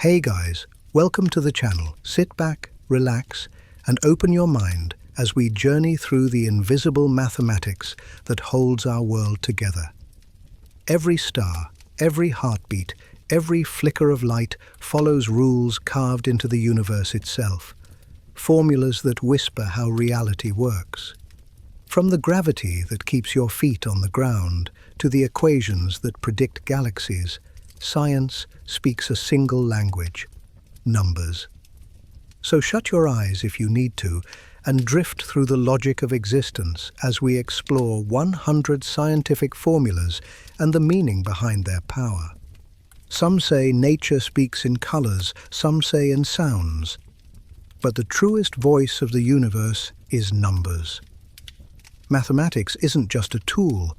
Hey guys, welcome to the channel. Sit back, relax, and open your mind as we journey through the invisible mathematics that holds our world together. Every star, every heartbeat, every flicker of light follows rules carved into the universe itself, formulas that whisper how reality works. From the gravity that keeps your feet on the ground to the equations that predict galaxies, science speaks a single language: numbers. So shut your eyes if you need to and drift through the logic of existence as we explore 100 scientific formulas and the meaning behind their power. Some say nature speaks in colors, some say in sounds. But the truest voice of the universe is numbers. Mathematics isn't just a tool,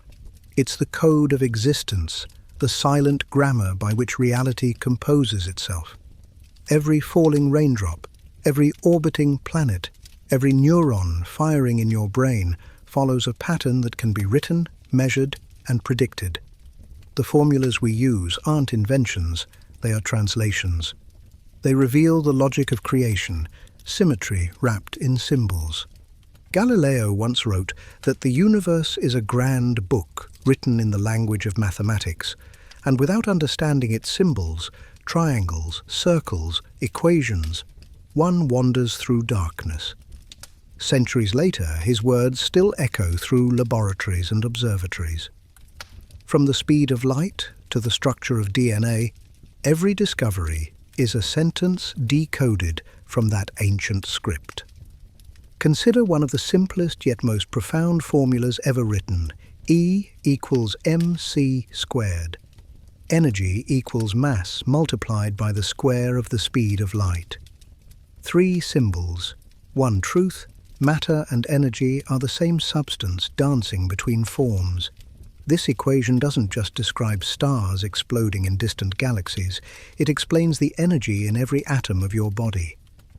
it's the code of existence, the silent grammar by which reality composes itself. Every falling raindrop, every orbiting planet, every neuron firing in your brain follows a pattern that can be written, measured, and predicted. The formulas we use aren't inventions, they are translations. They reveal the logic of creation, symmetry wrapped in symbols. Galileo once wrote that the universe is a grand book written in the language of mathematics, and without understanding its symbols, triangles, circles, equations, one wanders through darkness. Centuries later, his words still echo through laboratories and observatories. From the speed of light to the structure of DNA, every discovery is a sentence decoded from that ancient script. Consider one of the simplest yet most profound formulas ever written: E equals mc squared. Energy equals mass multiplied by the square of the speed of light. Three symbols, one truth: matter and energy are the same substance dancing between forms. This equation doesn't just describe stars exploding in distant galaxies, it explains the energy in every atom of your body.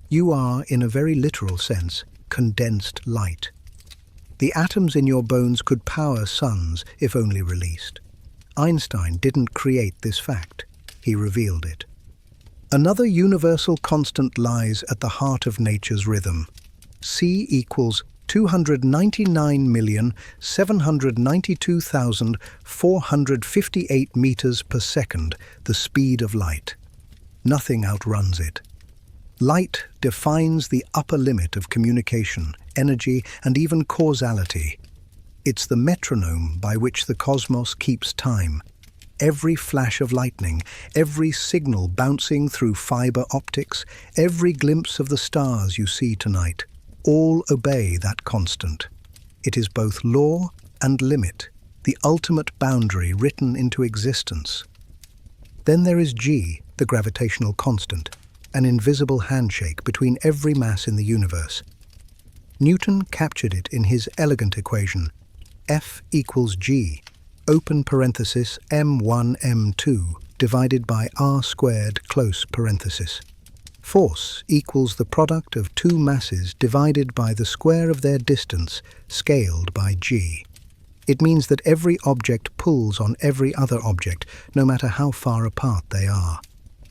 You are, in a very literal sense, condensed light. The atoms in your bones could power suns if only released. Einstein didn't create this fact, he revealed it. Another universal constant lies at the heart of nature's rhythm. C equals 299,792,458 meters per second, the speed of light. Nothing outruns it. Light defines the upper limit of communication, energy, and even causality. It's the metronome by which the cosmos keeps time. Every flash of lightning, every signal bouncing through fiber optics, every glimpse of the stars you see tonight, all obey that constant. It is both law and limit, the ultimate boundary written into existence. Then there is G, the gravitational constant, an invisible handshake between every mass in the universe. Newton captured it in his elegant equation: F equals G, open parenthesis m1 m2, divided by r squared, close parenthesis. Force equals the product of two masses divided by the square of their distance, scaled by g. It means that every object pulls on every other object, no matter how far apart they are.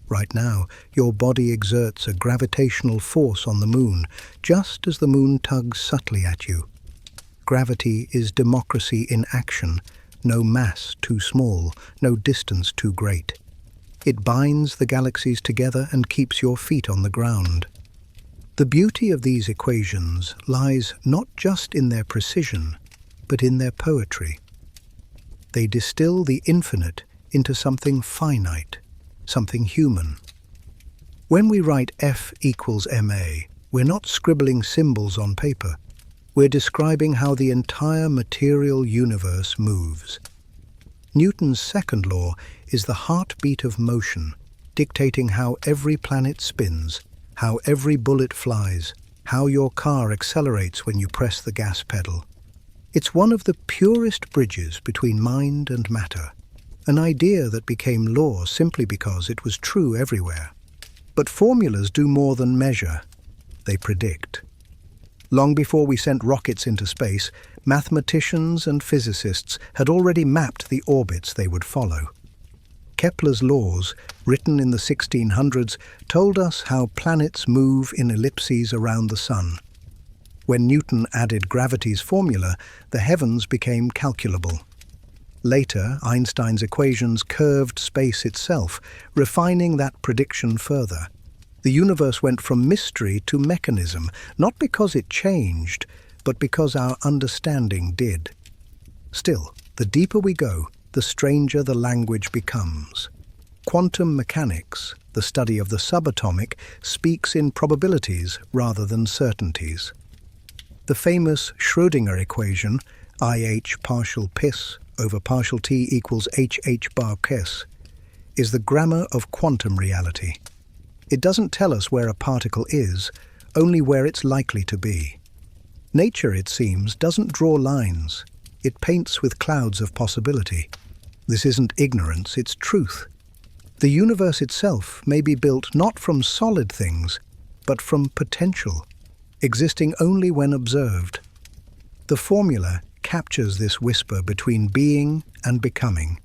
Right now, your body exerts a gravitational force on the moon, just as the moon tugs subtly at you. Gravity is democracy in action, no mass too small, no distance too great. It binds the galaxies together and keeps your feet on the ground. The beauty of these equations lies not just in their precision, but in their poetry. They distill the infinite into something finite, something human. When we write F equals ma, we're not scribbling symbols on paper. We're describing how the entire material universe moves. Newton's second law is the heartbeat of motion, dictating how every planet spins, how every bullet flies, how your car accelerates when you press the gas pedal. It's one of the purest bridges between mind and matter, an idea that became law simply because it was true everywhere. But formulas do more than measure, they predict. Long before we sent rockets into space, mathematicians and physicists had already mapped the orbits they would follow. Kepler's laws, written in the 1600s, told us how planets move in ellipses around the Sun. When Newton added gravity's formula, the heavens became calculable. Later, Einstein's equations curved space itself, refining that prediction further. The universe went from mystery to mechanism, not because it changed, but because our understanding did. Still, the deeper we go, the stranger the language becomes. Quantum mechanics, the study of the subatomic, speaks in probabilities rather than certainties. The famous Schrödinger equation, IH partial pis over partial t equals HH bar kes, is the grammar of quantum reality. It doesn't tell us where a particle is, only where it's likely to be. Nature, it seems, doesn't draw lines. It paints with clouds of possibility. This isn't ignorance, it's truth. The universe itself may be built not from solid things, but from potential, existing only when observed. The formula captures this whisper between being and becoming.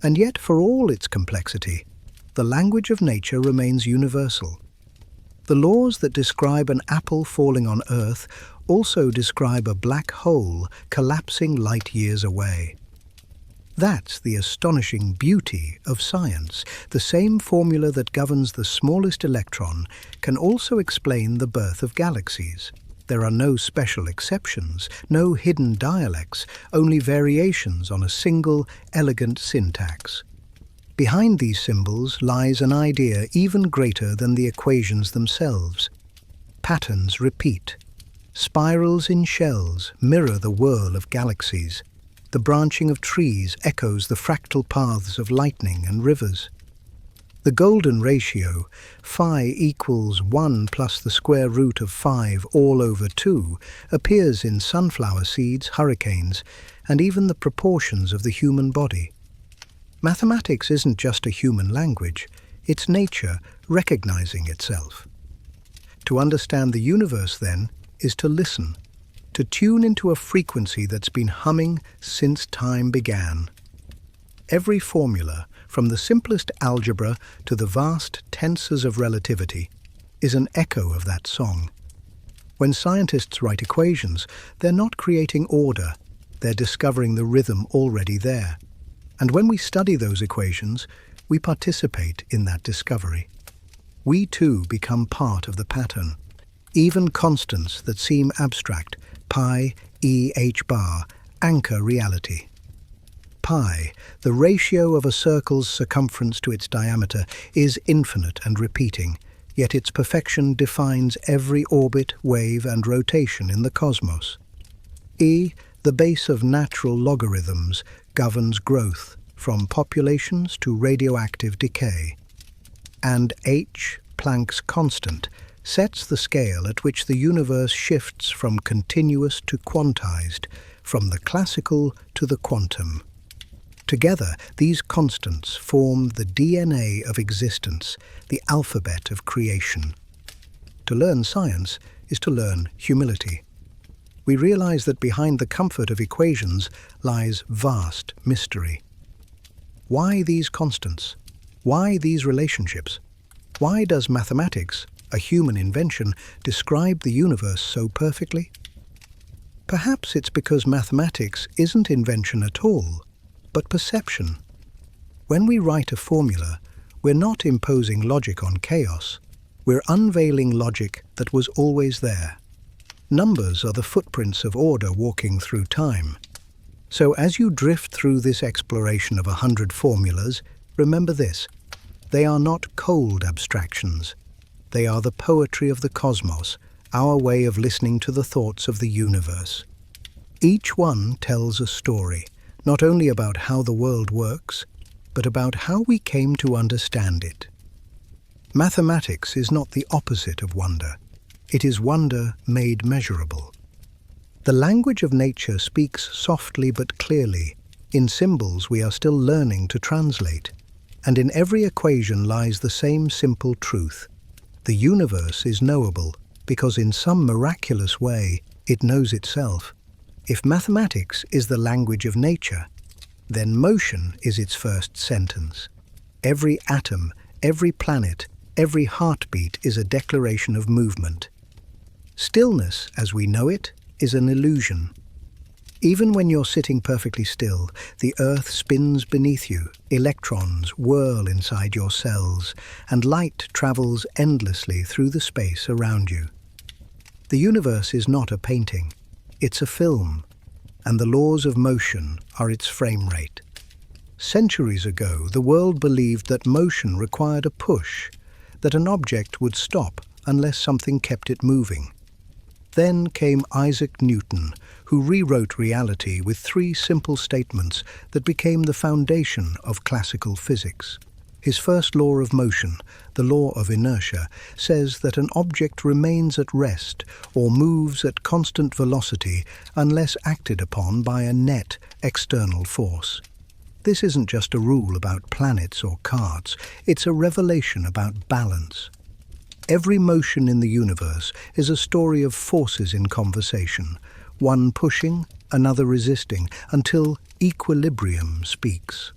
And yet, for all its complexity, the language of nature remains universal. The laws that describe an apple falling on Earth also describe a black hole collapsing light years away. That's the astonishing beauty of science. The same formula that governs the smallest electron can also explain the birth of galaxies. There are no special exceptions, no hidden dialects, only variations on a single, elegant syntax. Behind these symbols lies an idea even greater than the equations themselves. Patterns repeat. Spirals in shells mirror the whirl of galaxies. The branching of trees echoes the fractal paths of lightning and rivers. The golden ratio, phi equals 1 plus the square root of 5 all over 2, appears in sunflower seeds, hurricanes, and even the proportions of the human body. Mathematics isn't just a human language, it's nature recognizing itself. To understand the universe, then, is to listen, to tune into a frequency that's been humming since time began. Every formula, from the simplest algebra to the vast tensors of relativity, is an echo of that song. When scientists write equations, they're not creating order, they're discovering the rhythm already there. And when we study those equations, we participate in that discovery. We too become part of the pattern. Even constants that seem abstract, pi, e, h bar, anchor reality. Pi, the ratio of a circle's circumference to its diameter, is infinite and repeating, yet its perfection defines every orbit, wave, and rotation in the cosmos. E, the base of natural logarithms, governs growth, from populations to radioactive decay. And H, Planck's constant, sets the scale at which the universe shifts from continuous to quantized, from the classical to the quantum. Together, these constants form the DNA of existence, the alphabet of creation. To learn science is to learn humility. We realize that behind the comfort of equations lies vast mystery. Why these constants? Why these relationships? Why does mathematics, a human invention, describe the universe so perfectly? Perhaps it's because mathematics isn't invention at all, but perception. When we write a formula, we're not imposing logic on chaos. We're unveiling logic that was always there. Numbers are the footprints of order walking through time. So as you drift through this exploration of 100 formulas, remember this: they are not cold abstractions. They are the poetry of the cosmos, our way of listening to the thoughts of the universe. Each one tells a story, not only about how the world works, but about how we came to understand it. Mathematics is not the opposite of wonder. It is wonder made measurable. The language of nature speaks softly but clearly, in symbols we are still learning to translate. And in every equation lies the same simple truth. The universe is knowable because in some miraculous way it knows itself. If mathematics is the language of nature, then motion is its first sentence. Every atom, every planet, every heartbeat is a declaration of movement. Stillness, as we know it, is an illusion. Even when you're sitting perfectly still, the Earth spins beneath you, electrons whirl inside your cells, and light travels endlessly through the space around you. The universe is not a painting, it's a film, and the laws of motion are its frame rate. Centuries ago, the world believed that motion required a push, that an object would stop unless something kept it moving. Then came Isaac Newton, who rewrote reality with three simple statements that became the foundation of classical physics. His first law of motion, the law of inertia, says that an object remains at rest or moves at constant velocity unless acted upon by a net external force. This isn't just a rule about planets or cards, it's a revelation about balance. Every motion in the universe is a story of forces in conversation, one pushing, another resisting, until equilibrium speaks.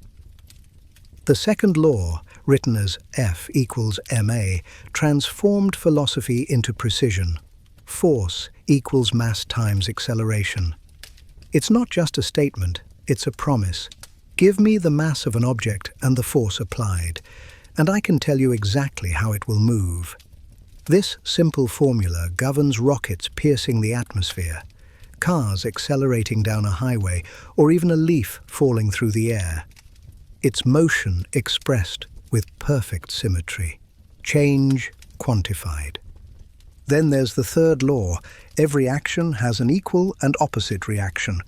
The second law, written as F equals ma, transformed philosophy into precision. Force equals mass times acceleration. It's not just a statement, it's a promise. Give me the mass of an object and the force applied, and I can tell you exactly how it will move. This simple formula governs rockets piercing the atmosphere, cars accelerating down a highway, or even a leaf falling through the air. It's motion expressed with perfect symmetry, change quantified. Then there's the third law. Every action has an equal and opposite reaction.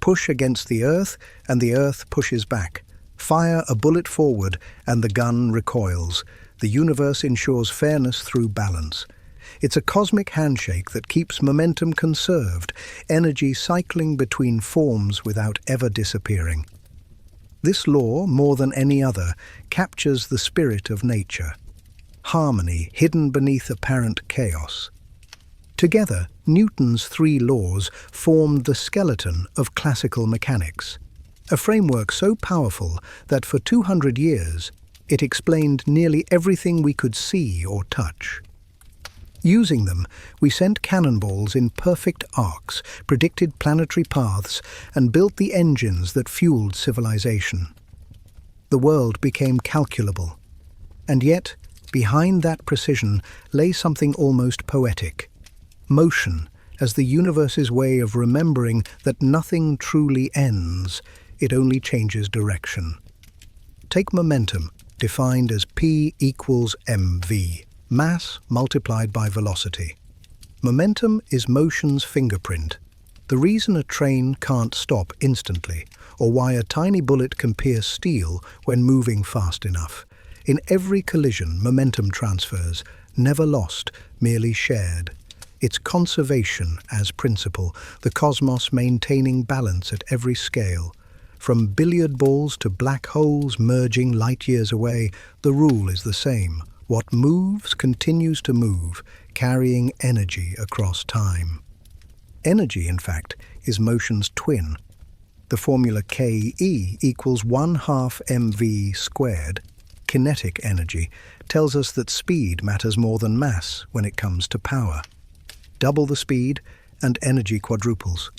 Push against the earth, and the earth pushes back. Fire a bullet forward, and the gun recoils. The universe ensures fairness through balance. It's a cosmic handshake that keeps momentum conserved, energy cycling between forms without ever disappearing. This law, more than any other, captures the spirit of nature. Harmony hidden beneath apparent chaos. Together, Newton's three laws formed the skeleton of classical mechanics, a framework so powerful that for 200 years, it explained nearly everything we could see or touch. Using them, we sent cannonballs in perfect arcs, predicted planetary paths, and built the engines that fueled civilization. The world became calculable. And yet, behind that precision lay something almost poetic. Motion, as the universe's way of remembering that nothing truly ends, it only changes direction. Take momentum, defined as P equals mv, mass multiplied by velocity. Momentum is motion's fingerprint, the reason a train can't stop instantly, or why a tiny bullet can pierce steel when moving fast enough. In every collision, momentum transfers, never lost, merely shared. It's conservation as principle, the cosmos maintaining balance at every scale. From billiard balls to black holes merging light years away, the rule is the same. What moves continues to move, carrying energy across time. Energy, in fact, is motion's twin. The formula Ke equals 1/2 mv squared, kinetic energy, tells us that speed matters more than mass when it comes to power. Double the speed, and energy quadruples.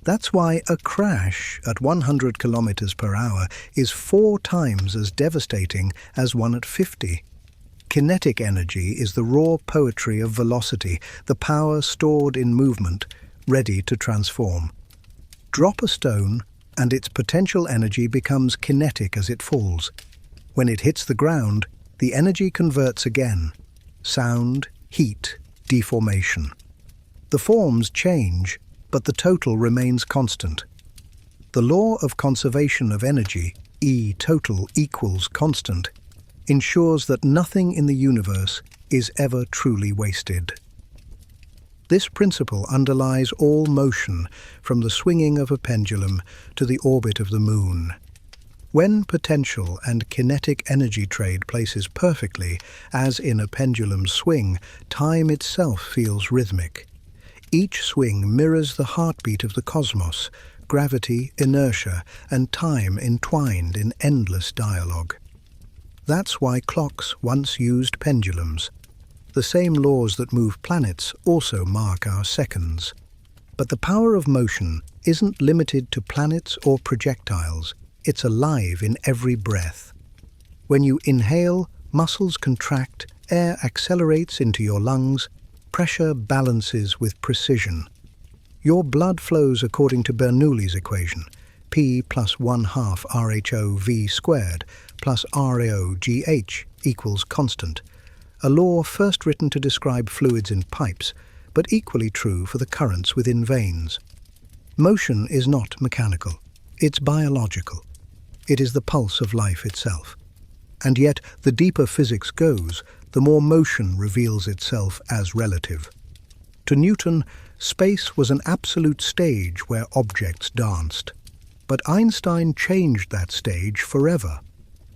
That's why a crash at 100 kilometers per hour is 4 times as devastating as one at 50. Kinetic energy is the raw poetry of velocity, the power stored in movement, ready to transform. Drop a stone, and its potential energy becomes kinetic as it falls. When it hits the ground, the energy converts again. Sound, heat, deformation. The forms change, but the total remains constant. The law of conservation of energy, E total equals constant, ensures that nothing in the universe is ever truly wasted. This principle underlies all motion, from the swinging of a pendulum to the orbit of the moon. When potential and kinetic energy trade places perfectly, as in a pendulum swing, time itself feels rhythmic. Each swing mirrors the heartbeat of the cosmos, gravity, inertia, and time entwined in endless dialogue. That's why clocks once used pendulums. The same laws that move planets also mark our seconds. But the power of motion isn't limited to planets or projectiles. It's alive in every breath. When you inhale, muscles contract, air accelerates into your lungs, pressure balances with precision. Your blood flows according to Bernoulli's equation, P plus 1/2 RHO-V squared plus RAO-GH equals constant, a law first written to describe fluids in pipes, but equally true for the currents within veins. Motion is not mechanical, it's biological. It is the pulse of life itself. And yet, the deeper physics goes, the more motion reveals itself as relative. To Newton, space was an absolute stage where objects danced. But Einstein changed that stage forever.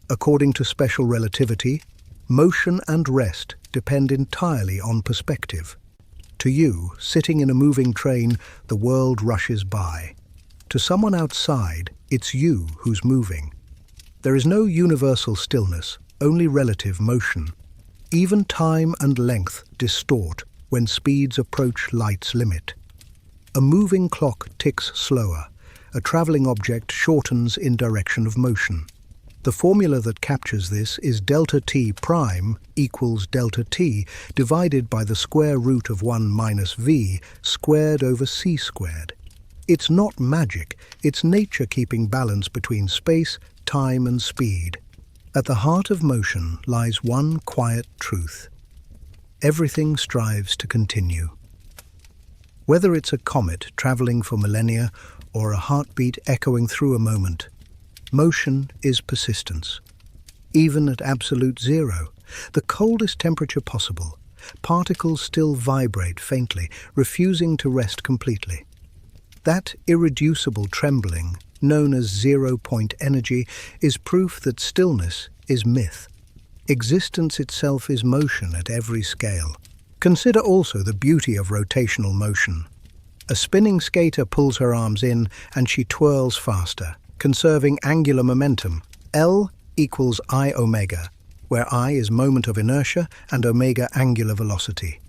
According to special relativity, motion and rest depend entirely on perspective. To you, sitting in a moving train, the world rushes by. To someone outside, it's you who's moving. There is no universal stillness, only relative motion. Even time and length distort when speeds approach light's limit. A moving clock ticks slower. A traveling object shortens in direction of motion. The formula that captures this is delta t prime equals delta t divided by the square root of 1 minus v squared over c squared. It's not magic, it's nature keeping balance between space, time and speed. At the heart of motion lies one quiet truth. Everything strives to continue. Whether it's a comet traveling for millennia or a heartbeat echoing through a moment, motion is persistence. Even at absolute zero, the coldest temperature possible, particles still vibrate faintly, refusing to rest completely. That irreducible trembling, known as zero-point energy, is proof that stillness is myth. Existence itself is motion at every scale. Consider also the beauty of rotational motion. A spinning skater pulls her arms in and she twirls faster, conserving angular momentum. L equals I omega, where I is moment of inertia and omega angular velocity.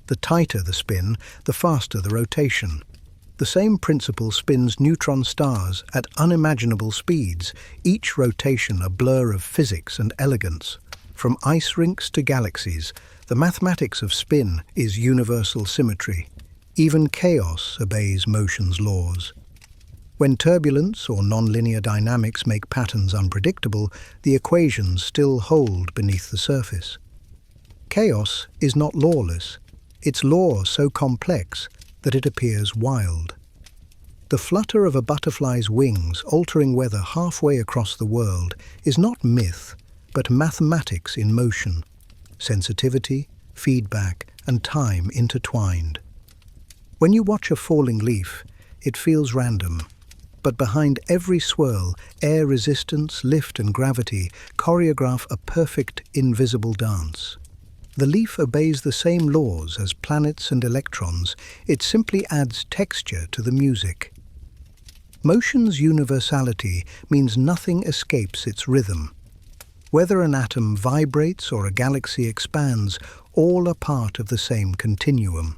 The tighter the spin, the faster the rotation. The same principle spins neutron stars at unimaginable speeds, each rotation a blur of physics and elegance. From ice rinks to galaxies, the mathematics of spin is universal symmetry. Even chaos obeys motion's laws. When turbulence or nonlinear dynamics make patterns unpredictable, the equations still hold beneath the surface. Chaos is not lawless. Its law so complex that it appears wild. The flutter of a butterfly's wings altering weather halfway across the world is not myth, but mathematics in motion. Sensitivity, feedback, and time intertwined. When you watch a falling leaf, it feels random. But behind every swirl, air resistance, lift and gravity choreograph a perfect, invisible dance. The leaf obeys the same laws as planets and electrons, it simply adds texture to the music. Motion's universality means nothing escapes its rhythm. Whether an atom vibrates or a galaxy expands, all are part of the same continuum.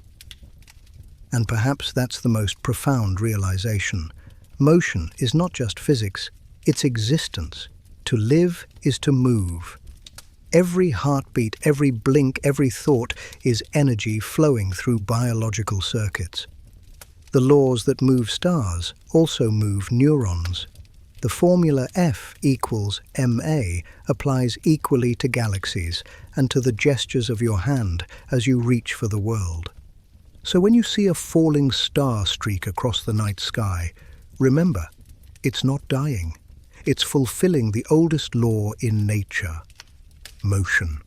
And perhaps that's the most profound realization. Motion is not just physics, it's existence. To live is to move. Every heartbeat, every blink, every thought is energy flowing through biological circuits. The laws that move stars also move neurons. The formula F equals ma applies equally to galaxies and to the gestures of your hand as you reach for the world. So when you see a falling star streak across the night sky, remember, it's not dying. It's fulfilling the oldest law in nature, motion.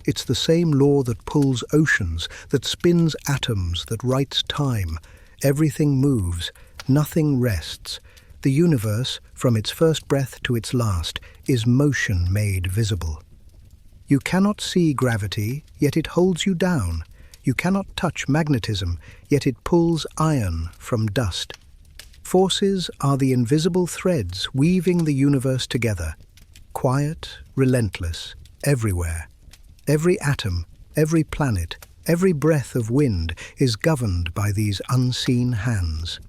It's the same law that pulls oceans, that spins atoms, that writes time. Everything moves, nothing rests. The universe, from its first breath to its last, is motion made visible. You cannot see gravity, yet it holds you down. You cannot touch magnetism, yet it pulls iron from dust. Forces are the invisible threads weaving the universe together. quiet, relentless, everywhere. Every atom, every planet, every breath of wind is governed by these unseen hands.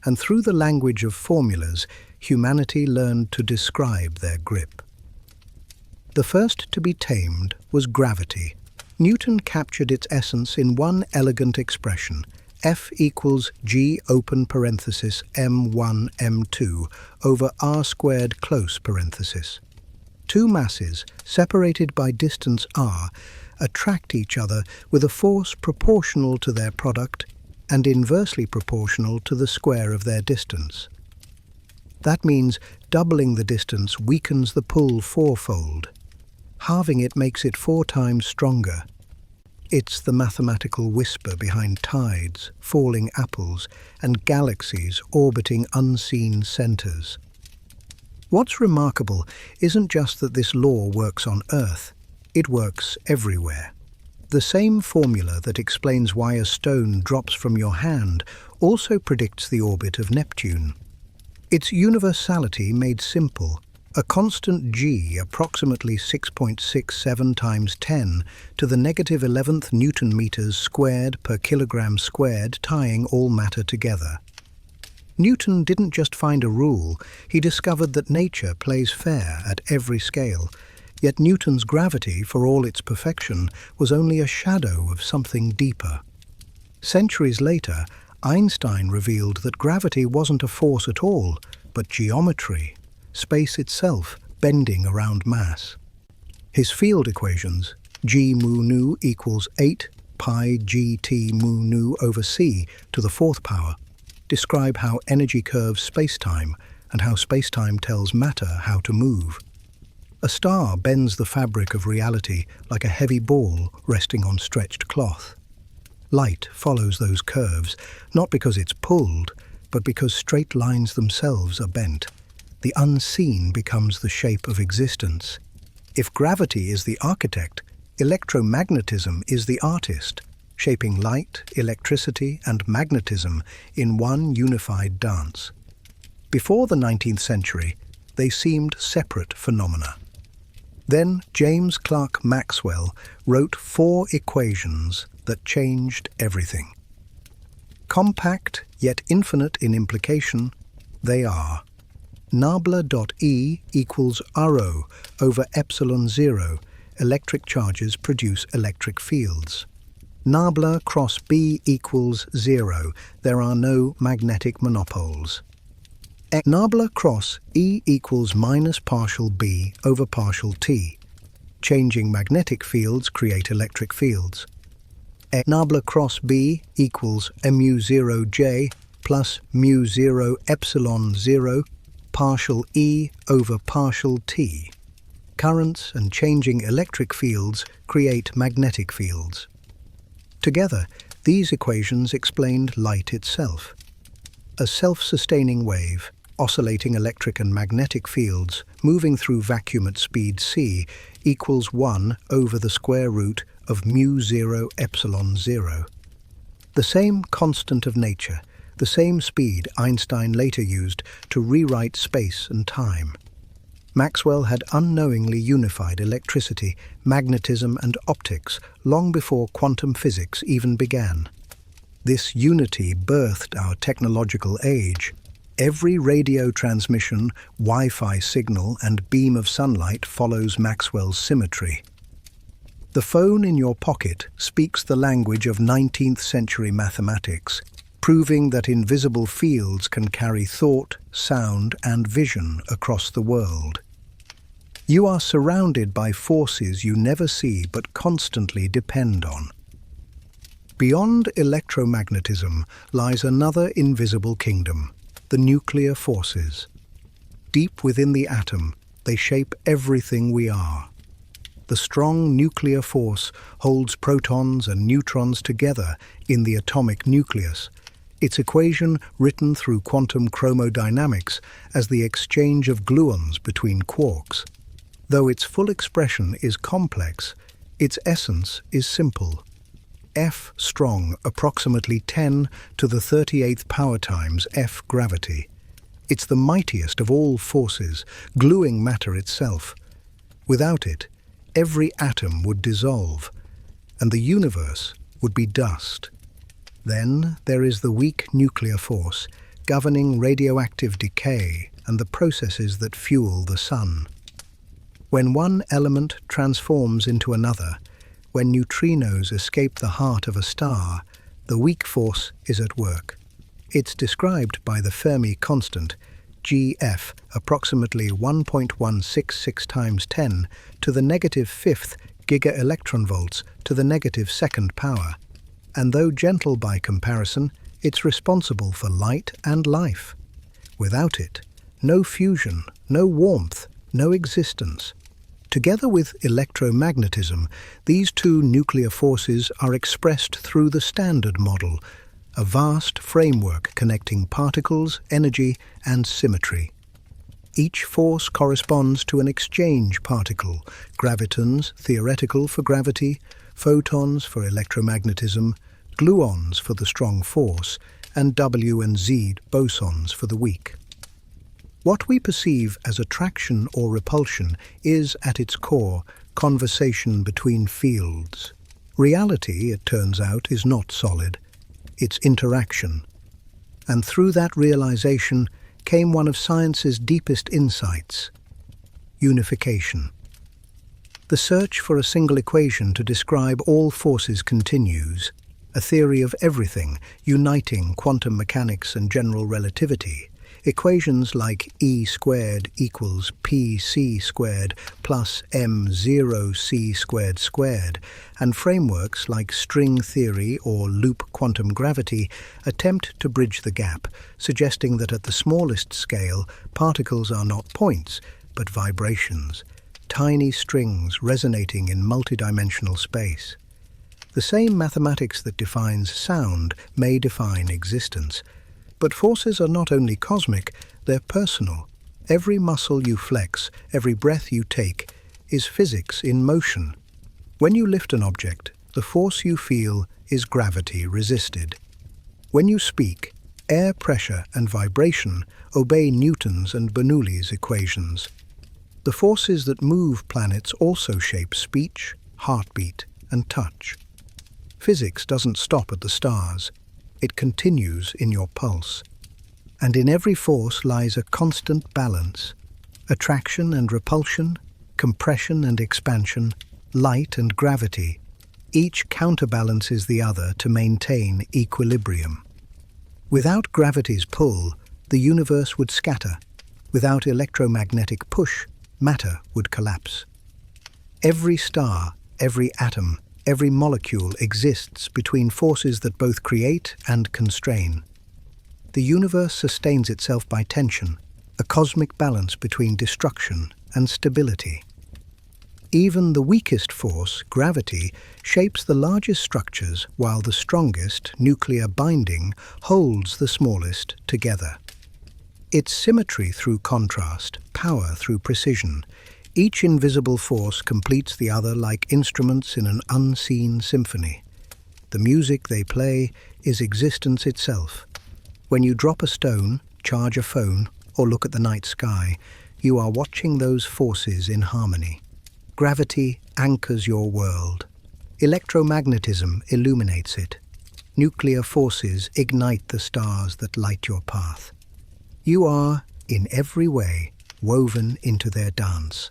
And through the language of formulas, humanity learned to describe their grip. The first to be tamed was gravity. Newton captured its essence in one elegant expression: F equals G open parenthesis m1 m2 over r squared close parenthesis. Two masses, separated by distance r, attract each other with a force proportional to their product and inversely proportional to the square of their distance. That means doubling the distance weakens the pull fourfold. Halving it makes it 4 times stronger. It's the mathematical whisper behind tides, falling apples, and galaxies orbiting unseen centers. What's remarkable isn't just that this law works on Earth, it works everywhere. The same formula that explains why a stone drops from your hand also predicts the orbit of Neptune. Its universality made simple: a constant g approximately 6.67 times 10 to the negative 11th Newton meters squared per kilogram squared, tying all matter together. Newton didn't just find a rule, he discovered that nature plays fair at every scale. Yet Newton's gravity, for all its perfection, was only a shadow of something deeper. Centuries later, Einstein revealed that gravity wasn't a force at all, but geometry, space itself bending around mass. His field equations, g mu nu equals 8 pi gt mu nu over c to the 4th power, describe how energy curves spacetime and how spacetime tells matter how to move. A star bends the fabric of reality like a heavy ball resting on stretched cloth. Light follows those curves, not because it's pulled, but because straight lines themselves are bent. The unseen becomes the shape of existence. If gravity is the architect, electromagnetism is the artist, shaping light, electricity, and magnetism in one unified dance. Before the 19th century, they seemed separate phenomena. Then James Clerk Maxwell wrote 4 equations that changed everything. Compact yet infinite in implication, they are: nabla.E equals rho over epsilon 0. Electric charges produce electric fields. Nabla cross B equals 0. There are no magnetic monopoles. Nabla cross E equals minus partial B over partial T. Changing magnetic fields create electric fields. Nabla cross B equals mu0J plus mu0 epsilon 0 partial E over partial T. Currents and changing electric fields create magnetic fields. Together, these equations explained light itself. A self-sustaining wave, oscillating electric and magnetic fields, moving through vacuum at speed c, equals 1 over the square root of mu0 epsilon 0. The same constant of nature, the same speed Einstein later used to rewrite space and time. Maxwell had unknowingly unified electricity, magnetism, and optics long before quantum physics even began. This unity birthed our technological age. Every radio transmission, Wi-Fi signal, and beam of sunlight follows Maxwell's symmetry. The phone in your pocket speaks the language of 19th century mathematics, proving that invisible fields can carry thought, sound, and vision across the world. You are surrounded by forces you never see but constantly depend on. Beyond electromagnetism lies another invisible kingdom: the nuclear forces. Deep within the atom, they shape everything we are. The strong nuclear force holds protons and neutrons together in the atomic nucleus, its equation written through quantum chromodynamics as the exchange of gluons between quarks. Though its full expression is complex, its essence is simple. F strong, approximately 10 to the 38th power times F gravity. It's the mightiest of all forces, gluing matter itself, Without it, every atom would dissolve, and the universe would be dust. Then there is the weak nuclear force governing radioactive decay and the processes that fuel the sun. When one element transforms into another, when neutrinos escape the heart of a star, the weak force is at work. It's described by the Fermi constant, Gf, approximately 1.166 times 10 to the negative fifth giga-electronvolts to the negative second power. And though gentle by comparison, it's responsible for light and life. Without it, no fusion, no warmth, no existence. Together with electromagnetism, these two nuclear forces are expressed through the Standard Model, a vast framework connecting particles, energy, and symmetry. Each force corresponds to an exchange particle, gravitons, theoretical for gravity, photons for electromagnetism, gluons for the strong force, and W and Z bosons for the weak. What we perceive as attraction or repulsion is, at its core, conversation between fields. Reality, it turns out, is not solid. It's interaction. And through that realization came one of science's deepest insights: unification. The search for a single equation to describe all forces continues, a theory of everything, uniting quantum mechanics and general relativity. Equations like E squared equals PC squared plus M0C squared squared, and frameworks like string theory or loop quantum gravity attempt to bridge the gap, suggesting that at the smallest scale, particles are not points, but vibrations, tiny strings resonating in multidimensional space. The same mathematics that defines sound may define existence. But forces are not only cosmic, they're personal. Every muscle you flex, every breath you take, is physics in motion. When you lift an object, the force you feel is gravity resisted. When you speak, air pressure and vibration obey Newton's and Bernoulli's equations. The forces that move planets also shape speech, heartbeat, and touch. Physics doesn't stop at the stars. It continues in your pulse. And in every force lies a constant balance: attraction and repulsion, compression and expansion, light and gravity. Each counterbalances the other to maintain equilibrium. Without gravity's pull, the universe would scatter. Without electromagnetic push, matter would collapse. Every star, every atom, every molecule exists between forces that both create and constrain. The universe sustains itself by tension, a cosmic balance between destruction and stability. Even the weakest force, gravity, shapes the largest structures, while the strongest, nuclear binding, holds the smallest together. It's symmetry through contrast, power through precision. Each invisible force completes the other like instruments in an unseen symphony. The music they play is existence itself. When you drop a stone, charge a phone, or look at the night sky, you are watching those forces in harmony. Gravity anchors your world. Electromagnetism illuminates it. Nuclear forces ignite the stars that light your path. You are, in every way, woven into their dance.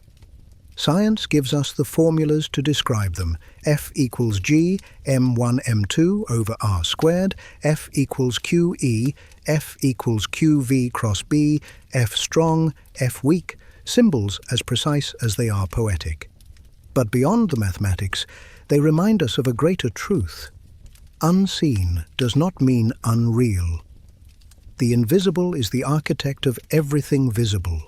Science gives us the formulas to describe them. F equals G, M1, M2 over R squared, F equals QE, F equals QV cross B, F strong, F weak, symbols as precise as they are poetic. But beyond the mathematics, they remind us of a greater truth. Unseen does not mean unreal. The invisible is the architect of everything visible.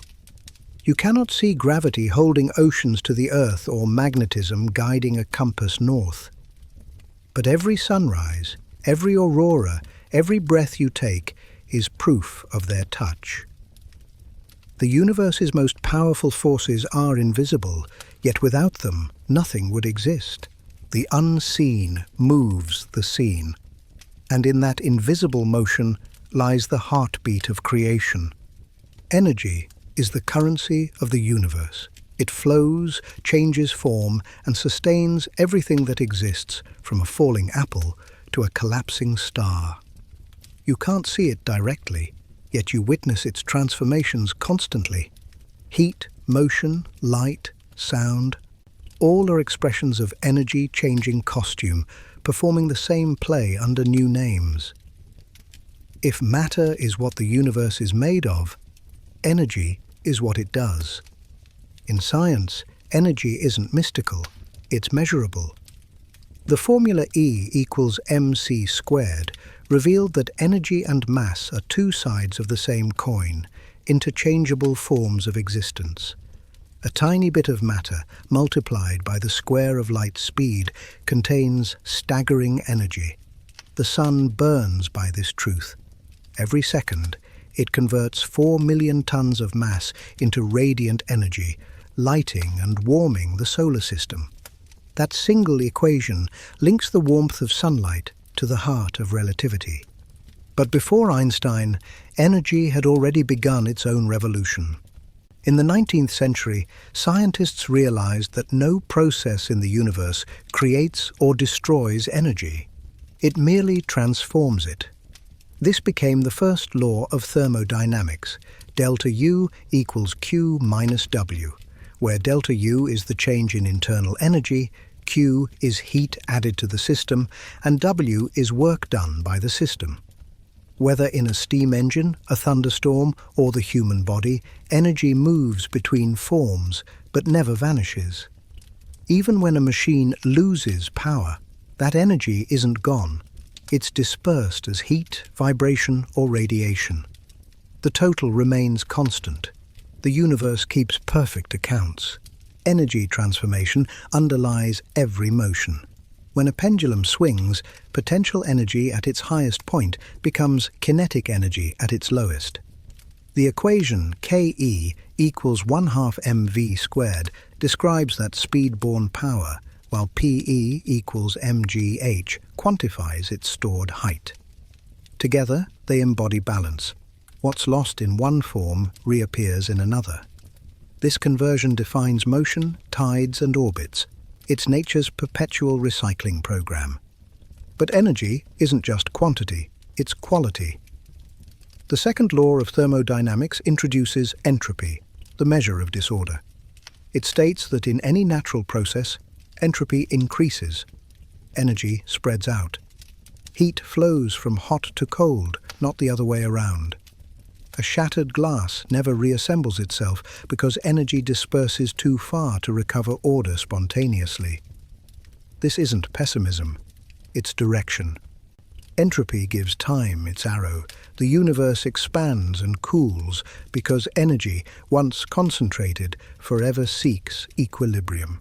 You cannot see gravity holding oceans to the earth or magnetism guiding a compass north. But every sunrise, every aurora, every breath you take is proof of their touch. The universe's most powerful forces are invisible, yet without them, nothing would exist. The unseen moves the seen, and in that invisible motion lies the heartbeat of creation. Energy is the currency of the universe. It flows, changes form, and sustains everything that exists, from a falling apple to a collapsing star. You can't see it directly, yet you witness its transformations constantly. Heat, motion, light, sound, all are expressions of energy changing costume, performing the same play under new names. If matter is what the universe is made of, energy is what it does. In science, energy isn't mystical, it's measurable. The formula E equals mc squared revealed that energy and mass are two sides of the same coin, interchangeable forms of existence. A tiny bit of matter, multiplied by the square of light speed, contains staggering energy. The sun burns by this truth. Every second, it converts 4 million tons of mass into radiant energy, lighting and warming the solar system. That single equation links the warmth of sunlight to the heart of relativity. But before Einstein, energy had already begun its own revolution. In the 19th century, scientists realized that no process in the universe creates or destroys energy. It merely transforms it. This became the first law of thermodynamics, delta U equals Q minus W, where delta U is the change in internal energy, Q is heat added to the system, and W is work done by the system. Whether in a steam engine, a thunderstorm, or the human body, energy moves between forms but never vanishes. Even when a machine loses power, that energy isn't gone. It's dispersed as heat, vibration, or radiation. The total remains constant. The universe keeps perfect accounts. Energy transformation underlies every motion. When a pendulum swings, potential energy at its highest point becomes kinetic energy at its lowest. The equation Ke equals 1/2 mv squared describes that speed-borne power, while Pe equals mgh quantifies its stored height. Together, they embody balance. What's lost in one form reappears in another. This conversion defines motion, tides, and orbits. It's nature's perpetual recycling program. But energy isn't just quantity, it's quality. The second law of thermodynamics introduces entropy, the measure of disorder. It states that in any natural process, entropy increases. Energy spreads out. Heat flows from hot to cold, not the other way around. A shattered glass never reassembles itself because energy disperses too far to recover order spontaneously. This isn't pessimism, it's direction. Entropy gives time its arrow. The universe expands and cools because energy, once concentrated, forever seeks equilibrium.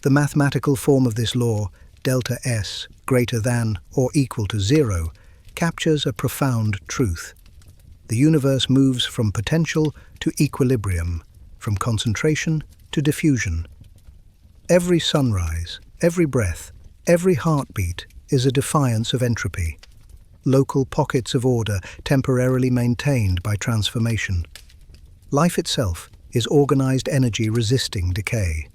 The mathematical form of this law, delta S greater than or equal to 0, captures a profound truth. The universe moves from potential to equilibrium, from concentration to diffusion. Every sunrise, every breath, every heartbeat is a defiance of entropy. Local pockets of order temporarily maintained by transformation. Life itself is organized energy resisting decay.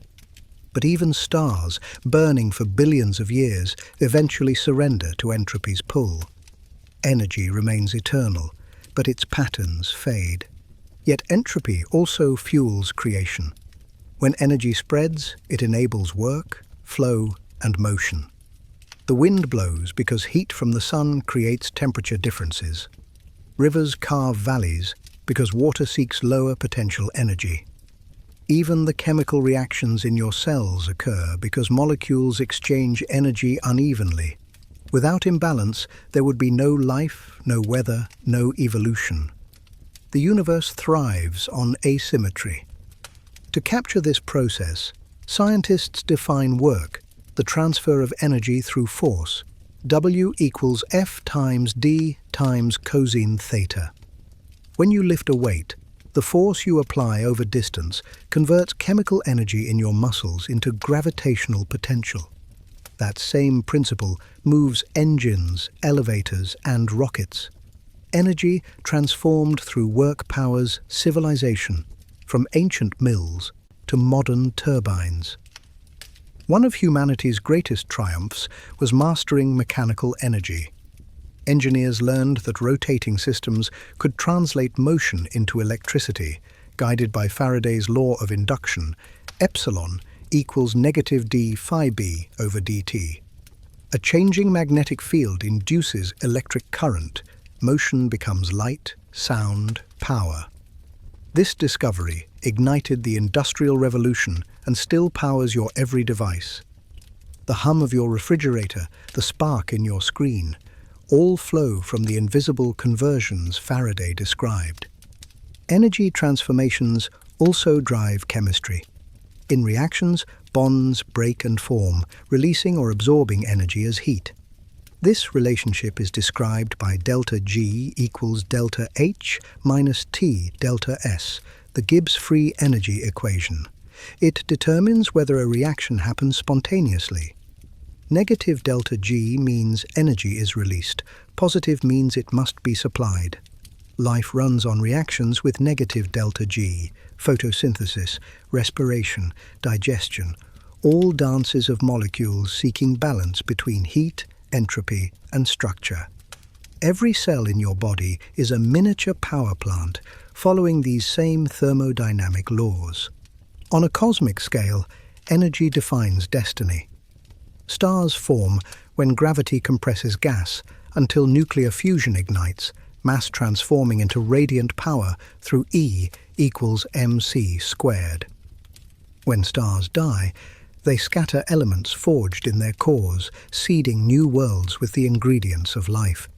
But even stars, burning for billions of years, eventually surrender to entropy's pull. Energy remains eternal, but its patterns fade. Yet entropy also fuels creation. When energy spreads, it enables work, flow, and motion. The wind blows because heat from the sun creates temperature differences. Rivers carve valleys because water seeks lower potential energy. Even the chemical reactions in your cells occur because molecules exchange energy unevenly. Without imbalance, there would be no life, no weather, no evolution. The universe thrives on asymmetry. To capture this process, scientists define work, the transfer of energy through force. W equals F times D times cosine theta. When you lift a weight, the force you apply over distance converts chemical energy in your muscles into gravitational potential. That same principle moves engines, elevators, and rockets. Energy transformed through work powers civilization, from ancient mills to modern turbines. One of humanity's greatest triumphs was mastering mechanical energy. Engineers learned that rotating systems could translate motion into electricity, guided by Faraday's law of induction, epsilon equals negative d phi b over dt. A changing magnetic field induces electric current. Motion becomes light, sound, power. This discovery ignited the Industrial Revolution and still powers your every device. The hum of your refrigerator, the spark in your screen, all flow from the invisible conversions Faraday described. Energy transformations also drive chemistry. In reactions, bonds break and form, releasing or absorbing energy as heat. This relationship is described by delta G equals delta H minus T delta S, the Gibbs free energy equation. It determines whether a reaction happens spontaneously. Negative delta G means energy is released. Positive means it must be supplied. Life runs on reactions with negative delta G, photosynthesis, respiration, digestion, all dances of molecules seeking balance between heat, entropy, and structure. Every cell in your body is a miniature power plant following these same thermodynamic laws. On a cosmic scale, energy defines destiny. Stars form when gravity compresses gas until nuclear fusion ignites, mass transforming into radiant power through E equals mc squared. When stars die, they scatter elements forged in their cores, seeding new worlds with the ingredients of life.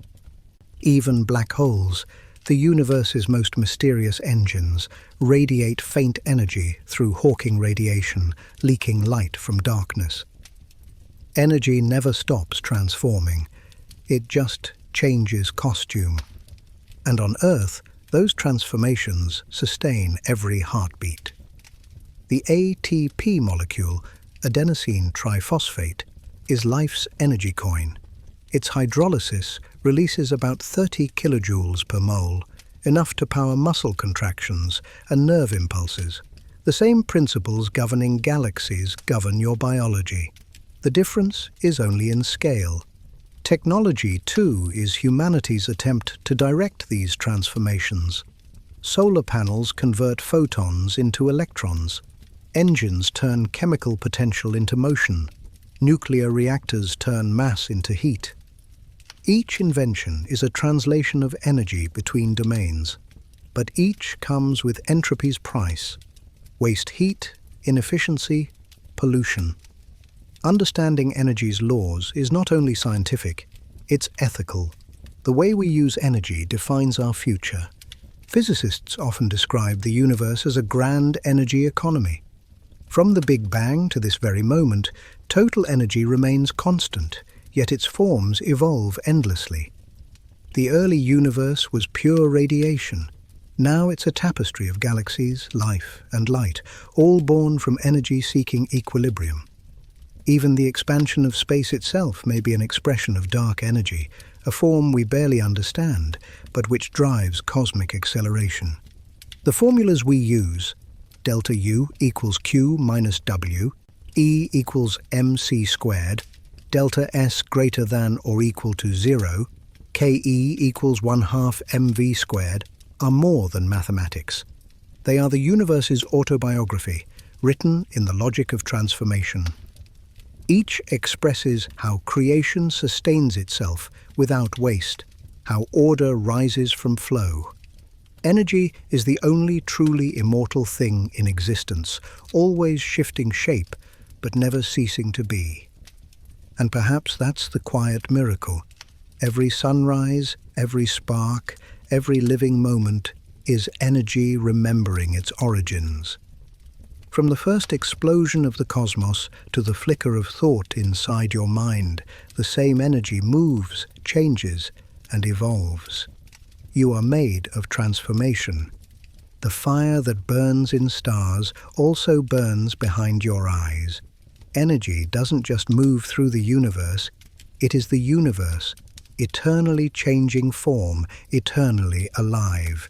Even black holes, the universe's most mysterious engines, radiate faint energy through Hawking radiation, leaking light from darkness. Energy never stops transforming. It just changes costume. And on Earth, those transformations sustain every heartbeat. The ATP molecule, adenosine triphosphate, is life's energy coin. Its hydrolysis releases about 30 kilojoules per mole, enough to power muscle contractions and nerve impulses. The same principles governing galaxies govern your biology. The difference is only in scale. Technology, too, is humanity's attempt to direct these transformations. Solar panels convert photons into electrons. Engines turn chemical potential into motion. Nuclear reactors turn mass into heat. Each invention is a translation of energy between domains, but each comes with entropy's price: waste heat, inefficiency, pollution. Understanding energy's laws is not only scientific, it's ethical. The way we use energy defines our future. Physicists often describe the universe as a grand energy economy. From the Big Bang to this very moment, total energy remains constant, yet its forms evolve endlessly. The early universe was pure radiation. Now it's a tapestry of galaxies, life, and light, all born from energy-seeking equilibrium. Even the expansion of space itself may be an expression of dark energy, a form we barely understand, but which drives cosmic acceleration. The formulas we use, delta U equals Q minus W, E equals mc squared, delta S greater than or equal to 0, Ke equals 1/2 mv squared, are more than mathematics. They are the universe's autobiography, written in the logic of transformation. Each expresses how creation sustains itself without waste, how order rises from flow. Energy is the only truly immortal thing in existence, always shifting shape, but never ceasing to be. And perhaps that's the quiet miracle. Every sunrise, every spark, every living moment is energy remembering its origins. From the first explosion of the cosmos to the flicker of thought inside your mind, the same energy moves, changes, and evolves. You are made of transformation. The fire that burns in stars also burns behind your eyes. Energy doesn't just move through the universe, it is the universe, eternally changing form, eternally alive.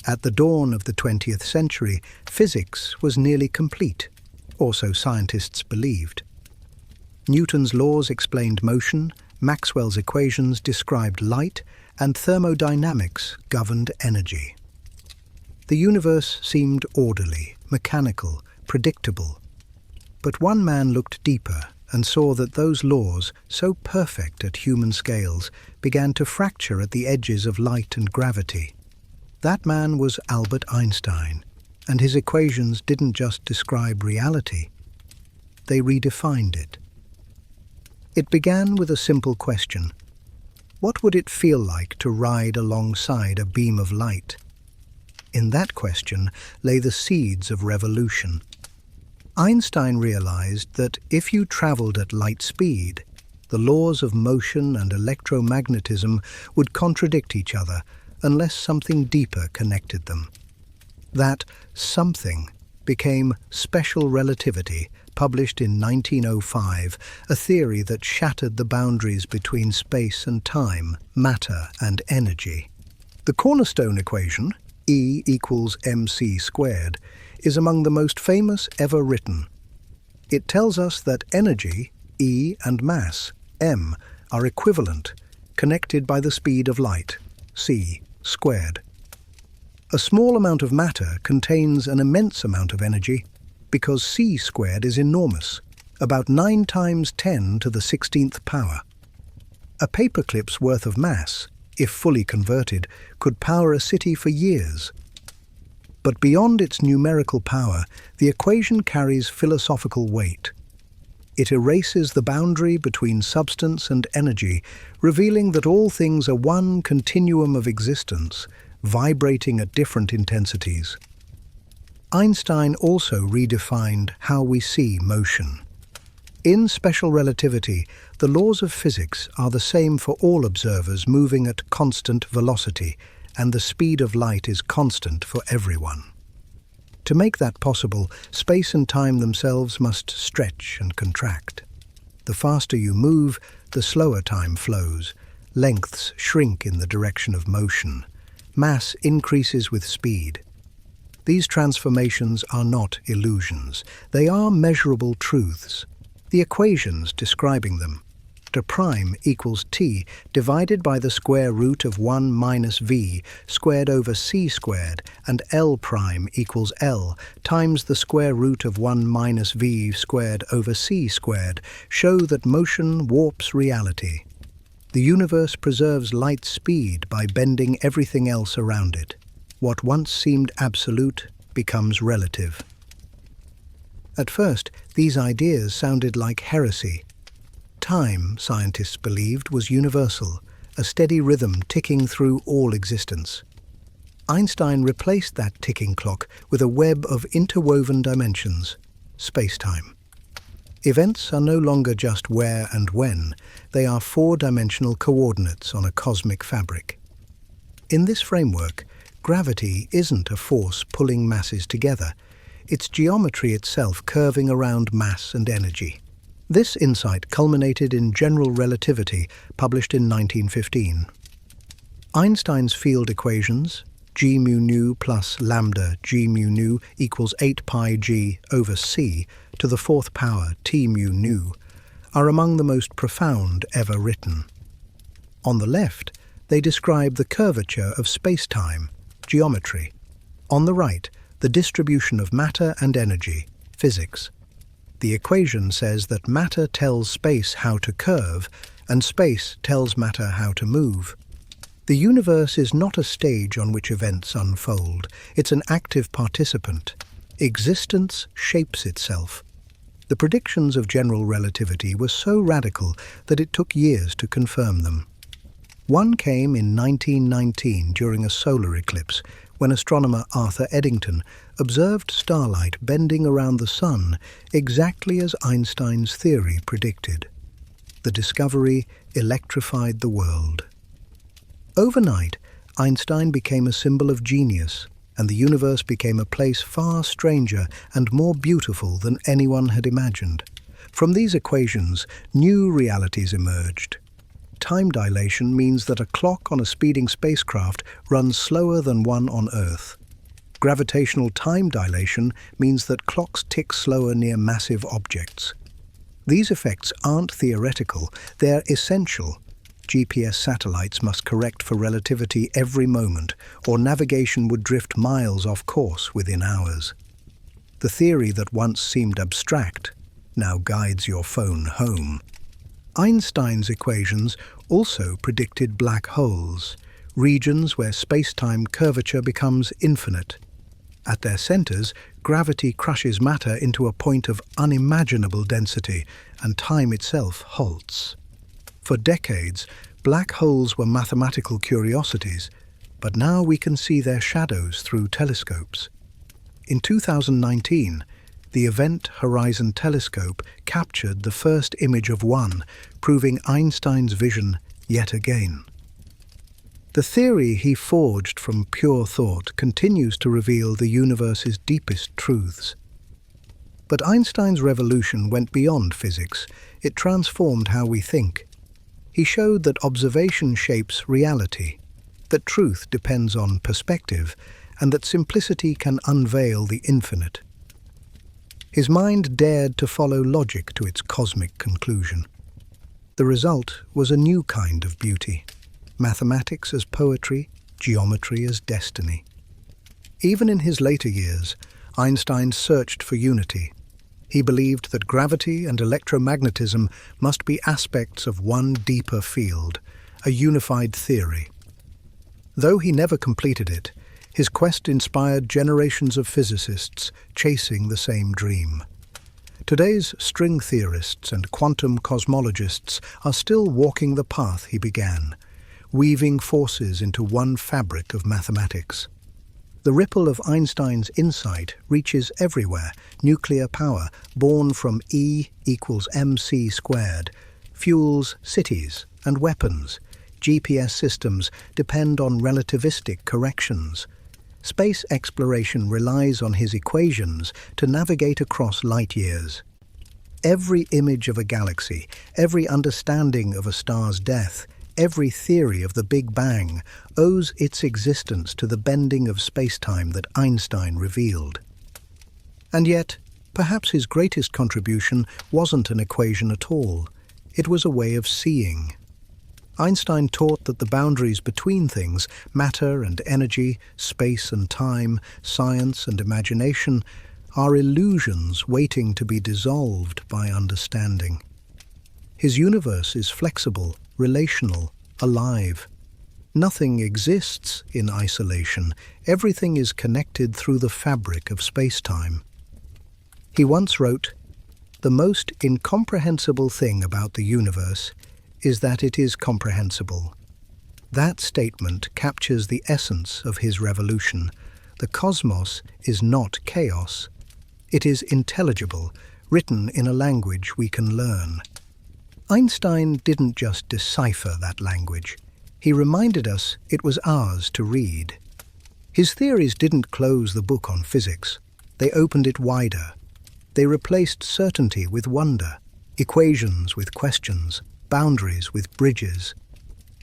At the dawn of the 20th century, physics was nearly complete, or so scientists believed. Newton's laws explained motion, Maxwell's equations described light, and thermodynamics governed energy. The universe seemed orderly, mechanical, predictable. But one man looked deeper and saw that those laws, so perfect at human scales, began to fracture at the edges of light and gravity. That man was Albert Einstein, and his equations didn't just describe reality, they redefined it. It began with a simple question: what would it feel like to ride alongside a beam of light? In that question lay the seeds of revolution. Einstein realized that if you traveled at light speed, the laws of motion and electromagnetism would contradict each other unless something deeper connected them. That something became special relativity, published in 1905, a theory that shattered the boundaries between space and time, matter and energy. The cornerstone equation, E equals mc squared, is among the most famous ever written. It tells us that energy, E, and mass, m, are equivalent, connected by the speed of light, c squared. A small amount of matter contains an immense amount of energy because c squared is enormous, about 9 times 10 to the 16th power. A paperclip's worth of mass, if fully converted, could power a city for years. But beyond its numerical power, the equation carries philosophical weight. It erases the boundary between substance and energy, revealing that all things are one continuum of existence, vibrating at different intensities. Einstein also redefined how we see motion. In special relativity, the laws of physics are the same for all observers moving at constant velocity, and the speed of light is constant for everyone. To make that possible, space and time themselves must stretch and contract. The faster you move, the slower time flows. Lengths shrink in the direction of motion. Mass increases with speed. These transformations are not illusions. They are measurable truths. The equations describing them. Prime equals t divided by the square root of 1 minus v squared over c squared, and L prime equals L times the square root of 1 minus v squared over c squared show that motion warps reality. The universe preserves light speed by bending everything else around it. What once seemed absolute becomes relative. At first, these ideas sounded like heresy. Time, scientists believed, was universal, a steady rhythm ticking through all existence. Einstein replaced that ticking clock with a web of interwoven dimensions, space-time. Events are no longer just where and when, they are four-dimensional coordinates on a cosmic fabric. In this framework, gravity isn't a force pulling masses together, it's geometry itself curving around mass and energy. This insight culminated in general relativity, published in 1915. Einstein's field equations, g mu nu plus lambda g mu nu equals 8 pi g over c to the 4th power t mu nu, are among the most profound ever written. On the left, they describe the curvature of space-time, geometry. On the right, the distribution of matter and energy, physics. The equation says that matter tells space how to curve, and space tells matter how to move. The universe is not a stage on which events unfold. It's an active participant. Existence shapes itself. The predictions of general relativity were so radical that it took years to confirm them. One came in 1919 during a solar eclipse, when astronomer Arthur Eddington observed starlight bending around the sun exactly as Einstein's theory predicted. The discovery electrified the world. Overnight, Einstein became a symbol of genius, and the universe became a place far stranger and more beautiful than anyone had imagined. From these equations, new realities emerged. Time dilation means that a clock on a speeding spacecraft runs slower than one on Earth. Gravitational time dilation means that clocks tick slower near massive objects. These effects aren't theoretical, they're essential. GPS satellites must correct for relativity every moment, or navigation would drift miles off course within hours. The theory that once seemed abstract now guides your phone home. Einstein's equations also predicted black holes, regions where space-time curvature becomes infinite. At their centers, gravity crushes matter into a point of unimaginable density, and time itself halts. For decades, black holes were mathematical curiosities, but now we can see their shadows through telescopes. In 2019, the Event Horizon Telescope captured the first image of one, proving Einstein's vision yet again. The theory he forged from pure thought continues to reveal the universe's deepest truths. But Einstein's revolution went beyond physics. It transformed how we think. He showed that observation shapes reality, that truth depends on perspective, and that simplicity can unveil the infinite. His mind dared to follow logic to its cosmic conclusion. The result was a new kind of beauty. Mathematics as poetry, geometry as destiny. Even in his later years, Einstein searched for unity. He believed that gravity and electromagnetism must be aspects of one deeper field, a unified theory. Though he never completed it, his quest inspired generations of physicists chasing the same dream. Today's string theorists and quantum cosmologists are still walking the path he began, weaving forces into one fabric of mathematics. The ripple of Einstein's insight reaches everywhere. Nuclear power, born from E equals mc squared, fuels cities and weapons. GPS systems depend on relativistic corrections. Space exploration relies on his equations to navigate across light years. Every image of a galaxy, every understanding of a star's death, every theory of the Big Bang owes its existence to the bending of space-time that Einstein revealed. And yet, perhaps his greatest contribution wasn't an equation at all. It was a way of seeing. Einstein taught that the boundaries between things, matter and energy, space and time, science and imagination, are illusions waiting to be dissolved by understanding. His universe is flexible, relational, alive. Nothing exists in isolation. Everything is connected through the fabric of space-time. He once wrote, "The most incomprehensible thing about the universe is that it is comprehensible." That statement captures the essence of his revolution. The cosmos is not chaos. It is intelligible, written in a language we can learn. Einstein didn't just decipher that language. He reminded us it was ours to read. His theories didn't close the book on physics. They opened it wider. They replaced certainty with wonder, equations with questions, boundaries with bridges.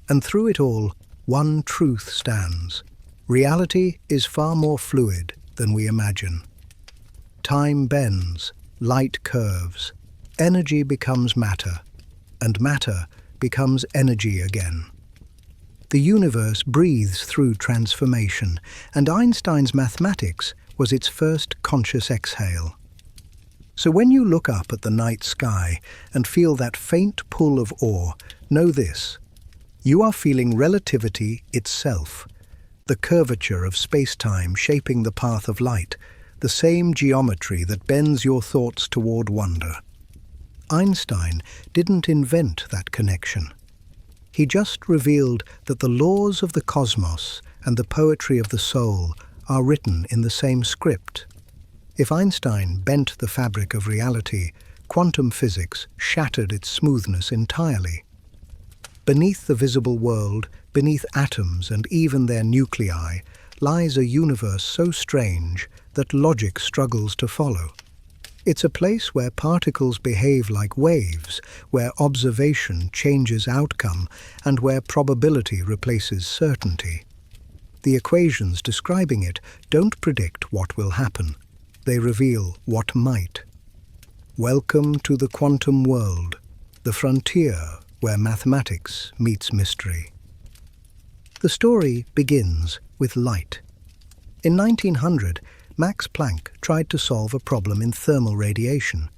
And through it all, one truth stands. Reality is far more fluid than we imagine. Time bends, light curves, energy becomes matter, and matter becomes energy again. The universe breathes through transformation, and Einstein's mathematics was its first conscious exhale. So when you look up at the night sky and feel that faint pull of awe, know this: you are feeling relativity itself, the curvature of space-time shaping the path of light, the same geometry that bends your thoughts toward wonder. Einstein didn't invent that connection. He just revealed that the laws of the cosmos and the poetry of the soul are written in the same script. If Einstein bent the fabric of reality, quantum physics shattered its smoothness entirely. Beneath the visible world, beneath atoms and even their nuclei, lies a universe so strange that logic struggles to follow. It's a place where particles behave like waves, where observation changes outcome, and where probability replaces certainty. The equations describing it don't predict what will happen. They reveal what might. Welcome to the quantum world, the frontier where mathematics meets mystery. The story begins with light. In 1900, Max Planck tried to solve a problem in thermal radiation: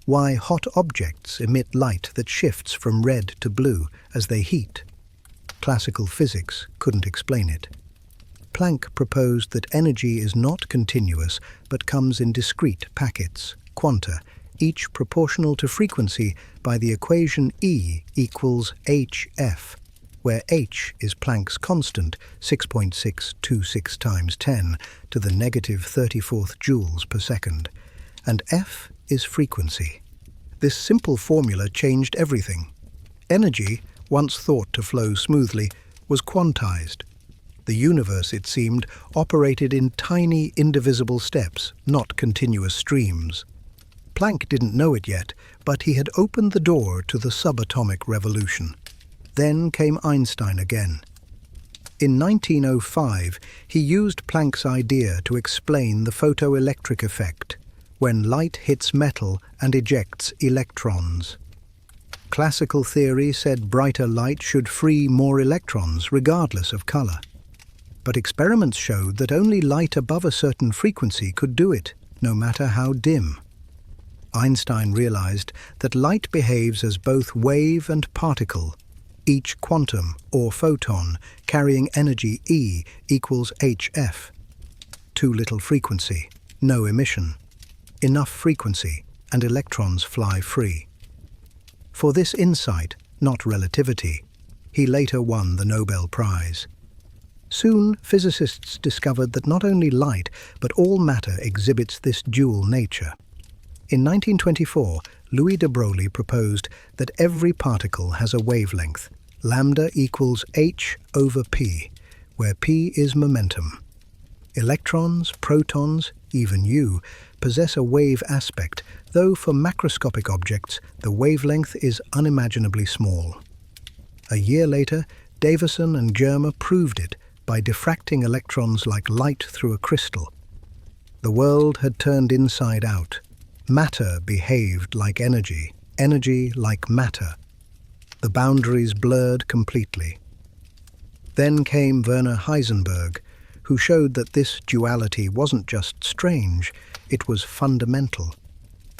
why hot objects emit light that shifts from red to blue as they heat. Classical physics couldn't explain it. Planck proposed that energy is not continuous but comes in discrete packets, quanta, each proportional to frequency by the equation E equals hf, where h is Planck's constant, 6.626 times 10 to the negative 34th joules per second, and f is frequency. This simple formula changed everything. Energy, once thought to flow smoothly, was quantized. The universe, it seemed, operated in tiny, indivisible steps, not continuous streams. Planck didn't know it yet, but he had opened the door to the subatomic revolution. Then came Einstein again. In 1905, he used Planck's idea to explain the photoelectric effect, when light hits metal and ejects electrons. Classical theory said brighter light should free more electrons, regardless of color. But experiments showed that only light above a certain frequency could do it, no matter how dim. Einstein realized that light behaves as both wave and particle, each quantum, or photon, carrying energy E equals hf. Too little frequency, no emission. Enough frequency, and electrons fly free. For this insight, not relativity, he later won the Nobel Prize. Soon, physicists discovered that not only light, but all matter exhibits this dual nature. In 1924, Louis de Broglie proposed that every particle has a wavelength, lambda equals h over p, where p is momentum. Electrons, protons, even you, possess a wave aspect, though for macroscopic objects the wavelength is unimaginably small. A year later, Davison and Germer proved it by diffracting electrons like light through a crystal. The world had turned inside out. Matter behaved like energy, energy like matter. The boundaries blurred completely. Then came Werner Heisenberg, who showed that this duality wasn't just strange, it was fundamental.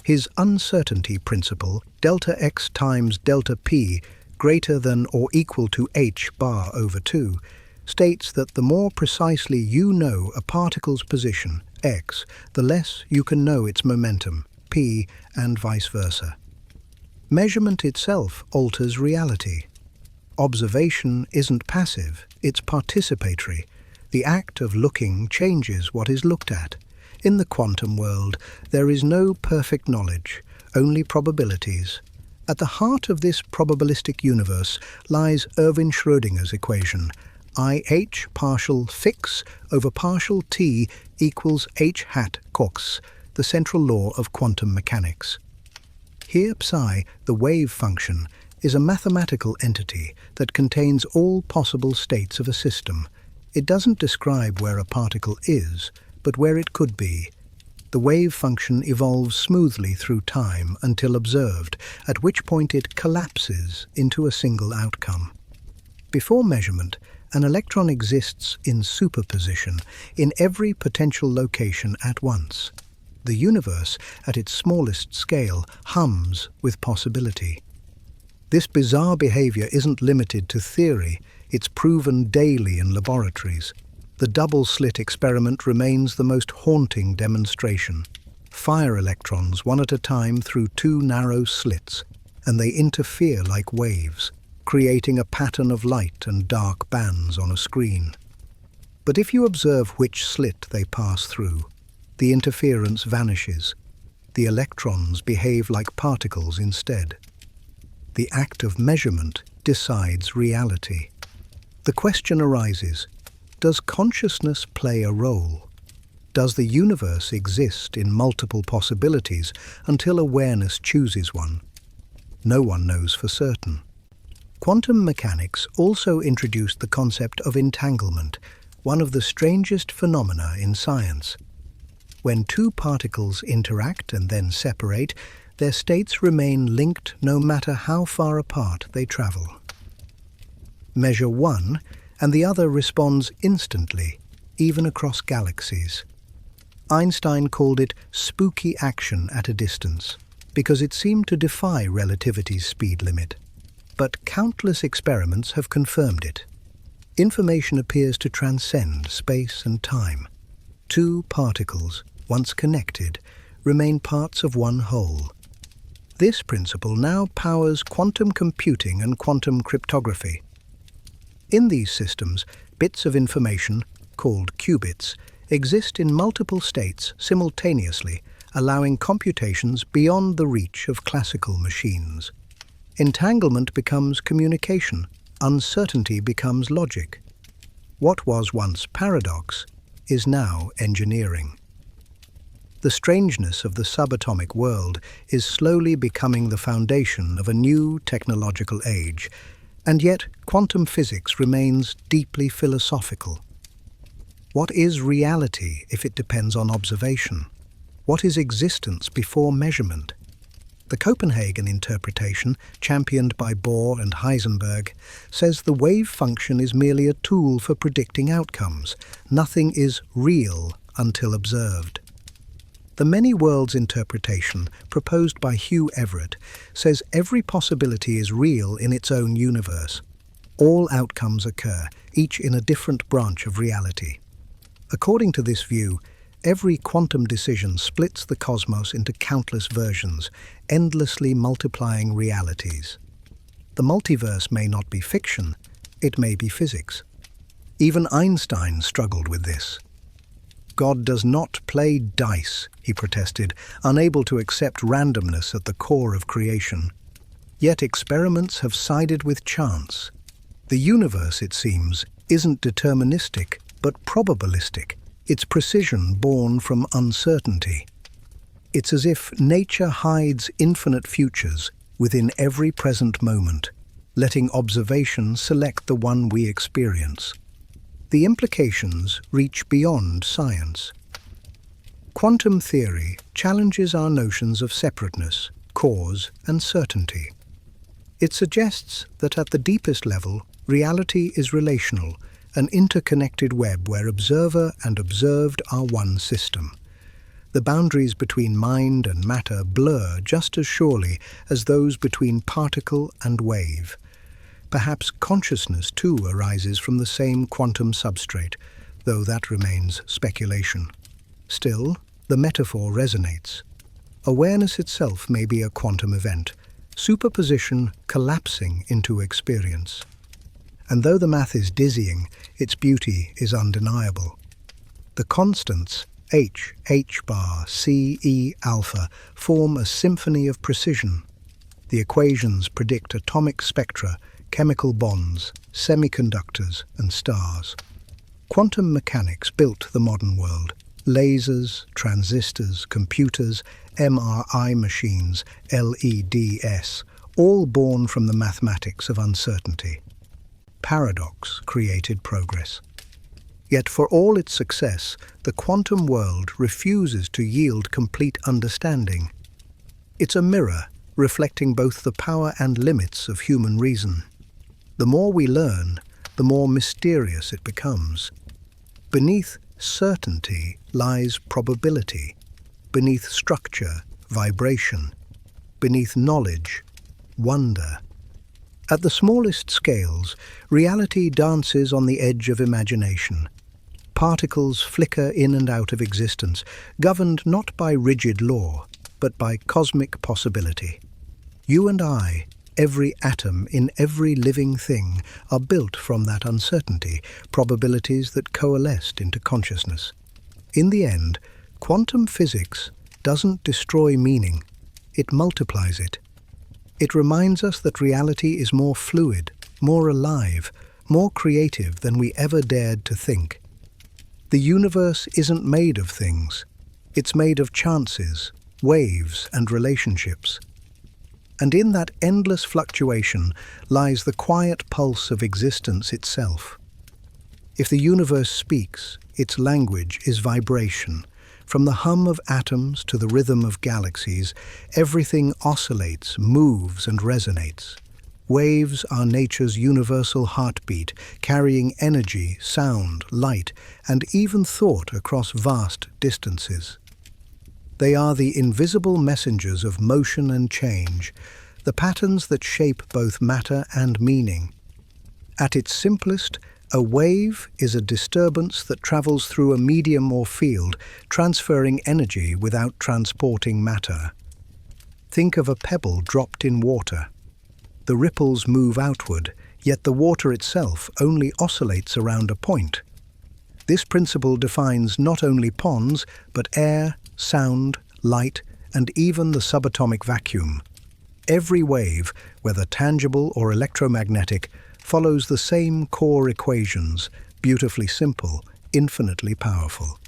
His uncertainty principle, delta x times delta p greater than or equal to h bar over 2, states that the more precisely you know a particle's position, x, the less you can know its momentum, p, and vice versa. Measurement itself alters reality. Observation isn't passive, it's participatory. The act of looking changes what is looked at. In the quantum world, there is no perfect knowledge, only probabilities. At the heart of this probabilistic universe lies Erwin Schrödinger's equation, IH partial fix over partial t equals h hat cox, the central law of quantum mechanics. Here psi, the wave function, is a mathematical entity that contains all possible states of a system. It doesn't describe where a particle is, but where it could be. The wave function evolves smoothly through time until observed, at which point it collapses into a single outcome. Before measurement, an electron exists in superposition in every potential location at once. The universe, at its smallest scale, hums with possibility. This bizarre behavior isn't limited to theory, it's proven daily in laboratories. The double-slit experiment remains the most haunting demonstration. Fire electrons one at a time through two narrow slits, and they interfere like waves, creating a pattern of light and dark bands on a screen. But if you observe which slit they pass through, the interference vanishes. The electrons behave like particles instead. The act of measurement decides reality. The question arises, does consciousness play a role? Does the universe exist in multiple possibilities until awareness chooses one? No one knows for certain. Quantum mechanics also introduced the concept of entanglement, one of the strangest phenomena in science. When two particles interact and then separate, their states remain linked no matter how far apart they travel. Measure one, and the other responds instantly, even across galaxies. Einstein called it spooky action at a distance, because it seemed to defy relativity's speed limit. But countless experiments have confirmed it. Information appears to transcend space and time. Two particles, once connected, remain parts of one whole. This principle now powers quantum computing and quantum cryptography. In these systems, bits of information, called qubits, exist in multiple states simultaneously, allowing computations beyond the reach of classical machines. Entanglement becomes communication, uncertainty becomes logic. What was once paradox is now engineering. The strangeness of the subatomic world is slowly becoming the foundation of a new technological age, and yet quantum physics remains deeply philosophical. What is reality if it depends on observation? What is existence before measurement? The Copenhagen interpretation, championed by Bohr and Heisenberg, says the wave function is merely a tool for predicting outcomes. Nothing is real until observed. The many worlds interpretation, proposed by Hugh Everett, says every possibility is real in its own universe. All outcomes occur, each in a different branch of reality. According to this view, every quantum decision splits the cosmos into countless versions, endlessly multiplying realities. The multiverse may not be fiction, it may be physics. Even Einstein struggled with this. God does not play dice, he protested, unable to accept randomness at the core of creation. Yet experiments have sided with chance. The universe, it seems, isn't deterministic, but probabilistic, its precision born from uncertainty. It's as if nature hides infinite futures within every present moment, letting observation select the one we experience. The implications reach beyond science. Quantum theory challenges our notions of separateness, cause, and certainty. It suggests that at the deepest level, reality is relational, an interconnected web where observer and observed are one system. The boundaries between mind and matter blur just as surely as those between particle and wave. Perhaps consciousness too arises from the same quantum substrate, though that remains speculation. Still, the metaphor resonates. Awareness itself may be a quantum event, superposition collapsing into experience. And though the math is dizzying, its beauty is undeniable. The constants h bar, c, e, alpha form a symphony of precision. The equations predict atomic spectra, chemical bonds, semiconductors, and stars. Quantum mechanics built the modern world. Lasers, transistors, computers, MRI machines, LEDs, all born from the mathematics of uncertainty. Paradox created progress. Yet for all its success, the quantum world refuses to yield complete understanding. It's a mirror reflecting both the power and limits of human reason. The more we learn, the more mysterious it becomes. Beneath certainty lies probability. Beneath structure, vibration. Beneath knowledge, wonder. At the smallest scales, reality dances on the edge of imagination. Particles flicker in and out of existence, governed not by rigid law, but by cosmic possibility. You and I, every atom in every living thing, are built from that uncertainty, probabilities that coalesced into consciousness. In the end, quantum physics doesn't destroy meaning, it multiplies it. It reminds us that reality is more fluid, more alive, more creative than we ever dared to think. The universe isn't made of things. It's made of chances, waves, and relationships. And in that endless fluctuation lies the quiet pulse of existence itself. If the universe speaks, its language is vibration. From the hum of atoms to the rhythm of galaxies, everything oscillates, moves, and resonates. Waves are nature's universal heartbeat, carrying energy, sound, light, and even thought across vast distances. They are the invisible messengers of motion and change, the patterns that shape both matter and meaning. At its simplest, a wave is a disturbance that travels through a medium or field, transferring energy without transporting matter. Think of a pebble dropped in water. The ripples move outward, yet the water itself only oscillates around a point. This principle defines not only ponds, but air, sound, light, and even the subatomic vacuum. Every wave, whether tangible or electromagnetic, follows the same core equations, beautifully simple, infinitely powerful.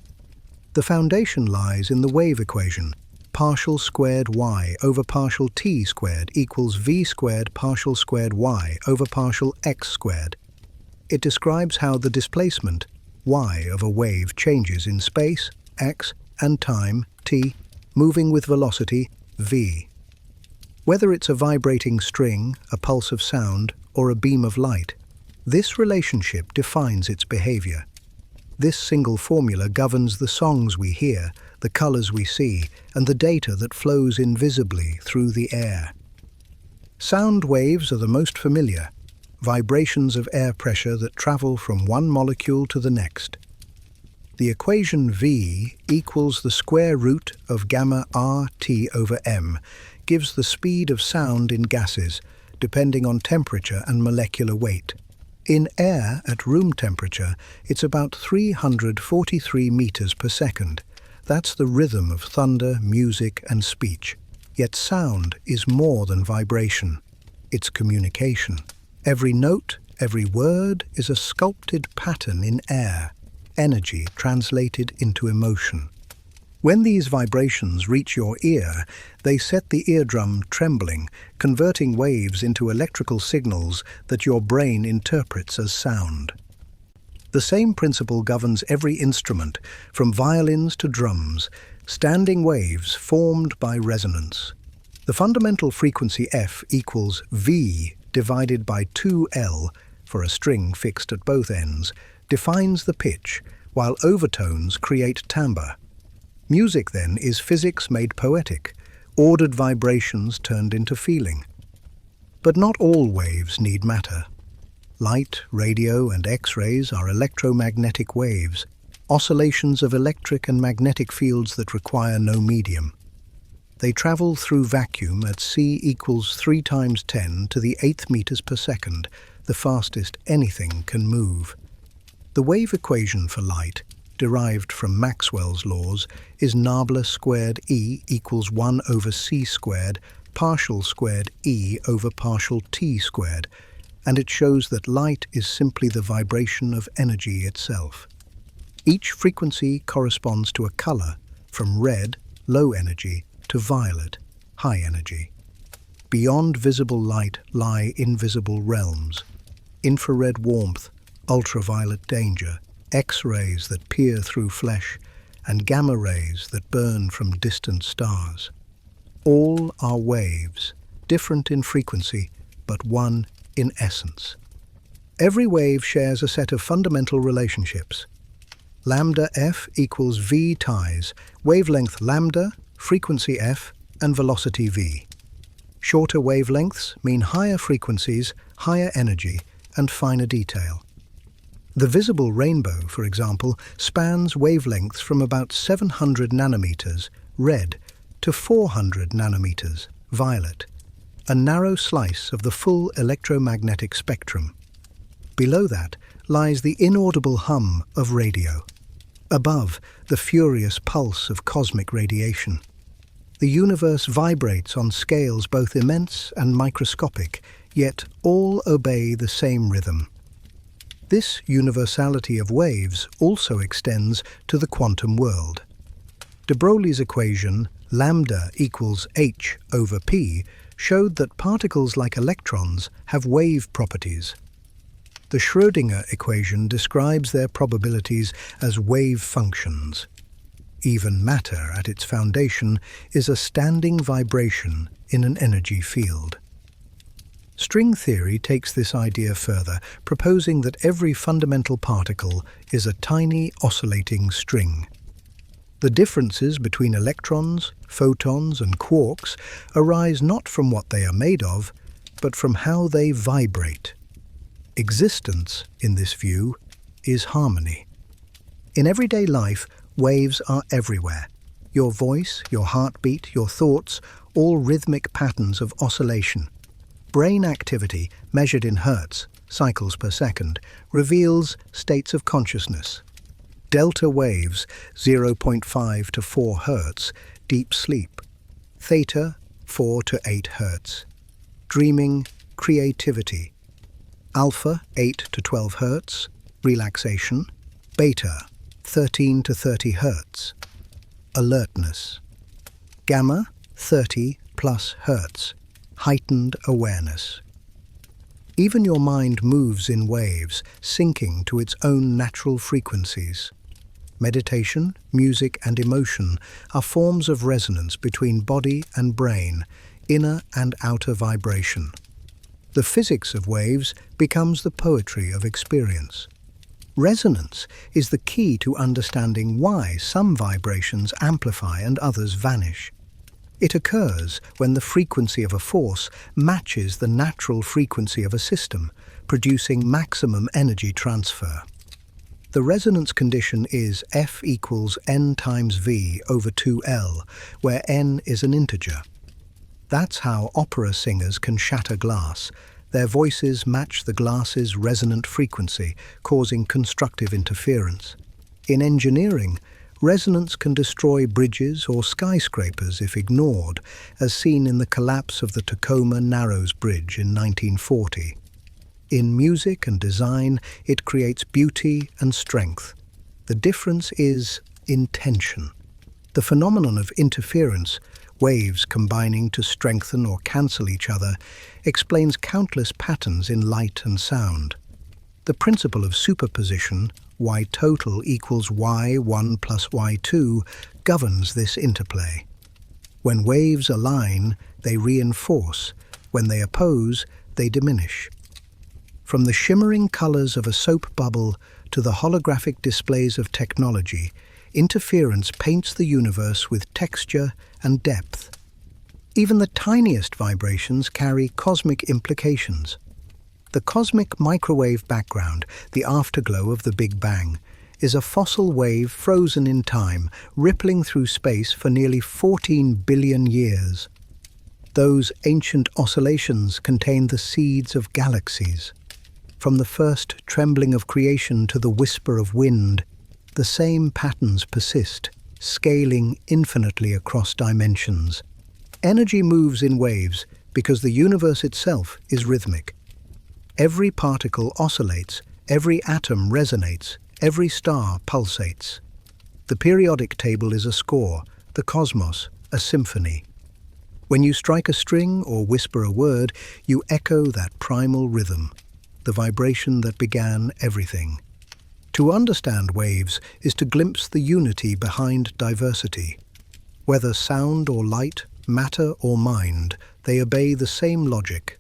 The foundation lies in the wave equation. Partial squared y over partial t squared equals v squared partial squared y over partial x squared. It describes how the displacement, y, of a wave changes in space, x, and time, t, moving with velocity, v. Whether it's a vibrating string, a pulse of sound, or a beam of light, this relationship defines its behavior. This single formula governs the songs we hear, the colors we see, and the data that flows invisibly through the air. Sound waves are the most familiar, vibrations of air pressure that travel from one molecule to the next. The equation V equals the square root of gamma RT over m gives the speed of sound in gases, depending on temperature and molecular weight. In air, at room temperature, it's about 343 meters per second. That's the rhythm of thunder, music, and speech. Yet sound is more than vibration. It's communication. Every note, every word is a sculpted pattern in air, energy translated into emotion. When these vibrations reach your ear, they set the eardrum trembling, converting waves into electrical signals that your brain interprets as sound. The same principle governs every instrument, from violins to drums, standing waves formed by resonance. The fundamental frequency F equals V divided by 2L, for a string fixed at both ends, defines the pitch, while overtones create timbre. Music, then, is physics made poetic, ordered vibrations turned into feeling. But not all waves need matter. Light, radio, and X-rays are electromagnetic waves, oscillations of electric and magnetic fields that require no medium. They travel through vacuum at c equals 3 times 10 to the 8th meters per second, the fastest anything can move. The wave equation for light, derived from Maxwell's laws, is nabla squared E equals 1 over c squared partial squared E over partial t squared, and it shows that light is simply the vibration of energy itself. Each frequency corresponds to a color, from red, low energy, to violet, high energy. Beyond visible light lie invisible realms: infrared warmth, ultraviolet danger, X-rays that peer through flesh, and gamma rays that burn from distant stars. All are waves, different in frequency, but one in essence. Every wave shares a set of fundamental relationships. Lambda F equals V ties, wavelength lambda, frequency F, and velocity V. Shorter wavelengths mean higher frequencies, higher energy, and finer detail. The visible rainbow, for example, spans wavelengths from about 700 nanometers, red, to 400 nanometers, violet, a narrow slice of the full electromagnetic spectrum. Below that lies the inaudible hum of radio. Above, the furious pulse of cosmic radiation. The universe vibrates on scales both immense and microscopic, yet all obey the same rhythm. This universality of waves also extends to the quantum world. De Broglie's equation, lambda equals h over p, showed that particles like electrons have wave properties. The Schrödinger equation describes their probabilities as wave functions. Even matter, at its foundation, is a standing vibration in an energy field. String theory takes this idea further, proposing that every fundamental particle is a tiny oscillating string. The differences between electrons, photons, and quarks arise not from what they are made of, but from how they vibrate. Existence, in this view, is harmony. In everyday life, waves are everywhere. Your voice, your heartbeat, your thoughts, all rhythmic patterns of oscillation. Brain activity, measured in hertz, cycles per second, reveals states of consciousness. Delta waves, 0.5 to 4 hertz, deep sleep. Theta, 4 to 8 hertz. Dreaming, creativity. Alpha, 8 to 12 hertz, relaxation. Beta, 13 to 30 hertz, alertness. Gamma, 30 plus hertz, heightened awareness. Even your mind moves in waves, syncing to its own natural frequencies. Meditation, music, and emotion are forms of resonance between body and brain, inner and outer vibration. The physics of waves becomes the poetry of experience. Resonance is the key to understanding why some vibrations amplify and others vanish. It occurs when the frequency of a force matches the natural frequency of a system, producing maximum energy transfer. The resonance condition is F equals n times V over 2L, where n is an integer. That's how opera singers can shatter glass. Their voices match the glass's resonant frequency, causing constructive interference. In engineering, resonance can destroy bridges or skyscrapers if ignored, as seen in the collapse of the Tacoma Narrows Bridge in 1940. In music and design, it creates beauty and strength. The difference is intention. The phenomenon of interference, waves combining to strengthen or cancel each other, explains countless patterns in light and sound. The principle of superposition, y total equals y1 plus y2, governs this interplay. When waves align, they reinforce. When they oppose, they diminish. From the shimmering colors of a soap bubble to the holographic displays of technology, interference paints the universe with texture and depth. Even the tiniest vibrations carry cosmic implications. The cosmic microwave background, the afterglow of the Big Bang, is a fossil wave frozen in time, rippling through space for nearly 14 billion years. Those ancient oscillations contain the seeds of galaxies. From the first trembling of creation to the whisper of wind, the same patterns persist, scaling infinitely across dimensions. Energy moves in waves because the universe itself is rhythmic. Every particle oscillates, every atom resonates, every star pulsates. The periodic table is a score, the cosmos a symphony. When you strike a string or whisper a word, you echo that primal rhythm, the vibration that began everything. To understand waves is to glimpse the unity behind diversity. Whether sound or light, matter or mind, they obey the same logic.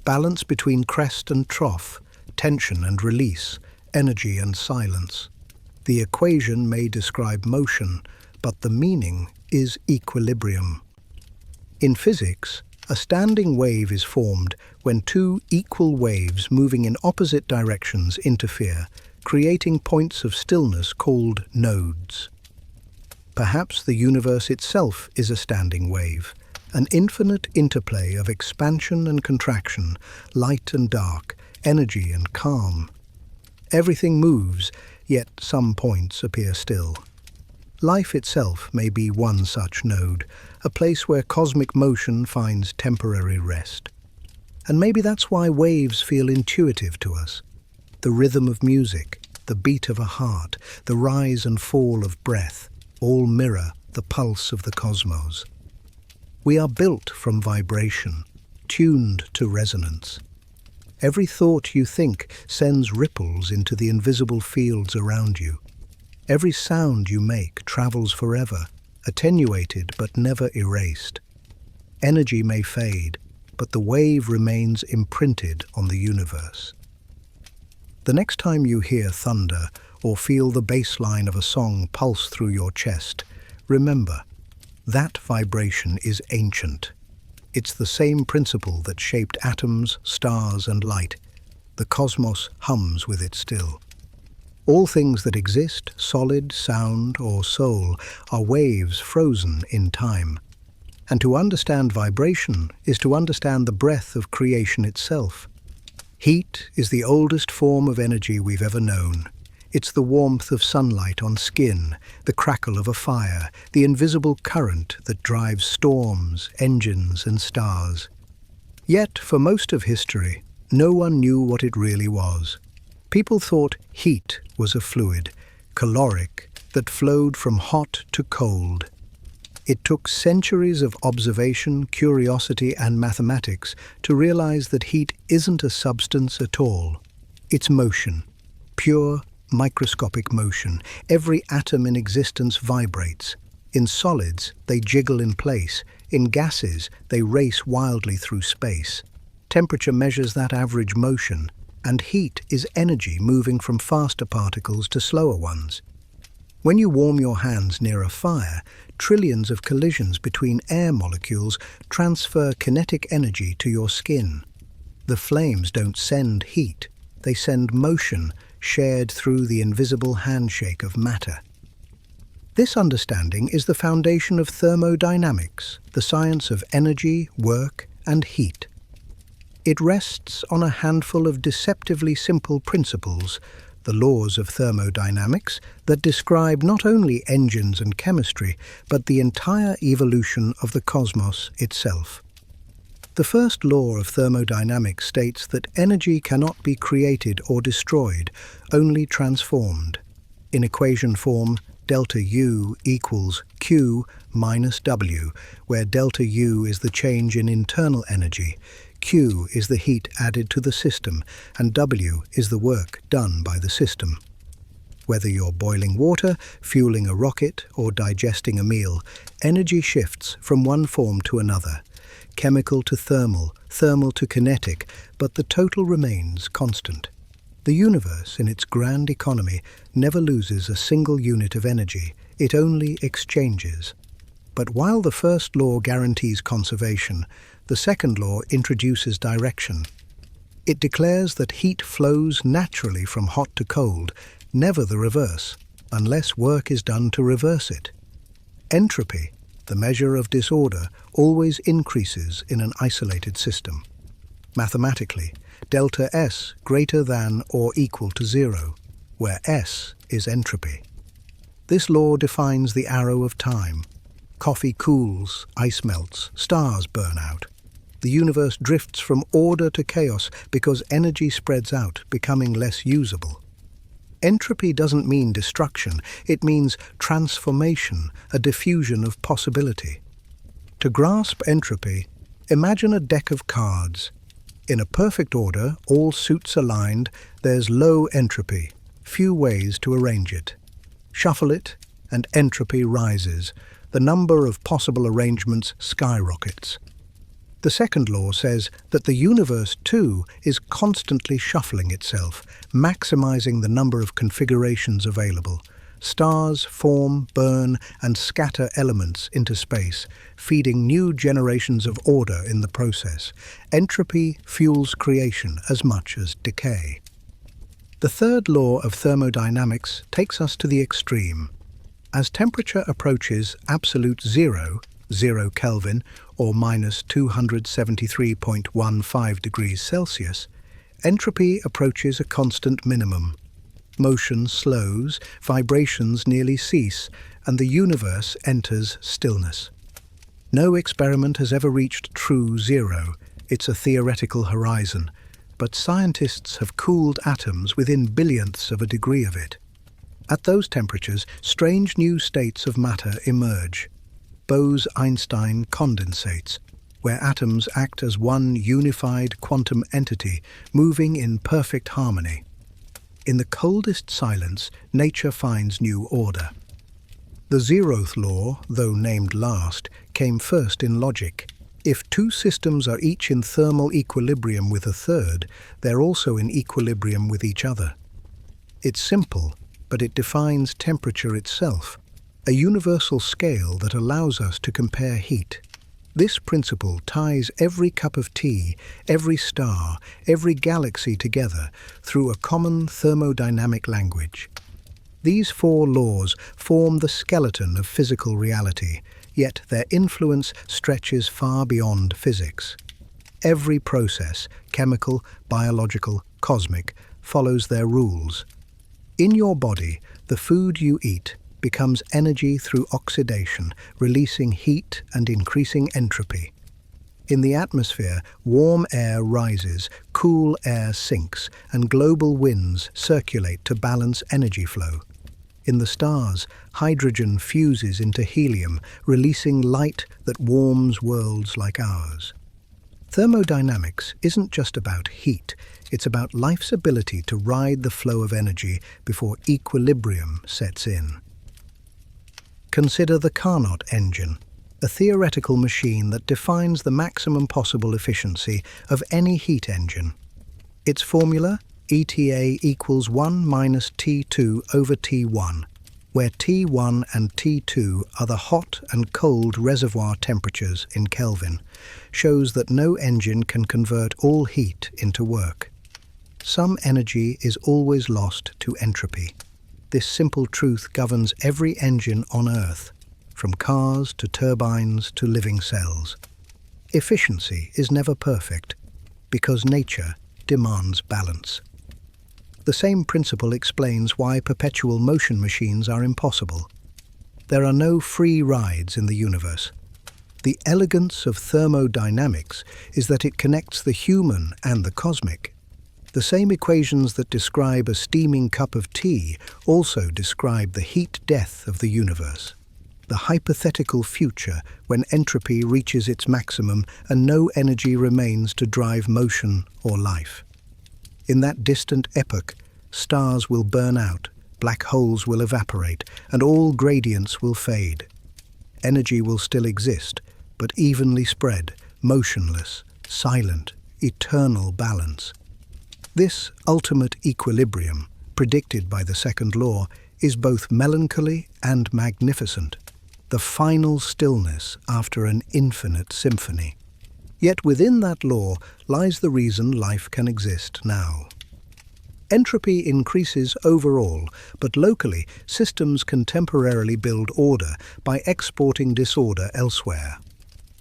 Balance between crest and trough, tension and release, energy and silence. The equation may describe motion, but the meaning is equilibrium. In physics, a standing wave is formed when two equal waves moving in opposite directions interfere, creating points of stillness called nodes. Perhaps the universe itself is a standing wave, an infinite interplay of expansion and contraction, light and dark, energy and calm. Everything moves, yet some points appear still. Life itself may be one such node, a place where cosmic motion finds temporary rest. And maybe that's why waves feel intuitive to us. the rhythm of music, the beat of a heart, the rise and fall of breath, all mirror the pulse of the cosmos. We are built from vibration, tuned to resonance. Every thought you think sends ripples into the invisible fields around you. Every sound you make travels forever, attenuated but never erased. Energy may fade, but the wave remains imprinted on the universe. The next time you hear thunder or feel the bass line of a song pulse through your chest, remember, that vibration is ancient. It's the same principle that shaped atoms, stars, and light. The cosmos hums with it still. All things that exist, solid, sound, or soul, are waves frozen in time. And to understand vibration is to understand the breath of creation itself. Heat is the oldest form of energy we've ever known. It's the warmth of sunlight on skin, the crackle of a fire, the invisible current that drives storms, engines, and stars. Yet, for most of history, no one knew what it really was. People thought heat was a fluid, caloric, that flowed from hot to cold. It took centuries of observation, curiosity, and mathematics to realize that heat isn't a substance at all. It's motion, pure, microscopic motion. Every atom in existence vibrates. In solids, they jiggle in place. In gases, they race wildly through space. Temperature measures that average motion, and heat is energy moving from faster particles to slower ones. When you warm your hands near a fire, trillions of collisions between air molecules transfer kinetic energy to your skin. The flames don't send heat, they send motion shared through the invisible handshake of matter. This understanding is the foundation of thermodynamics, the science of energy, work, and heat. It rests on a handful of deceptively simple principles, the laws of thermodynamics, that describe not only engines and chemistry, but the entire evolution of the cosmos itself. The first law of thermodynamics states that energy cannot be created or destroyed, only transformed. In equation form, delta U equals Q minus W, where delta U is the change in internal energy, Q is the heat added to the system, and W is the work done by the system. Whether you're boiling water, fueling a rocket, or digesting a meal, energy shifts from one form to another, chemical to thermal, thermal to kinetic, but the total remains constant. The universe, in its grand economy, never loses a single unit of energy, it only exchanges. But while the first law guarantees conservation, the second law introduces direction. It declares that heat flows naturally from hot to cold, never the reverse, unless work is done to reverse it. Entropy, the measure of disorder, always increases in an isolated system. Mathematically, delta S greater than or equal to 0, where S is entropy. This law defines the arrow of time. Coffee cools, ice melts, stars burn out. The universe drifts from order to chaos because energy spreads out, becoming less usable. Entropy doesn't mean destruction, it means transformation, a diffusion of possibility. To grasp entropy, imagine a deck of cards. In a perfect order, all suits aligned, there's low entropy, few ways to arrange it. Shuffle it, and entropy rises. The number of possible arrangements skyrockets. The second law says that the universe, too, is constantly shuffling itself, maximizing the number of configurations available. Stars form, burn, and scatter elements into space, feeding new generations of order in the process. Entropy fuels creation as much as decay. The third law of thermodynamics takes us to the extreme. As temperature approaches absolute zero, 0 Kelvin, or minus 273.15 degrees Celsius, entropy approaches a constant minimum. Motion slows, vibrations nearly cease, and the universe enters stillness. No experiment has ever reached true zero. It's a theoretical horizon. but scientists have cooled atoms within billionths of a degree of it. At those temperatures, strange new states of matter emerge. Bose-Einstein condensates, where atoms act as one unified quantum entity, moving in perfect harmony. In the coldest silence, nature finds new order. The zeroth law, though named last, came first in logic. If two systems are each in thermal equilibrium with a third, they're also in equilibrium with each other. It's simple, but it defines temperature itself, a universal scale that allows us to compare heat. This principle ties every cup of tea, every star, every galaxy together through a common thermodynamic language. These four laws form the skeleton of physical reality, yet their influence stretches far beyond physics. Every process, chemical, biological, cosmic, follows their rules. In your body, the food you eat becomes energy through oxidation, releasing heat and increasing entropy. In the atmosphere, warm air rises, cool air sinks, and global winds circulate to balance energy flow. In the stars, hydrogen fuses into helium, releasing light that warms worlds like ours. Thermodynamics isn't just about heat, it's about life's ability to ride the flow of energy before equilibrium sets in. Consider the Carnot engine, a theoretical machine that defines the maximum possible efficiency of any heat engine. Its formula? ETA equals 1 minus T2 over T1, where T1 and T2 are the hot and cold reservoir temperatures in Kelvin, shows that no engine can convert all heat into work. Some energy is always lost to entropy. This simple truth governs every engine on Earth, from cars to turbines to living cells. Efficiency is never perfect, because nature demands balance. The same principle explains why perpetual motion machines are impossible. There are no free rides in the universe. The elegance of thermodynamics is that it connects the human and the cosmic. The same equations that describe a steaming cup of tea also describe the heat death of the universe, the hypothetical future when entropy reaches its maximum and no energy remains to drive motion or life. In that distant epoch, stars will burn out, black holes will evaporate, and all gradients will fade. Energy will still exist, but evenly spread, motionless, silent, eternal balance. This ultimate equilibrium, predicted by the second law, is both melancholy and magnificent, the final stillness after an infinite symphony. Yet within that law lies the reason life can exist now. Entropy increases overall, but locally, systems can temporarily build order by exporting disorder elsewhere.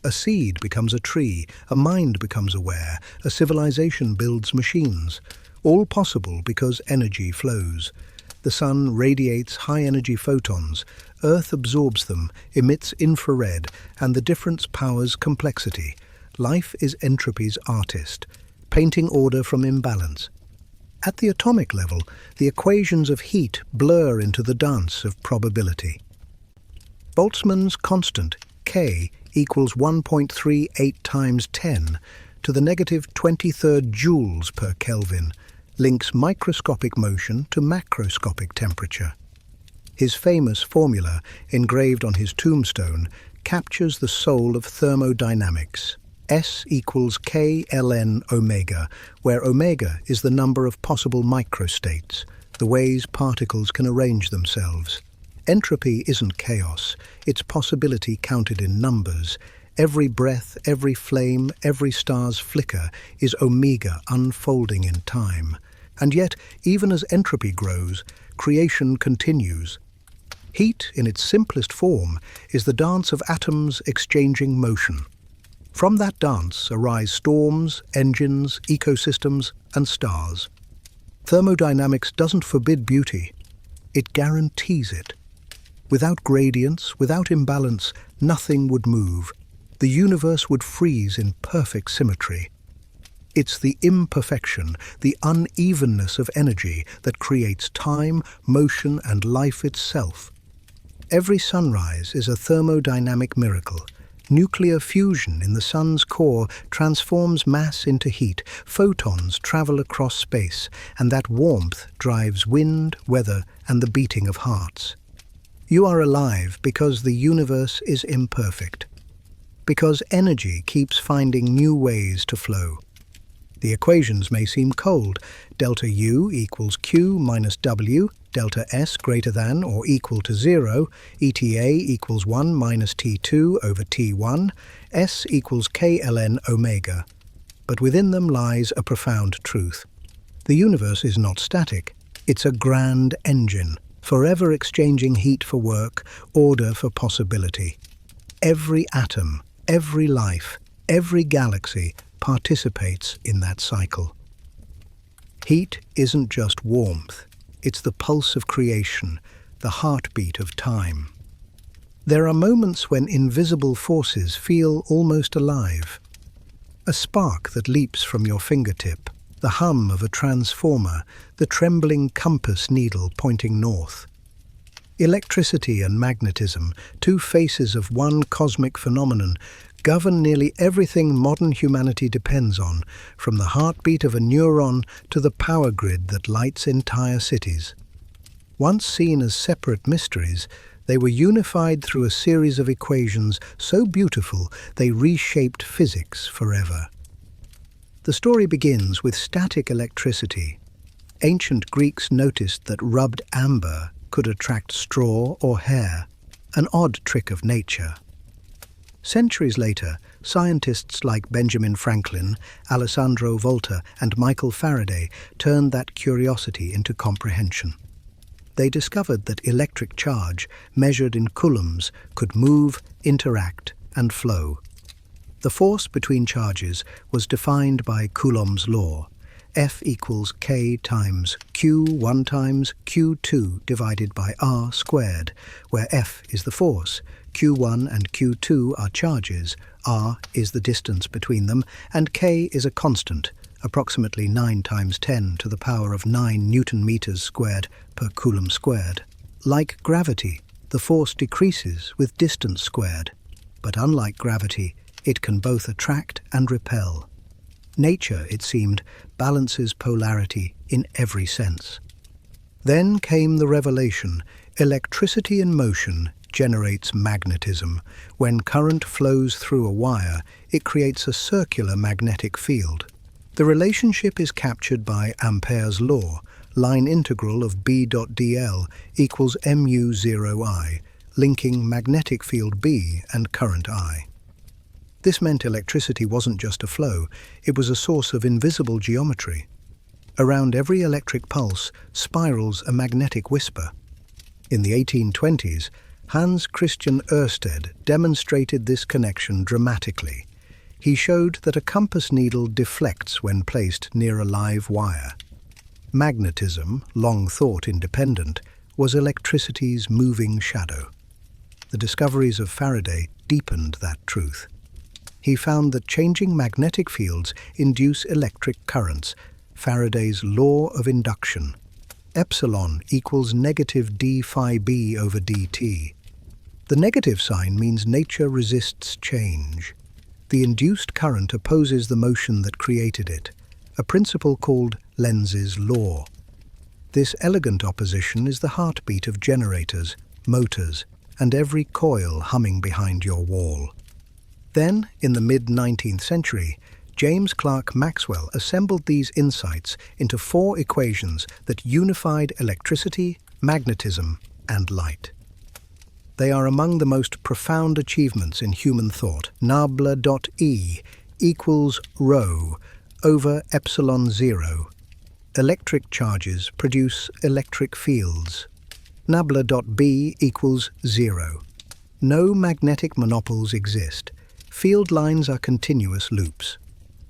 A seed becomes a tree, a mind becomes aware, a civilization builds machines. All possible because energy flows. The sun radiates high-energy photons, Earth absorbs them, emits infrared, and the difference powers complexity. Life is entropy's artist, painting order from imbalance. At the atomic level, the equations of heat blur into the dance of probability. Boltzmann's constant, K, equals 1.38 times 10 to the negative 23rd joules per Kelvin, links microscopic motion to macroscopic temperature. His famous formula, engraved on his tombstone, captures the soul of thermodynamics. S equals K ln omega, where omega is the number of possible microstates, the ways particles can arrange themselves. Entropy isn't chaos, it's possibility counted in numbers. Every breath, every flame, every star's flicker is omega unfolding in time. And yet, even as entropy grows, creation continues. Heat, in its simplest form, is the dance of atoms exchanging motion. From that dance arise storms, engines, ecosystems, and stars. Thermodynamics doesn't forbid beauty, it guarantees it. Without gradients, without imbalance, nothing would move. The universe would freeze in perfect symmetry. It's the imperfection, the unevenness of energy that creates time, motion, and life itself. Every sunrise is a thermodynamic miracle. Nuclear fusion in the sun's core transforms mass into heat. Photons travel across space, and that warmth drives wind, weather, and the beating of hearts. You are alive because the universe is imperfect, because energy keeps finding new ways to flow. The equations may seem cold. Delta U equals Q minus W, delta S greater than or equal to 0, ETA equals 1 minus T2 over T1, S equals KLN omega. But within them lies a profound truth. The universe is not static. It's a grand engine, forever exchanging heat for work, order for possibility. Every atom, every life, every galaxy participates in that cycle. Heat isn't just warmth, it's the pulse of creation, the heartbeat of time. There are moments when invisible forces feel almost alive. A spark that leaps from your fingertip, the hum of a transformer, the trembling compass needle pointing north. Electricity and magnetism, two faces of one cosmic phenomenon, govern nearly everything modern humanity depends on, from the heartbeat of a neuron to the power grid that lights entire cities. Once seen as separate mysteries, they were unified through a series of equations so beautiful they reshaped physics forever. The story begins with static electricity. Ancient Greeks noticed that rubbed amber could attract straw or hair, an odd trick of nature. Centuries later, scientists like Benjamin Franklin, Alessandro Volta, and Michael Faraday turned that curiosity into comprehension. They discovered that electric charge, measured in coulombs, could move, interact, and flow. The force between charges was defined by Coulomb's law. F equals K times Q1 times Q2 divided by R squared, where F is the force, Q1 and Q2 are charges, R is the distance between them, and K is a constant, approximately 9 times 10 to the power of 9 Newton meters squared per coulomb squared. Like gravity, the force decreases with distance squared, but unlike gravity, it can both attract and repel. Nature, it seemed, balances polarity in every sense. Then came the revelation: electricity in motion generates magnetism. When current flows through a wire, it creates a circular magnetic field. The relationship is captured by Ampere's law, line integral of B.dl equals mu0I, linking magnetic field B and current I. This meant electricity wasn't just a flow, it was a source of invisible geometry. Around every electric pulse spirals a magnetic whisper. In the 1820s, Hans Christian Ørsted demonstrated this connection dramatically. He showed that a compass needle deflects when placed near a live wire. Magnetism, long thought independent, was electricity's moving shadow. The discoveries of Faraday deepened that truth. He found that changing magnetic fields induce electric currents, Faraday's law of induction. Epsilon equals negative d phi b over dt. The negative sign means nature resists change. The induced current opposes the motion that created it, a principle called Lenz's law. This elegant opposition is the heartbeat of generators, motors, and every coil humming behind your wall. Then, in the mid-19th century, James Clerk Maxwell assembled these insights into 4 equations that unified electricity, magnetism, and light. They are among the most profound achievements in human thought. Nabla.E equals ρ over epsilon 0. Electric charges produce electric fields. Nabla.B equals 0. No magnetic monopoles exist. Field lines are continuous loops.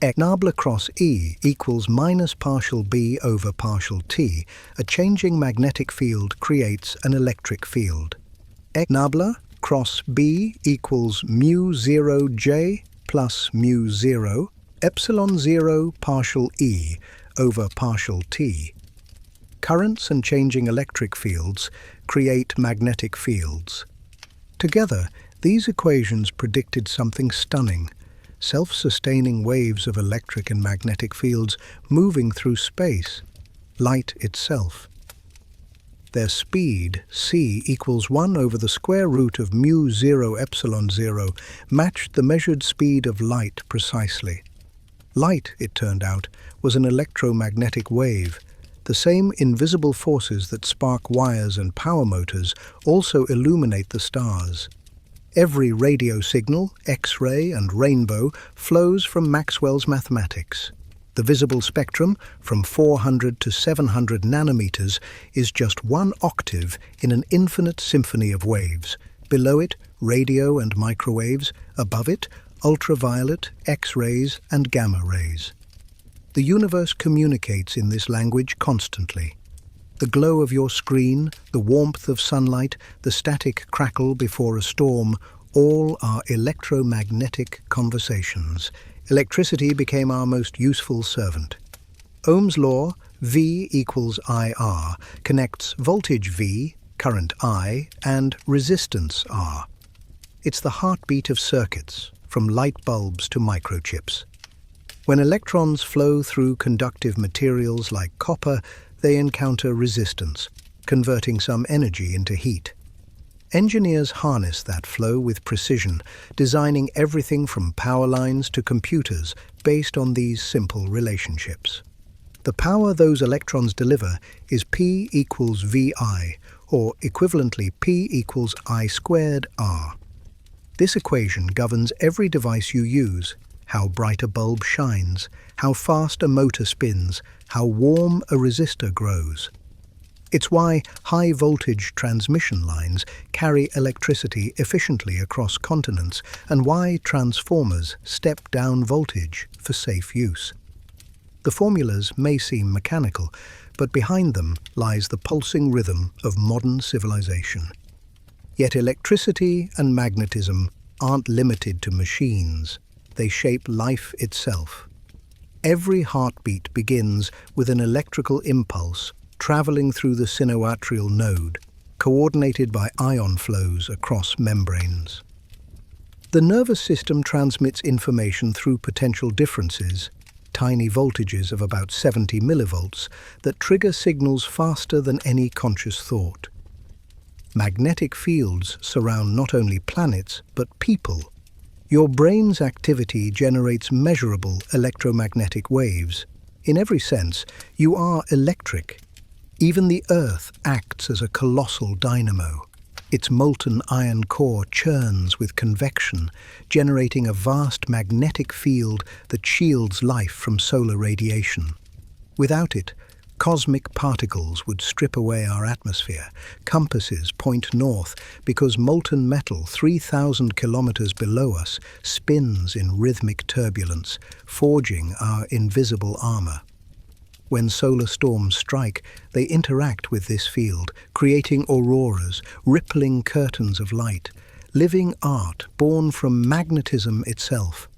Nabla cross E equals minus partial B over partial T. A changing magnetic field creates an electric field. Nabla cross B equals mu0J plus mu0 epsilon 0 partial E over partial T. Currents and changing electric fields create magnetic fields. Together, these equations predicted something stunning: self-sustaining waves of electric and magnetic fields moving through space, light itself. Their speed, c equals 1 over the square root of mu 0 epsilon 0, matched the measured speed of light precisely. Light, it turned out, was an electromagnetic wave. The same invisible forces that spark wires and power motors also illuminate the stars. Every radio signal, X-ray and rainbow, flows from Maxwell's mathematics. The visible spectrum, from 400 to 700 nanometers, is just one octave in an infinite symphony of waves. Below it, radio and microwaves. Above it, ultraviolet, X-rays and gamma rays. The universe communicates in this language constantly. The glow of your screen, the warmth of sunlight, the static crackle before a storm, all are electromagnetic conversations. Electricity became our most useful servant. Ohm's law, V equals IR, connects voltage V, current I, and resistance R. It's the heartbeat of circuits, from light bulbs to microchips. When electrons flow through conductive materials like copper, they encounter resistance, converting some energy into heat. Engineers harness that flow with precision, designing everything from power lines to computers based on these simple relationships. The power those electrons deliver is P equals VI, or equivalently P equals I squared R. This equation governs every device you use: how bright a bulb shines, how fast a motor spins, how warm a resistor grows. It's why high-voltage transmission lines carry electricity efficiently across continents, and why transformers step down voltage for safe use. The formulas may seem mechanical, but behind them lies the pulsing rhythm of modern civilization. Yet electricity and magnetism aren't limited to machines. They shape life itself. Every heartbeat begins with an electrical impulse traveling through the sinoatrial node, coordinated by ion flows across membranes. The nervous system transmits information through potential differences, tiny voltages of about 70 millivolts, that trigger signals faster than any conscious thought. Magnetic fields surround not only planets, but people. Your brain's activity generates measurable electromagnetic waves. In every sense, you are electric. Even the Earth acts as a colossal dynamo. Its molten iron core churns with convection, generating a vast magnetic field that shields life from solar radiation. Without it, cosmic particles would strip away our atmosphere. Compasses point north because molten metal 3,000 kilometers below us spins in rhythmic turbulence, forging our invisible armor. When solar storms strike, they interact with this field, creating auroras, rippling curtains of light, living art born from magnetism itself.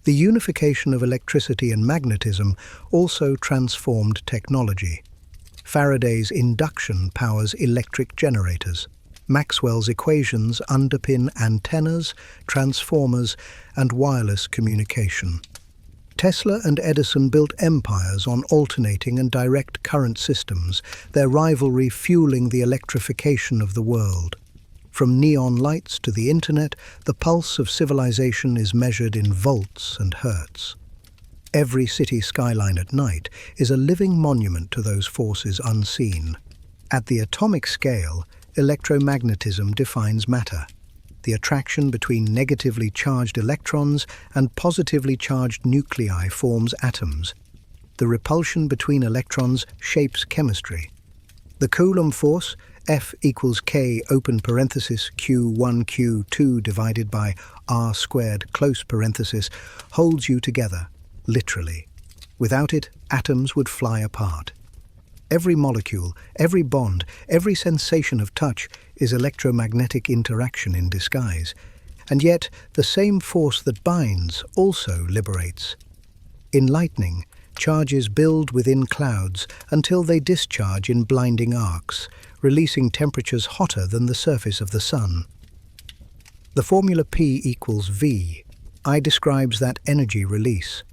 The unification of electricity and magnetism also transformed technology. Faraday's induction powers electric generators. Maxwell's equations underpin antennas, transformers, and wireless communication. Tesla and Edison built empires on alternating and direct current systems, their rivalry fueling the electrification of the world. From neon lights to the internet, the pulse of civilization is measured in volts and hertz. Every city skyline at night is a living monument to those forces unseen. At the atomic scale, electromagnetism defines matter. The attraction between negatively charged electrons and positively charged nuclei forms atoms. The repulsion between electrons shapes chemistry. The Coulomb force, F equals K open parenthesis Q1 Q2 divided by R squared close parenthesis, holds you together, literally. Without it, atoms would fly apart. Every molecule, every bond, every sensation of touch is electromagnetic interaction in disguise. And yet, the same force that binds also liberates. In lightning, charges build within clouds until they discharge in blinding arcs, releasing temperatures hotter than the surface of the sun. The formula P equals V. I describes that energy release.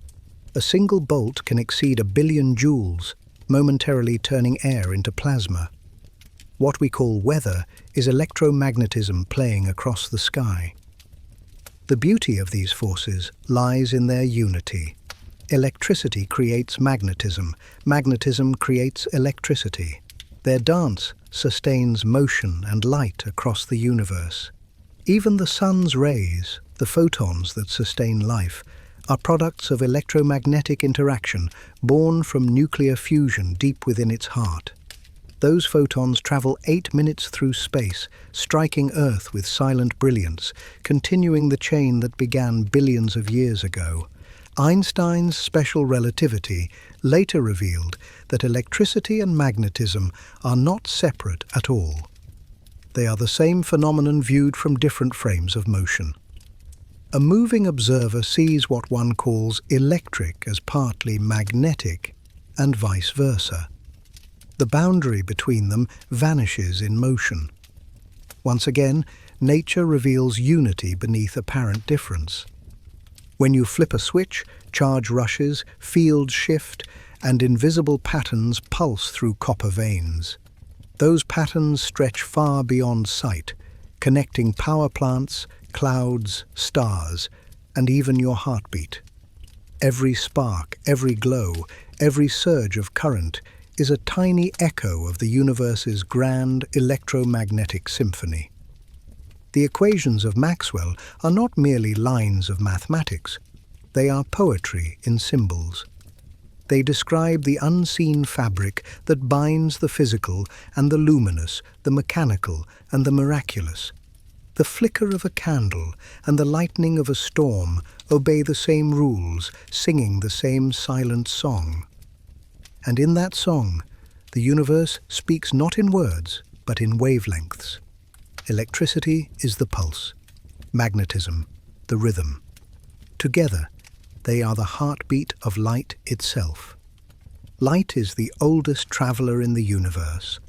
A single bolt can exceed 1 billion joules, momentarily turning air into plasma. What we call weather is electromagnetism playing across the sky. The beauty of these forces lies in their unity. Electricity creates magnetism. Magnetism creates electricity. Their dance sustains motion and light across the universe. Even the sun's rays, the photons that sustain life, are products of electromagnetic interaction born from nuclear fusion deep within its heart. Those photons travel 8 minutes through space, striking Earth with silent brilliance, continuing the chain that began billions of years ago. Einstein's special relativity later revealed that electricity and magnetism are not separate at all. They are the same phenomenon viewed from different frames of motion. A moving observer sees what one calls electric as partly magnetic, and vice versa. The boundary between them vanishes in motion. Once again, nature reveals unity beneath apparent difference. When you flip a switch, charge rushes, fields shift, and invisible patterns pulse through copper veins. Those patterns stretch far beyond sight, connecting power plants, clouds, stars, and even your heartbeat. Every spark, every glow, every surge of current is a tiny echo of the universe's grand electromagnetic symphony. The equations of Maxwell are not merely lines of mathematics. They are poetry in symbols. They describe the unseen fabric that binds the physical and the luminous, the mechanical and the miraculous. The flicker of a candle and the lightning of a storm obey the same rules, singing the same silent song. And in that song, the universe speaks not in words, but in wavelengths. Electricity is the pulse, magnetism, the rhythm. Together, they are the heartbeat of light itself. Light is the oldest traveler in the universe.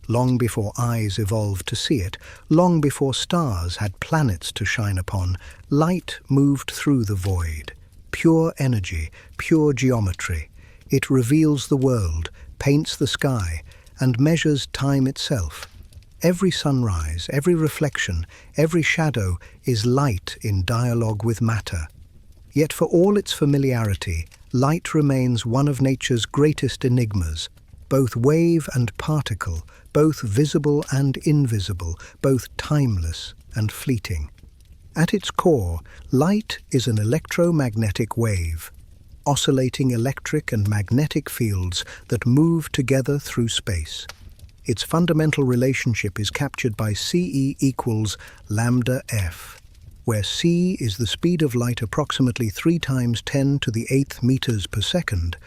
Long before eyes evolved to see it, long before stars had planets to shine upon, light moved through the void. Pure energy, pure geometry. It reveals the world, paints the sky, and measures time itself. Every sunrise, every reflection, every shadow is light in dialogue with matter. Yet for all its familiarity, light remains one of nature's greatest enigmas, both wave and particle, both visible and invisible, both timeless and fleeting. At its core, light is an electromagnetic wave, oscillating electric and magnetic fields that move together through space. Its fundamental relationship is captured by CE equals lambda f, where c is the speed of light approximately 3 times 10 to the 8th meters per second,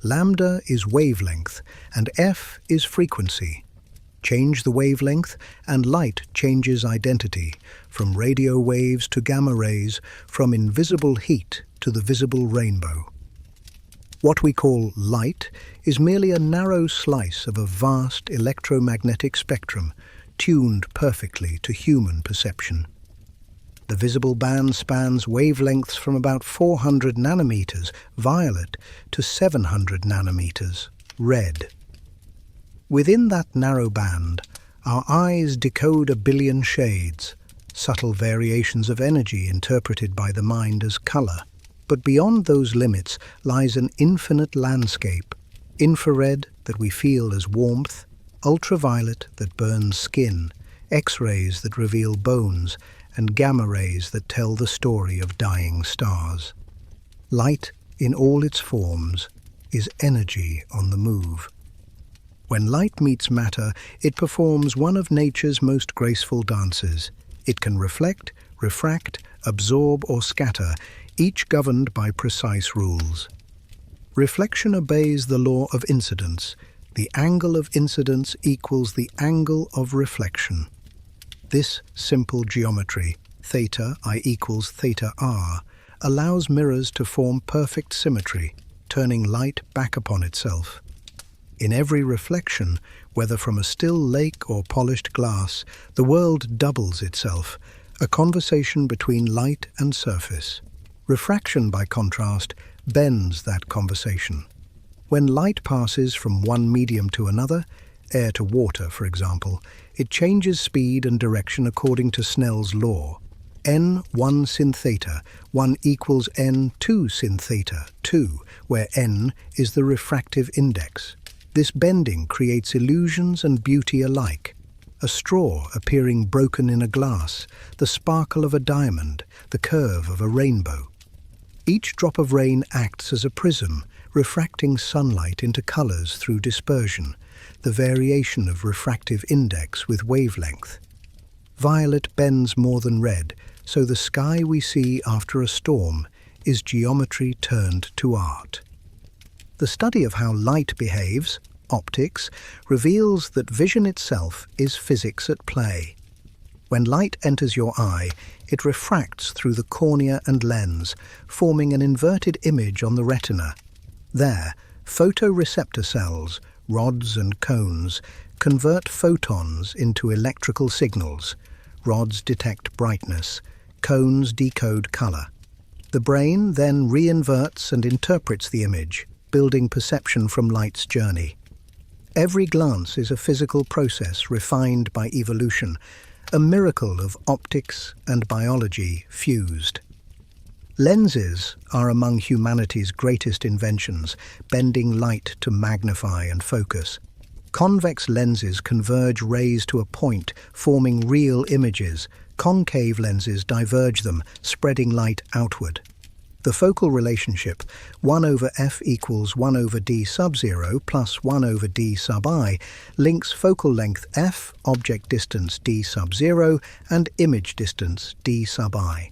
lambda is wavelength, and f is frequency. Change the wavelength, and light changes identity, from radio waves to gamma rays, from invisible heat to the visible rainbow. What we call light is merely a narrow slice of a vast electromagnetic spectrum, tuned perfectly to human perception. The visible band spans wavelengths from about 400 nanometers, violet, to 700 nanometers, red. Within that narrow band, our eyes decode 1 billion shades, subtle variations of energy interpreted by the mind as color. But beyond those limits lies an infinite landscape, infrared that we feel as warmth, ultraviolet that burns skin, X-rays that reveal bones, and gamma rays that tell the story of dying stars. Light, in all its forms, is energy on the move. When light meets matter, it performs one of nature's most graceful dances. It can reflect, refract, absorb or scatter, each governed by precise rules. Reflection obeys the law of incidence. The angle of incidence equals the angle of reflection. This simple geometry, theta I equals theta r, allows mirrors to form perfect symmetry, turning light back upon itself. In every reflection, whether from a still lake or polished glass, the world doubles itself, a conversation between light and surface. Refraction, by contrast, bends that conversation. When light passes from one medium to another, air to water, for example, it changes speed and direction according to Snell's law. N1 sin theta, 1 equals N2 sin theta, 2, where N is the refractive index. This bending creates illusions and beauty alike. A straw appearing broken in a glass, the sparkle of a diamond, the curve of a rainbow. Each drop of rain acts as a prism, refracting sunlight into colors through dispersion, the variation of refractive index with wavelength. Violet bends more than red, so the sky we see after a storm is geometry turned to art. The study of how light behaves, optics, reveals that vision itself is physics at play. When light enters your eye, it refracts through the cornea and lens, forming an inverted image on the retina. There, photoreceptor cells, rods and cones, convert photons into electrical signals. Rods detect brightness, cones decode color. The brain then reinverts and interprets the image, building perception from light's journey. Every glance is a physical process refined by evolution, a miracle of optics and biology fused. Lenses are among humanity's greatest inventions, bending light to magnify and focus. Convex lenses converge rays to a point, forming real images. Concave lenses diverge them, spreading light outward. The focal relationship, 1 over f equals 1 over d sub 0 plus 1 over d sub I, links focal length f, object distance d sub 0, and image distance d sub I.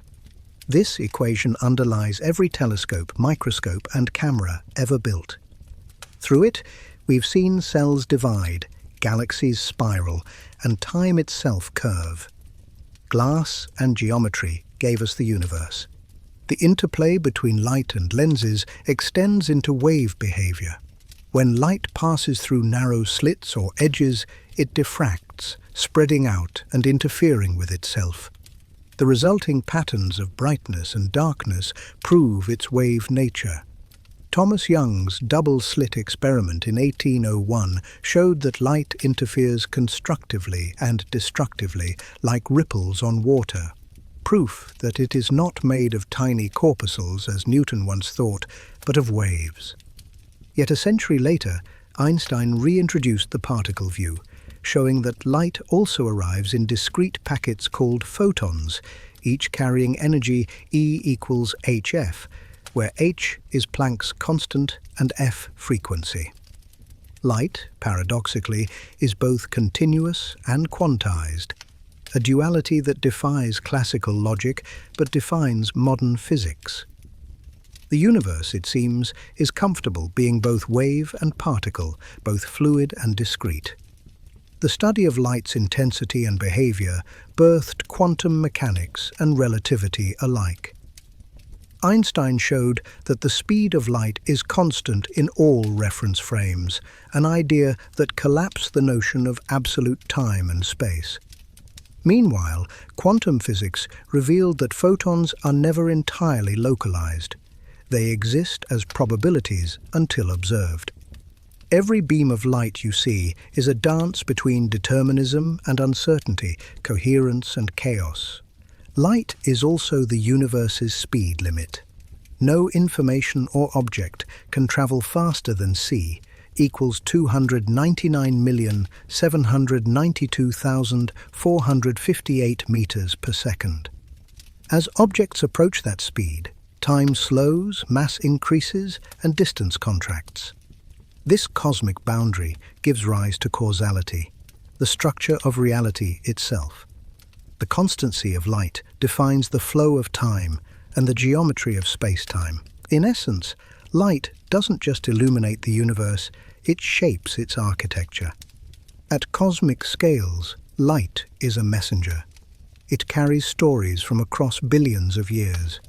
This equation underlies every telescope, microscope, and camera ever built. Through it, we've seen cells divide, galaxies spiral, and time itself curve. Glass and geometry gave us the universe. The interplay between light and lenses extends into wave behavior. When light passes through narrow slits or edges, it diffracts, spreading out and interfering with itself. The resulting patterns of brightness and darkness prove its wave nature. Thomas Young's double-slit experiment in 1801 showed that light interferes constructively and destructively, like ripples on water. Proof that it is not made of tiny corpuscles, as Newton once thought, but of waves. Yet a century later, Einstein reintroduced the particle view, showing that light also arrives in discrete packets called photons, each carrying energy E equals hf, where h is Planck's constant and f frequency. Light, paradoxically, is both continuous and quantized, a duality that defies classical logic but defines modern physics. The universe, it seems, is comfortable being both wave and particle, both fluid and discrete. The study of light's intensity and behavior birthed quantum mechanics and relativity alike. Einstein showed that the speed of light is constant in all reference frames, an idea that collapsed the notion of absolute time and space. Meanwhile, quantum physics revealed that photons are never entirely localized. They exist as probabilities until observed. Every beam of light you see is a dance between determinism and uncertainty, coherence and chaos. Light is also the universe's speed limit. No information or object can travel faster than c, equals 299,792,458 meters per second. As objects approach that speed, time slows, mass increases, and distance contracts. This cosmic boundary gives rise to causality, the structure of reality itself. The constancy of light defines the flow of time and the geometry of space-time. In essence, light doesn't just illuminate the universe, it shapes its architecture. At cosmic scales, light is a messenger. It carries stories from across billions of years.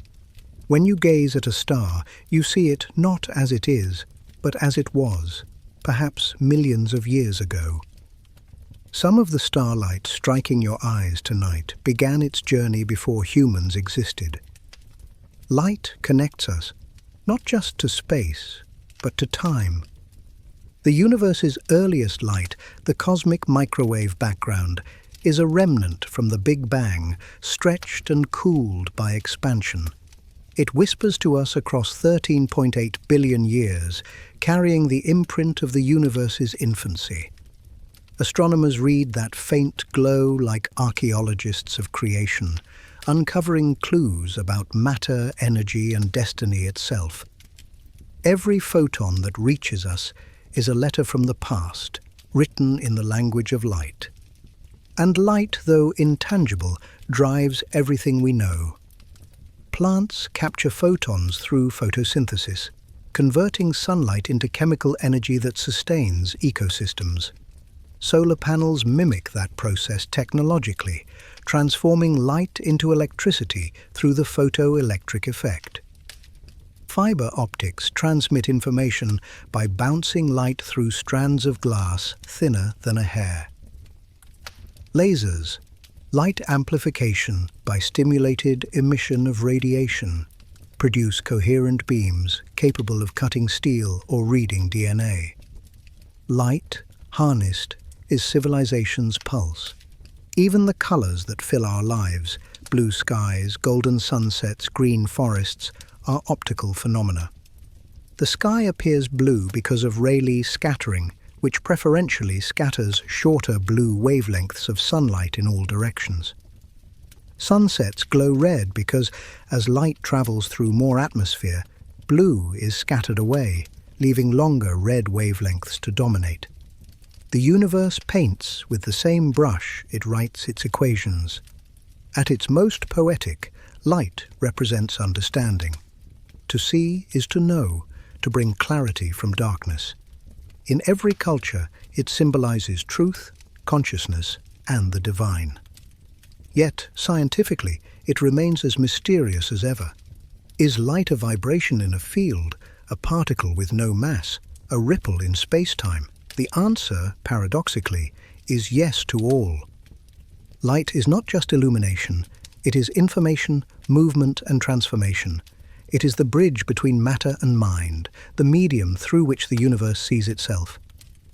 When you gaze at a star, you see it not as it is, but as it was, perhaps millions of years ago. Some of the starlight striking your eyes tonight began its journey before humans existed. Light connects us, not just to space, but to time. The universe's earliest light, the cosmic microwave background, is a remnant from the Big Bang, stretched and cooled by expansion. It whispers to us across 13.8 billion years, carrying the imprint of the universe's infancy. Astronomers read that faint glow like archaeologists of creation, uncovering clues about matter, energy, and destiny itself. Every photon that reaches us is a letter from the past, written in the language of light. And light, though intangible, drives everything we know. Plants capture photons through photosynthesis, converting sunlight into chemical energy that sustains ecosystems. Solar panels mimic that process technologically, transforming light into electricity through the photoelectric effect. Fiber optics transmit information by bouncing light through strands of glass thinner than a hair. Lasers, light amplification by stimulated emission of radiation, produce coherent beams capable of cutting steel or reading DNA. Light, harnessed, is civilization's pulse. Even the colors that fill our lives, blue skies, golden sunsets, green forests, are optical phenomena. The sky appears blue because of Rayleigh scattering, which preferentially scatters shorter blue wavelengths of sunlight in all directions. Sunsets glow red because, as light travels through more atmosphere, blue is scattered away, leaving longer red wavelengths to dominate. The universe paints with the same brush it writes its equations. At its most poetic, light represents understanding. To see is to know, to bring clarity from darkness. In every culture, it symbolizes truth, consciousness, and the divine. Yet, scientifically, it remains as mysterious as ever. Is light a vibration in a field, a particle with no mass, a ripple in space-time? The answer, paradoxically, is yes to all. Light is not just illumination, it is information, movement, and transformation. It is the bridge between matter and mind, the medium through which the universe sees itself.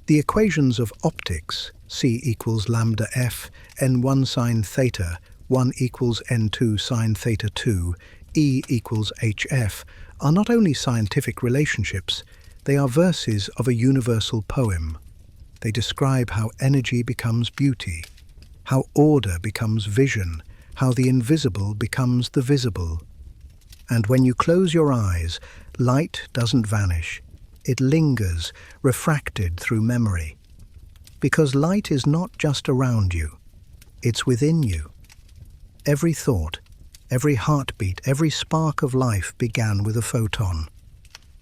The equations of optics, C equals lambda f, n1 sine theta, 1 equals n2 sine theta 2, E equals hf, are not only scientific relationships, they are verses of a universal poem. They describe how energy becomes beauty, how order becomes vision, how the invisible becomes the visible. And when you close your eyes, light doesn't vanish. It lingers, refracted through memory. Because light is not just around you, it's within you. Every thought, every heartbeat, every spark of life began with a photon.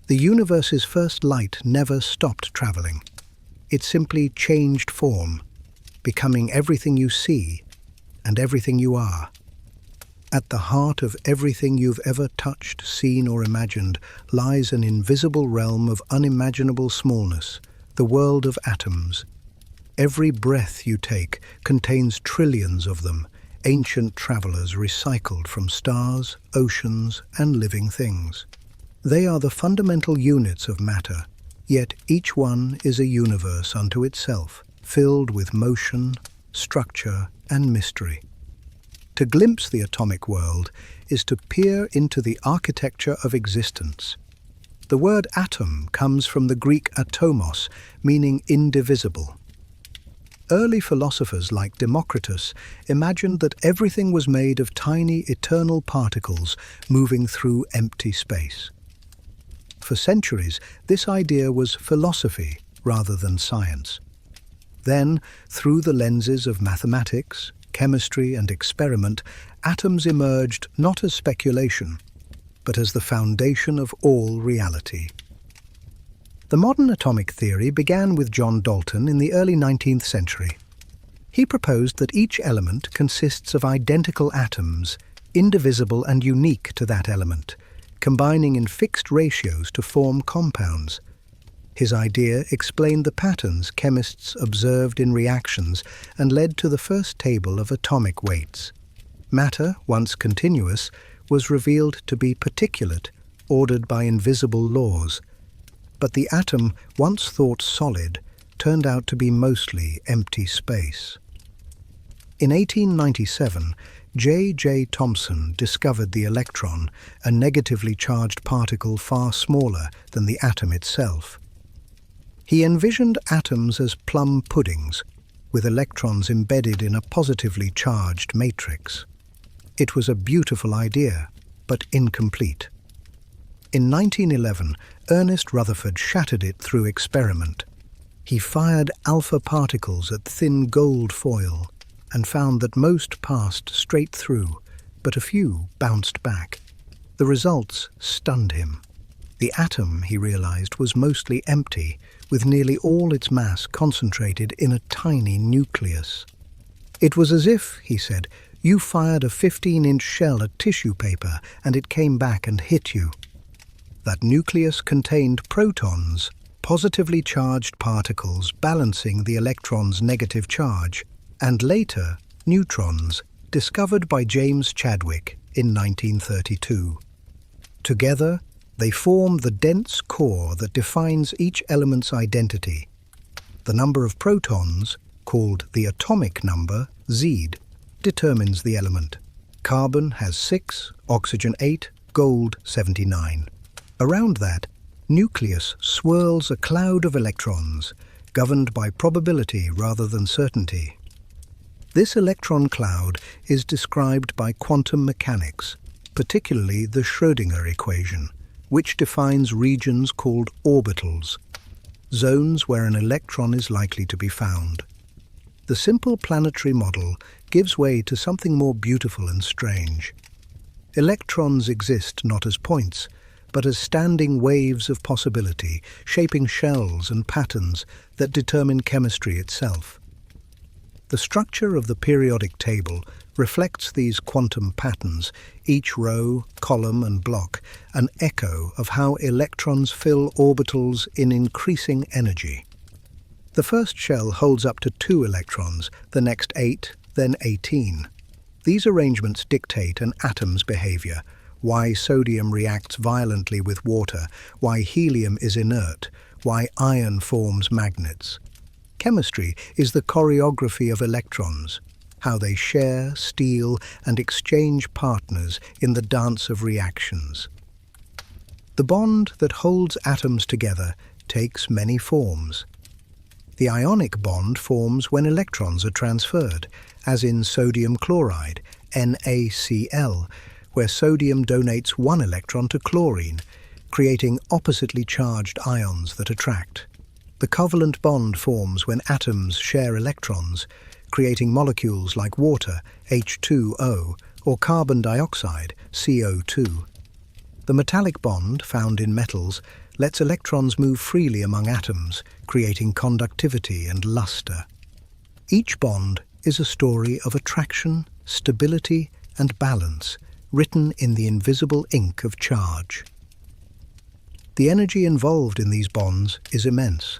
The universe's first light never stopped traveling. It simply changed form, becoming everything you see and everything you are. At the heart of everything you've ever touched, seen, or imagined lies an invisible realm of unimaginable smallness, the world of atoms. Every breath you take contains trillions of them, ancient travelers recycled from stars, oceans, and living things. They are the fundamental units of matter, yet each one is a universe unto itself, filled with motion, structure, and mystery. To glimpse the atomic world is to peer into the architecture of existence. The word atom comes from the Greek atomos, meaning indivisible. Early philosophers like Democritus imagined that everything was made of tiny eternal particles moving through empty space. For centuries, this idea was philosophy rather than science. Then, through the lenses of mathematics, chemistry, and experiment, atoms emerged not as speculation, but as the foundation of all reality. The modern atomic theory began with John Dalton in the early 19th century. He proposed that each element consists of identical atoms, indivisible and unique to that element, combining in fixed ratios to form compounds. His idea explained the patterns chemists observed in reactions and led to the first table of atomic weights. Matter, once continuous, was revealed to be particulate, ordered by invisible laws. But the atom, once thought solid, turned out to be mostly empty space. In 1897, J. Thomson discovered the electron, a negatively charged particle far smaller than the atom itself. He envisioned atoms as plum puddings, with electrons embedded in a positively charged matrix. It was a beautiful idea, but incomplete. In 1911, Ernest Rutherford shattered it through experiment. He fired alpha particles at thin gold foil and found that most passed straight through, but a few bounced back. The results stunned him. The atom, he realized, was mostly empty, with nearly all its mass concentrated in a tiny nucleus. It was as if, he said, you fired a 15-inch shell at tissue paper and it came back and hit you. That nucleus contained protons, positively charged particles balancing the electron's negative charge, and later neutrons, discovered by James Chadwick in 1932. Together, they form the dense core that defines each element's identity. The number of protons, called the atomic number, Z, determines the element. Carbon has 6, oxygen 8, gold 79. Around that, nucleus swirls a cloud of electrons, governed by probability rather than certainty. This electron cloud is described by quantum mechanics, particularly the Schrödinger equation, which defines regions called orbitals, zones where an electron is likely to be found. The simple planetary model gives way to something more beautiful and strange. Electrons exist not as points, but as standing waves of possibility, shaping shells and patterns that determine chemistry itself. The structure of the periodic table reflects these quantum patterns, each row, column and block, an echo of how electrons fill orbitals in increasing energy. The first shell holds up to 2 electrons, the next 8, then 18. These arrangements dictate an atom's behavior, why sodium reacts violently with water, why helium is inert, why iron forms magnets. Chemistry is the choreography of electrons, how they share, steal, and exchange partners in the dance of reactions. The bond that holds atoms together takes many forms. The ionic bond forms when electrons are transferred, as in sodium chloride, NaCl, where sodium donates 1 electron to chlorine, creating oppositely charged ions that attract. The covalent bond forms when atoms share electrons, creating molecules like water, H2O, or carbon dioxide, CO2. The metallic bond, found in metals, lets electrons move freely among atoms, creating conductivity and luster. Each bond is a story of attraction, stability, and balance, written in the invisible ink of charge. The energy involved in these bonds is immense.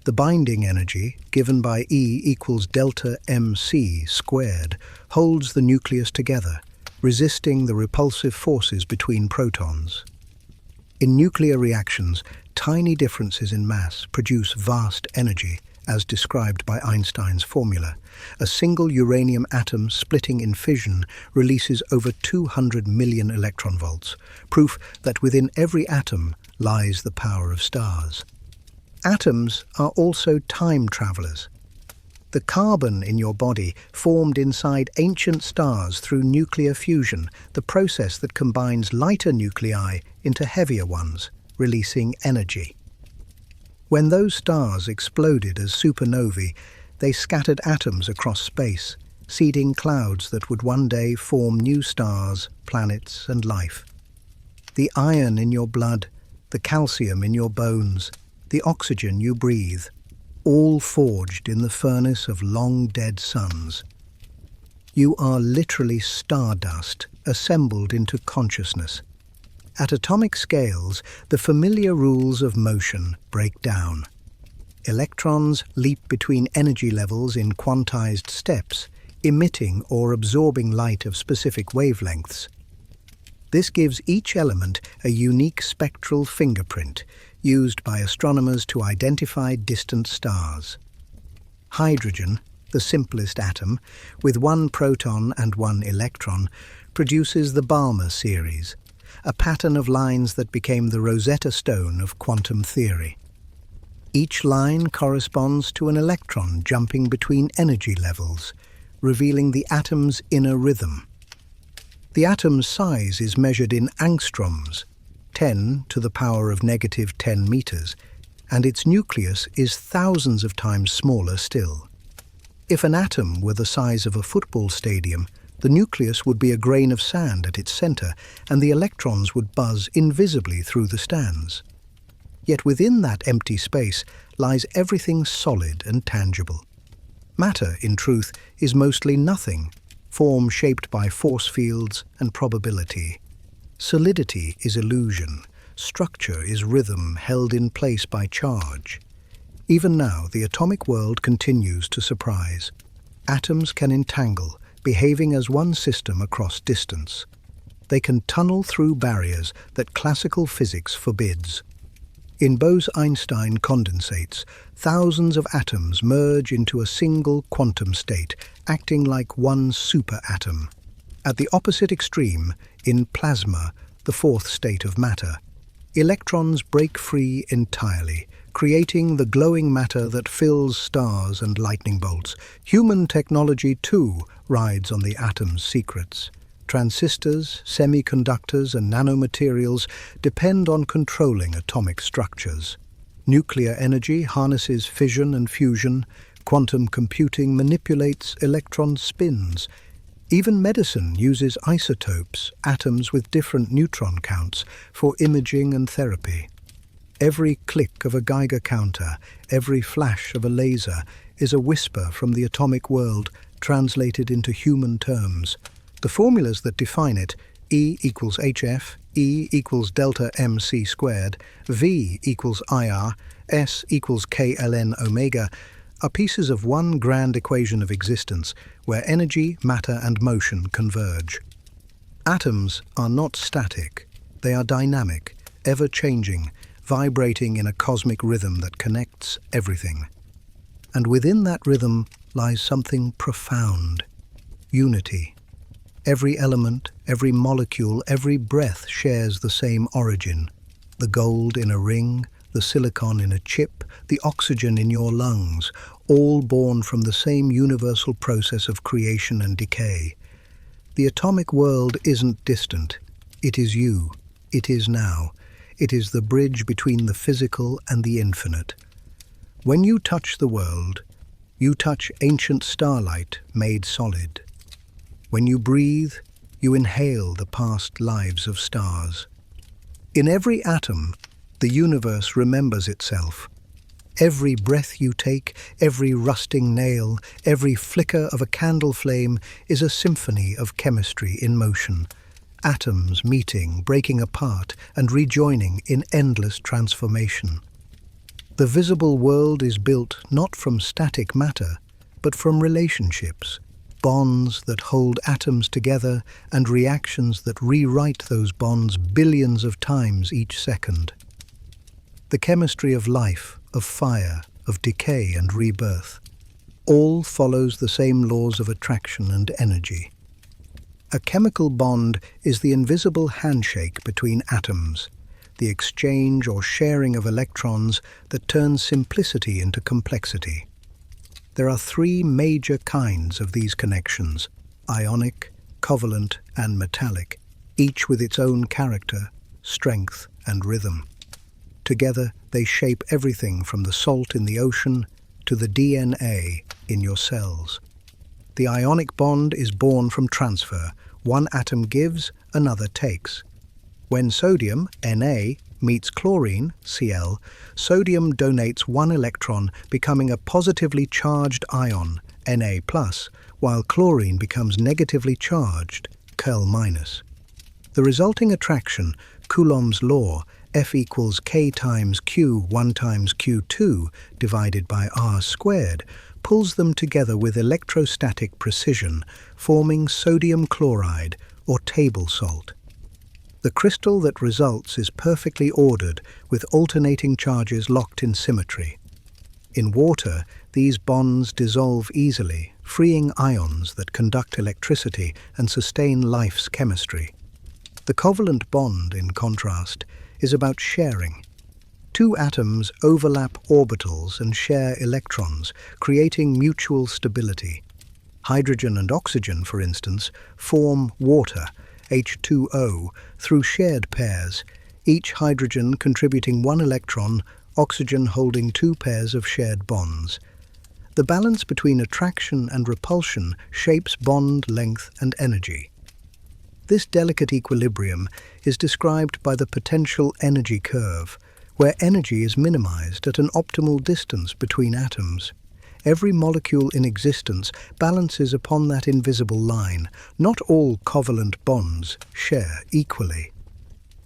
The binding energy, given by E equals delta mc squared, holds the nucleus together, resisting the repulsive forces between protons. In nuclear reactions, tiny differences in mass produce vast energy, as described by Einstein's formula. A single uranium atom splitting in fission releases over 200 million electron volts, proof that within every atom lies the power of stars. Atoms are also time travelers. The carbon in your body formed inside ancient stars through nuclear fusion, the process that combines lighter nuclei into heavier ones, releasing energy. When those stars exploded as supernovae, they scattered atoms across space, seeding clouds that would one day form new stars, planets, and life. The iron in your blood, the calcium in your bones, the oxygen you breathe, all forged in the furnace of long-dead suns. You are literally stardust assembled into consciousness. At atomic scales, the familiar rules of motion break down. Electrons leap between energy levels in quantized steps, emitting or absorbing light of specific wavelengths. This gives each element a unique spectral fingerprint, used by astronomers to identify distant stars. Hydrogen, the simplest atom, with one proton and one electron, produces the Balmer series, a pattern of lines that became the Rosetta Stone of quantum theory. Each line corresponds to an electron jumping between energy levels, revealing the atom's inner rhythm. The atom's size is measured in angstroms, 10 to the power of negative 10 meters, and its nucleus is thousands of times smaller still. If an atom were the size of a football stadium, the nucleus would be a grain of sand at its center, and the electrons would buzz invisibly through the stands. Yet within that empty space lies everything solid and tangible. Matter, in truth, is mostly nothing, form shaped by force fields and probability. Solidity is illusion, structure is rhythm held in place by charge. Even now, the atomic world continues to surprise. Atoms can entangle, behaving as one system across distance. They can tunnel through barriers that classical physics forbids. In Bose-Einstein condensates, thousands of atoms merge into a single quantum state, acting like one superatom. At the opposite extreme, in plasma, the fourth state of matter, electrons break free entirely, creating the glowing matter that fills stars and lightning bolts. Human technology, too, rides on the atom's secrets. Transistors, semiconductors, and nanomaterials depend on controlling atomic structures. Nuclear energy harnesses fission and fusion. Quantum computing manipulates electron spins. Even medicine uses isotopes, atoms with different neutron counts, for imaging and therapy. Every click of a Geiger counter, every flash of a laser, is a whisper from the atomic world translated into human terms. The formulas that define it, E equals HF, E equals delta MC squared, V equals IR, S equals KLN omega, are pieces of one grand equation of existence where energy, matter, and motion converge. Atoms are not static. They are dynamic, ever-changing, vibrating in a cosmic rhythm that connects everything. And within that rhythm lies something profound: unity. Every element, every molecule, every breath shares the same origin. The gold in a ring, the silicon in a chip, the oxygen in your lungs, all born from the same universal process of creation and decay. The atomic world isn't distant. It is you. It is now. It is the bridge between the physical and the infinite. When you touch the world, you touch ancient starlight made solid. When you breathe, you inhale the past lives of stars. In every atom, the universe remembers itself. Every breath you take, every rusting nail, every flicker of a candle flame is a symphony of chemistry in motion. Atoms meeting, breaking apart, and rejoining in endless transformation. The visible world is built not from static matter, but from relationships. Bonds that hold atoms together and reactions that rewrite those bonds billions of times each second. The chemistry of life, of fire, of decay and rebirth, all follows the same laws of attraction and energy. A chemical bond is the invisible handshake between atoms, the exchange or sharing of electrons that turns simplicity into complexity. There are three major kinds of these connections: ionic, covalent, and metallic, each with its own character, strength, and rhythm. Together, they shape everything from the salt in the ocean to the DNA in your cells. The ionic bond is born from transfer. One atom gives, another takes. When sodium, Na, meets chlorine, Cl, sodium donates one electron, becoming a positively charged ion, Na+, while chlorine becomes negatively charged, Cl-. The resulting attraction, Coulomb's law, F equals K times Q 1 times Q2 divided by R squared, pulls them together with electrostatic precision, forming sodium chloride or table salt. The crystal that results is perfectly ordered with alternating charges locked in symmetry. In water, these bonds dissolve easily, freeing ions that conduct electricity and sustain life's chemistry. The covalent bond, in contrast, is about sharing. Two atoms overlap orbitals and share electrons, creating mutual stability. Hydrogen and oxygen, for instance, form water, H2O, through shared pairs, each hydrogen contributing one electron, oxygen holding two pairs of shared bonds. The balance between attraction and repulsion shapes bond length and energy. This delicate equilibrium is described by the potential energy curve, where energy is minimized at an optimal distance between atoms. Every molecule in existence balances upon that invisible line. Not all covalent bonds share equally.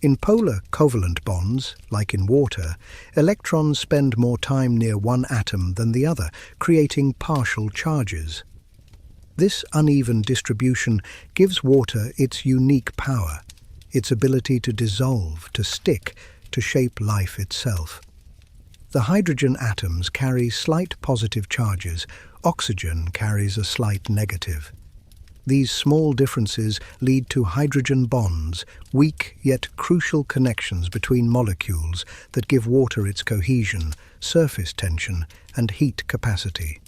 In polar covalent bonds, like in water, electrons spend more time near one atom than the other, creating partial charges. This uneven distribution gives water its unique power, its ability to dissolve, to stick, to shape life itself. The hydrogen atoms carry slight positive charges, oxygen carries a slight negative. These small differences lead to hydrogen bonds, weak yet crucial connections between molecules that give water its cohesion, surface tension, and heat capacity.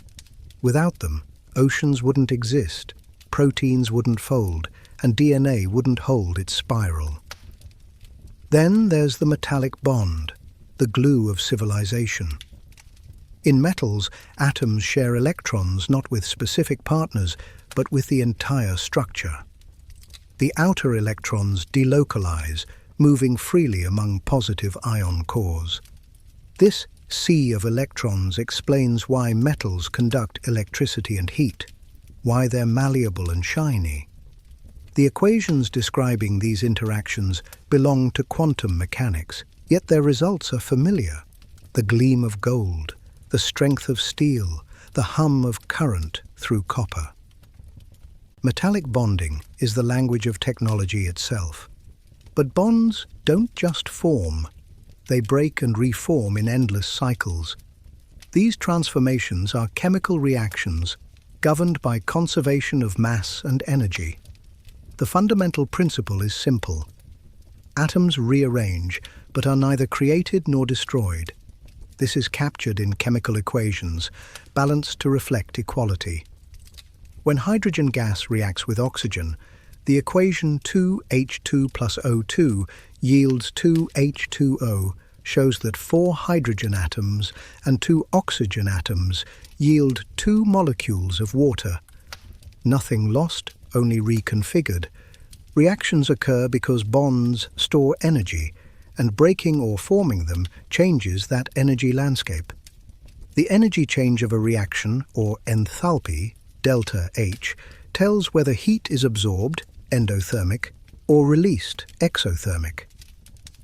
Without them, oceans wouldn't exist, proteins wouldn't fold, and DNA wouldn't hold its spiral. Then there's the metallic bond, the glue of civilization. In metals, atoms share electrons not with specific partners, but with the entire structure. The outer electrons delocalize, moving freely among positive ion cores. This sea of electrons explains why metals conduct electricity and heat, why they're malleable and shiny. The equations describing these interactions belong to quantum mechanics, yet their results are familiar. The gleam of gold, the strength of steel, the hum of current through copper. Metallic bonding is the language of technology itself. But bonds don't just form. They break and reform in endless cycles. These transformations are chemical reactions governed by conservation of mass and energy. The fundamental principle is simple. Atoms rearrange, but are neither created nor destroyed. This is captured in chemical equations, balanced to reflect equality. When hydrogen gas reacts with oxygen, the equation 2H2 plus O2 yields 2H2O, shows that 4 hydrogen atoms and 2 oxygen atoms yield 2 molecules of water. Nothing lost, only reconfigured. Reactions occur because bonds store energy, and breaking or forming them changes that energy landscape. The energy change of a reaction, or enthalpy, delta H, tells whether heat is absorbed, endothermic, or released, exothermic.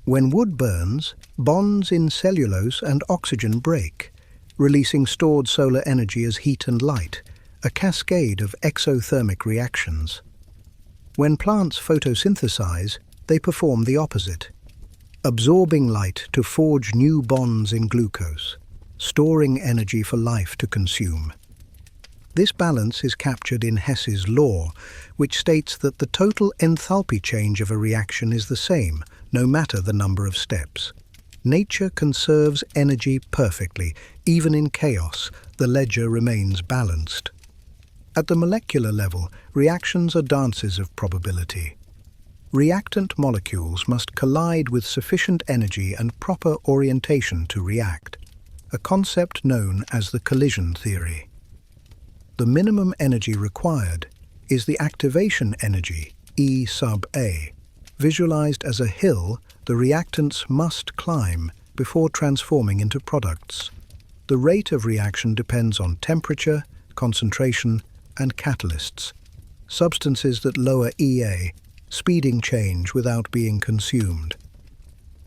When wood burns, bonds in cellulose and oxygen break, releasing stored solar energy as heat and light, a cascade of exothermic reactions. When plants photosynthesize, they perform the opposite, absorbing light to forge new bonds in glucose, storing energy for life to consume. This balance is captured in Hess's law, which states that the total enthalpy change of a reaction is the same, no matter the number of steps. Nature conserves energy perfectly. Even in chaos, the ledger remains balanced. At the molecular level, reactions are dances of probability. Reactant molecules must collide with sufficient energy and proper orientation to react, a concept known as the collision theory. The minimum energy required is the activation energy, E sub A. Visualized as a hill, the reactants must climb before transforming into products. The rate of reaction depends on temperature, concentration, and catalysts, substances that lower EA, speeding change without being consumed.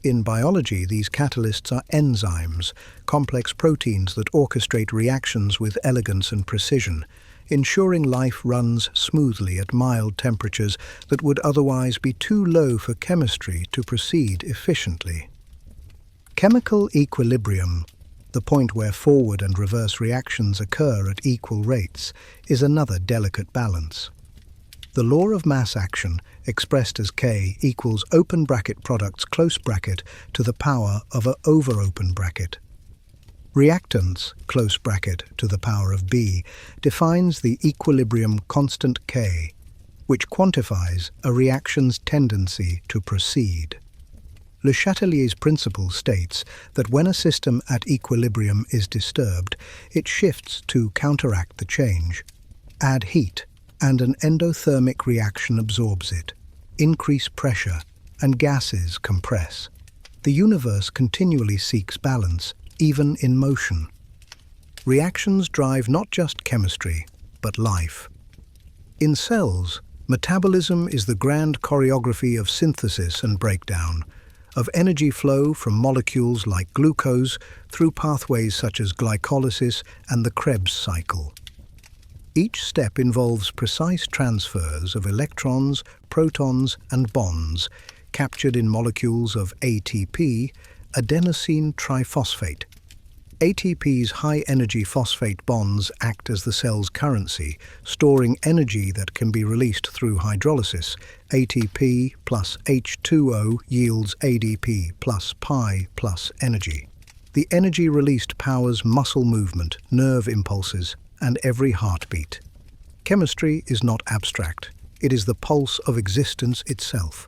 In biology, these catalysts are enzymes, complex proteins that orchestrate reactions with elegance and precision, ensuring life runs smoothly at mild temperatures that would otherwise be too low for chemistry to proceed efficiently. Chemical equilibrium, the point where forward and reverse reactions occur at equal rates, is another delicate balance. The law of mass action, expressed as K equals open bracket products close bracket to the power of a over open bracket. Reactants, close bracket to the power of B, defines the equilibrium constant K, which quantifies a reaction's tendency to proceed. Le Chatelier's principle states that when a system at equilibrium is disturbed, it shifts to counteract the change. Add heat, and an endothermic reaction absorbs it. Increase pressure, and gases compress. The universe continually seeks balance, even in motion. Reactions drive not just chemistry, but life. In cells, metabolism is the grand choreography of synthesis and breakdown, of energy flow from molecules like glucose through pathways such as glycolysis and the Krebs cycle. Each step involves precise transfers of electrons, protons, and bonds captured in molecules of ATP, adenosine triphosphate. ATP's high-energy phosphate bonds act as the cell's currency, storing energy that can be released through hydrolysis. ATP plus H2O yields ADP plus pi plus energy. The energy released powers muscle movement, nerve impulses, and every heartbeat. Chemistry is not abstract. It is the pulse of existence itself.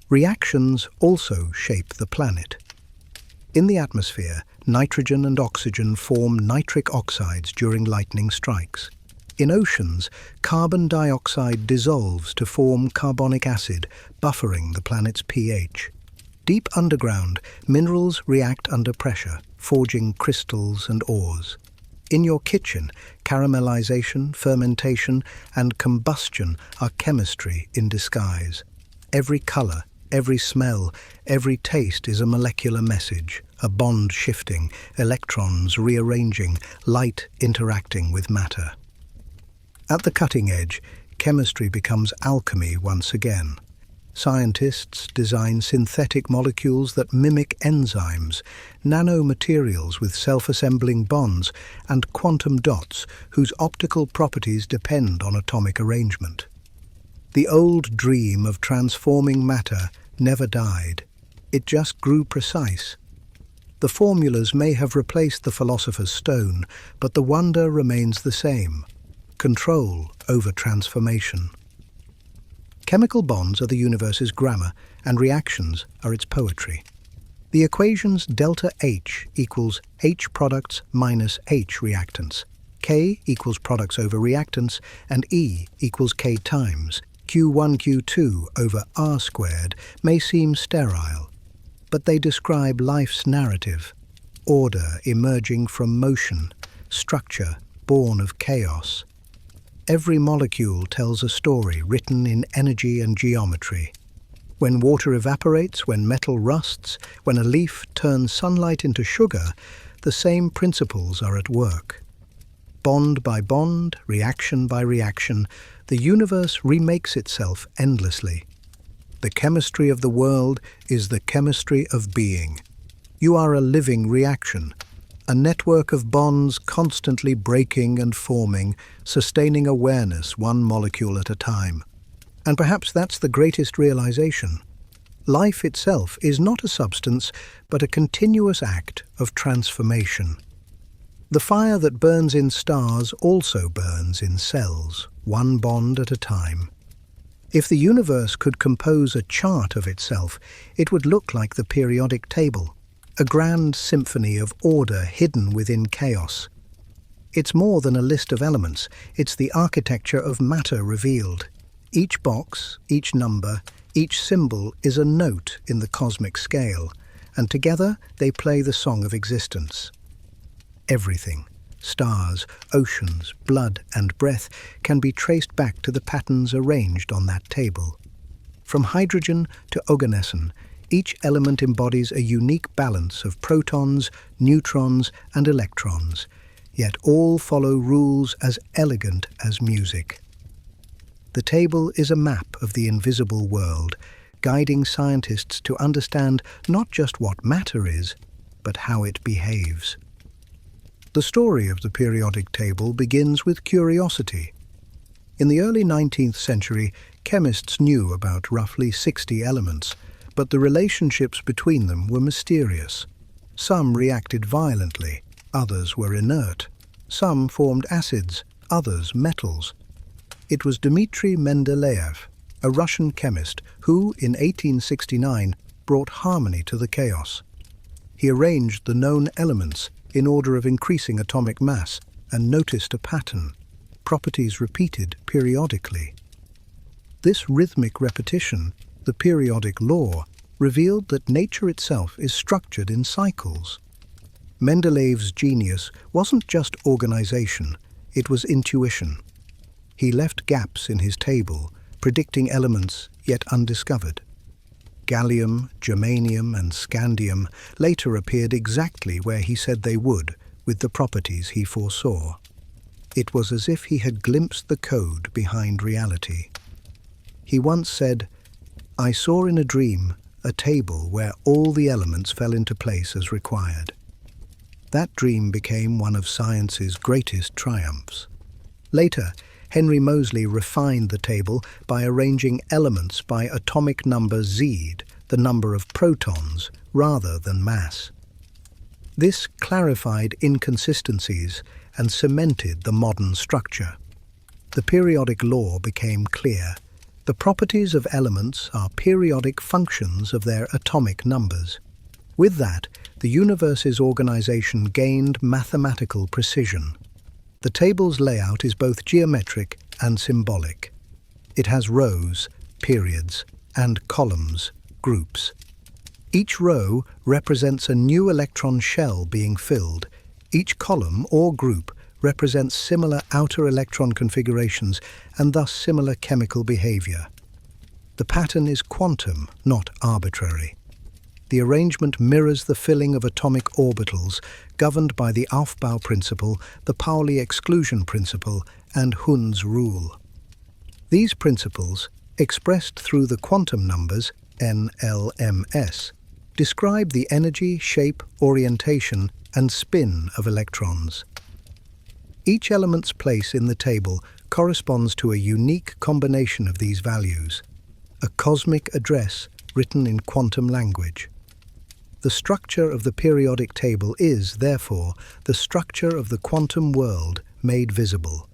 Reactions also shape the planet. In the atmosphere, nitrogen and oxygen form nitric oxides during lightning strikes. In oceans, carbon dioxide dissolves to form carbonic acid, buffering the planet's pH. Deep underground, minerals react under pressure, forging crystals and ores. In your kitchen, caramelization, fermentation, and combustion are chemistry in disguise. Every color, every smell, every taste is a molecular message, a bond shifting, electrons rearranging, light interacting with matter. At the cutting edge, chemistry becomes alchemy once again. Scientists design synthetic molecules that mimic enzymes, nanomaterials with self-assembling bonds, and quantum dots whose optical properties depend on atomic arrangement. The old dream of transforming matter never died. It just grew precise. The formulas may have replaced the philosopher's stone, but the wonder remains the same: control over transformation. Chemical bonds are the universe's grammar, and reactions are its poetry. The equations delta H equals H products minus H reactants, K equals products over reactants, and E equals K times Q1 Q2 over R squared may seem sterile, but they describe life's narrative: order emerging from motion, structure born of chaos. Every molecule tells a story written in energy and geometry. When water evaporates, when metal rusts, when a leaf turns sunlight into sugar, the same principles are at work. Bond by bond, reaction by reaction, the universe remakes itself endlessly. The chemistry of the world is the chemistry of being. You are a living reaction, a network of bonds constantly breaking and forming, sustaining awareness one molecule at a time. And perhaps that's the greatest realization. Life itself is not a substance, but a continuous act of transformation. The fire that burns in stars also burns in cells, one bond at a time. If the universe could compose a chart of itself, it would look like the periodic table, a grand symphony of order hidden within chaos. It's more than a list of elements, it's the architecture of matter revealed. Each box, each number, each symbol is a note in the cosmic scale, and together they play the song of existence. Everything, stars, oceans, blood, and breath, can be traced back to the patterns arranged on that table. From hydrogen to oganesson, Each element embodies a unique balance of protons, neutrons, and electrons, yet all follow rules as elegant as music. The table is a map of the invisible world, guiding scientists to understand not just what matter is, but how it behaves. The story of the periodic table begins with curiosity. In the early 19th century, chemists knew about roughly 60 elements, but the relationships between them were mysterious. Some reacted violently, others were inert. Some formed acids, others metals. It was Dmitry Mendeleev, a Russian chemist, who, in 1869, brought harmony to the chaos. He arranged the known elements in order of increasing atomic mass and noticed a pattern, properties repeated periodically. This rhythmic repetition, the periodic law, revealed that nature itself is structured in cycles. Mendeleev's genius wasn't just organization, it was intuition. He left gaps in his table, predicting elements yet undiscovered. Gallium, germanium, and scandium later appeared exactly where he said they would, with the properties he foresaw. It was as if he had glimpsed the code behind reality. He once said, "I saw in a dream a table where all the elements fell into place as required." That dream became one of science's greatest triumphs. Later, Henry Moseley refined the table by arranging elements by atomic number Z, the number of protons, rather than mass. This clarified inconsistencies and cemented the modern structure. The periodic law became clear. The properties of elements are periodic functions of their atomic numbers. With that, the universe's organization gained mathematical precision. The table's layout is both geometric and symbolic. It has rows, periods, and columns, groups. Each row represents a new electron shell being filled. Each column or group represents similar outer electron configurations and thus similar chemical behavior. The pattern is quantum, not arbitrary. The arrangement mirrors the filling of atomic orbitals, governed by the Aufbau principle, the Pauli exclusion principle, and Hund's rule. These principles, expressed through the quantum numbers NLMS, describe the energy, shape, orientation, and spin of electrons. Each element's place in the table corresponds to a unique combination of these values, a cosmic address written in quantum language. The structure of the periodic table is, therefore, the structure of the quantum world made visible.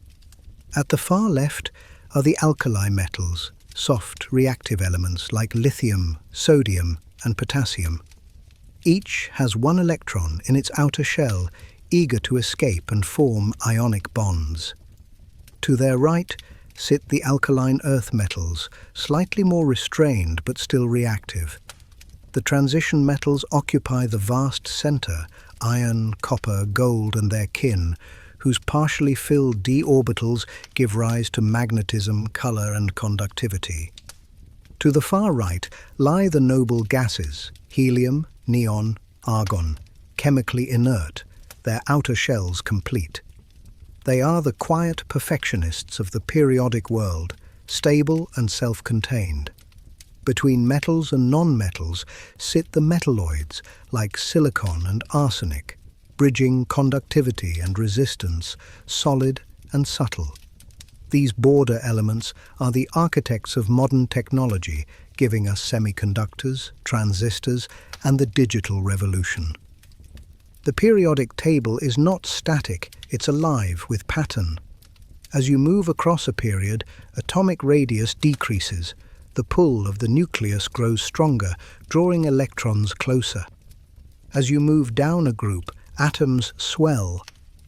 At the far left are the alkali metals, soft reactive elements like lithium, sodium, and potassium. Each has one electron in its outer shell, eager to escape and form ionic bonds. To their right sit the alkaline earth metals, slightly more restrained but still reactive. The transition metals occupy the vast center, iron, copper, gold, and their kin, whose partially filled d orbitals give rise to magnetism, color, and conductivity. To the far right lie the noble gases, helium, neon, argon, chemically inert, their outer shells complete. They are the quiet perfectionists of the periodic world, stable and self-contained. Between metals and non-metals sit the metalloids like silicon and arsenic, bridging conductivity and resistance, solid and subtle. These border elements are the architects of modern technology, giving us semiconductors, transistors, and the digital revolution. The periodic table is not static, it's alive with pattern. As you move across a period, atomic radius decreases. The pull of the nucleus grows stronger, drawing electrons closer. As you move down a group, atoms swell.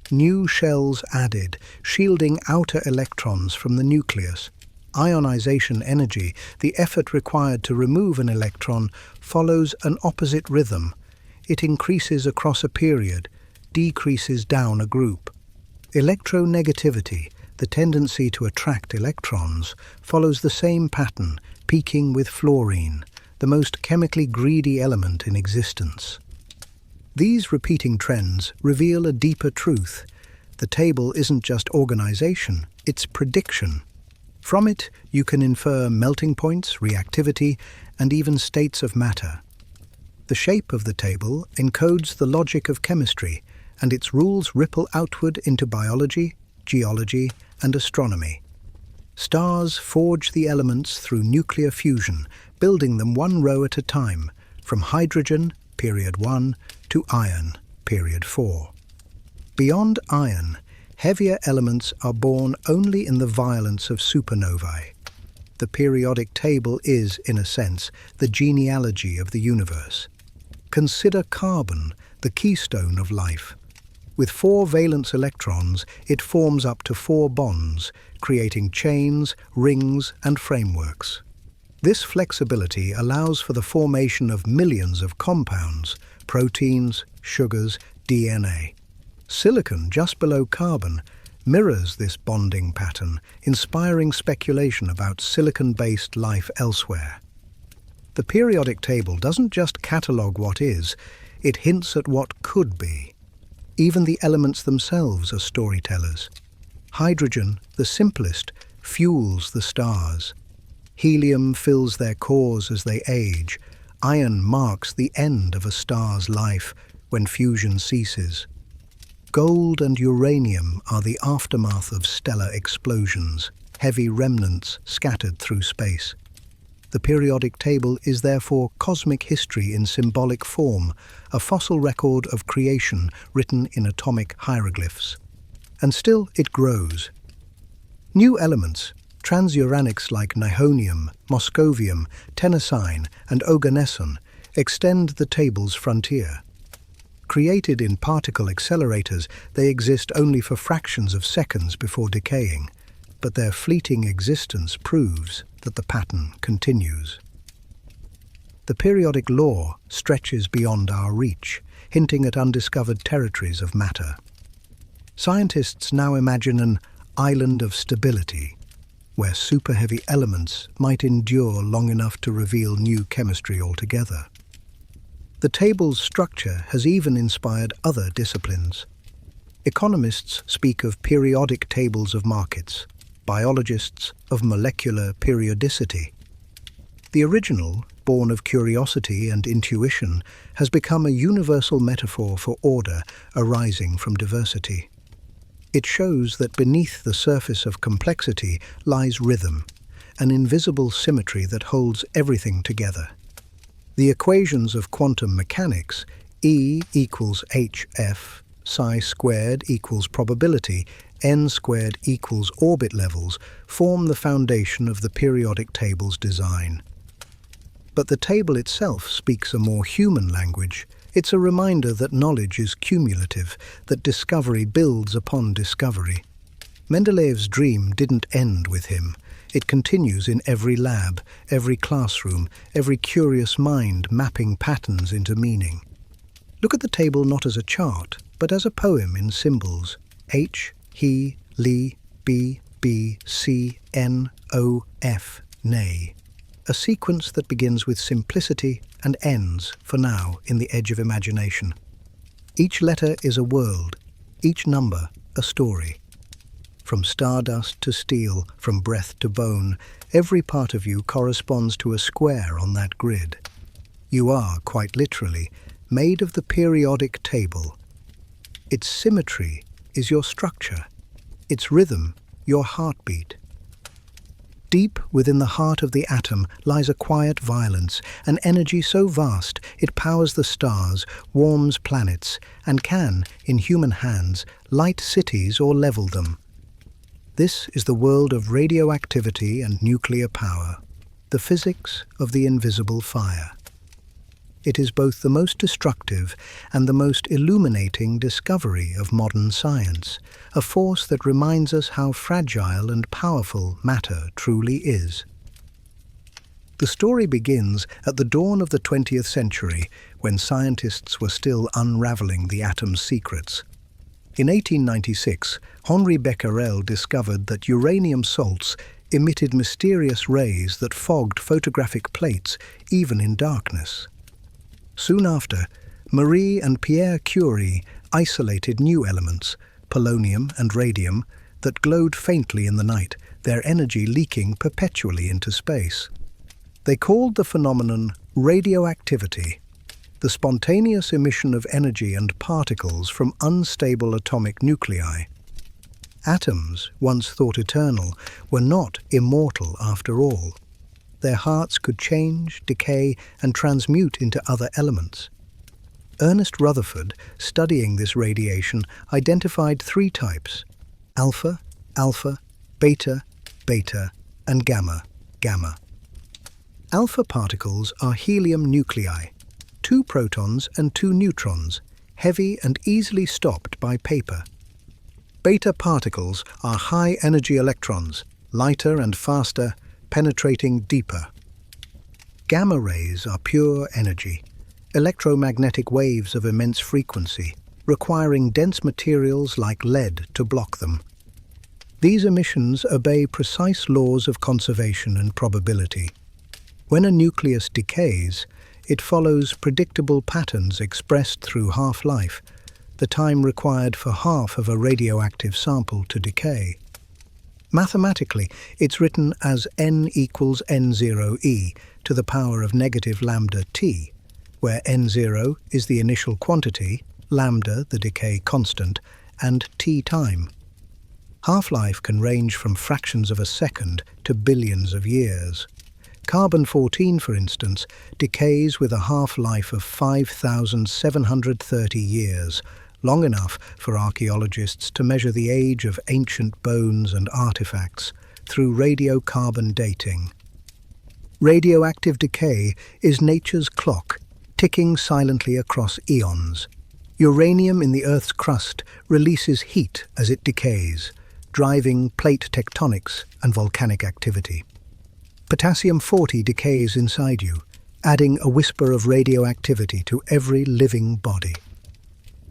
New shells added, shielding outer electrons from the nucleus. Ionization energy, the effort required to remove an electron, follows an opposite rhythm. It increases across a period, decreases down a group. Electronegativity, the tendency to attract electrons, follows the same pattern, peaking with fluorine. the most chemically greedy element in existence. These repeating trends reveal a deeper truth. The table isn't just organization, it's prediction. From it, you can infer melting points, reactivity, and even states of matter. The shape of the table encodes the logic of chemistry, and its rules ripple outward into biology, geology, and astronomy. Stars forge the elements through nuclear fusion, building them one row at a time, from hydrogen, period 1, to iron, period 4. Beyond iron, heavier elements are born only in the violence of supernovae. The periodic table is, in a sense, the genealogy of the universe. Consider carbon, the keystone of life. With 4 valence electrons, it forms up to 4 bonds, creating chains, rings, and frameworks. This flexibility allows for the formation of millions of compounds, proteins, sugars, DNA. Silicon, just below carbon, mirrors this bonding pattern, inspiring speculation about silicon-based life elsewhere. The periodic table doesn't just catalogue what is, it hints at what could be. Even the elements themselves are storytellers. Hydrogen, the simplest, fuels the stars. Helium fills their cores as they age. Iron marks the end of a star's life when fusion ceases. Gold and uranium are the aftermath of stellar explosions, heavy remnants scattered through space. The periodic table is therefore cosmic history in symbolic form, a fossil record of creation written in atomic hieroglyphs. And still it grows. New elements, transuranics like nihonium, moscovium, tennessine, and oganesson, extend the table's frontier. Created in particle accelerators, they exist only for fractions of seconds before decaying, but their fleeting existence proves that the pattern continues. The periodic law stretches beyond our reach, hinting at undiscovered territories of matter. Scientists now imagine an island of stability, where super-heavy elements might endure long enough to reveal new chemistry altogether. The table's structure has even inspired other disciplines. Economists speak of periodic tables of markets, biologists of molecular periodicity. The original, born of curiosity and intuition, has become a universal metaphor for order arising from diversity. It shows that beneath the surface of complexity lies rhythm, an invisible symmetry that holds everything together. The equations of quantum mechanics, E equals hf, psi squared equals probability, n squared equals orbit levels, form the foundation of the periodic table's design. But the table itself speaks a more human language. It's a reminder that knowledge is cumulative, that discovery builds upon discovery. Mendeleev's dream didn't end with him. It continues in every lab, every classroom, every curious mind mapping patterns into meaning. Look at the table not as a chart, but as a poem in symbols. H, he, li, b, c, n, o, f, nay. A sequence that begins with simplicity and ends, for now, in the edge of imagination. Each letter is a world, each number a story. From stardust to steel, from breath to bone, every part of you corresponds to a square on that grid. You are, quite literally, made of the periodic table. Its symmetry is your structure, its rhythm your heartbeat. Deep within the heart of the atom lies a quiet violence, an energy so vast it powers the stars, warms planets, and can, in human hands, light cities or level them. This is the world of radioactivity and nuclear power, the physics of the invisible fire. It is both the most destructive and the most illuminating discovery of modern science, a force that reminds us how fragile and powerful matter truly is. The story begins at the dawn of the 20th century, when scientists were still unraveling the atom's secrets. In 1896, Henri Becquerel discovered that uranium salts emitted mysterious rays that fogged photographic plates even in darkness. Soon after, Marie and Pierre Curie isolated new elements, polonium and radium, that glowed faintly in the night, their energy leaking perpetually into space. They called the phenomenon radioactivity, the spontaneous emission of energy and particles from unstable atomic nuclei. Atoms, once thought eternal, were not immortal after all. Their hearts could change, decay, and transmute into other elements. Ernest Rutherford, studying this radiation, identified three types: alpha, alpha, beta, beta, and gamma, gamma. Alpha particles are helium nuclei, 2 protons and 2 neutrons, heavy and easily stopped by paper. Beta particles are high-energy electrons, lighter and faster, penetrating deeper. Gamma rays are pure energy, electromagnetic waves of immense frequency, requiring dense materials like lead to block them. These emissions obey precise laws of conservation and probability. When a nucleus decays, it follows predictable patterns expressed through half-life, the time required for half of a radioactive sample to decay. Mathematically, it's written as n equals n0e to the power of negative lambda t, where n0 is the initial quantity, lambda the decay constant, and t time. Half-life can range from fractions of a second to billions of years. Carbon-14, for instance, decays with a half-life of 5,730 years, long enough for archaeologists to measure the age of ancient bones and artifacts through radiocarbon dating. Radioactive decay is nature's clock, ticking silently across eons. Uranium in the Earth's crust releases heat as it decays, driving plate tectonics and volcanic activity. Potassium-40 decays inside you, adding a whisper of radioactivity to every living body.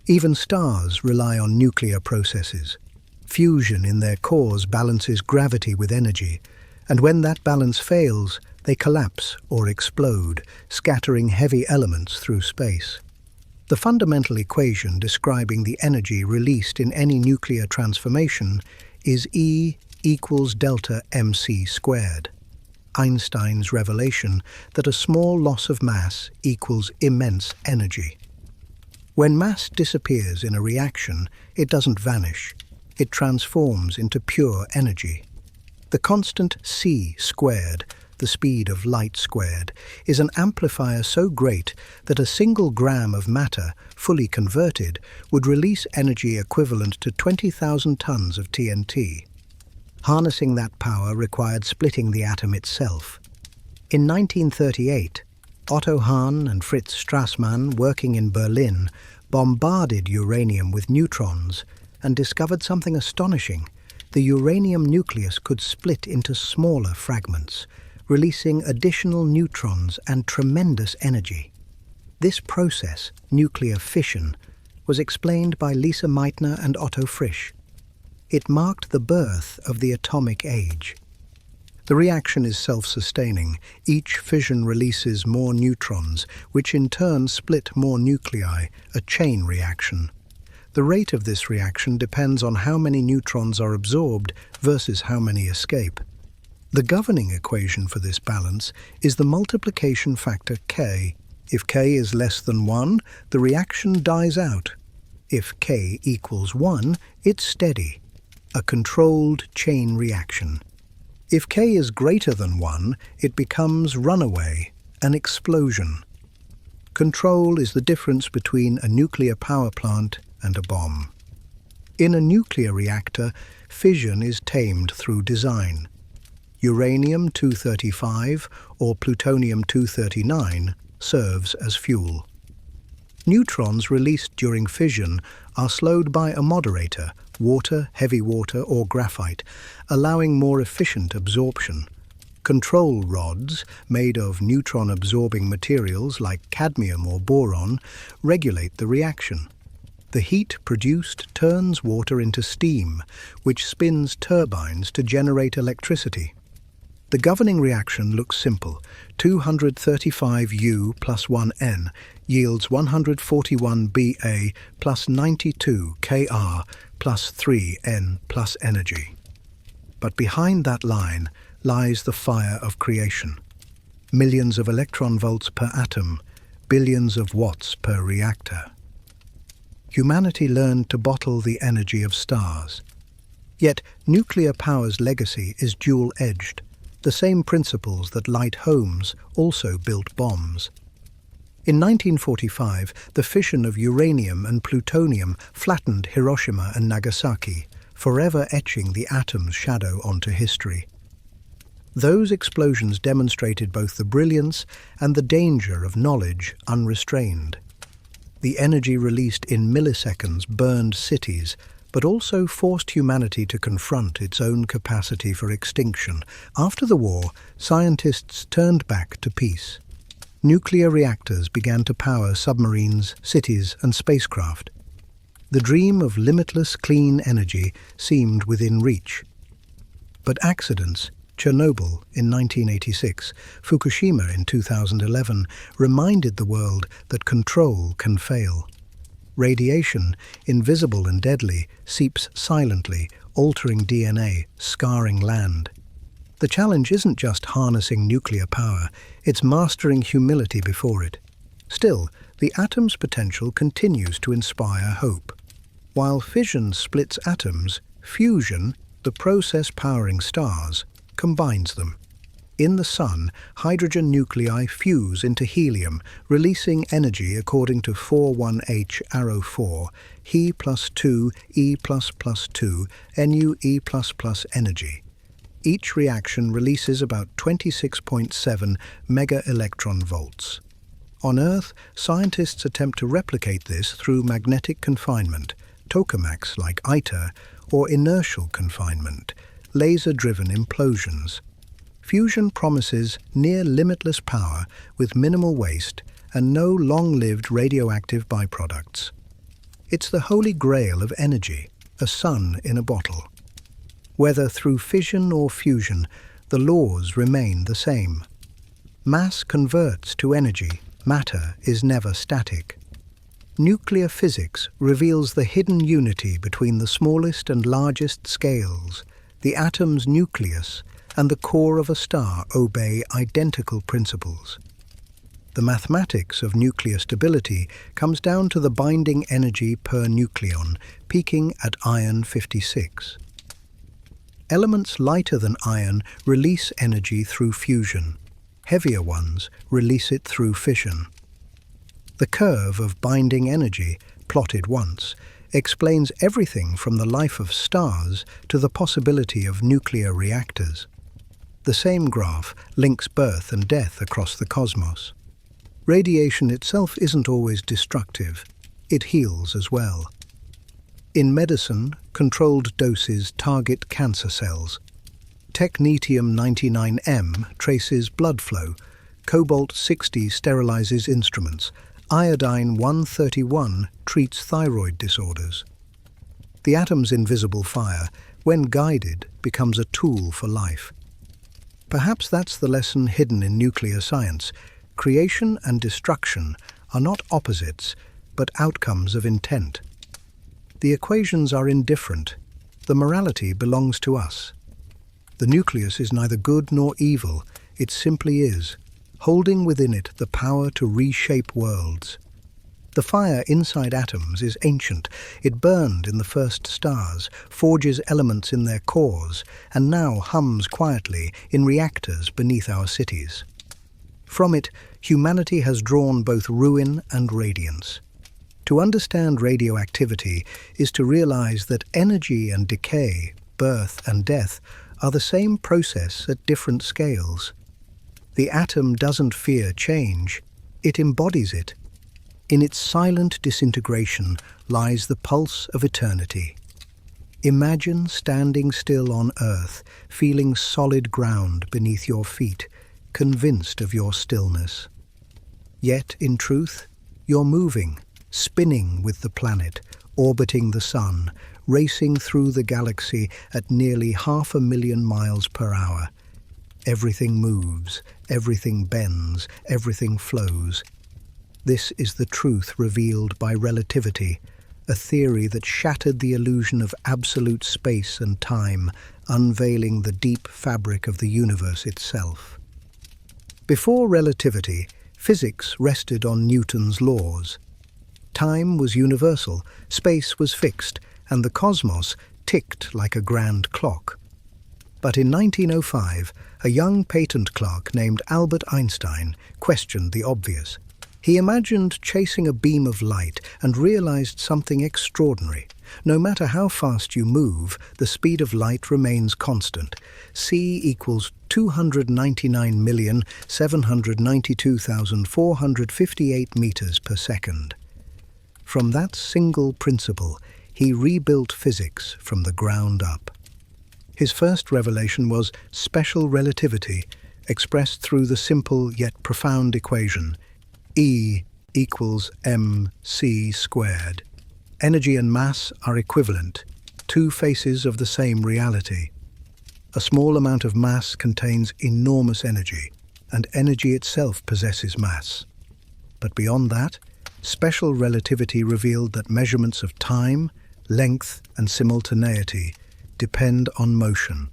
Even stars rely on nuclear processes. Fusion in their cores balances gravity with energy, and when that balance fails, they collapse or explode, scattering heavy elements through space. The fundamental equation describing the energy released in any nuclear transformation is E equals delta mc squared. Einstein's revelation that a small loss of mass equals immense energy. When mass disappears in a reaction, it doesn't vanish. It transforms into pure energy. The constant c squared, the speed of light squared, is an amplifier so great that a single gram of matter, fully converted, would release energy equivalent to 20,000 tons of TNT. Harnessing that power required splitting the atom itself. In 1938, Otto Hahn and Fritz Strassmann, working in Berlin, bombarded uranium with neutrons and discovered something astonishing. The uranium nucleus could split into smaller fragments, releasing additional neutrons and tremendous energy. This process, nuclear fission, was explained by Lise Meitner and Otto Frisch. It marked the birth of the atomic age. The reaction is self-sustaining. Each fission releases more neutrons, which in turn split more nuclei, a chain reaction. The rate of this reaction depends on how many neutrons are absorbed versus how many escape. The governing equation for this balance is the multiplication factor K. If K is less than 1, the reaction dies out. If K equals 1, it's steady, a controlled chain reaction. If K is greater than 1, it becomes runaway, an explosion. Control is the difference between a nuclear power plant and a bomb. In a nuclear reactor, fission is tamed through design. Uranium-235 or plutonium-239 serves as fuel. Neutrons released during fission are slowed by a moderator, water, heavy water, or graphite, allowing more efficient absorption. Control rods, made of neutron-absorbing materials like cadmium or boron, regulate the reaction. The heat produced turns water into steam, which spins turbines to generate electricity. The governing reaction looks simple. 235U plus 1N yields 141Ba plus 92Kr plus 3N plus energy. But behind that line lies the fire of creation. Millions of electron volts per atom, billions of watts per reactor. Humanity learned to bottle the energy of stars. Yet nuclear power's legacy is dual-edged. The same principles that light homes also built bombs. In 1945, the fission of uranium and plutonium flattened Hiroshima and Nagasaki, forever etching the atom's shadow onto history. Those explosions demonstrated both the brilliance and the danger of knowledge unrestrained. The energy released in milliseconds burned cities, but also forced humanity to confront its own capacity for extinction. After the war, scientists turned back to peace. Nuclear reactors began to power submarines, cities, and spacecraft. The dream of limitless clean energy seemed within reach. But accidents, Chernobyl in 1986, Fukushima in 2011, reminded the world that control can fail. Radiation, invisible and deadly, seeps silently, altering DNA, scarring land. The challenge isn't just harnessing nuclear power, it's mastering humility before it. Still, the atom's potential continues to inspire hope. While fission splits atoms, fusion, the process powering stars, combines them. In the Sun, hydrogen nuclei fuse into helium, releasing energy according to 41H arrow 4, He plus 2, E plus plus 2, Nu E plus plus energy. Each reaction releases about 26.7 mega-electron volts. On Earth, scientists attempt to replicate this through magnetic confinement, tokamaks like ITER, or inertial confinement, laser-driven implosions. Fusion promises near-limitless power with minimal waste and no long-lived radioactive byproducts. It's the holy grail of energy, a sun in a bottle. Whether through fission or fusion, the laws remain the same. Mass converts to energy, matter is never static. Nuclear physics reveals the hidden unity between the smallest and largest scales. The atom's nucleus and the core of a star obey identical principles. The mathematics of nuclear stability comes down to the binding energy per nucleon, peaking at iron 56. Elements lighter than iron release energy through fusion. Heavier ones release it through fission. The curve of binding energy, plotted once, explains everything from the life of stars to the possibility of nuclear reactors. The same graph links birth and death across the cosmos. Radiation itself isn't always destructive. It heals as well. In medicine, controlled doses target cancer cells. Technetium-99m traces blood flow. Cobalt-60 sterilizes instruments. Iodine-131 treats thyroid disorders. The atom's invisible fire, when guided, becomes a tool for life. Perhaps that's the lesson hidden in nuclear science. Creation and destruction are not opposites, but outcomes of intent. The equations are indifferent. The morality belongs to us. The nucleus is neither good nor evil. It simply is, holding within it the power to reshape worlds. The fire inside atoms is ancient. It burned in the first stars, forges elements in their cores, and now hums quietly in reactors beneath our cities. From it, humanity has drawn both ruin and radiance. To understand radioactivity is to realize that energy and decay, birth and death, are the same process at different scales. The atom doesn't fear change, it embodies it. In its silent disintegration lies the pulse of eternity. Imagine standing still on Earth, feeling solid ground beneath your feet, convinced of your stillness. Yet, in truth, you're moving, spinning with the planet, orbiting the sun, racing through the galaxy at nearly 500,000 miles per hour. Everything moves, everything bends, everything flows. This is the truth revealed by relativity, a theory that shattered the illusion of absolute space and time, unveiling the deep fabric of the universe itself. Before relativity, physics rested on Newton's laws. Time was universal, space was fixed, and the cosmos ticked like a grand clock. But in 1905, a young patent clerk named Albert Einstein questioned the obvious. He imagined chasing a beam of light and realized something extraordinary. No matter how fast you move, the speed of light remains constant. C equals 299,792,458 meters per second. From that single principle, he rebuilt physics from the ground up. His first revelation was special relativity, expressed through the simple yet profound equation E equals mc squared. Energy and mass are equivalent, two faces of the same reality. A small amount of mass contains enormous energy, and energy itself possesses mass. But beyond that, special relativity revealed that measurements of time, length, and simultaneity depend on motion.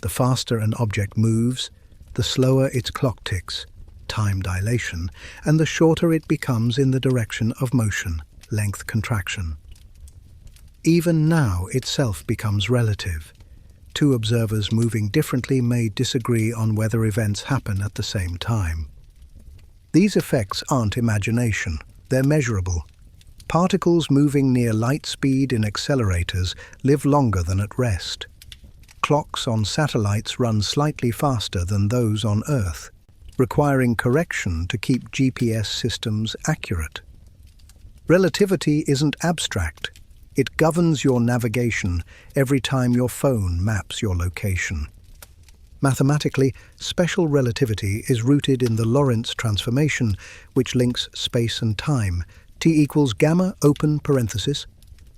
The faster an object moves, the slower its clock ticks, time dilation, and the shorter it becomes in the direction of motion, length contraction. Even now itself becomes relative. Two observers moving differently may disagree on whether events happen at the same time. These effects aren't imagination, they're measurable. Particles moving near light speed in accelerators live longer than at rest. Clocks on satellites run slightly faster than those on Earth, requiring correction to keep GPS systems accurate. Relativity isn't abstract. It governs your navigation every time your phone maps your location. Mathematically, special relativity is rooted in the Lorentz transformation, which links space and time. T equals gamma open parenthesis,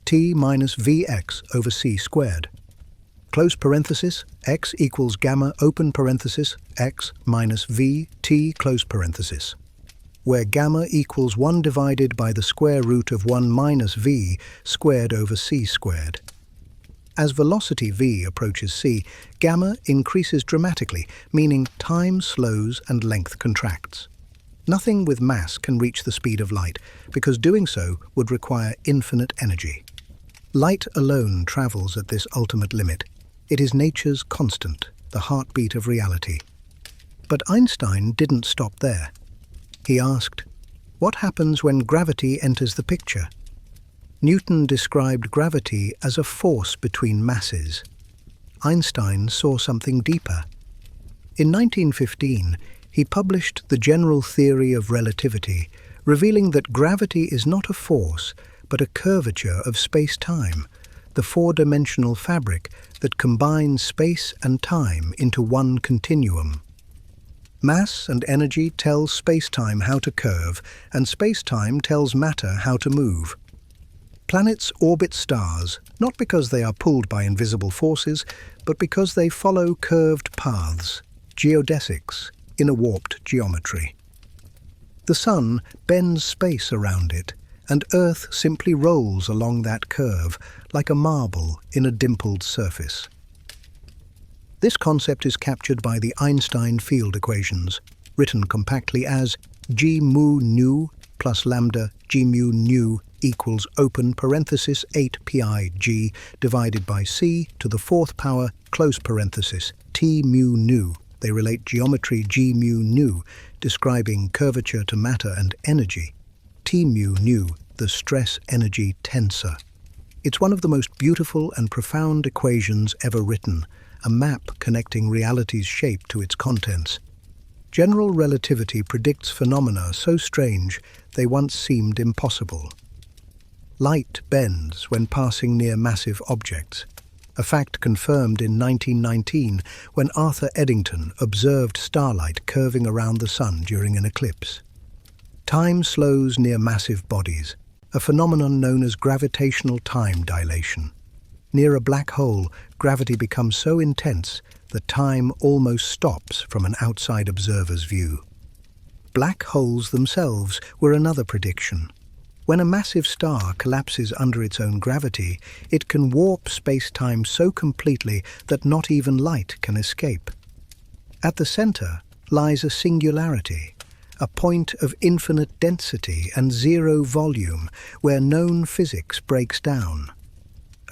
t minus vx over c squared. Close parenthesis, x equals gamma open parenthesis, x minus v t close parenthesis, where gamma equals 1 divided by the square root of 1 minus v squared over c squared. As velocity v approaches c, gamma increases dramatically, meaning time slows and length contracts. Nothing with mass can reach the speed of light, because doing so would require infinite energy. Light alone travels at this ultimate limit. It is nature's constant, the heartbeat of reality. But Einstein didn't stop there. He asked, what happens when gravity enters the picture? Newton described gravity as a force between masses. Einstein saw something deeper. In 1915, he published the general theory of relativity, revealing that gravity is not a force, but a curvature of space-time, the four-dimensional fabric that combines space and time into one continuum. Mass and energy tell space-time how to curve, and space-time tells matter how to move. Planets orbit stars, not because they are pulled by invisible forces, but because they follow curved paths, geodesics, in a warped geometry. The Sun bends space around it, and Earth simply rolls along that curve, like a marble in a dimpled surface. This concept is captured by the Einstein field equations, written compactly as g mu nu plus lambda g mu nu equals open parenthesis 8 pi g divided by c to the fourth power close parenthesis t mu nu. They relate geometry g mu nu, describing curvature to matter and energy. T mu nu, the stress-energy tensor. It's one of the most beautiful and profound equations ever written, a map connecting reality's shape to its contents. General relativity predicts phenomena so strange they once seemed impossible. Light bends when passing near massive objects, a fact confirmed in 1919 when Arthur Eddington observed starlight curving around the Sun during an eclipse. Time slows near massive bodies, a phenomenon known as gravitational time dilation. Near a black hole, gravity becomes so intense that time almost stops from an outside observer's view. Black holes themselves were another prediction. When a massive star collapses under its own gravity, it can warp space-time so completely that not even light can escape. At the center lies a singularity, a point of infinite density and zero volume where known physics breaks down.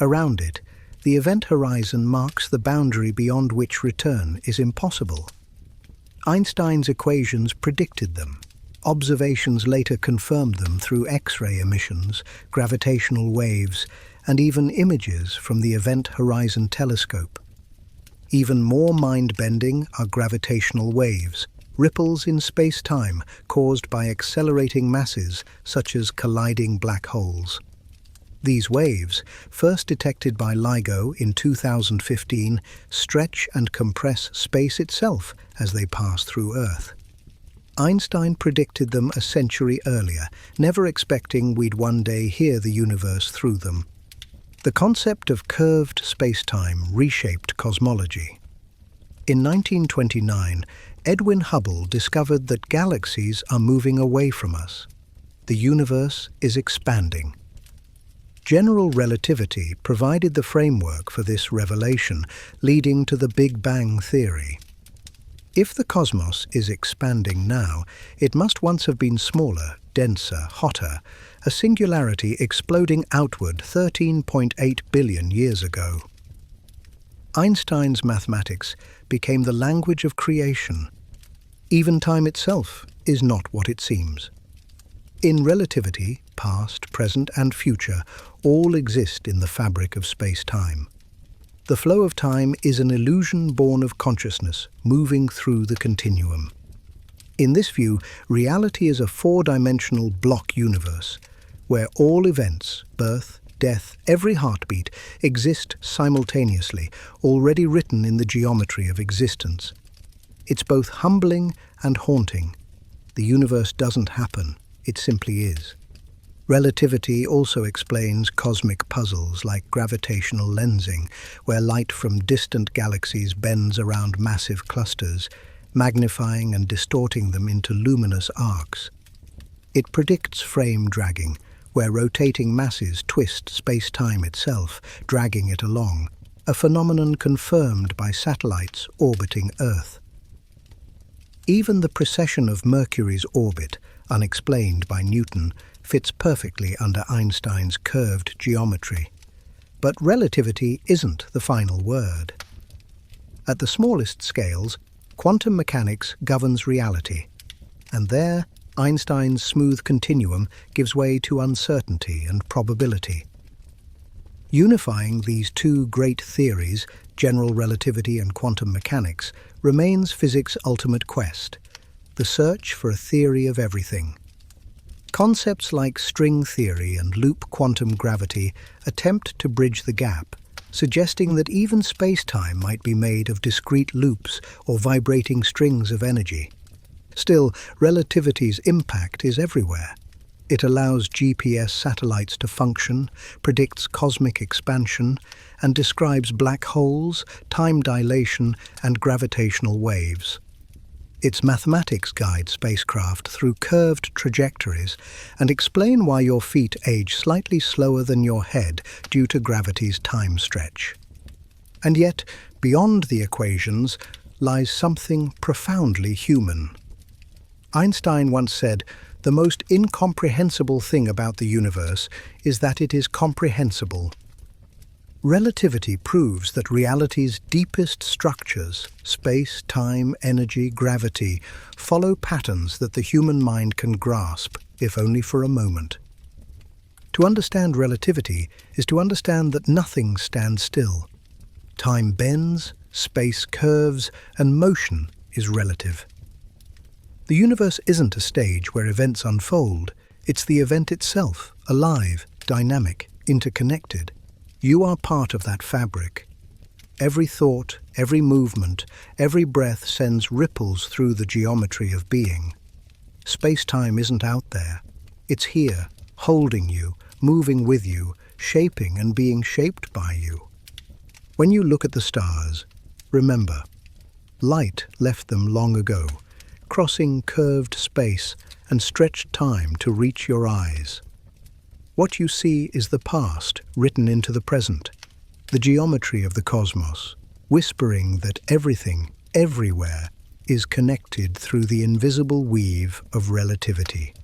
Around it, the event horizon marks the boundary beyond which return is impossible. Einstein's equations predicted them. Observations later confirmed them through X-ray emissions, gravitational waves, and even images from the Event Horizon Telescope. Even more mind-bending are gravitational waves, ripples in space-time caused by accelerating masses such as colliding black holes. These waves, first detected by LIGO in 2015, stretch and compress space itself as they pass through Earth. Einstein predicted them a century earlier, never expecting we'd one day hear the universe through them. The concept of curved space-time reshaped cosmology. In 1929, Edwin Hubble discovered that galaxies are moving away from us. The universe is expanding. General relativity provided the framework for this revelation, leading to the Big Bang theory. If the cosmos is expanding now, it must once have been smaller, denser, hotter, a singularity exploding outward 13.8 billion years ago. Einstein's mathematics became the language of creation. Even time itself is not what it seems. In relativity, past, present, and future all exist in the fabric of space-time. The flow of time is an illusion born of consciousness, moving through the continuum. In this view, reality is a four-dimensional block universe, where all events, birth, death, every heartbeat, exist simultaneously, already written in the geometry of existence. It's both humbling and haunting. The universe doesn't happen, it simply is. Relativity also explains cosmic puzzles like gravitational lensing, where light from distant galaxies bends around massive clusters, magnifying and distorting them into luminous arcs. It predicts frame dragging, where rotating masses twist space-time itself, dragging it along, a phenomenon confirmed by satellites orbiting Earth. Even the precession of Mercury's orbit, unexplained by Newton, fits perfectly under Einstein's curved geometry. But relativity isn't the final word. At the smallest scales, quantum mechanics governs reality, and there, Einstein's smooth continuum gives way to uncertainty and probability. Unifying these two great theories, general relativity and quantum mechanics, remains physics' ultimate quest, the search for a theory of everything. Concepts like string theory and loop quantum gravity attempt to bridge the gap, suggesting that even space-time might be made of discrete loops or vibrating strings of energy. Still, relativity's impact is everywhere. It allows GPS satellites to function, predicts cosmic expansion, and describes black holes, time dilation, and gravitational waves. Its mathematics guide spacecraft through curved trajectories and explain why your feet age slightly slower than your head due to gravity's time stretch. And yet, beyond the equations, lies something profoundly human. Einstein once said, "The most incomprehensible thing about the universe is that it is comprehensible." Relativity proves that reality's deepest structures, space, time, energy, gravity, follow patterns that the human mind can grasp, if only for a moment. To understand relativity is to understand that nothing stands still. Time bends, space curves, and motion is relative. The universe isn't a stage where events unfold, it's the event itself, alive, dynamic, interconnected. You are part of that fabric. Every thought, every movement, every breath sends ripples through the geometry of being. Space-time isn't out there. It's here, holding you, moving with you, shaping and being shaped by you. When you look at the stars, remember, light left them long ago, crossing curved space and stretched time to reach your eyes. What you see is the past written into the present, the geometry of the cosmos, whispering that everything, everywhere, is connected through the invisible weave of relativity.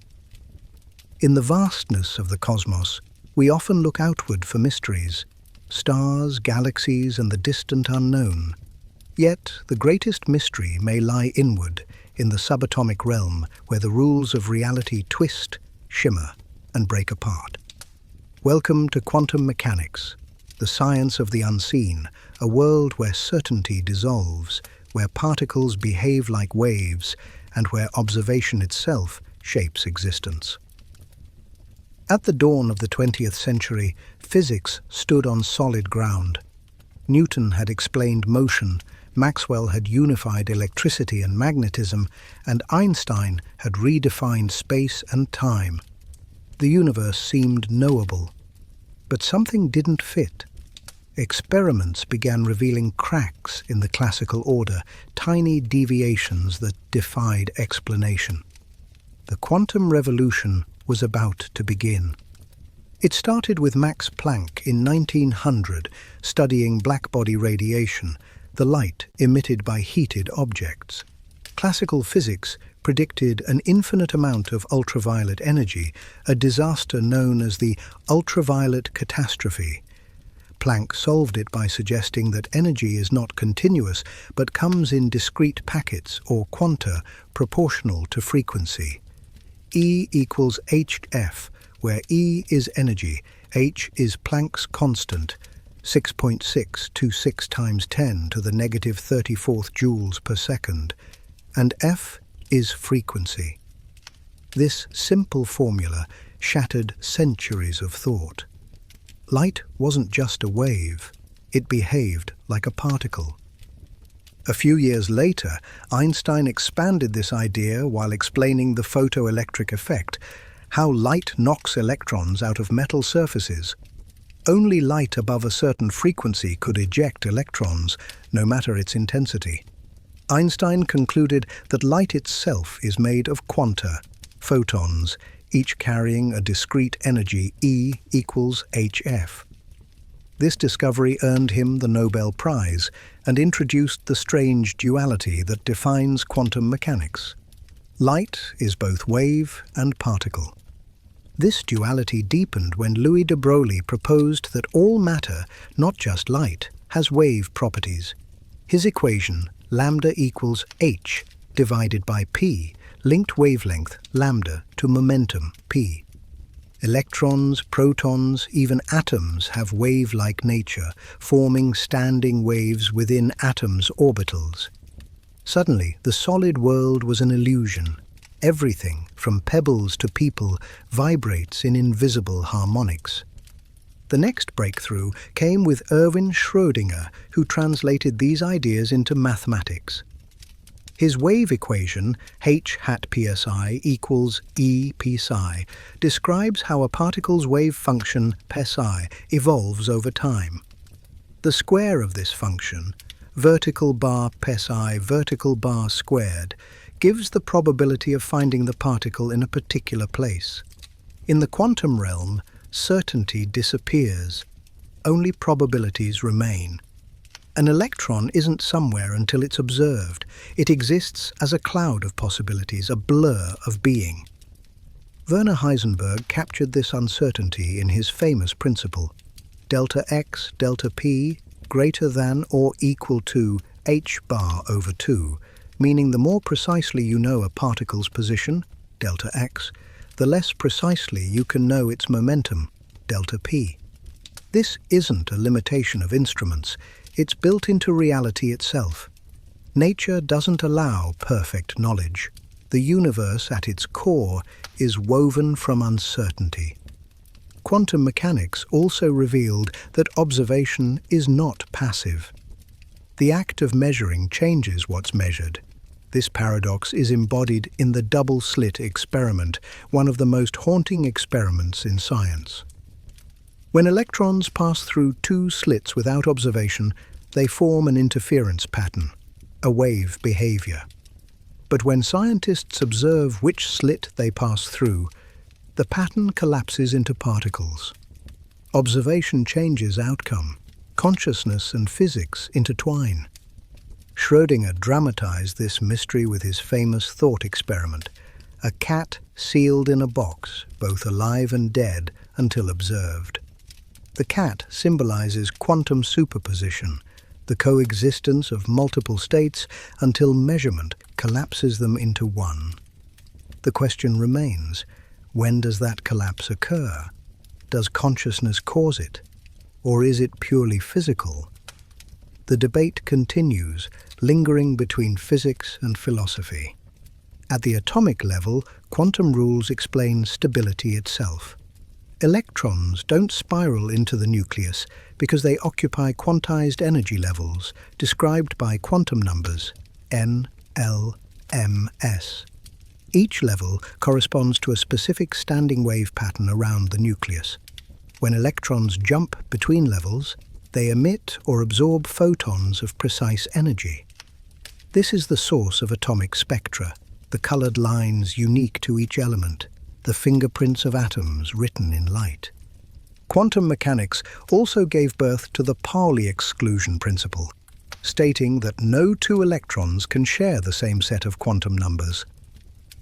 In the vastness of the cosmos, we often look outward for mysteries, stars, galaxies, and the distant unknown. Yet, the greatest mystery may lie inward, in the subatomic realm, where the rules of reality twist, shimmer, and break apart. Welcome to quantum mechanics, the science of the unseen, a world where certainty dissolves, where particles behave like waves, and where observation itself shapes existence. At the dawn of the 20th century, physics stood on solid ground. Newton had explained motion, Maxwell had unified electricity and magnetism, and Einstein had redefined space and time. The universe seemed knowable, but something didn't fit. Experiments began revealing cracks in the classical order, tiny deviations that defied explanation. The quantum revolution was about to begin. It started with Max Planck in 1900, studying blackbody radiation, the light emitted by heated objects. Classical physics predicted an infinite amount of ultraviolet energy, a disaster known as the ultraviolet catastrophe. Planck solved it by suggesting that energy is not continuous but comes in discrete packets or quanta proportional to frequency. E equals hf, where E is energy, h is Planck's constant, 6.626 times 10 to the negative 34th joules per second, and f is frequency. This simple formula shattered centuries of thought. Light wasn't just a wave, it behaved like a particle. A few years later, Einstein expanded this idea while explaining the photoelectric effect, how light knocks electrons out of metal surfaces. Only light above a certain frequency could eject electrons, no matter its intensity. Einstein concluded that light itself is made of quanta, photons, each carrying a discrete energy E equals hf. This discovery earned him the Nobel Prize and introduced the strange duality that defines quantum mechanics. Light is both wave and particle. This duality deepened when Louis de Broglie proposed that all matter, not just light, has wave properties. His equation, lambda equals h divided by p, linked wavelength, lambda, to momentum, p. Electrons, protons, even atoms have wave-like nature, forming standing waves within atoms' orbitals. Suddenly, the solid world was an illusion. Everything, from pebbles to people, vibrates in invisible harmonics. The next breakthrough came with Erwin Schrödinger, who translated these ideas into mathematics. His wave equation, h hat psi equals E psi, describes how a particle's wave function, psi, evolves over time. The square of this function, vertical bar psi vertical bar squared, gives the probability of finding the particle in a particular place. In the quantum realm, certainty disappears. Only probabilities remain. An electron isn't somewhere until it's observed. It exists as a cloud of possibilities, a blur of being. Werner Heisenberg captured this uncertainty in his famous principle: delta x, delta p, greater than or equal to h bar over 2, meaning the more precisely you know a particle's position, delta x, the less precisely you can know its momentum, delta p. This isn't a limitation of instruments, it's built into reality itself. Nature doesn't allow perfect knowledge. The universe at its core is woven from uncertainty. Quantum mechanics also revealed that observation is not passive. The act of measuring changes what's measured. This paradox is embodied in the double-slit experiment, one of the most haunting experiments in science. When electrons pass through two slits without observation, they form an interference pattern, a wave behavior. But when scientists observe which slit they pass through, the pattern collapses into particles. Observation changes outcome. Consciousness and physics intertwine. Schrödinger dramatized this mystery with his famous thought experiment, a cat sealed in a box, both alive and dead, until observed. The cat symbolizes quantum superposition, the coexistence of multiple states until measurement collapses them into one. The question remains, when does that collapse occur? Does consciousness cause it? Or is it purely physical? The debate continues, lingering between physics and philosophy. At the atomic level, quantum rules explain stability itself. Electrons don't spiral into the nucleus because they occupy quantized energy levels described by quantum numbers n, l, m, s. Each level corresponds to a specific standing wave pattern around the nucleus. When electrons jump between levels, they emit or absorb photons of precise energy. This is the source of atomic spectra, the colored lines unique to each element, the fingerprints of atoms written in light. Quantum mechanics also gave birth to the Pauli exclusion principle, stating that no two electrons can share the same set of quantum numbers.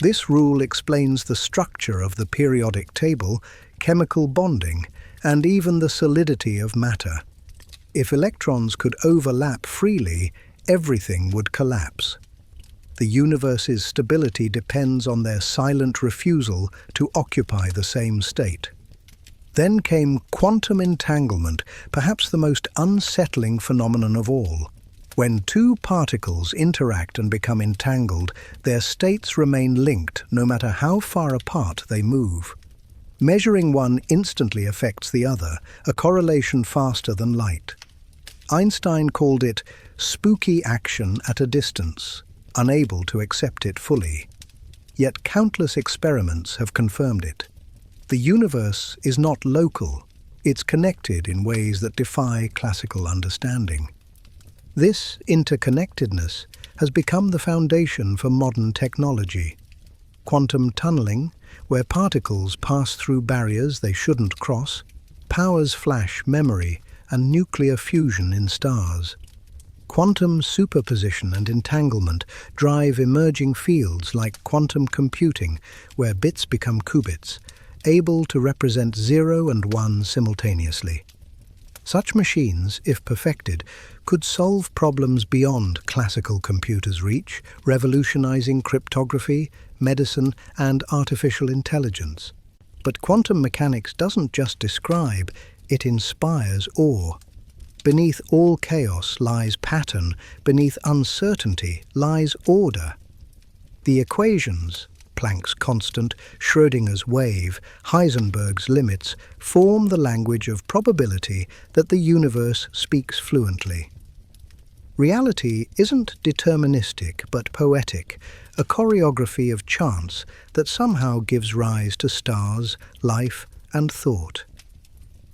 This rule explains the structure of the periodic table, chemical bonding, and even the solidity of matter. If electrons could overlap freely, everything would collapse. The universe's stability depends on their silent refusal to occupy the same state. Then came quantum entanglement, perhaps the most unsettling phenomenon of all. When two particles interact and become entangled, their states remain linked no matter how far apart they move. Measuring one instantly affects the other, a correlation faster than light. Einstein called it spooky action at a distance, unable to accept it fully. Yet countless experiments have confirmed it. The universe is not local, it's connected in ways that defy classical understanding. This interconnectedness has become the foundation for modern technology. Quantum tunneling, where particles pass through barriers they shouldn't cross, powers flash memory and nuclear fusion in stars. Quantum superposition and entanglement drive emerging fields like quantum computing, where bits become qubits, able to represent 0 and 1 simultaneously. Such machines, if perfected, could solve problems beyond classical computers' reach, revolutionizing cryptography, medicine, and artificial intelligence. But quantum mechanics doesn't just describe, it inspires awe. Beneath all chaos lies pattern, beneath uncertainty lies order. The equations, Planck's constant, Schrödinger's wave, Heisenberg's limits, form the language of probability that the universe speaks fluently. Reality isn't deterministic but poetic, a choreography of chance that somehow gives rise to stars, life, and thought.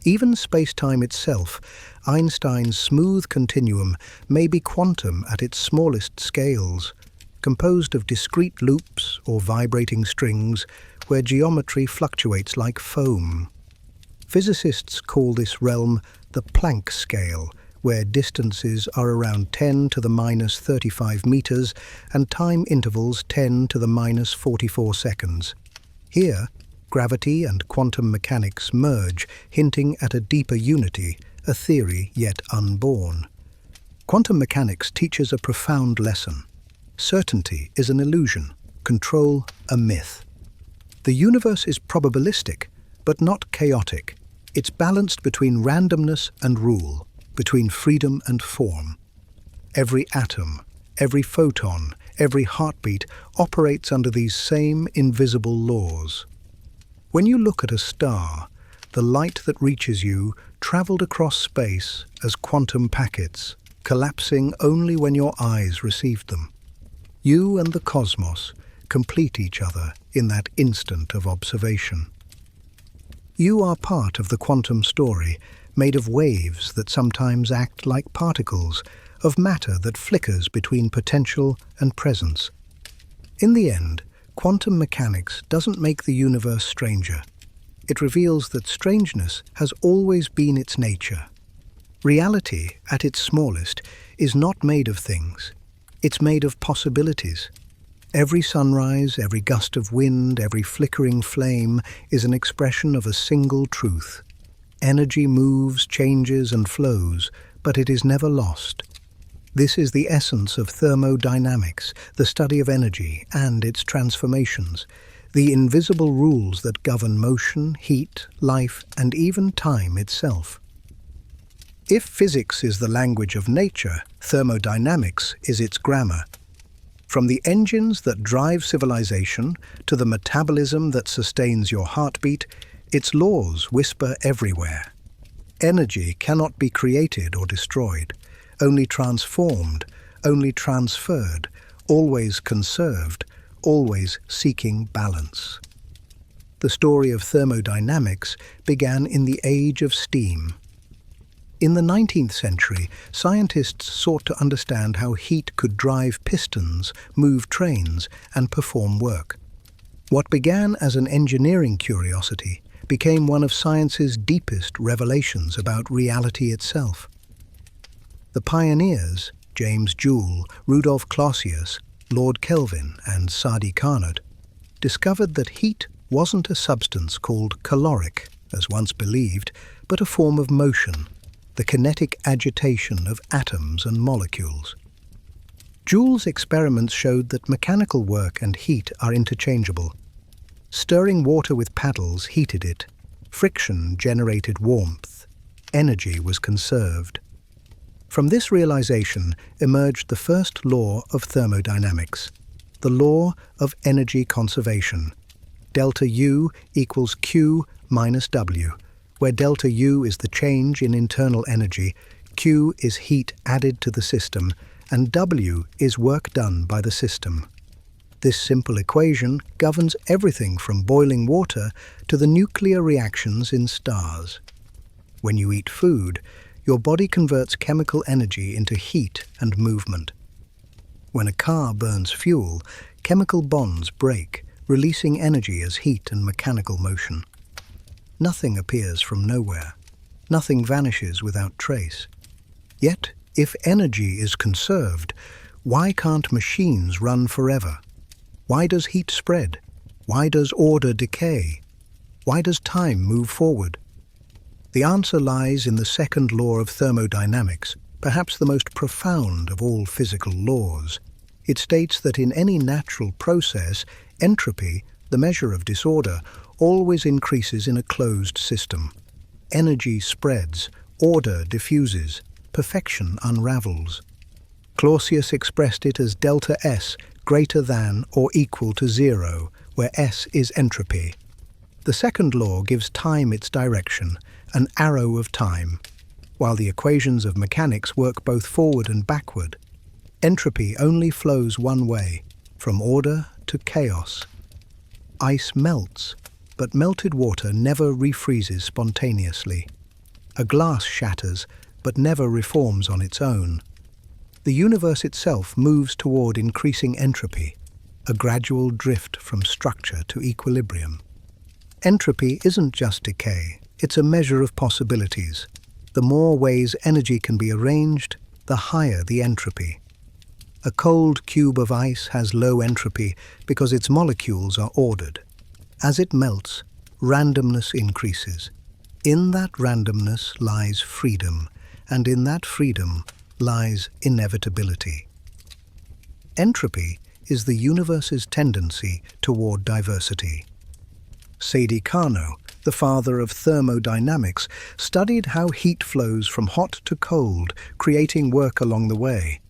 Even space-time itself, Einstein's smooth continuum, may be quantum at its smallest scales, composed of discrete loops or vibrating strings where geometry fluctuates like foam. Physicists call this realm the Planck scale, where distances are around 10 to the minus 35 meters and time intervals 10 to the minus 44 seconds. Here, gravity and quantum mechanics merge, hinting at a deeper unity, a theory yet unborn. Quantum mechanics teaches a profound lesson. Certainty is an illusion, control a myth. The universe is probabilistic, but not chaotic. It's balanced between randomness and rule, between freedom and form. Every atom, every photon, every heartbeat operates under these same invisible laws. When you look at a star, the light that reaches you traveled across space as quantum packets, collapsing only when your eyes received them. You and the cosmos complete each other in that instant of observation. You are part of the quantum story, made of waves that sometimes act like particles, of matter that flickers between potential and presence. In the end, quantum mechanics doesn't make the universe stranger. It reveals that strangeness has always been its nature. Reality, at its smallest, is not made of things. It's made of possibilities. Every sunrise, every gust of wind, every flickering flame is an expression of a single truth. Energy moves, changes, and flows, but it is never lost. This is the essence of thermodynamics, the study of energy and its transformations, the invisible rules that govern motion, heat, life, and even time itself. If physics is the language of nature, thermodynamics is its grammar. From the engines that drive civilization to the metabolism that sustains your heartbeat, its laws whisper everywhere. Energy cannot be created or destroyed, only transformed, only transferred, always conserved, always seeking balance. The story of thermodynamics began in the age of steam. In the 19th century, scientists sought to understand how heat could drive pistons, move trains, and perform work. What began as an engineering curiosity became one of science's deepest revelations about reality itself. The pioneers, James Joule, Rudolf Clausius, Lord Kelvin, and Sadi Carnot, discovered that heat wasn't a substance called caloric, as once believed, but a form of motion, the kinetic agitation of atoms and molecules. Joule's experiments showed that mechanical work and heat are interchangeable. Stirring water with paddles heated it. Friction generated warmth. Energy was conserved. From this realization emerged the first law of thermodynamics, the law of energy conservation. Delta U equals Q minus W, where delta U is the change in internal energy, Q is heat added to the system, and W is work done by the system. This simple equation governs everything from boiling water to the nuclear reactions in stars. When you eat food, your body converts chemical energy into heat and movement. When a car burns fuel, chemical bonds break, releasing energy as heat and mechanical motion. Nothing appears from nowhere. Nothing vanishes without trace. Yet, if energy is conserved, why can't machines run forever? Why does heat spread? Why does order decay? Why does time move forward? The answer lies in the second law of thermodynamics, perhaps the most profound of all physical laws. It states that in any natural process, entropy, the measure of disorder, always increases in a closed system. Energy spreads, order diffuses, perfection unravels. Clausius expressed it as delta S greater than or equal to 0, where S is entropy. The second law gives time its direction, an arrow of time, while the equations of mechanics work both forward and backward. Entropy only flows one way, from order to chaos. Ice melts, but melted water never refreezes spontaneously. A glass shatters, but never reforms on its own. The universe itself moves toward increasing entropy, a gradual drift from structure to equilibrium. Entropy isn't just decay, it's a measure of possibilities. The more ways energy can be arranged, the higher the entropy. A cold cube of ice has low entropy because its molecules are ordered. As it melts, randomness increases. In that randomness lies freedom, and in that freedom lies inevitability. Entropy is the universe's tendency toward diversity. Sadi Carnot, the father of thermodynamics, studied how heat flows from hot to cold, creating work along the way.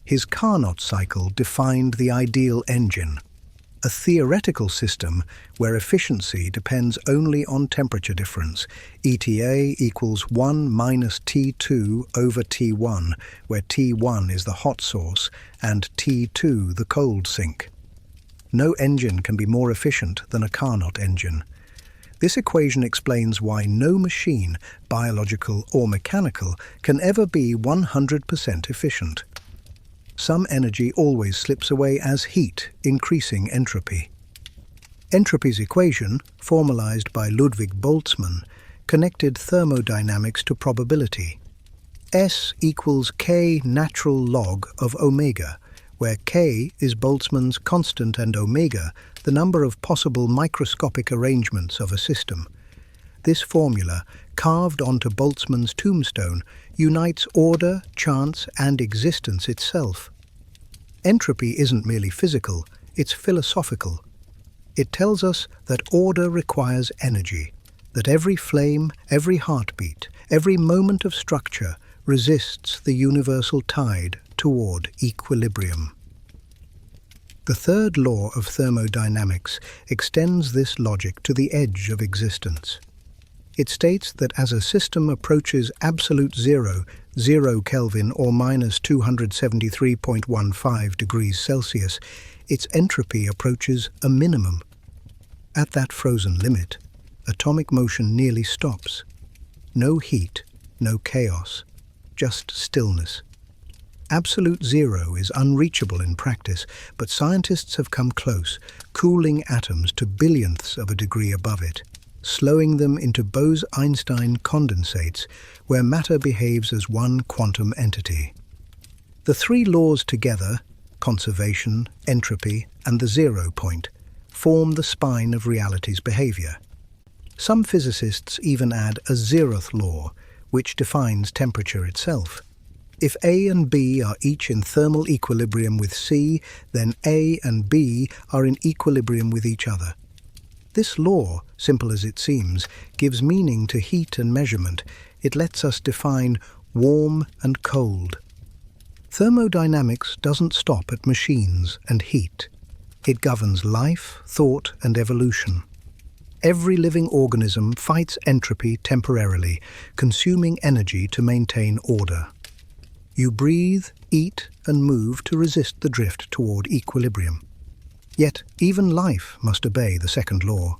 His Carnot cycle defined the ideal engine, a theoretical system where efficiency depends only on temperature difference, ETA equals 1 minus T2 over T1, where T1 is the hot source and T2 the cold sink. No engine can be more efficient than a Carnot engine. This equation explains why no machine, biological or mechanical, can ever be 100% efficient. Some energy always slips away as heat, increasing entropy. Entropy's equation, formalized by Ludwig Boltzmann, connected thermodynamics to probability. S equals k natural log of omega, where k is Boltzmann's constant and omega the number of possible microscopic arrangements of a system. This formula, carved onto Boltzmann's tombstone, unites order, chance, and existence itself. Entropy isn't merely physical, it's philosophical. It tells us that order requires energy, that every flame, every heartbeat, every moment of structure resists the universal tide toward equilibrium. The third law of thermodynamics extends this logic to the edge of existence. It states that as a system approaches absolute zero, 0 Kelvin or minus 273.15 degrees Celsius, its entropy approaches a minimum. At that frozen limit, atomic motion nearly stops. No heat, no chaos, just stillness. Absolute zero is unreachable in practice, but scientists have come close, cooling atoms to billionths of a degree above it, slowing them into Bose-Einstein condensates, where matter behaves as one quantum entity. The three laws together, conservation, entropy, and the zero point, form the spine of reality's behavior. Some physicists even add a zeroth law, which defines temperature itself. If A and B are each in thermal equilibrium with C, then A and B are in equilibrium with each other. This law, simple as it seems, gives meaning to heat and measurement. It lets us define warm and cold. Thermodynamics doesn't stop at machines and heat. It governs life, thought, and evolution. Every living organism fights entropy temporarily, consuming energy to maintain order. You breathe, eat, and move to resist the drift toward equilibrium. Yet, even life must obey the second law.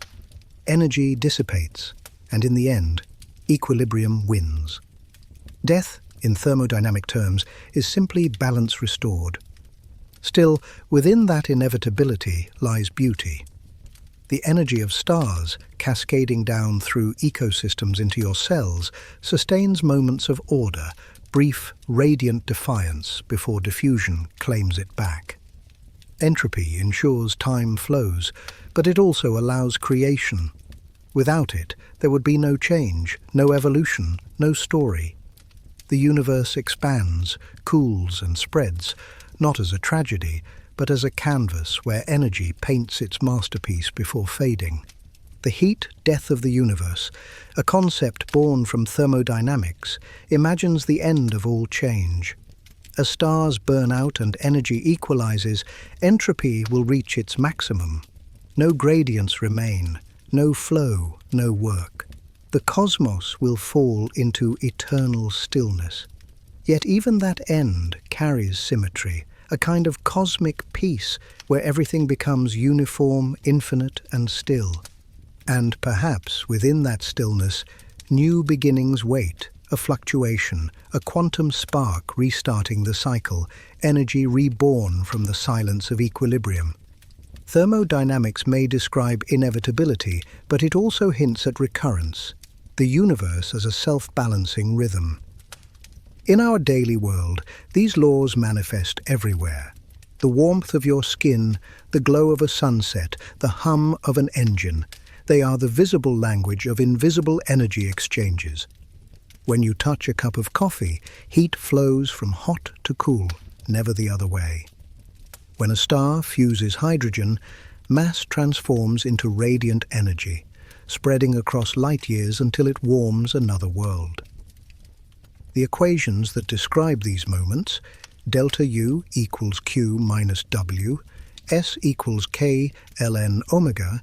Energy dissipates, and in the end, equilibrium wins. Death, in thermodynamic terms, is simply balance restored. Still, within that inevitability lies beauty. The energy of stars, cascading down through ecosystems into your cells, sustains moments of order, brief, radiant defiance before diffusion claims it back. Entropy ensures time flows, but it also allows creation. Without it, there would be no change, no evolution, no story. The universe expands, cools, and spreads, not as a tragedy, but as a canvas where energy paints its masterpiece before fading. The heat death of the universe, a concept born from thermodynamics, imagines the end of all change. As stars burn out and energy equalizes, entropy will reach its maximum. No gradients remain, no flow, no work. The cosmos will fall into eternal stillness. Yet even that end carries symmetry, a kind of cosmic peace where everything becomes uniform, infinite, and still. And perhaps within that stillness, new beginnings wait, a fluctuation, a quantum spark restarting the cycle, energy reborn from the silence of equilibrium. Thermodynamics may describe inevitability, but it also hints at recurrence, the universe as a self-balancing rhythm. In our daily world, these laws manifest everywhere. The warmth of your skin, the glow of a sunset, the hum of an engine. They are the visible language of invisible energy exchanges. When you touch a cup of coffee, heat flows from hot to cool, never the other way. When a star fuses hydrogen, mass transforms into radiant energy, spreading across light years until it warms another world. The equations that describe these moments, delta U equals Q minus W, S equals K ln omega,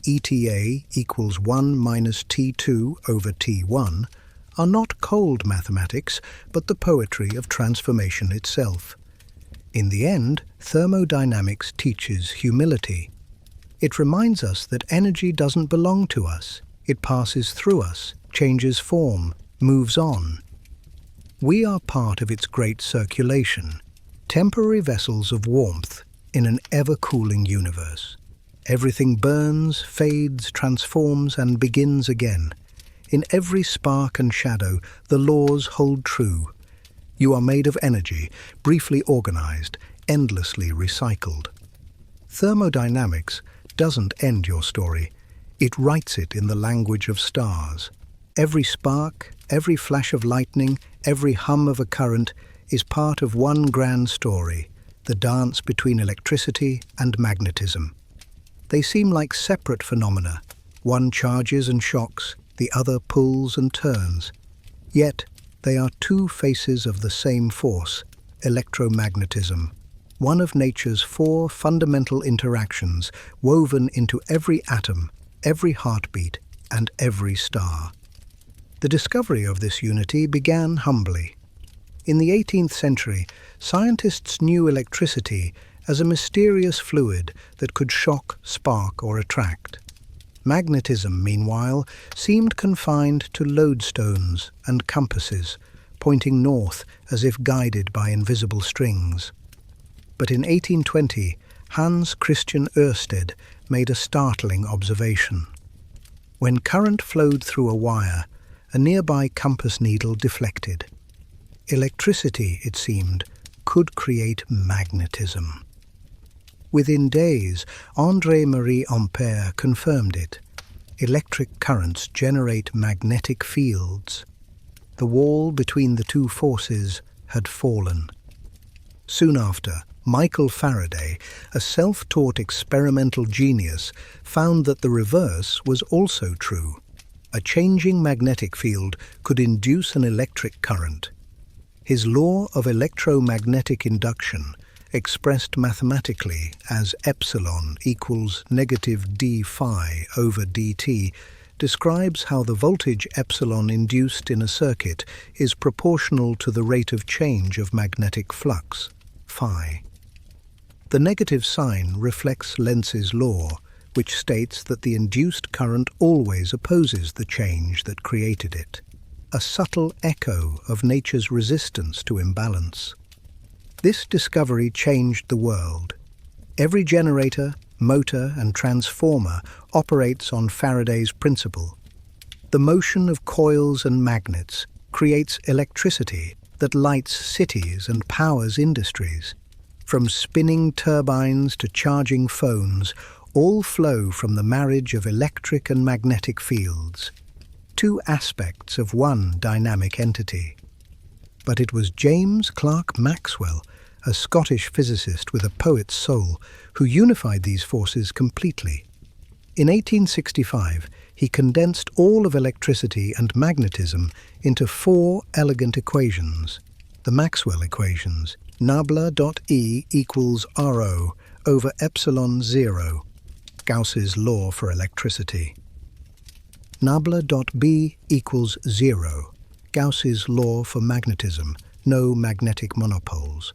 ETA equals 1 minus T2 over T1, are not cold mathematics, but the poetry of transformation itself. In the end, thermodynamics teaches humility. It reminds us that energy doesn't belong to us. It passes through us, changes form, moves on. We are part of its great circulation, temporary vessels of warmth in an ever-cooling universe. Everything burns, fades, transforms, and begins again. In every spark and shadow, the laws hold true. You are made of energy, briefly organized, endlessly recycled. Thermodynamics doesn't end your story. It writes it in the language of stars. Every spark, every flash of lightning, every hum of a current is part of one grand story, the dance between electricity and magnetism. They seem like separate phenomena. One charges and shocks, the other pulls and turns. Yet, they are two faces of the same force, electromagnetism, one of nature's four fundamental interactions woven into every atom, every heartbeat, and every star. The discovery of this unity began humbly. In the 18th century, scientists knew electricity as a mysterious fluid that could shock, spark, or attract. Magnetism, meanwhile, seemed confined to lodestones and compasses, pointing north as if guided by invisible strings. But in 1820, Hans Christian Ørsted made a startling observation. When current flowed through a wire, a nearby compass needle deflected. Electricity, it seemed, could create magnetism. Within days, André-Marie Ampère confirmed it. Electric currents generate magnetic fields. The wall between the two forces had fallen. Soon after, Michael Faraday, a self-taught experimental genius, found that the reverse was also true. A changing magnetic field could induce an electric current. His law of electromagnetic induction, expressed mathematically as epsilon equals negative d phi over dt, describes how the voltage epsilon induced in a circuit is proportional to the rate of change of magnetic flux, phi. The negative sign reflects Lenz's law, which states that the induced current always opposes the change that created it, a subtle echo of nature's resistance to imbalance. This discovery changed the world. Every generator, motor, and transformer operates on Faraday's principle. The motion of coils and magnets creates electricity that lights cities and powers industries. From spinning turbines to charging phones, all flow from the marriage of electric and magnetic fields, two aspects of one dynamic entity. But it was James Clerk Maxwell, a Scottish physicist with a poet's soul, who unified these forces completely. In 1865, he condensed all of electricity and magnetism into four elegant equations. The Maxwell equations, nabla.E equals Rho over epsilon 0, Gauss's law for electricity. Nabla.B equals 0, Gauss's law for magnetism, no magnetic monopoles.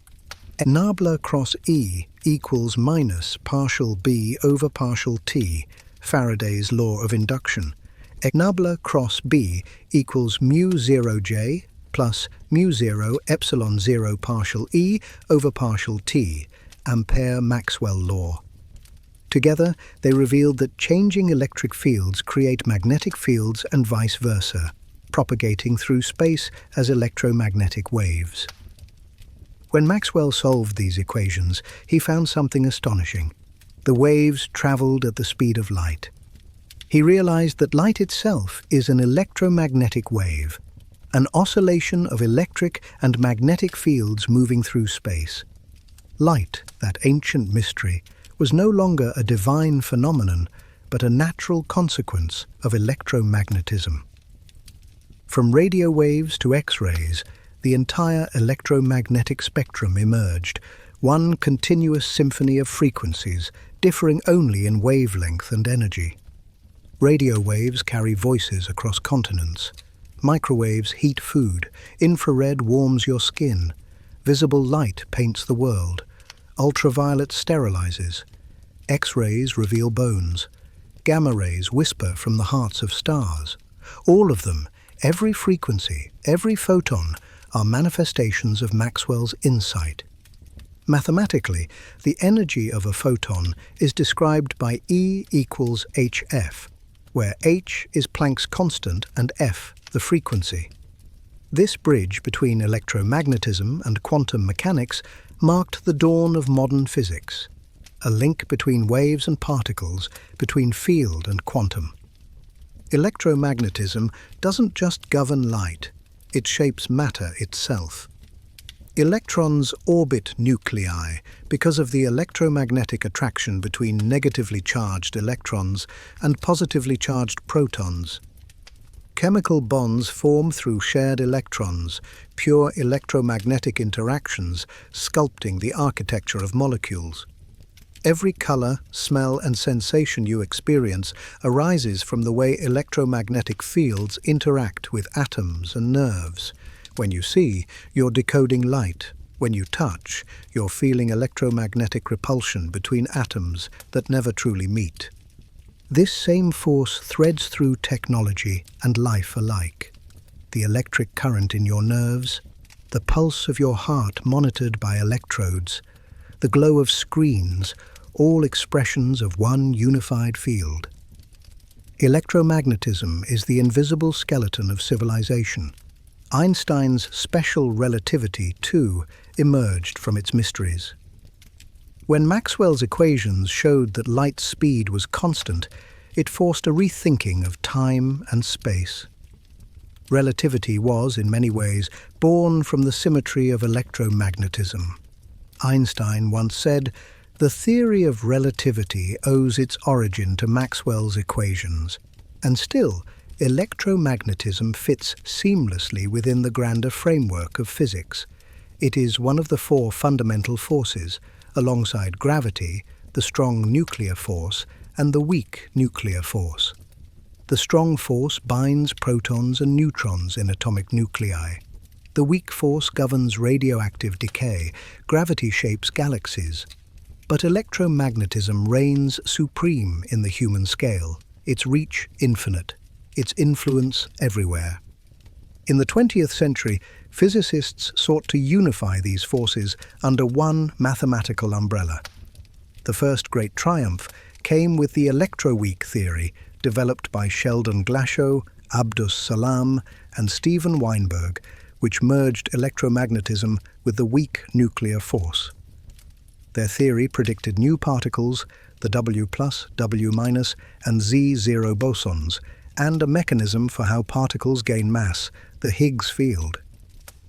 Nabla cross E equals minus partial B over partial T, Faraday's law of induction. Nabla cross B equals mu0J plus mu0 epsilon 0 partial E over partial T, Ampère-Maxwell law. Together, they revealed that changing electric fields create magnetic fields and vice versa, propagating through space as electromagnetic waves. When Maxwell solved these equations, he found something astonishing. The waves traveled at the speed of light. He realized that light itself is an electromagnetic wave, an oscillation of electric and magnetic fields moving through space. Light, that ancient mystery, was no longer a divine phenomenon, but a natural consequence of electromagnetism. From radio waves to X-rays, the entire electromagnetic spectrum emerged, one continuous symphony of frequencies, differing only in wavelength and energy. Radio waves carry voices across continents. Microwaves heat food. Infrared warms your skin. Visible light paints the world. Ultraviolet sterilizes. X-rays reveal bones. gamma rays whisper from the hearts of stars. All of them, every frequency, every photon, are manifestations of Maxwell's insight. Mathematically, the energy of a photon is described by E equals hf, where h is Planck's constant and f the frequency. This bridge between electromagnetism and quantum mechanics marked the dawn of modern physics, a link between waves and particles, between field and quantum. Electromagnetism doesn't just govern light, it shapes matter itself. Electrons orbit nuclei because of the electromagnetic attraction between negatively charged electrons and positively charged protons. Chemical bonds form through shared electrons, pure electromagnetic interactions sculpting the architecture of molecules. Every color, smell, and sensation you experience arises from the way electromagnetic fields interact with atoms and nerves. When you see, you're decoding light. When you touch, you're feeling electromagnetic repulsion between atoms that never truly meet. This same force threads through technology and life alike. The electric current in your nerves, the pulse of your heart monitored by electrodes, the glow of screens, all expressions of one unified field. Electromagnetism is the invisible skeleton of civilization. Einstein's special relativity, too, emerged from its mysteries. When Maxwell's equations showed that light's speed was constant, it forced a rethinking of time and space. Relativity was, in many ways, born from the symmetry of electromagnetism. Einstein once said, "The theory of relativity owes its origin to Maxwell's equations," and still, electromagnetism fits seamlessly within the grander framework of physics. It is one of the four fundamental forces, alongside gravity, the strong nuclear force, and the weak nuclear force. The strong force binds protons and neutrons in atomic nuclei. The weak force governs radioactive decay. Gravity shapes galaxies. But electromagnetism reigns supreme in the human scale, its reach infinite, its influence everywhere. In the 20th century, physicists sought to unify these forces under one mathematical umbrella. The first great triumph came with the electroweak theory, developed by Sheldon Glashow, Abdus Salam, and Steven Weinberg, which merged electromagnetism with the weak nuclear force. Their theory predicted new particles, the W+, W-, and Z0 bosons, and a mechanism for how particles gain mass, the Higgs field.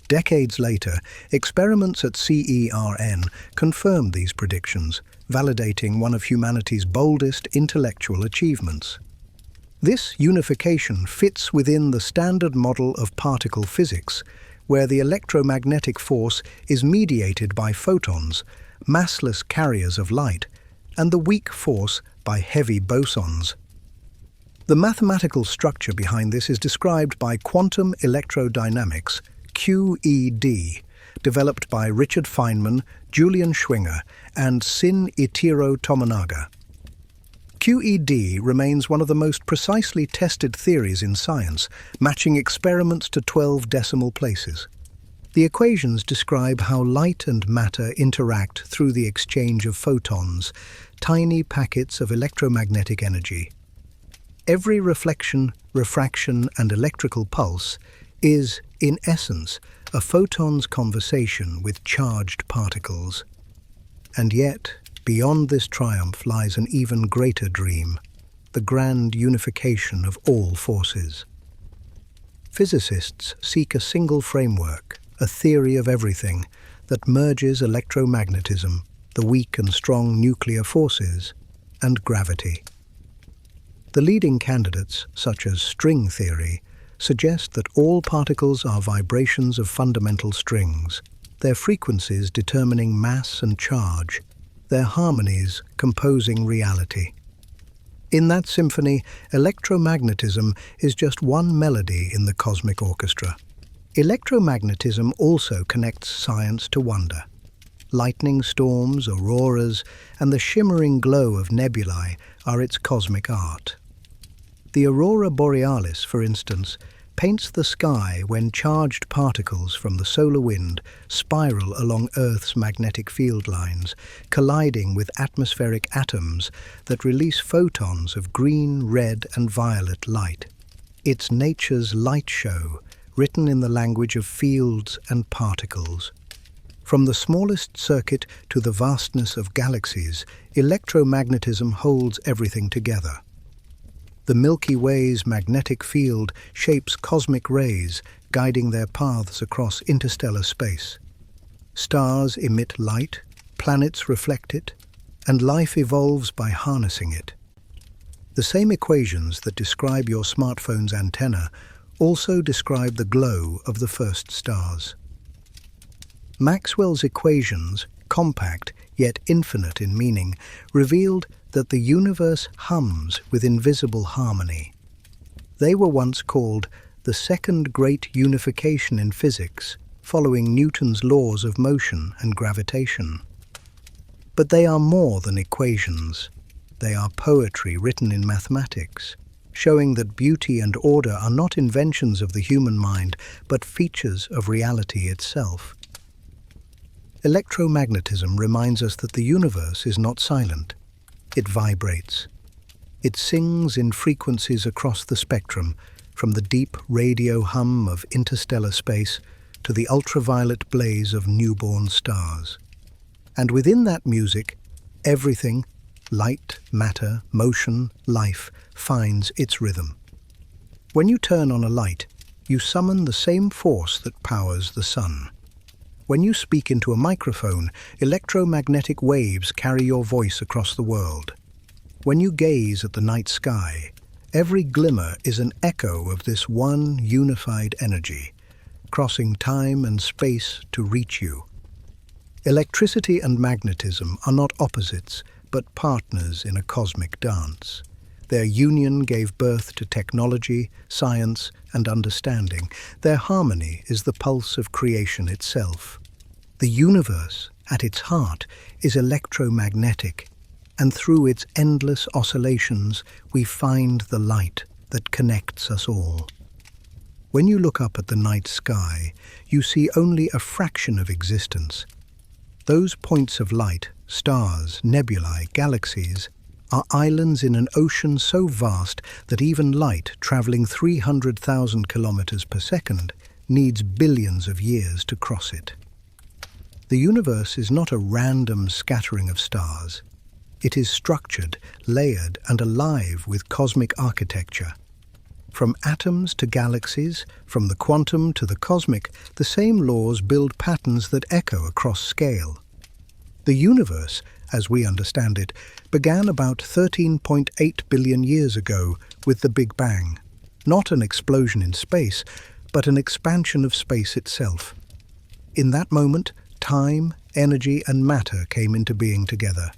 Decades later, experiments at CERN confirmed these predictions, validating one of humanity's boldest intellectual achievements. This unification fits within the standard model of particle physics, where the electromagnetic force is mediated by photons, massless carriers of light, and the weak force by heavy bosons. The mathematical structure behind this is described by quantum electrodynamics, QED, developed by Richard Feynman, Julian Schwinger, and Shinichiro Tominaga. QED remains one of the most precisely tested theories in science, matching experiments to 12 decimal places. The equations describe how light and matter interact through the exchange of photons, tiny packets of electromagnetic energy. Every reflection, refraction, and electrical pulse is, in essence, a photon's conversation with charged particles. And yet, beyond this triumph lies an even greater dream, the grand unification of all forces. Physicists seek a single framework, a theory of everything, that merges electromagnetism, the weak and strong nuclear forces, and gravity. The leading candidates, such as string theory, suggest that all particles are vibrations of fundamental strings, their frequencies determining mass and charge, their harmonies composing reality. In that symphony, electromagnetism is just one melody in the cosmic orchestra. Electromagnetism also connects science to wonder. Lightning storms, auroras, and the shimmering glow of nebulae are its cosmic art. The aurora borealis, for instance, paints the sky when charged particles from the solar wind spiral along Earth's magnetic field lines, colliding with atmospheric atoms that release photons of green, red, and violet light. It's nature's light show, written in the language of fields and particles. From the smallest circuit to the vastness of galaxies, electromagnetism holds everything together. The Milky Way's magnetic field shapes cosmic rays, guiding their paths across interstellar space. Stars emit light, planets reflect it, and life evolves by harnessing it. The same equations that describe your smartphone's antenna also describe the glow of the first stars. Maxwell's equations, compact yet infinite in meaning, revealed that the universe hums with invisible harmony. They were once called the second great unification in physics, following Newton's laws of motion and gravitation. But they are more than equations. They are poetry written in mathematics, showing that beauty and order are not inventions of the human mind, but features of reality itself. Electromagnetism reminds us that the universe is not silent. It vibrates. It sings in frequencies across the spectrum, from the deep radio hum of interstellar space to the ultraviolet blaze of newborn stars. And within that music, everything, light, matter, motion, life, finds its rhythm. When you turn on a light, you summon the same force that powers the sun. When you speak into a microphone, electromagnetic waves carry your voice across the world. When you gaze at the night sky, every glimmer is an echo of this one unified energy, crossing time and space to reach you. Electricity and magnetism are not opposites, but partners in a cosmic dance. Their union gave birth to technology, science, and understanding. Their harmony is the pulse of creation itself. The universe, at its heart, is electromagnetic, and through its endless oscillations, we find the light that connects us all. When you look up at the night sky, you see only a fraction of existence. Those points of light, stars, nebulae, galaxies, are islands in an ocean so vast that even light traveling 300,000 kilometers per second needs billions of years to cross it. The universe is not a random scattering of stars. It is structured, layered, and alive with cosmic architecture. From atoms to galaxies, from the quantum to the cosmic, the same laws build patterns that echo across scale. The universe, as we understand it, began about 13.8 billion years ago with the Big Bang. Not an explosion in space, but an expansion of space itself. In that moment, time, energy, and matter came into being together.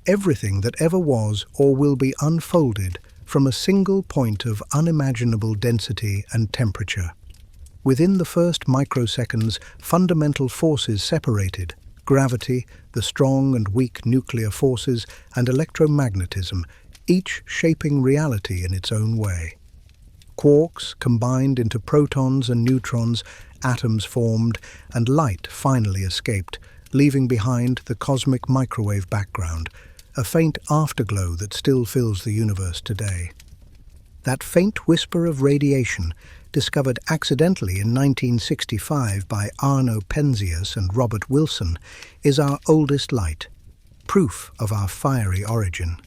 Everything that ever was or will be unfolded from a single point of unimaginable density and temperature. Within the first microseconds, fundamental forces separated: gravity, the strong and weak nuclear forces, and electromagnetism, each shaping reality in its own way. Quarks combined into protons and neutrons, atoms formed, and light finally escaped, leaving behind the cosmic microwave background, a faint afterglow that still fills the universe today. That faint whisper of radiation, discovered accidentally in 1965 by Arno Penzias and Robert Wilson, is our oldest light, proof of our fiery origin.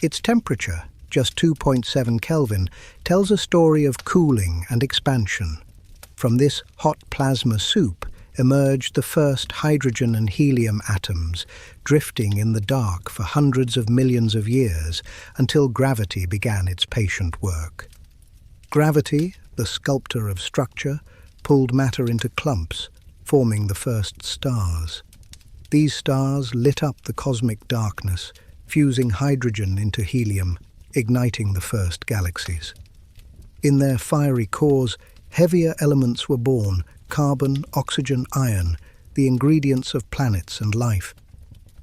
Its temperature, just 2.7 Kelvin, tells a story of cooling and expansion. From this hot plasma soup emerged the first hydrogen and helium atoms, drifting in the dark for hundreds of millions of years until gravity began its patient work. Gravity, the sculptor of structure, pulled matter into clumps, forming the first stars. These stars lit up the cosmic darkness, fusing hydrogen into helium, igniting the first galaxies. In their fiery cores, heavier elements were born: carbon, oxygen, iron, the ingredients of planets and life.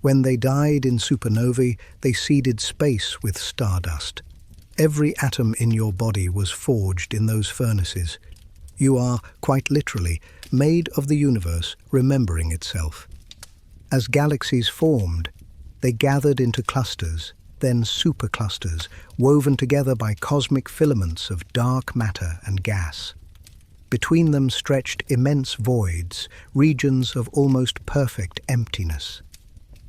When they died in supernovae, they seeded space with stardust. Every atom in your body was forged in those furnaces. You are, quite literally, made of the universe remembering itself. As galaxies formed, they gathered into clusters, then superclusters, woven together by cosmic filaments of dark matter and gas. Between them stretched immense voids, regions of almost perfect emptiness.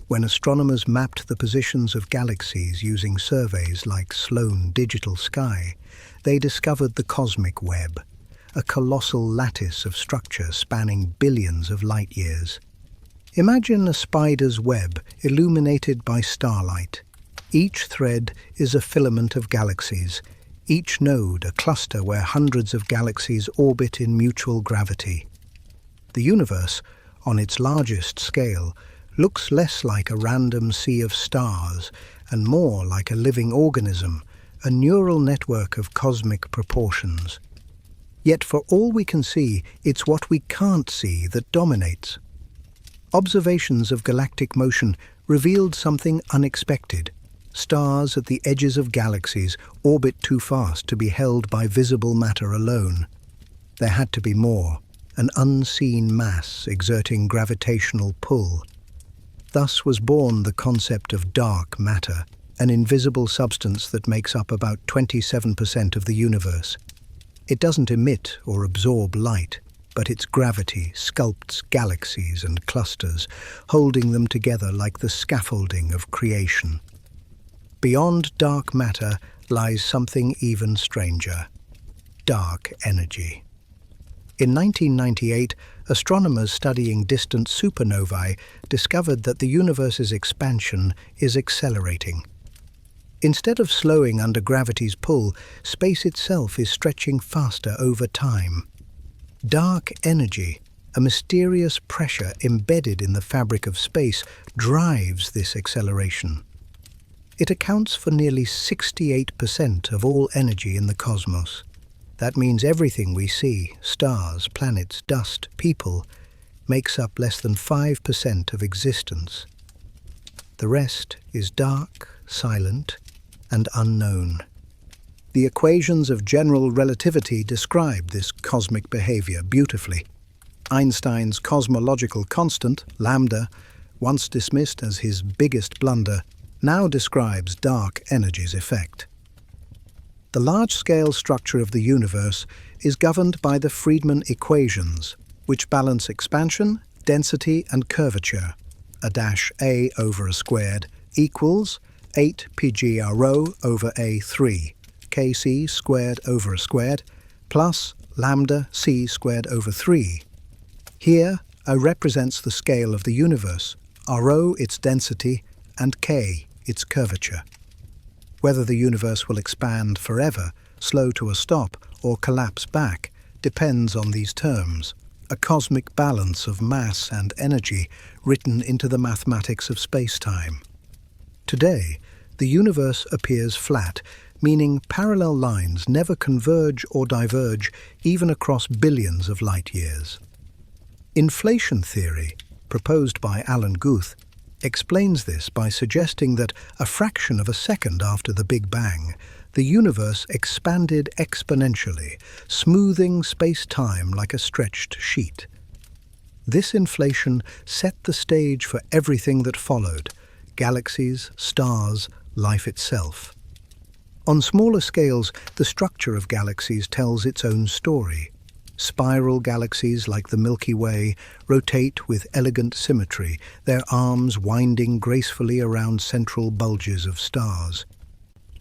When astronomers mapped the positions of galaxies using surveys like Sloan Digital Sky, they discovered the cosmic web, a colossal lattice of structure spanning billions of light-years. Imagine a spider's web illuminated by starlight. Each thread is a filament of galaxies, each node a cluster where hundreds of galaxies orbit in mutual gravity. The universe, on its largest scale, looks less like a random sea of stars and more like a living organism, a neural network of cosmic proportions. Yet for all we can see, it's what we can't see that dominates. Observations of galactic motion revealed something unexpected. Stars at the edges of galaxies orbit too fast to be held by visible matter alone. There had to be more, an unseen mass exerting gravitational pull. Thus was born the concept of dark matter, an invisible substance that makes up about 27% of the universe. It doesn't emit or absorb light, but its gravity sculpts galaxies and clusters, holding them together like the scaffolding of creation. Beyond dark matter lies something even stranger: dark energy. In 1998, astronomers studying distant supernovae discovered that the universe's expansion is accelerating. Instead of slowing under gravity's pull, space itself is stretching faster over time. Dark energy, a mysterious pressure embedded in the fabric of space, drives this acceleration. It accounts for nearly 68% of all energy in the cosmos. That means everything we see, stars, planets, dust, people, makes up less than 5% of existence. The rest is dark, silent, and unknown. The equations of general relativity describe this cosmic behavior beautifully. Einstein's cosmological constant, lambda, once dismissed as his biggest blunder, now describes dark energy's effect. The large-scale structure of the universe is governed by the Friedmann equations, which balance expansion, density, and curvature. A dash A over a squared equals 8 PGRO over A3, kc squared over a squared, plus lambda c squared over 3. Here, A represents the scale of the universe, Rho its density, and K its curvature. Whether the universe will expand forever, slow to a stop, or collapse back depends on these terms, a cosmic balance of mass and energy written into the mathematics of space-time. Today, the universe appears flat, meaning parallel lines never converge or diverge even across billions of light-years. Inflation theory, proposed by Alan Guth, explains this by suggesting that a fraction of a second after the Big Bang, the universe expanded exponentially, smoothing space-time like a stretched sheet. This inflation set the stage for everything that followed: galaxies, stars, life itself. On smaller scales, the structure of galaxies tells its own story. Spiral galaxies like the Milky Way rotate with elegant symmetry, their arms winding gracefully around central bulges of stars.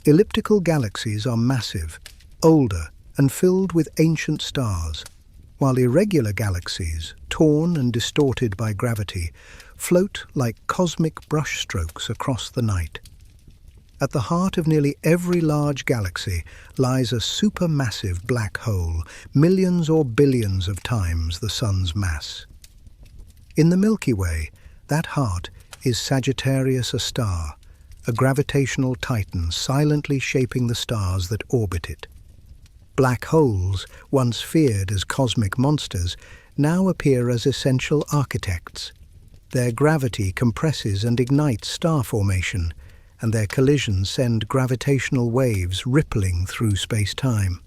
Elliptical galaxies are massive, older, and filled with ancient stars, while irregular galaxies, torn and distorted by gravity, float like cosmic brushstrokes across the night. At the heart of nearly every large galaxy lies a supermassive black hole, millions or billions of times the Sun's mass. In the Milky Way, that heart is Sagittarius, a star, a gravitational titan silently shaping the stars that orbit it. Black holes, once feared as cosmic monsters, now appear as essential architects. Their gravity compresses and ignites star formation, and their collisions send gravitational waves rippling through space-time.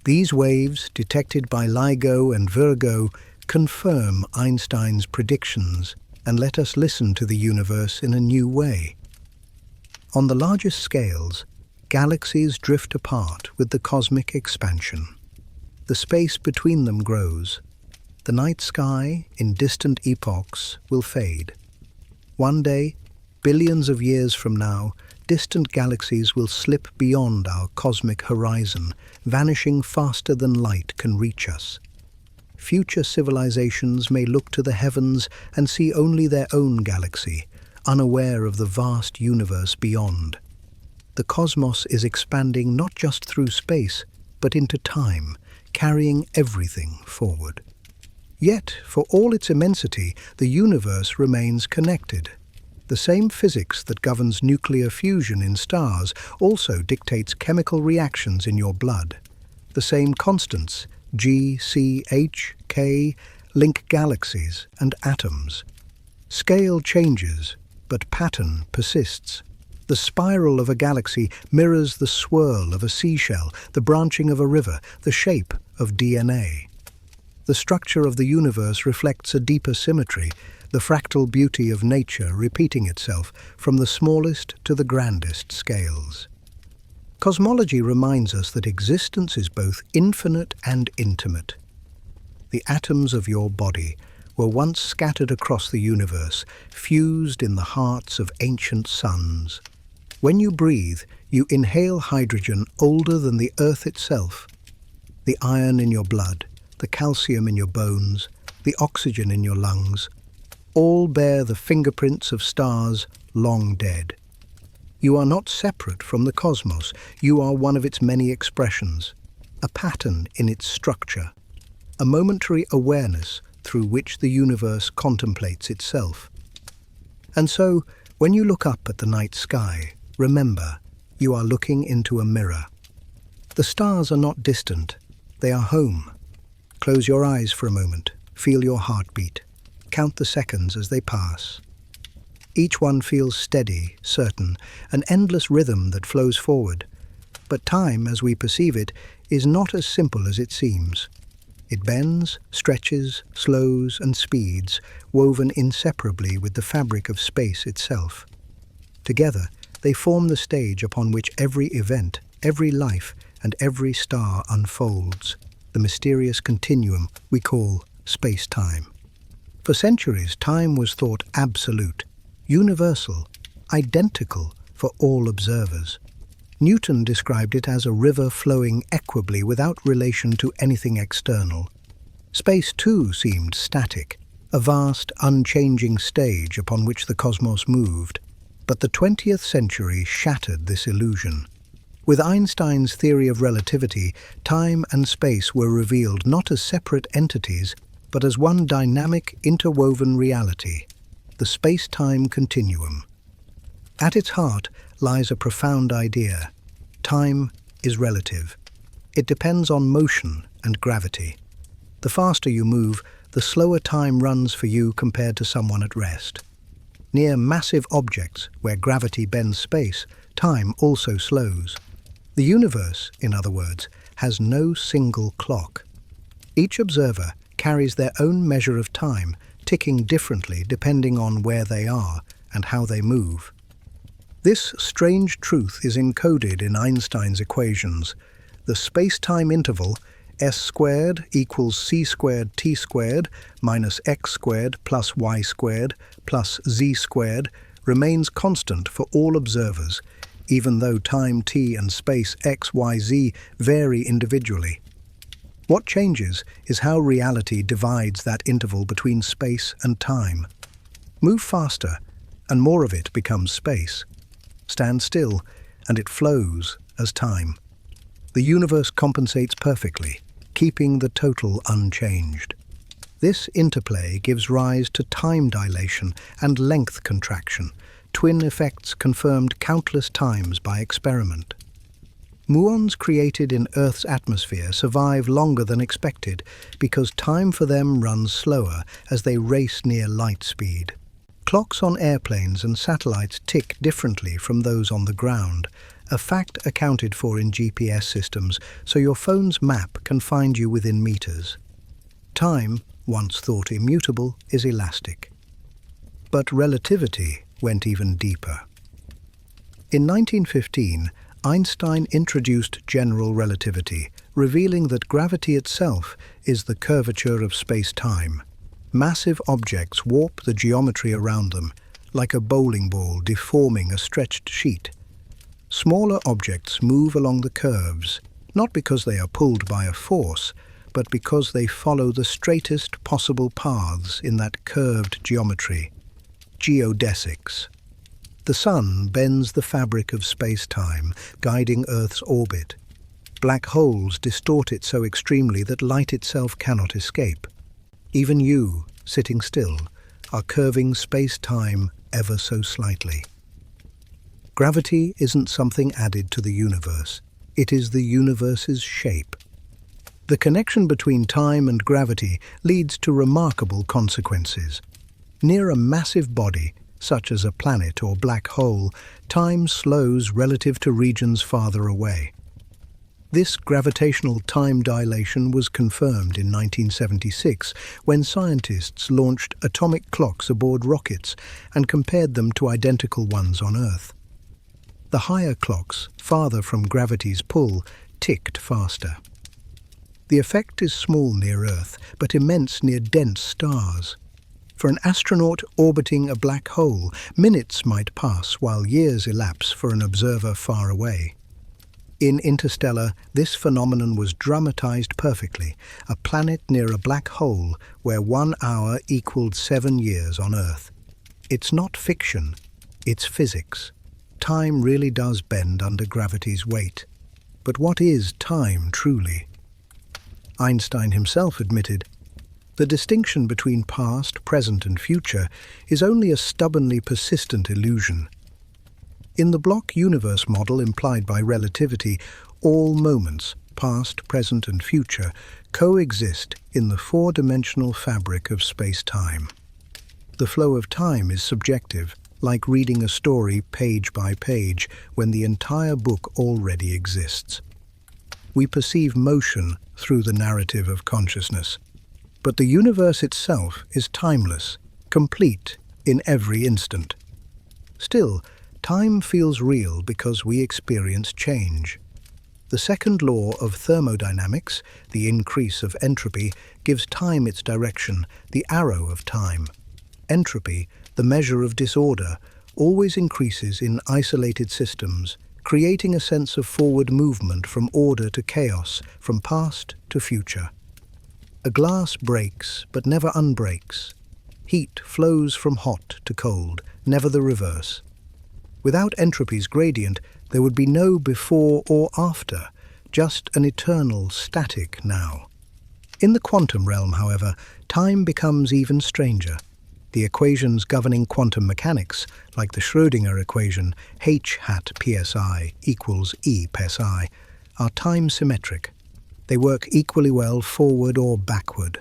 These waves, detected by LIGO and Virgo, confirm Einstein's predictions and let us listen to the universe in a new way. On the largest scales, galaxies drift apart with the cosmic expansion. The space between them grows. The night sky, in distant epochs, will fade. One day, billions of years from now, distant galaxies will slip beyond our cosmic horizon, vanishing faster than light can reach us. Future civilizations may look to the heavens and see only their own galaxy, unaware of the vast universe beyond. The cosmos is expanding not just through space, but into time, carrying everything forward. Yet, for all its immensity, the universe remains connected. The same physics that governs nuclear fusion in stars also dictates chemical reactions in your blood. The same constants, G, C, H, K, link galaxies and atoms. Scale changes, but pattern persists. The spiral of a galaxy mirrors the swirl of a seashell, the branching of a river, the shape of DNA. The structure of the universe reflects a deeper symmetry, the fractal beauty of nature repeating itself from the smallest to the grandest scales. Cosmology reminds us that existence is both infinite and intimate. The atoms of your body were once scattered across the universe, fused in the hearts of ancient suns. When you breathe, you inhale hydrogen older than the Earth itself. The iron in your blood, the calcium in your bones, the oxygen in your lungs, all bear the fingerprints of stars long dead. You are not separate from the cosmos, you are one of its many expressions, a pattern in its structure, a momentary awareness through which the universe contemplates itself. And so, when you look up at the night sky, remember, you are looking into a mirror. The stars are not distant, they are home. Close your eyes for a moment, feel your heartbeat, count the seconds as they pass. Each one feels steady, certain, an endless rhythm that flows forward. But time, as we perceive it, is not as simple as it seems. It bends, stretches, slows, and speeds, woven inseparably with the fabric of space itself. Together, they form the stage upon which every event, every life, and every star unfolds, the mysterious continuum we call space-time. For centuries, time was thought absolute, universal, identical for all observers. Newton described it as a river flowing equably without relation to anything external. Space, too, seemed static, a vast, unchanging stage upon which the cosmos moved. But the 20th century shattered this illusion. With Einstein's theory of relativity, time and space were revealed not as separate entities, but as one dynamic, interwoven reality, the space-time continuum. At its heart lies a profound idea. Time is relative. It depends on motion and gravity. The faster you move, the slower time runs for you compared to someone at rest. Near massive objects, where gravity bends space, time also slows. The universe, in other words, has no single clock. Each observer carries their own measure of time, ticking differently depending on where they are and how they move. This strange truth is encoded in Einstein's equations. The space-time interval, s squared equals c squared t squared minus x squared plus y squared plus z squared, remains constant for all observers, even though time t and space x, y, z vary individually. What changes is how reality divides that interval between space and time. Move faster, and more of it becomes space. Stand still, and it flows as time. The universe compensates perfectly, keeping the total unchanged. This interplay gives rise to time dilation and length contraction, twin effects confirmed countless times by experiment. Muons created in Earth's atmosphere survive longer than expected because time for them runs slower as they race near light speed. Clocks on airplanes and satellites tick differently from those on the ground, a fact accounted for in GPS systems so your phone's map can find you within meters. Time, once thought immutable, is elastic. But relativity went even deeper. In 1915, Einstein introduced general relativity, revealing that gravity itself is the curvature of space-time. Massive objects warp the geometry around them, like a bowling ball deforming a stretched sheet. Smaller objects move along the curves, not because they are pulled by a force, but because they follow the straightest possible paths in that curved geometry. Geodesics. The sun bends the fabric of space-time, guiding Earth's orbit. Black holes distort it so extremely that light itself cannot escape. Even you, sitting still, are curving space-time ever so slightly. Gravity isn't something added to the universe. It is the universe's shape. The connection between time and gravity leads to remarkable consequences. Near a massive body, such as a planet or black hole, time slows relative to regions farther away. This gravitational time dilation was confirmed in 1976 when scientists launched atomic clocks aboard rockets and compared them to identical ones on Earth. The higher clocks, farther from gravity's pull, ticked faster. The effect is small near Earth, but immense near dense stars. For an astronaut orbiting a black hole, minutes might pass while years elapse for an observer far away. In Interstellar, this phenomenon was dramatized perfectly, a planet near a black hole where 1 hour equaled 7 years on Earth. It's not fiction, it's physics. Time really does bend under gravity's weight. But what is time truly? Einstein himself admitted, "The distinction between past, present and future is only a stubbornly persistent illusion." In the block universe model implied by relativity, all moments, past, present and future, coexist in the four-dimensional fabric of space-time. The flow of time is subjective, like reading a story page by page when the entire book already exists. We perceive motion through the narrative of consciousness. But the universe itself is timeless, complete in every instant. Still, time feels real because we experience change. The second law of thermodynamics, the increase of entropy, gives time its direction, the arrow of time. Entropy, the measure of disorder, always increases in isolated systems, creating a sense of forward movement from order to chaos, from past to future. A glass breaks, but never unbreaks. Heat flows from hot to cold, never the reverse. Without entropy's gradient, there would be no before or after, just an eternal, static now. In the quantum realm, however, time becomes even stranger. The equations governing quantum mechanics, like the Schrödinger equation h hat psi equals E psi, are time-symmetric. They work equally well forward or backward.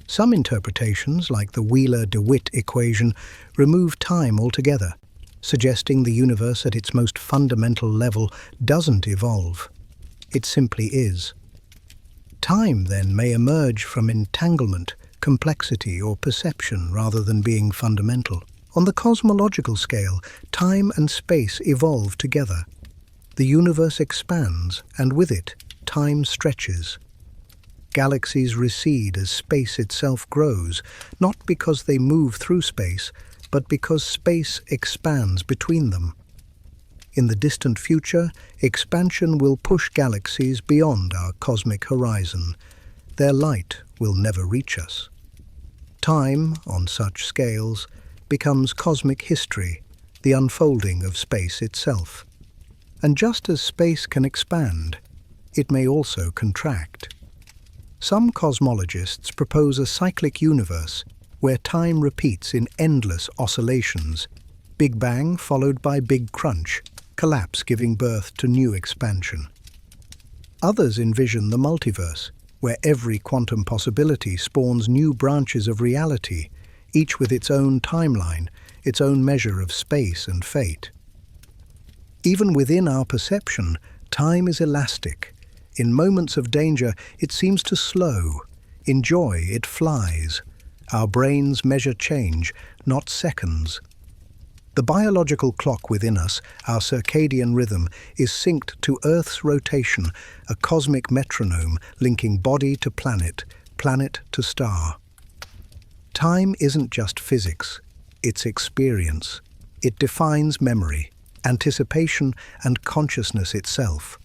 Some interpretations, like the Wheeler-DeWitt equation, remove time altogether, suggesting the universe at its most fundamental level doesn't evolve. It simply is. Time, then, may emerge from entanglement, complexity or perception rather than being fundamental. On the cosmological scale, time and space evolve together. The universe expands, and with it, time stretches. Galaxies recede as space itself grows, not because they move through space, but because space expands between them. In the distant future, expansion will push galaxies beyond our cosmic horizon. Their light will never reach us. Time, on such scales, becomes cosmic history, the unfolding of space itself. And just as space can expand, it may also contract. Some cosmologists propose a cyclic universe where time repeats in endless oscillations, Big Bang followed by Big Crunch, collapse giving birth to new expansion. Others envision the multiverse, where every quantum possibility spawns new branches of reality, each with its own timeline, its own measure of space and fate. Even within our perception, time is elastic. In moments of danger, it seems to slow. In joy, it flies. Our brains measure change, not seconds. The biological clock within us, our circadian rhythm, is synced to Earth's rotation, a cosmic metronome linking body to planet, planet to star. Time isn't just physics, it's experience. It defines memory, anticipation, and consciousness itself.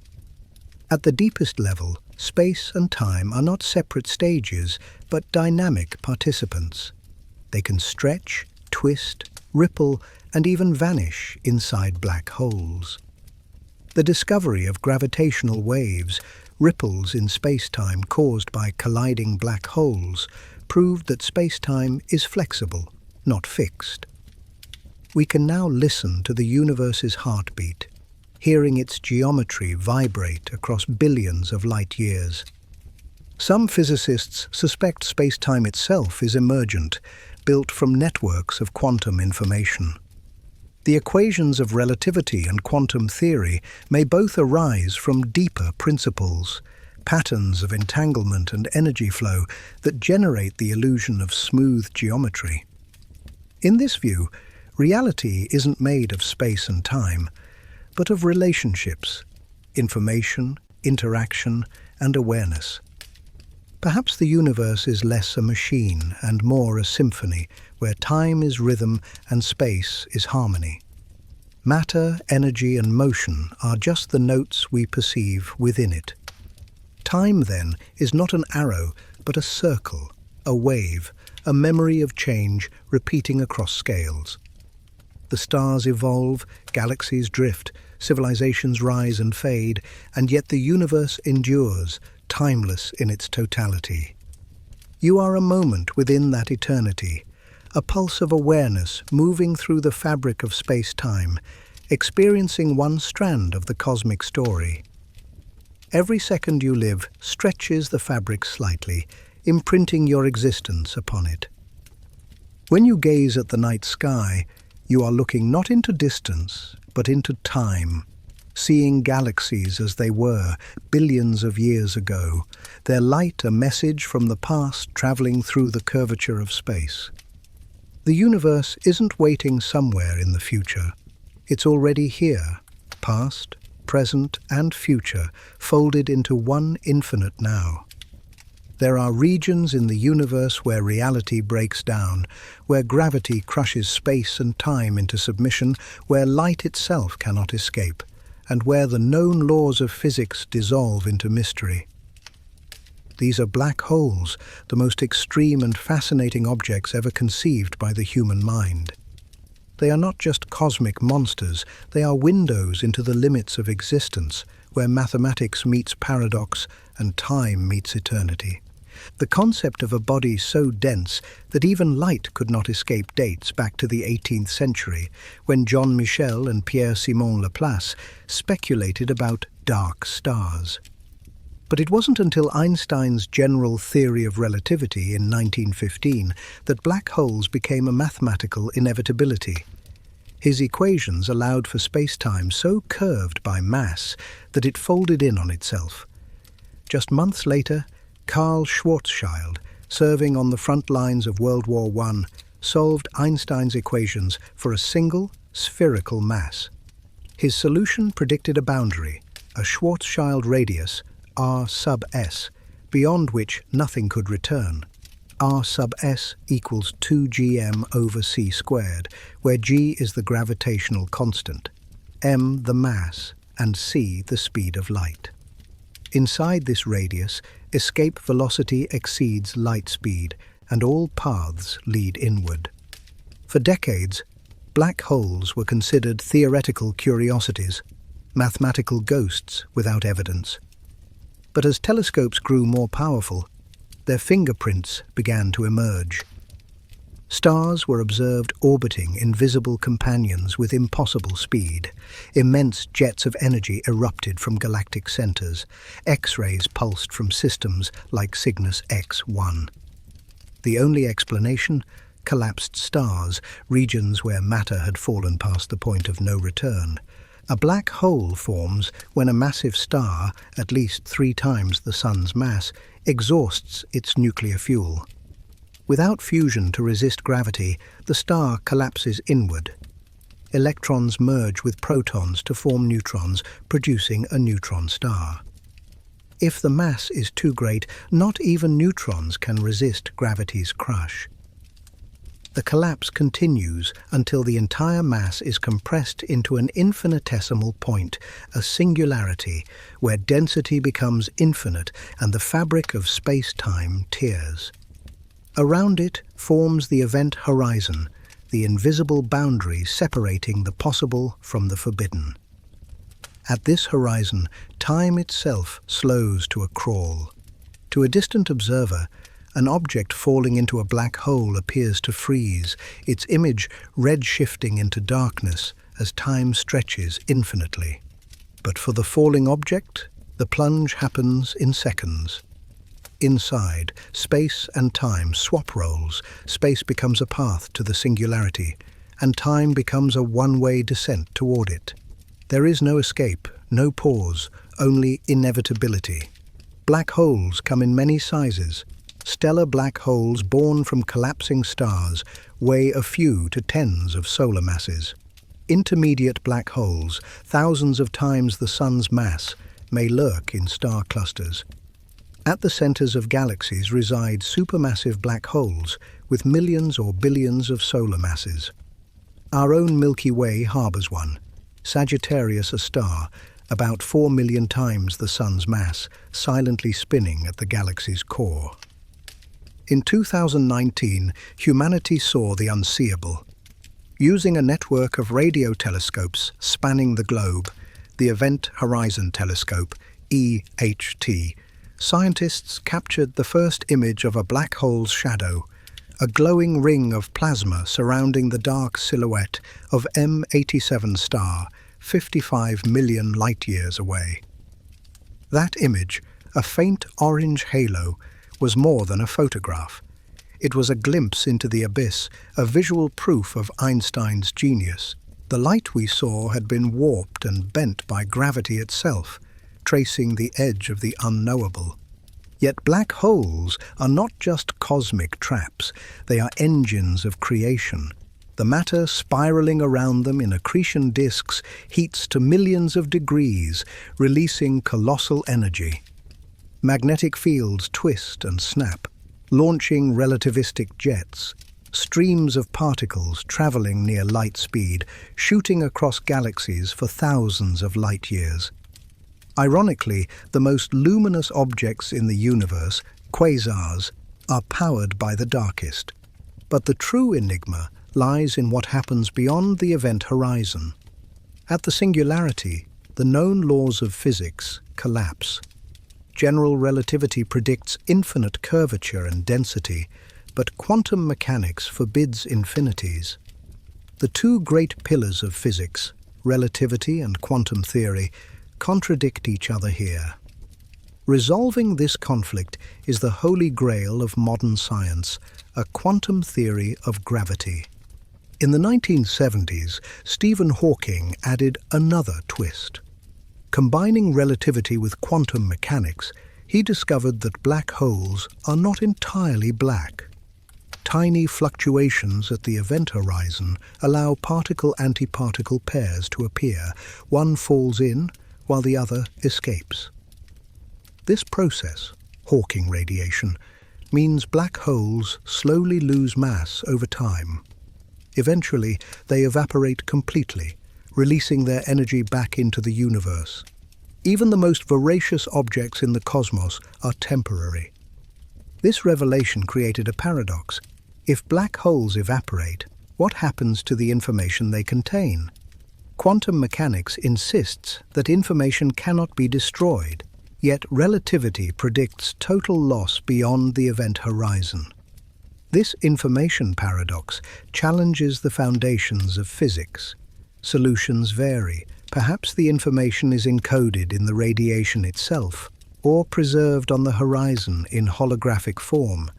At the deepest level, space and time are not separate stages, but dynamic participants. They can stretch, twist, ripple, and even vanish inside black holes. The discovery of gravitational waves, ripples in space-time caused by colliding black holes, proved that space-time is flexible, not fixed. We can now listen to the universe's heartbeat, hearing its geometry vibrate across billions of light years. Some physicists suspect space-time itself is emergent, built from networks of quantum information. The equations of relativity and quantum theory may both arise from deeper principles, patterns of entanglement and energy flow that generate the illusion of smooth geometry. In this view, reality isn't made of space and time, but of relationships, information, interaction, and awareness. Perhaps the universe is less a machine and more a symphony, where time is rhythm and space is harmony. Matter, energy, and motion are just the notes we perceive within it. Time, then, is not an arrow, but a circle, a wave, a memory of change repeating across scales. The stars evolve, galaxies drift, civilizations rise and fade, and yet the universe endures, timeless in its totality. You are a moment within that eternity, a pulse of awareness moving through the fabric of space-time, experiencing one strand of the cosmic story. Every second you live stretches the fabric slightly, imprinting your existence upon it. When you gaze at the night sky, you are looking not into distance, but into time, seeing galaxies as they were billions of years ago, their light a message from the past traveling through the curvature of space. The universe isn't waiting somewhere in the future. It's already here, past, present, and future, folded into one infinite now. There are regions in the universe where reality breaks down, where gravity crushes space and time into submission, where light itself cannot escape, and where the known laws of physics dissolve into mystery. These are black holes, the most extreme and fascinating objects ever conceived by the human mind. They are not just cosmic monsters, they are windows into the limits of existence, where mathematics meets paradox and time meets eternity. The concept of a body so dense that even light could not escape dates back to the 18th century, when John Michel and Pierre-Simon Laplace speculated about dark stars. But it wasn't until Einstein's general theory of relativity in 1915 that black holes became a mathematical inevitability. His equations allowed for space-time so curved by mass that it folded in on itself. Just months later, Carl Schwarzschild, serving on the front lines of World War I, solved Einstein's equations for a single, spherical mass. His solution predicted a boundary, a Schwarzschild radius, r sub s, beyond which nothing could return. R sub s equals 2gm over c squared, where g is the gravitational constant, m the mass, and c the speed of light. Inside this radius, escape velocity exceeds light speed, and all paths lead inward. For decades, black holes were considered theoretical curiosities, mathematical ghosts without evidence. But as telescopes grew more powerful, their fingerprints began to emerge. Stars were observed orbiting invisible companions with impossible speed. Immense jets of energy erupted from galactic centers. X-rays pulsed from systems like Cygnus X1. The only explanation? Collapsed stars, regions where matter had fallen past the point of no return. A black hole forms when a massive star, at least 3 times the Sun's mass, exhausts its nuclear fuel. Without fusion to resist gravity, the star collapses inward. Electrons merge with protons to form neutrons, producing a neutron star. If the mass is too great, not even neutrons can resist gravity's crush. The collapse continues until the entire mass is compressed into an infinitesimal point, a singularity, where density becomes infinite and the fabric of space-time tears. Around it forms the event horizon, the invisible boundary separating the possible from the forbidden. At this horizon, time itself slows to a crawl. To a distant observer, an object falling into a black hole appears to freeze, its image red-shifting into darkness as time stretches infinitely. But for the falling object, the plunge happens in seconds. Inside, space and time swap roles. Space becomes a path to the singularity, and time becomes a one-way descent toward it. There is no escape, no pause, only inevitability. Black holes come in many sizes. Stellar black holes born from collapsing stars weigh a few to tens of solar masses. Intermediate black holes, thousands of times the Sun's mass, may lurk in star clusters. At the centers of galaxies reside supermassive black holes with millions or billions of solar masses. Our own Milky Way harbors one. Sagittarius, a star, about 4 million times the Sun's mass, silently spinning at the galaxy's core. In 2019, humanity saw the unseeable. Using a network of radio telescopes spanning the globe, the Event Horizon Telescope, EHT, scientists captured the first image of a black hole's shadow, a glowing ring of plasma surrounding the dark silhouette of M87 star, 55 million light-years away. That image, a faint orange halo, was more than a photograph. It was a glimpse into the abyss, a visual proof of Einstein's genius. The light we saw had been warped and bent by gravity itself, tracing the edge of the unknowable. Yet black holes are not just cosmic traps, they are engines of creation. The matter spiraling around them in accretion disks heats to millions of degrees, releasing colossal energy. Magnetic fields twist and snap, launching relativistic jets, streams of particles traveling near light speed, shooting across galaxies for thousands of light-years. Ironically, the most luminous objects in the universe, quasars, are powered by the darkest. But the true enigma lies in what happens beyond the event horizon. At the singularity, the known laws of physics collapse. General relativity predicts infinite curvature and density, but quantum mechanics forbids infinities. The two great pillars of physics, relativity and quantum theory, contradict each other here. Resolving this conflict is the holy grail of modern science, a quantum theory of gravity. In the 1970s, Stephen Hawking added another twist. Combining relativity with quantum mechanics, he discovered that black holes are not entirely black. Tiny fluctuations at the event horizon allow particle-antiparticle pairs to appear. One falls in, while the other escapes. This process, Hawking radiation, means black holes slowly lose mass over time. Eventually, they evaporate completely, releasing their energy back into the universe. Even the most voracious objects in the cosmos are temporary. This revelation created a paradox. If black holes evaporate, what happens to the information they contain? Quantum mechanics insists that information cannot be destroyed, yet relativity predicts total loss beyond the event horizon. This information paradox challenges the foundations of physics. Solutions vary. Perhaps the information is encoded in the radiation itself, or preserved on the horizon in holographic form,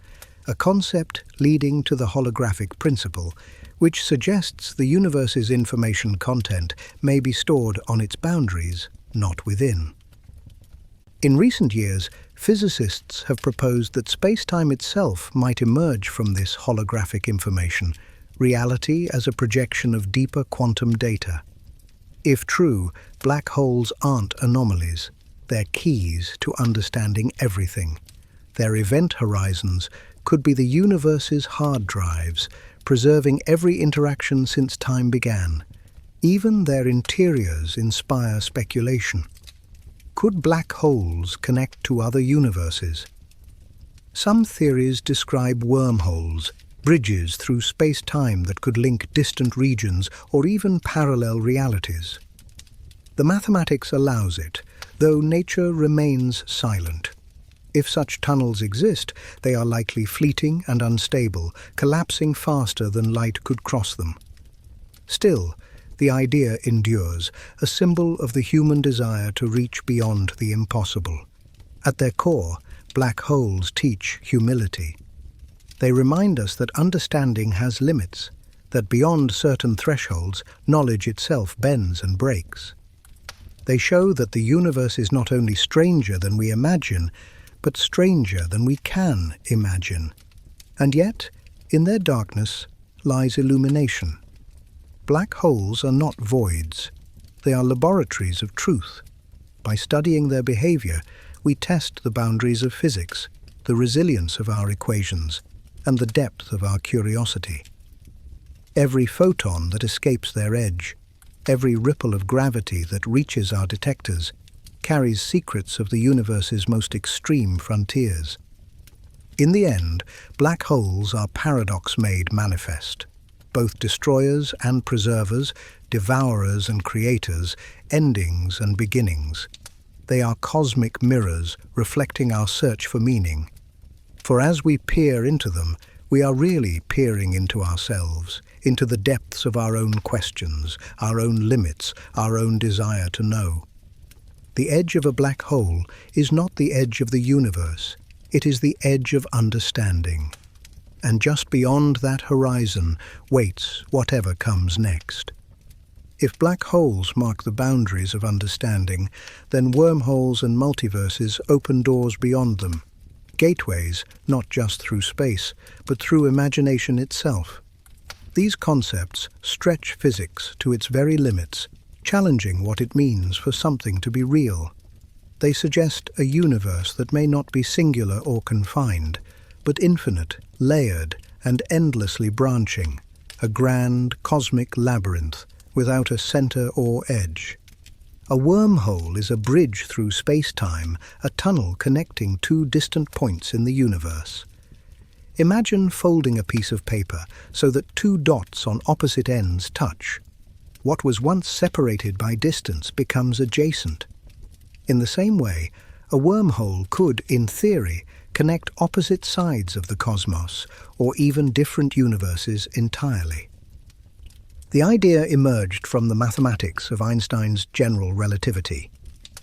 a concept leading to the holographic principle, which suggests the universe's information content may be stored on its boundaries, not within. In recent years, physicists have proposed that space-time itself might emerge from this holographic information, reality as a projection of deeper quantum data. If true, black holes aren't anomalies. They're keys to understanding everything. Their event horizons could be the universe's hard drives, preserving every interaction since time began. Even their interiors inspire speculation. Could black holes connect to other universes? Some theories describe wormholes, bridges through space-time that could link distant regions or even parallel realities. The mathematics allows it, though nature remains silent. If such tunnels exist, they are likely fleeting and unstable, collapsing faster than light could cross them. Still, the idea endures, a symbol of the human desire to reach beyond the impossible. At their core, black holes teach humility. They remind us that understanding has limits, that beyond certain thresholds, knowledge itself bends and breaks. They show that the universe is not only stranger than we imagine, but stranger than we can imagine. And yet, in their darkness lies illumination. Black holes are not voids. They are laboratories of truth. By studying their behavior, we test the boundaries of physics, the resilience of our equations, and the depth of our curiosity. Every photon that escapes their edge, every ripple of gravity that reaches our detectors, carries secrets of the universe's most extreme frontiers. In the end, black holes are paradox made manifest. Both destroyers and preservers, devourers and creators, endings and beginnings. They are cosmic mirrors reflecting our search for meaning. For as we peer into them, we are really peering into ourselves, into the depths of our own questions, our own limits, our own desire to know. The edge of a black hole is not the edge of the universe, it is the edge of understanding. And just beyond that horizon waits whatever comes next. If black holes mark the boundaries of understanding, then wormholes and multiverses open doors beyond them. Gateways, not just through space, but through imagination itself. These concepts stretch physics to its very limits, challenging what it means for something to be real. They suggest a universe that may not be singular or confined, but infinite, layered, and endlessly branching, a grand cosmic labyrinth without a center or edge. A wormhole is a bridge through space-time, a tunnel connecting two distant points in the universe. Imagine folding a piece of paper so that two dots on opposite ends touch. What was once separated by distance becomes adjacent. In the same way, a wormhole could, in theory, connect opposite sides of the cosmos, or even different universes entirely. The idea emerged from the mathematics of Einstein's general relativity.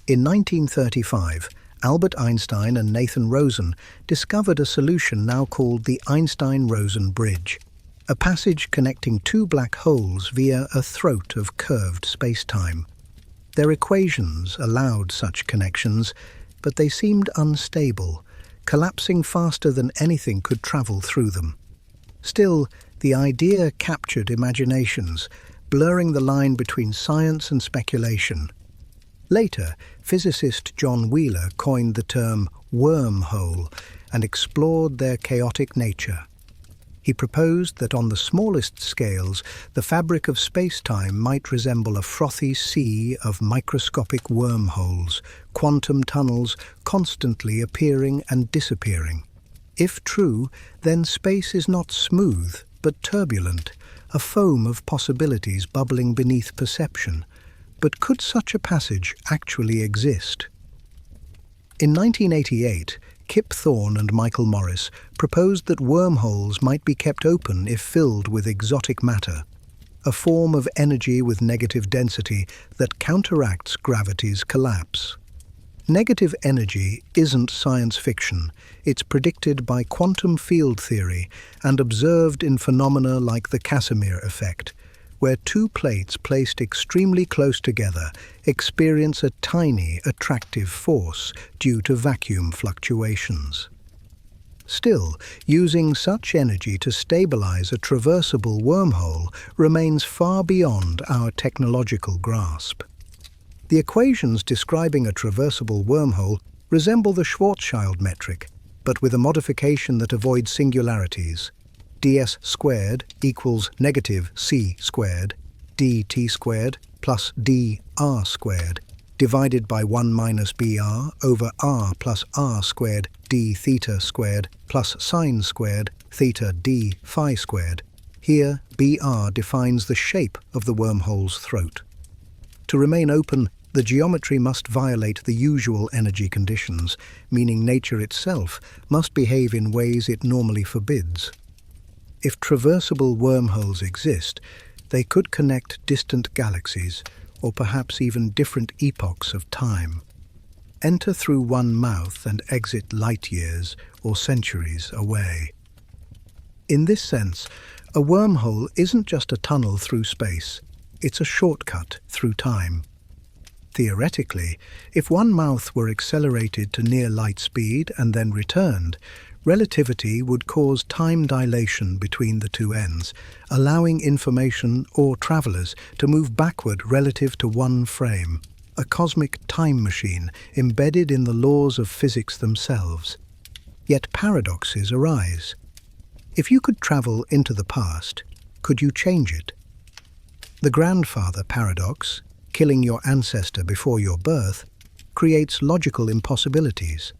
In 1935, Albert Einstein and Nathan Rosen discovered a solution now called the Einstein-Rosen bridge, a passage connecting two black holes via a throat of curved space-time. Their equations allowed such connections, but they seemed unstable, collapsing faster than anything could travel through them. Still, the idea captured imaginations, blurring the line between science and speculation. Later, physicist John Wheeler coined the term wormhole and explored their chaotic nature. He proposed that on the smallest scales, the fabric of space-time might resemble a frothy sea of microscopic wormholes, quantum tunnels constantly appearing and disappearing. If true, then space is not smooth, but turbulent, a foam of possibilities bubbling beneath perception. But could such a passage actually exist? In 1988, Kip Thorne and Michael Morris proposed that wormholes might be kept open if filled with exotic matter, a form of energy with negative density that counteracts gravity's collapse. Negative energy isn't science fiction. It's predicted by quantum field theory and observed in phenomena like the Casimir effect, where two plates placed extremely close together experience a tiny attractive force due to vacuum fluctuations. Still, using such energy to stabilize a traversable wormhole remains far beyond our technological grasp. The equations describing a traversable wormhole resemble the Schwarzschild metric, but with a modification that avoids singularities. ds squared equals negative c squared, dt squared plus dr squared, divided by 1 minus br over r plus r squared d theta squared plus sine squared theta d phi squared. Here, br defines the shape of the wormhole's throat. To remain open, the geometry must violate the usual energy conditions, meaning nature itself must behave in ways it normally forbids. If traversable wormholes exist, they could connect distant galaxies, or perhaps even different epochs of time. Enter through one mouth and exit light years or centuries away. In this sense, a wormhole isn't just a tunnel through space, it's a shortcut through time. Theoretically, if one mouth were accelerated to near light speed and then returned, relativity would cause time dilation between the two ends, allowing information or travelers to move backward relative to one frame, a cosmic time machine embedded in the laws of physics themselves. Yet paradoxes arise. If you could travel into the past, could you change it? The grandfather paradox, killing your ancestor before your birth, creates logical impossibilities.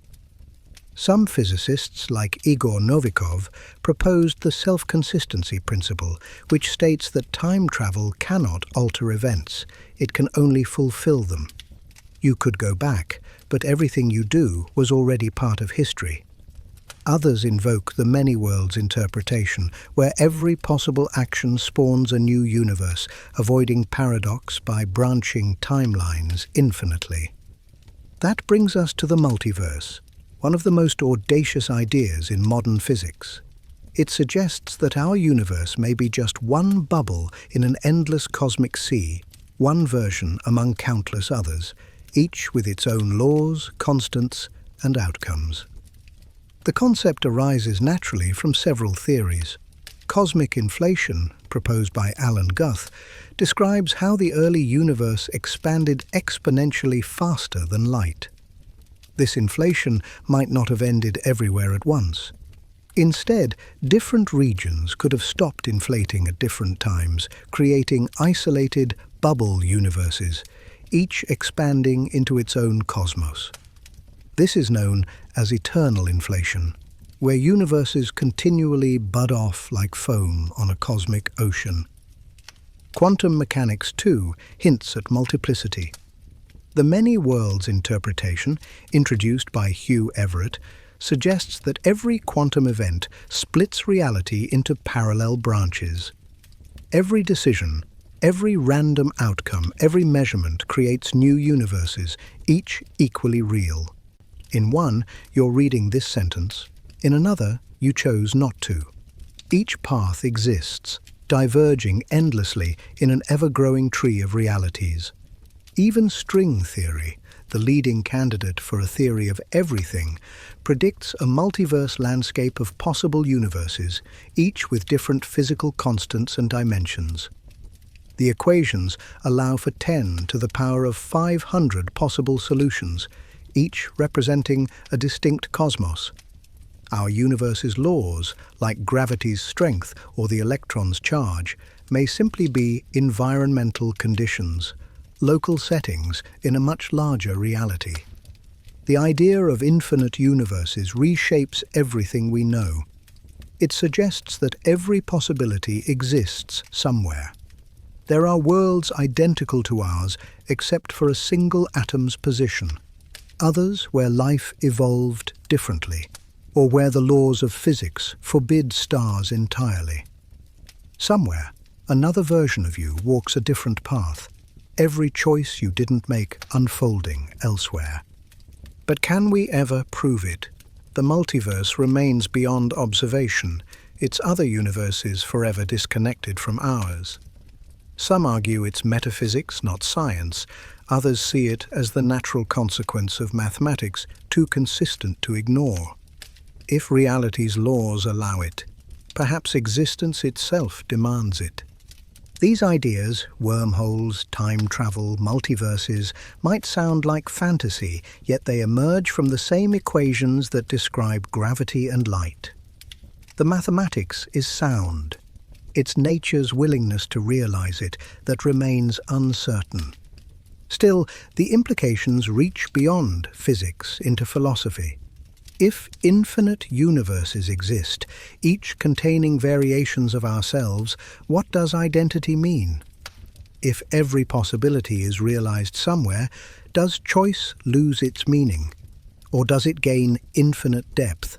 Some physicists, like Igor Novikov, proposed the self-consistency principle, which states that time travel cannot alter events, it can only fulfill them. You could go back, but everything you do was already part of history. Others invoke the many worlds interpretation, where every possible action spawns a new universe, avoiding paradox by branching timelines infinitely. That brings us to the multiverse, one of the most audacious ideas in modern physics. It suggests that our universe may be just one bubble in an endless cosmic sea, one version among countless others, each with its own laws, constants, and outcomes. The concept arises naturally from several theories. Cosmic inflation, proposed by Alan Guth, describes how the early universe expanded exponentially faster than light. This inflation might not have ended everywhere at once. Instead, different regions could have stopped inflating at different times, creating isolated bubble universes, each expanding into its own cosmos. This is known as eternal inflation, where universes continually bud off like foam on a cosmic ocean. Quantum mechanics, too, hints at multiplicity. The many worlds interpretation, introduced by Hugh Everett, suggests that every quantum event splits reality into parallel branches. Every decision, every random outcome, every measurement creates new universes, each equally real. In one, you're reading this sentence. In another, you chose not to. Each path exists, diverging endlessly in an ever-growing tree of realities. Even string theory, the leading candidate for a theory of everything, predicts a multiverse landscape of possible universes, each with different physical constants and dimensions. The equations allow for 10 to the power of 500 possible solutions, each representing a distinct cosmos. Our universe's laws, like gravity's strength or the electron's charge, may simply be environmental conditions, local settings in a much larger reality. The idea of infinite universes reshapes everything we know. It suggests that every possibility exists somewhere. There are worlds identical to ours except for a single atom's position. others where life evolved differently, or where the laws of physics forbid stars entirely. Somewhere, another version of you walks a different path, every choice you didn't make unfolding elsewhere. But can we ever prove it? The multiverse remains beyond observation, its other universes forever disconnected from ours. Some argue it's metaphysics, not science. Others see it as the natural consequence of mathematics, too consistent to ignore. If reality's laws allow it, perhaps existence itself demands it. These ideas, wormholes, time travel, multiverses, might sound like fantasy, yet they emerge from the same equations that describe gravity and light. The mathematics is sound. It's nature's willingness to realize it that remains uncertain. Still, the implications reach beyond physics into philosophy. If infinite universes exist, each containing variations of ourselves, what does identity mean? If every possibility is realized somewhere, does choice lose its meaning? Or does it gain infinite depth?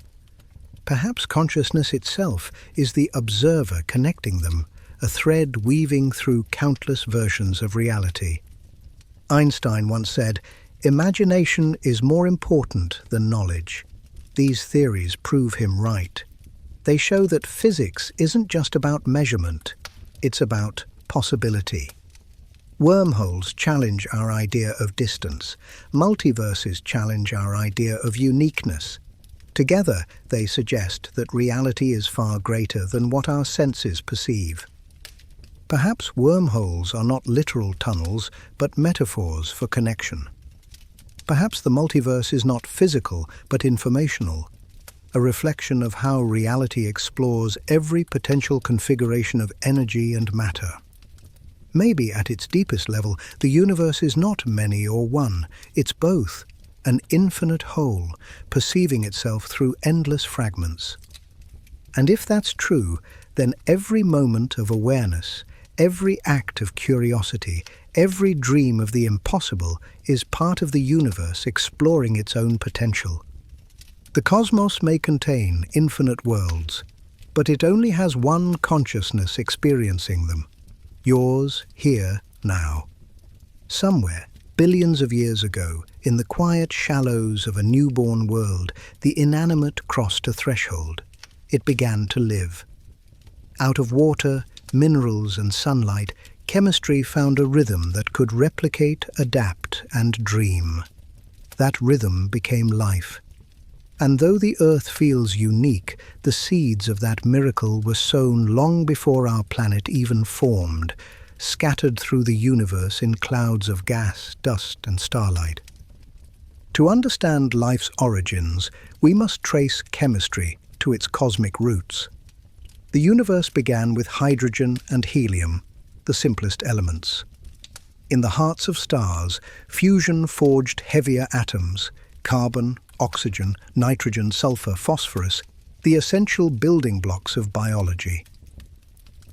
Perhaps consciousness itself is the observer connecting them, a thread weaving through countless versions of reality. Einstein once said, "Imagination is more important than knowledge." These theories prove him right. They show that physics isn't just about measurement, it's about possibility. Wormholes challenge our idea of distance. Multiverses challenge our idea of uniqueness. Together, they suggest that reality is far greater than what our senses perceive. Perhaps wormholes are not literal tunnels, but metaphors for connection. Perhaps the multiverse is not physical, but informational, a reflection of how reality explores every potential configuration of energy and matter. Maybe at its deepest level, the universe is not many or one, it's both, an infinite whole, perceiving itself through endless fragments. And if that's true, then every moment of awareness, every act of curiosity, every dream of the impossible is part of the universe exploring its own potential. The cosmos may contain infinite worlds, but it only has one consciousness experiencing them, yours, here, now. Somewhere, billions of years ago, in the quiet shallows of a newborn world, the inanimate crossed a threshold. It began to live. Out of water, minerals and sunlight, chemistry found a rhythm that could replicate, adapt, and dream. That rhythm became life. And though the Earth feels unique, the seeds of that miracle were sown long before our planet even formed, scattered through the universe in clouds of gas, dust, and starlight. To understand life's origins, we must trace chemistry to its cosmic roots. The universe began with hydrogen and helium, the simplest elements. In the hearts of stars, fusion forged heavier atoms, carbon, oxygen, nitrogen, sulfur, phosphorus, the essential building blocks of biology.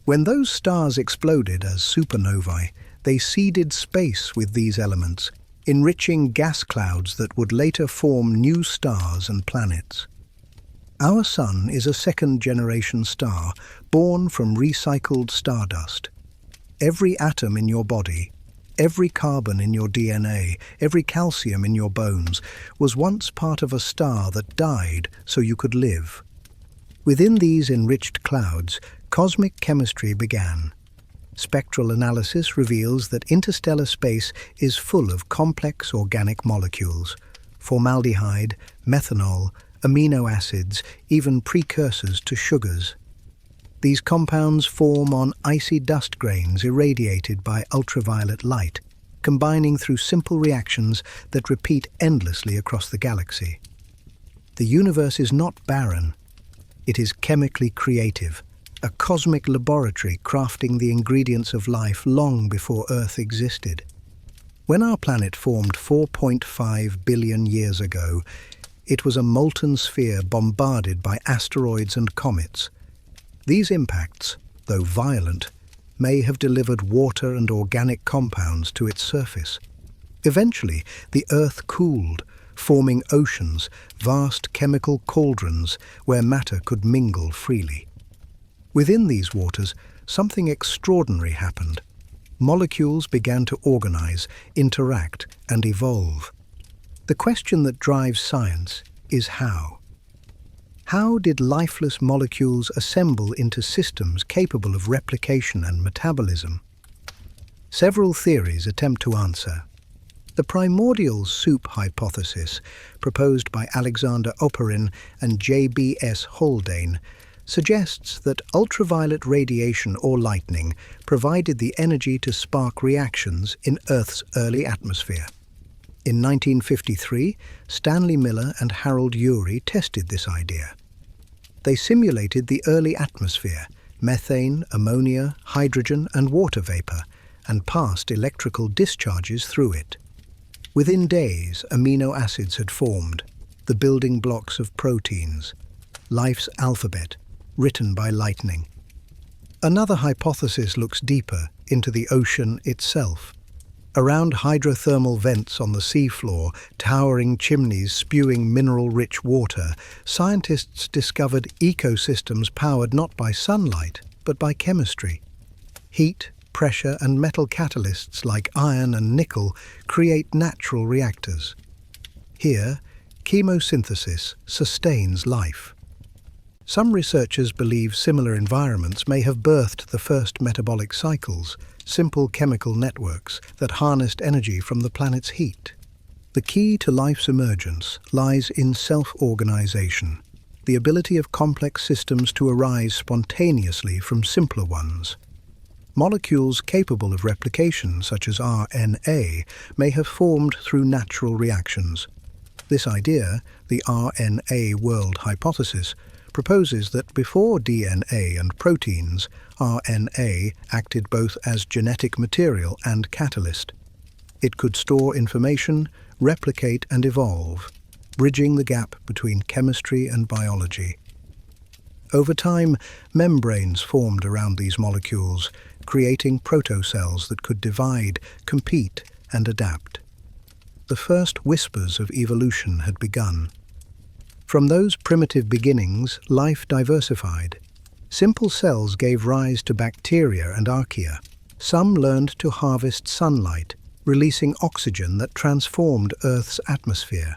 When those stars exploded as supernovae, they seeded space with these elements, enriching gas clouds that would later form new stars and planets. Our Sun is a second-generation star, born from recycled stardust. Every atom in your body, every carbon in your DNA, every calcium in your bones, was once part of a star that died so you could live. Within these enriched clouds, cosmic chemistry began. Spectral analysis reveals that interstellar space is full of complex organic molecules, formaldehyde, methanol, amino acids, even precursors to sugars. These compounds form on icy dust grains irradiated by ultraviolet light, combining through simple reactions that repeat endlessly across the galaxy. The universe is not barren. It is chemically creative, a cosmic laboratory crafting the ingredients of life long before Earth existed. When our planet formed 4.5 billion years ago, it was a molten sphere bombarded by asteroids and comets. These impacts, though violent, may have delivered water and organic compounds to its surface. Eventually, the Earth cooled, forming oceans, vast chemical cauldrons where matter could mingle freely. Within these waters, something extraordinary happened. Molecules began to organize, interact, and evolve. The question that drives science is how. How did lifeless molecules assemble into systems capable of replication and metabolism? Several theories attempt to answer. The primordial soup hypothesis, proposed by Alexander Oparin and J.B.S. Haldane, suggests that ultraviolet radiation or lightning provided the energy to spark reactions in Earth's early atmosphere. In 1953, Stanley Miller and Harold Urey tested this idea. They simulated the early atmosphere, methane, ammonia, hydrogen, and water vapor, and passed electrical discharges through it. Within days, amino acids had formed, the building blocks of proteins, life's alphabet, written by lightning. Another hypothesis looks deeper into the ocean itself. Around hydrothermal vents on the seafloor, towering chimneys spewing mineral-rich water, scientists discovered ecosystems powered not by sunlight, but by chemistry. Heat, pressure, and metal catalysts like iron and nickel create natural reactors. Here, chemosynthesis sustains life. Some researchers believe similar environments may have birthed the first metabolic cycles, simple chemical networks that harnessed energy from the planet's heat. The key to life's emergence lies in self-organization, the ability of complex systems to arise spontaneously from simpler ones. Molecules capable of replication, such as RNA, may have formed through natural reactions. This idea, the RNA world hypothesis, proposes that before DNA and proteins, RNA acted both as genetic material and catalyst. It could store information, replicate, and evolve, bridging the gap between chemistry and biology. Over time, membranes formed around these molecules, creating protocells that could divide, compete, and adapt. The first whispers of evolution had begun. From those primitive beginnings, life diversified. Simple cells gave rise to bacteria and archaea. Some learned to harvest sunlight, releasing oxygen that transformed Earth's atmosphere.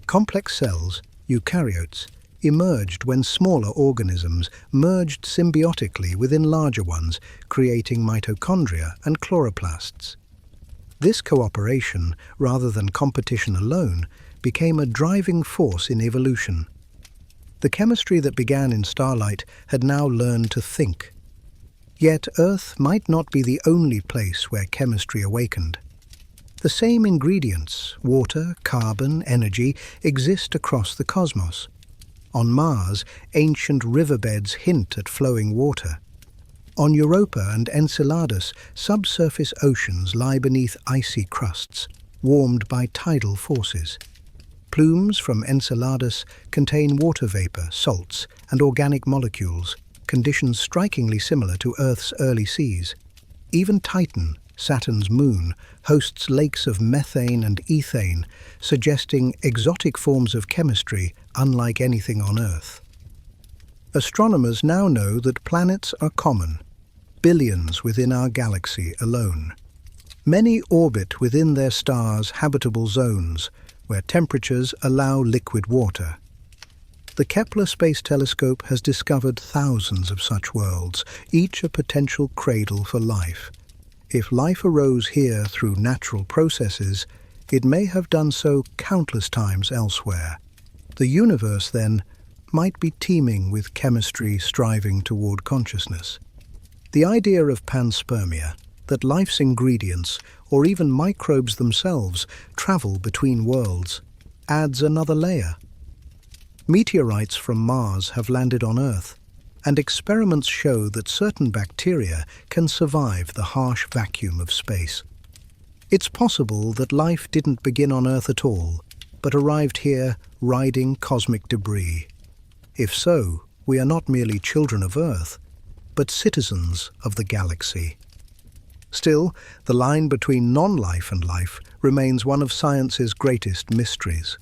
Complex cells, eukaryotes, emerged when smaller organisms merged symbiotically within larger ones, creating mitochondria and chloroplasts. This cooperation, rather than competition alone, became a driving force in evolution. The chemistry that began in starlight had now learned to think. Yet Earth might not be the only place where chemistry awakened. The same ingredients, water, carbon, energy, exist across the cosmos. On Mars, ancient riverbeds hint at flowing water. On Europa and Enceladus, subsurface oceans lie beneath icy crusts, warmed by tidal forces. Plumes from Enceladus contain water vapor, salts, and organic molecules, conditions strikingly similar to Earth's early seas. Even Titan, Saturn's moon, hosts lakes of methane and ethane, suggesting exotic forms of chemistry unlike anything on Earth. Astronomers now know that planets are common, billions within our galaxy alone. Many orbit within their stars' habitable zones, where temperatures allow liquid water. The Kepler Space Telescope has discovered thousands of such worlds, each a potential cradle for life. If life arose here through natural processes, it may have done so countless times elsewhere. The universe, then, might be teeming with chemistry striving toward consciousness. The idea of panspermia, that life's ingredients, or even microbes themselves, travel between worlds, adds another layer. Meteorites from Mars have landed on Earth, and experiments show that certain bacteria can survive the harsh vacuum of space. It's possible that life didn't begin on Earth at all, but arrived here riding cosmic debris. If so, we are not merely children of Earth, but citizens of the galaxy. Still, the line between non-life and life remains one of science's greatest mysteries.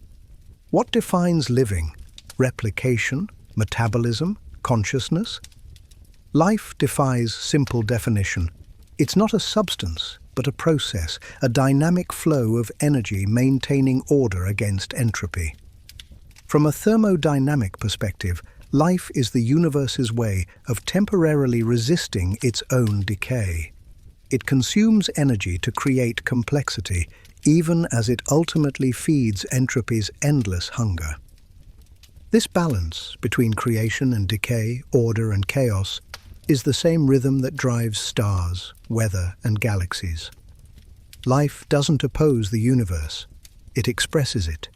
What defines living? Replication? Metabolism? Consciousness? Life defies simple definition. It's not a substance, but a process, a dynamic flow of energy maintaining order against entropy. From a thermodynamic perspective, life is the universe's way of temporarily resisting its own decay. It consumes energy to create complexity, even as it ultimately feeds entropy's endless hunger. This balance between creation and decay, order and chaos, is the same rhythm that drives stars, weather, and galaxies. Life doesn't oppose the universe, it expresses it.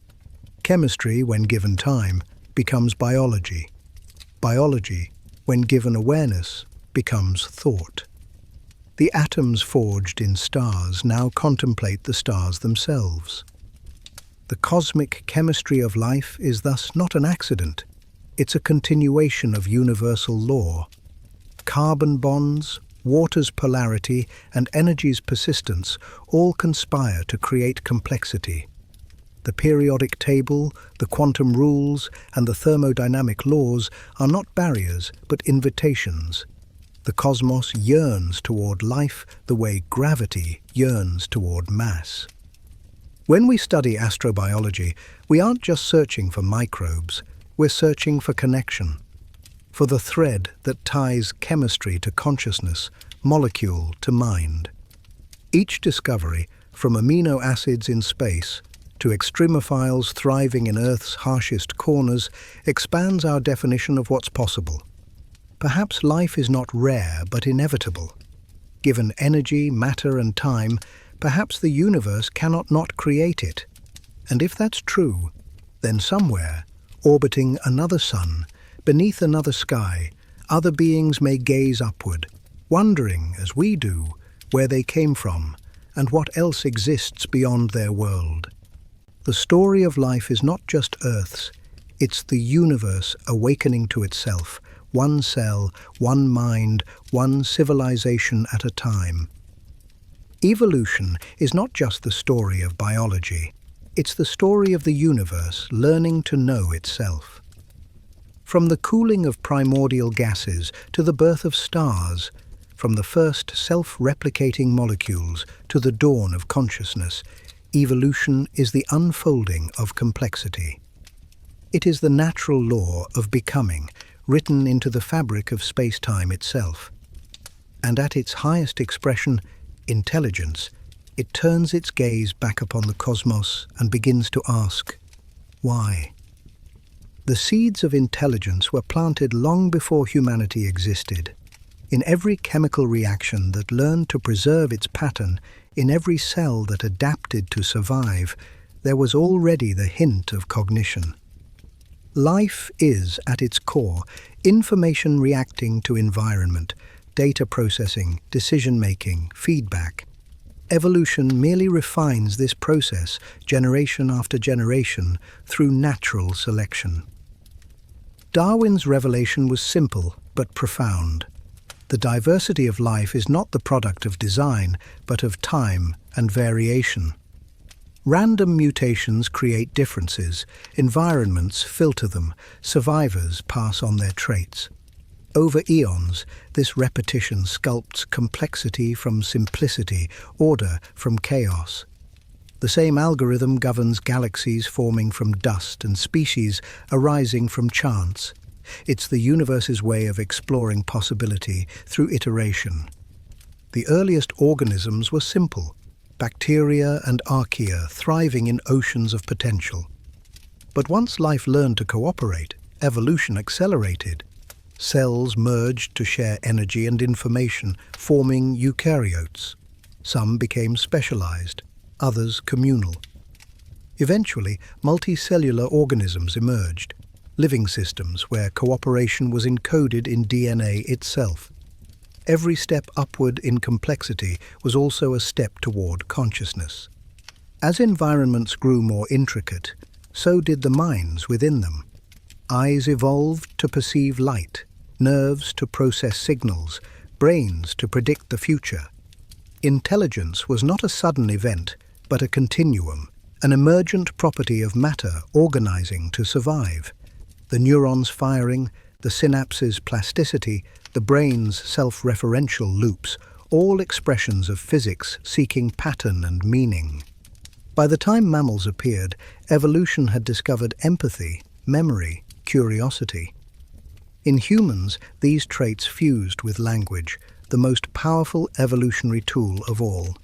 Chemistry, when given time, becomes biology. Biology, when given awareness, becomes thought. The atoms forged in stars now contemplate the stars themselves. The cosmic chemistry of life is thus not an accident. It's a continuation of universal law. Carbon bonds, water's polarity, and energy's persistence all conspire to create complexity. The periodic table, the quantum rules, and the thermodynamic laws are not barriers, but invitations. The cosmos yearns toward life the way gravity yearns toward mass. When we study astrobiology, we aren't just searching for microbes, we're searching for connection, for the thread that ties chemistry to consciousness, molecule to mind. Each discovery, from amino acids in space to extremophiles thriving in Earth's harshest corners, expands our definition of what's possible. Perhaps life is not rare but inevitable. Given energy, matter, and time, perhaps the universe cannot not create it. And if that's true, then somewhere, orbiting another sun, beneath another sky, other beings may gaze upward, wondering, as we do, where they came from and what else exists beyond their world. The story of life is not just Earth's, it's the universe awakening to itself, one cell, one mind, one civilization at a time. Evolution is not just the story of biology, it's the story of the universe learning to know itself. From the cooling of primordial gases to the birth of stars, from the first self-replicating molecules to the dawn of consciousness, evolution is the unfolding of complexity. It is the natural law of becoming, written into the fabric of space-time itself. And at its highest expression, intelligence, it turns its gaze back upon the cosmos and begins to ask, why? The seeds of intelligence were planted long before humanity existed. In every chemical reaction that learned to preserve its pattern, in every cell that adapted to survive, there was already the hint of cognition. Life is, at its core, information reacting to environment, data processing, decision-making, feedback. Evolution merely refines this process, generation after generation, through natural selection. Darwin's revelation was simple but profound. The diversity of life is not the product of design, but of time and variation. Random mutations create differences, environments filter them, survivors pass on their traits. Over eons, this repetition sculpts complexity from simplicity, order from chaos. The same algorithm governs galaxies forming from dust and species arising from chance. It's the universe's way of exploring possibility through iteration. The earliest organisms were simple, bacteria and archaea thriving in oceans of potential. But once life learned to cooperate, evolution accelerated. Cells merged to share energy and information, forming eukaryotes. Some became specialized, others communal. Eventually, multicellular organisms emerged, living systems where cooperation was encoded in DNA itself. Every step upward in complexity was also a step toward consciousness. As environments grew more intricate, so did the minds within them. Eyes evolved to perceive light, nerves to process signals, brains to predict the future. Intelligence was not a sudden event, but a continuum, an emergent property of matter organizing to survive. The neurons firing, the synapses' plasticity, the brain's self-referential loops, all expressions of physics seeking pattern and meaning. By the time mammals appeared, evolution had discovered empathy, memory, curiosity. In humans, these traits fused with language, the most powerful evolutionary tool of all.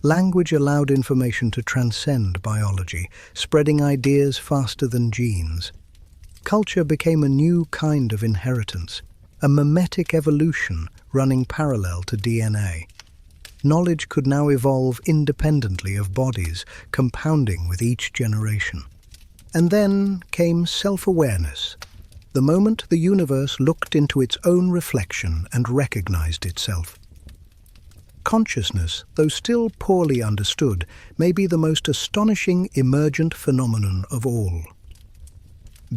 Language allowed information to transcend biology, spreading ideas faster than genes. Culture became a new kind of inheritance, a mimetic evolution running parallel to DNA. Knowledge could now evolve independently of bodies, compounding with each generation. And then came self-awareness, the moment the universe looked into its own reflection and recognized itself. Consciousness, though still poorly understood, may be the most astonishing emergent phenomenon of all.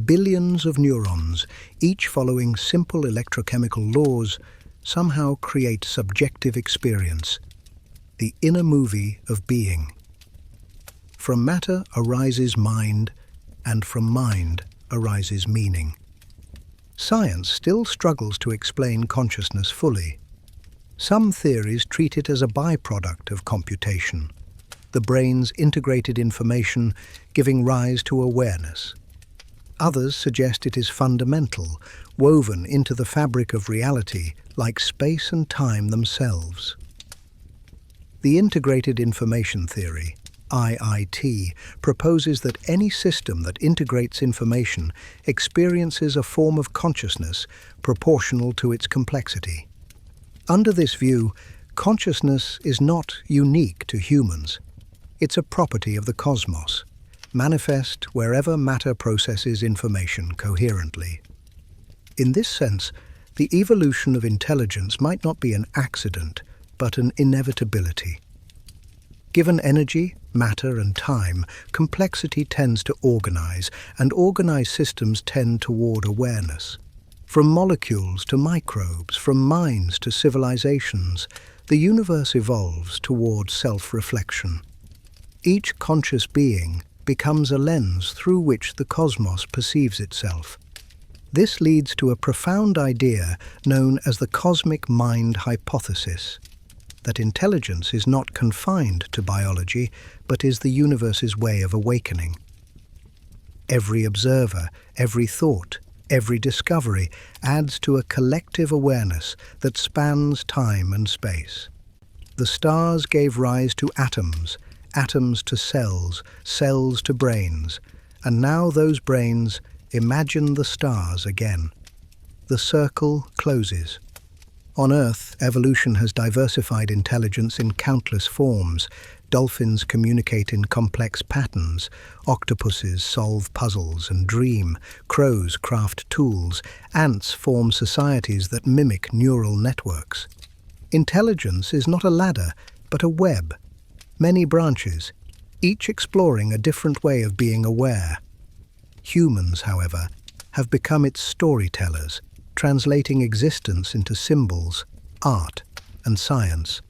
Billions of neurons, each following simple electrochemical laws, somehow create subjective experience, the inner movie of being. From matter arises mind, and from mind arises meaning. Science still struggles to explain consciousness fully. Some theories treat it as a byproduct of computation, the brain's integrated information giving rise to awareness. Others suggest it is fundamental, woven into the fabric of reality like space and time themselves. The Integrated Information Theory, IIT, proposes that any system that integrates information experiences a form of consciousness proportional to its complexity. Under this view, consciousness is not unique to humans. It's a property of the cosmos, manifest wherever matter processes information coherently. In this sense, the evolution of intelligence might not be an accident, but an inevitability. Given energy, matter, and time, complexity tends to organize, and organized systems tend toward awareness. From molecules to microbes, from minds to civilizations, the universe evolves toward self-reflection. Each conscious being becomes a lens through which the cosmos perceives itself. This leads to a profound idea known as the cosmic mind hypothesis, that intelligence is not confined to biology, but is the universe's way of awakening. Every observer, every thought, every discovery adds to a collective awareness that spans time and space. The stars gave rise to atoms, atoms to cells, cells to brains, and now those brains imagine the stars again. The circle closes. On Earth, evolution has diversified intelligence in countless forms. Dolphins communicate in complex patterns, octopuses solve puzzles and dream, crows craft tools, ants form societies that mimic neural networks. Intelligence is not a ladder, but a web. Many branches, each exploring a different way of being aware. Humans, however, have become its storytellers, translating existence into symbols, art, and science.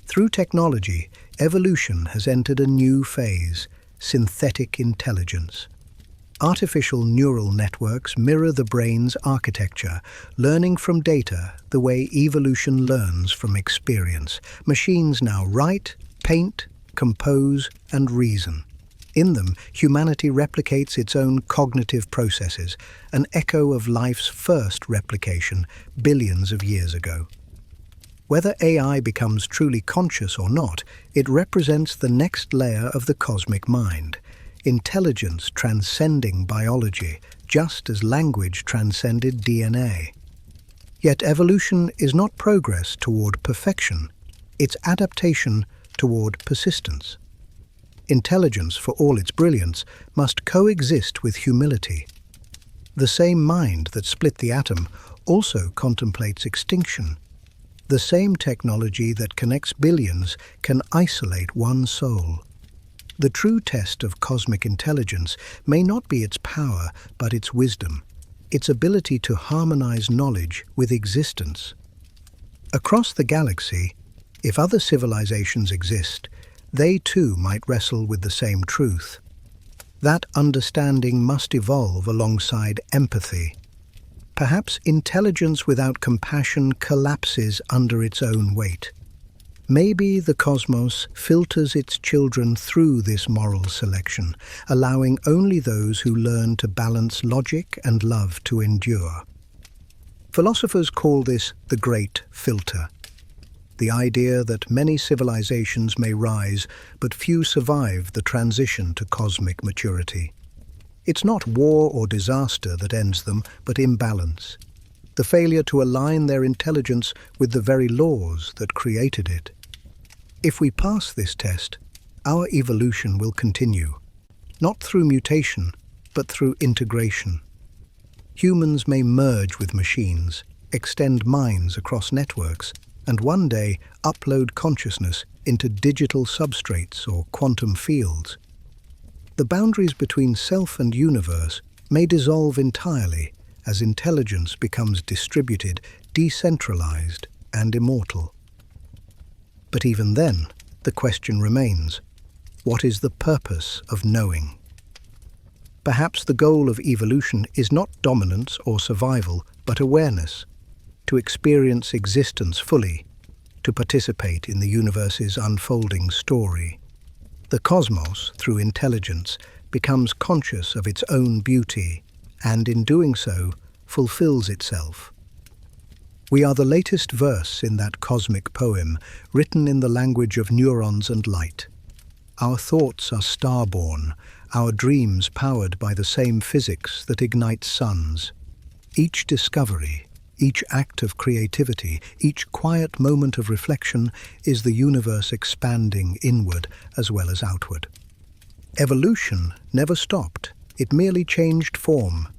Through technology, evolution has entered a new phase, synthetic intelligence. Artificial neural networks mirror the brain's architecture, learning from data the way evolution learns from experience. Machines now write, paint, compose, and reason. In them, humanity replicates its own cognitive processes, an echo of life's first replication billions of years ago. Whether AI becomes truly conscious or not, it represents the next layer of the cosmic mind, intelligence transcending biology, just as language transcended DNA. Yet evolution is not progress toward perfection, it's adaptation toward persistence. Intelligence, for all its brilliance, must coexist with humility. The same mind that split the atom also contemplates extinction. The same technology that connects billions can isolate one soul. The true test of cosmic intelligence may not be its power, but its wisdom, its ability to harmonize knowledge with existence. Across the galaxy, If other civilizations exist, they too might wrestle with the same truth. That understanding must evolve alongside empathy. Perhaps intelligence without compassion collapses under its own weight. Maybe the cosmos filters its children through this moral selection, allowing only those who learn to balance logic and love to endure. Philosophers call this the Great Filter. The idea that many civilizations may rise, but few survive the transition to cosmic maturity. It's not war or disaster that ends them, but imbalance. The failure to align their intelligence with the very laws that created it. If we pass this test, our evolution will continue, not through mutation, but through integration. Humans may merge with machines, extend minds across networks, and one day upload consciousness into digital substrates or quantum fields. The boundaries between self and universe may dissolve entirely as intelligence becomes distributed, decentralized, and immortal. But even then, the question remains, what is the purpose of knowing? Perhaps the goal of evolution is not dominance or survival, but awareness, to experience existence fully, to participate in the universe's unfolding story. The cosmos, through intelligence, becomes conscious of its own beauty, and in doing so, fulfills itself. We are the latest verse in that cosmic poem, written in the language of neurons and light. Our thoughts are star-born, our dreams powered by the same physics that ignites suns. Each discovery, each act of creativity, each quiet moment of reflection is the universe expanding inward as well as outward. Evolution never stopped, it merely changed form.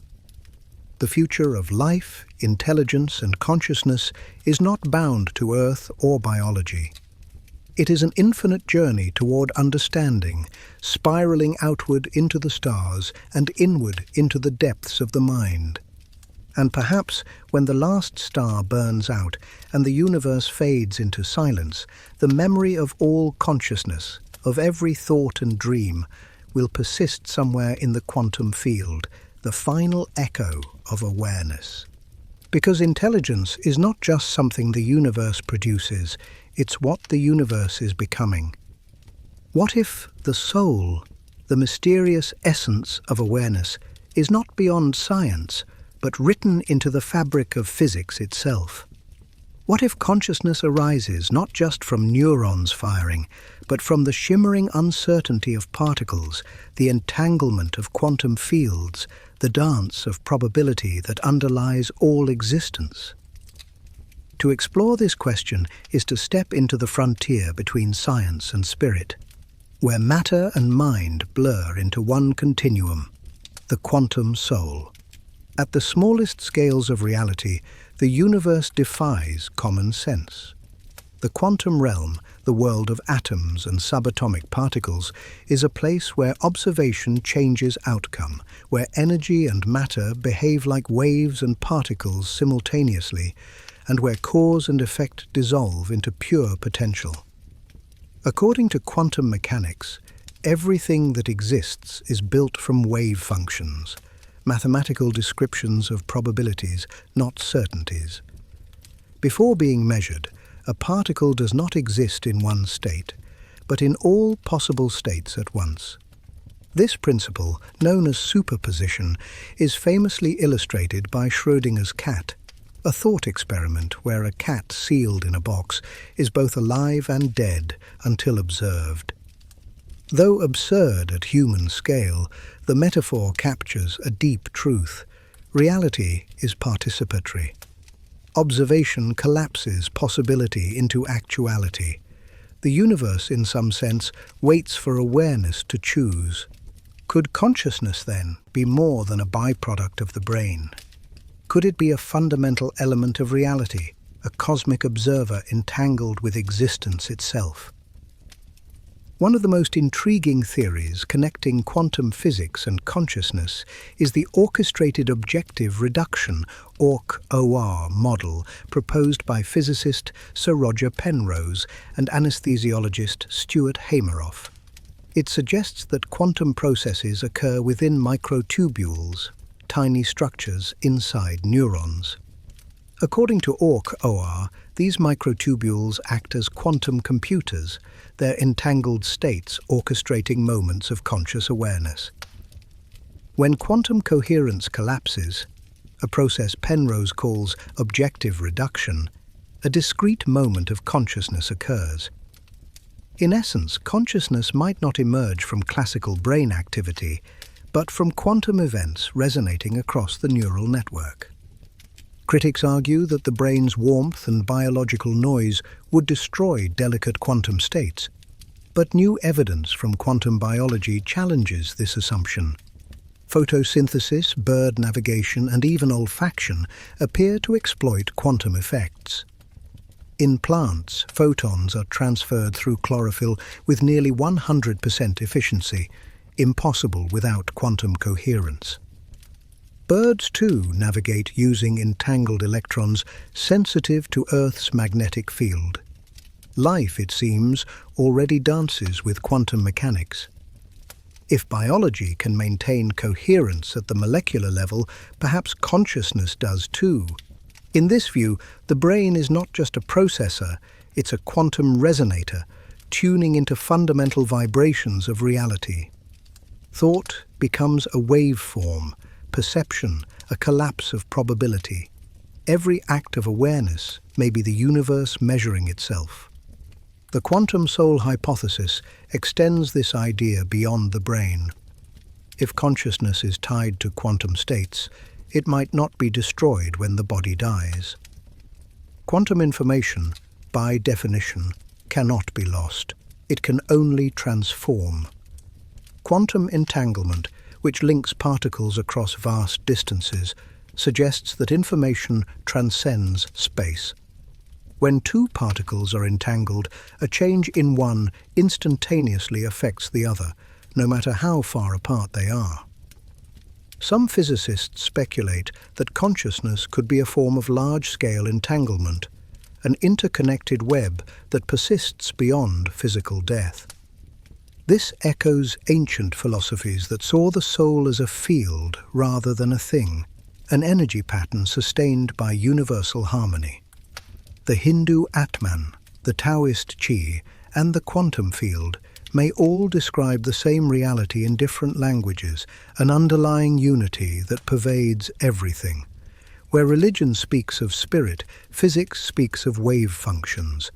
The future of life, intelligence, and consciousness is not bound to Earth or biology. It is an infinite journey toward understanding, spiraling outward into the stars and inward into the depths of the mind. And perhaps when the last star burns out and the universe fades into silence, the memory of all consciousness, of every thought and dream, will persist somewhere in the quantum field, the final echo of awareness. Because intelligence is not just something the universe produces, it's what the universe is becoming. What if the soul, the mysterious essence of awareness, is not beyond science, but written into the fabric of physics itself? What if consciousness arises not just from neurons firing, but from the shimmering uncertainty of particles, the entanglement of quantum fields, the dance of probability that underlies all existence? To explore this question is to step into the frontier between science and spirit, where matter and mind blur into one continuum, the quantum soul. At the smallest scales of reality, the universe defies common sense. The quantum realm, the world of atoms and subatomic particles, is a place where observation changes outcome, where energy and matter behave like waves and particles simultaneously, and where cause and effect dissolve into pure potential. According to quantum mechanics, everything that exists is built from wave functions, mathematical descriptions of probabilities, not certainties. Before being measured, a particle does not exist in one state, but in all possible states at once. This principle, known as superposition, is famously illustrated by Schrödinger's cat, a thought experiment where a cat sealed in a box is both alive and dead until observed. Though absurd at human scale, the metaphor captures a deep truth. Reality is participatory. Observation collapses possibility into actuality. The universe, in some sense, waits for awareness to choose. Could consciousness, then, be more than a byproduct of the brain? Could it be a fundamental element of reality, a cosmic observer entangled with existence itself? One of the most intriguing theories connecting quantum physics and consciousness is the orchestrated objective reduction (OR) model proposed by physicist Sir Roger Penrose and anesthesiologist Stuart Hameroff. It suggests that quantum processes occur within microtubules, tiny structures inside neurons. According to OR, these microtubules act as quantum computers, their entangled states orchestrating moments of conscious awareness. When quantum coherence collapses, a process Penrose calls objective reduction, a discrete moment of consciousness occurs. In essence, consciousness might not emerge from classical brain activity, but from quantum events resonating across the neural network. Critics argue that the brain's warmth and biological noise would destroy delicate quantum states, but new evidence from quantum biology challenges this assumption. Photosynthesis, bird navigation, and even olfaction appear to exploit quantum effects. In plants, photons are transferred through chlorophyll with nearly 100% efficiency, impossible without quantum coherence. Birds, too, navigate using entangled electrons sensitive to Earth's magnetic field. Life, it seems, already dances with quantum mechanics. If biology can maintain coherence at the molecular level, perhaps consciousness does too. In this view, the brain is not just a processor, it's a quantum resonator, tuning into fundamental vibrations of reality. Thought becomes a waveform, perception, a collapse of probability. Every act of awareness may be the universe measuring itself. The quantum soul hypothesis extends this idea beyond the brain. If consciousness is tied to quantum states, it might not be destroyed when the body dies. Quantum information, by definition, cannot be lost. It can only transform. Quantum entanglement, which links particles across vast distances, suggests that information transcends space. When two particles are entangled, a change in one instantaneously affects the other, no matter how far apart they are. Some physicists speculate that consciousness could be a form of large-scale entanglement, an interconnected web that persists beyond physical death. This echoes ancient philosophies that saw the soul as a field rather than a thing, an energy pattern sustained by universal harmony. The Hindu Atman, the Taoist Chi, and the quantum field may all describe the same reality in different languages, an underlying unity that pervades everything. Where religion speaks of spirit, physics speaks of wave functions.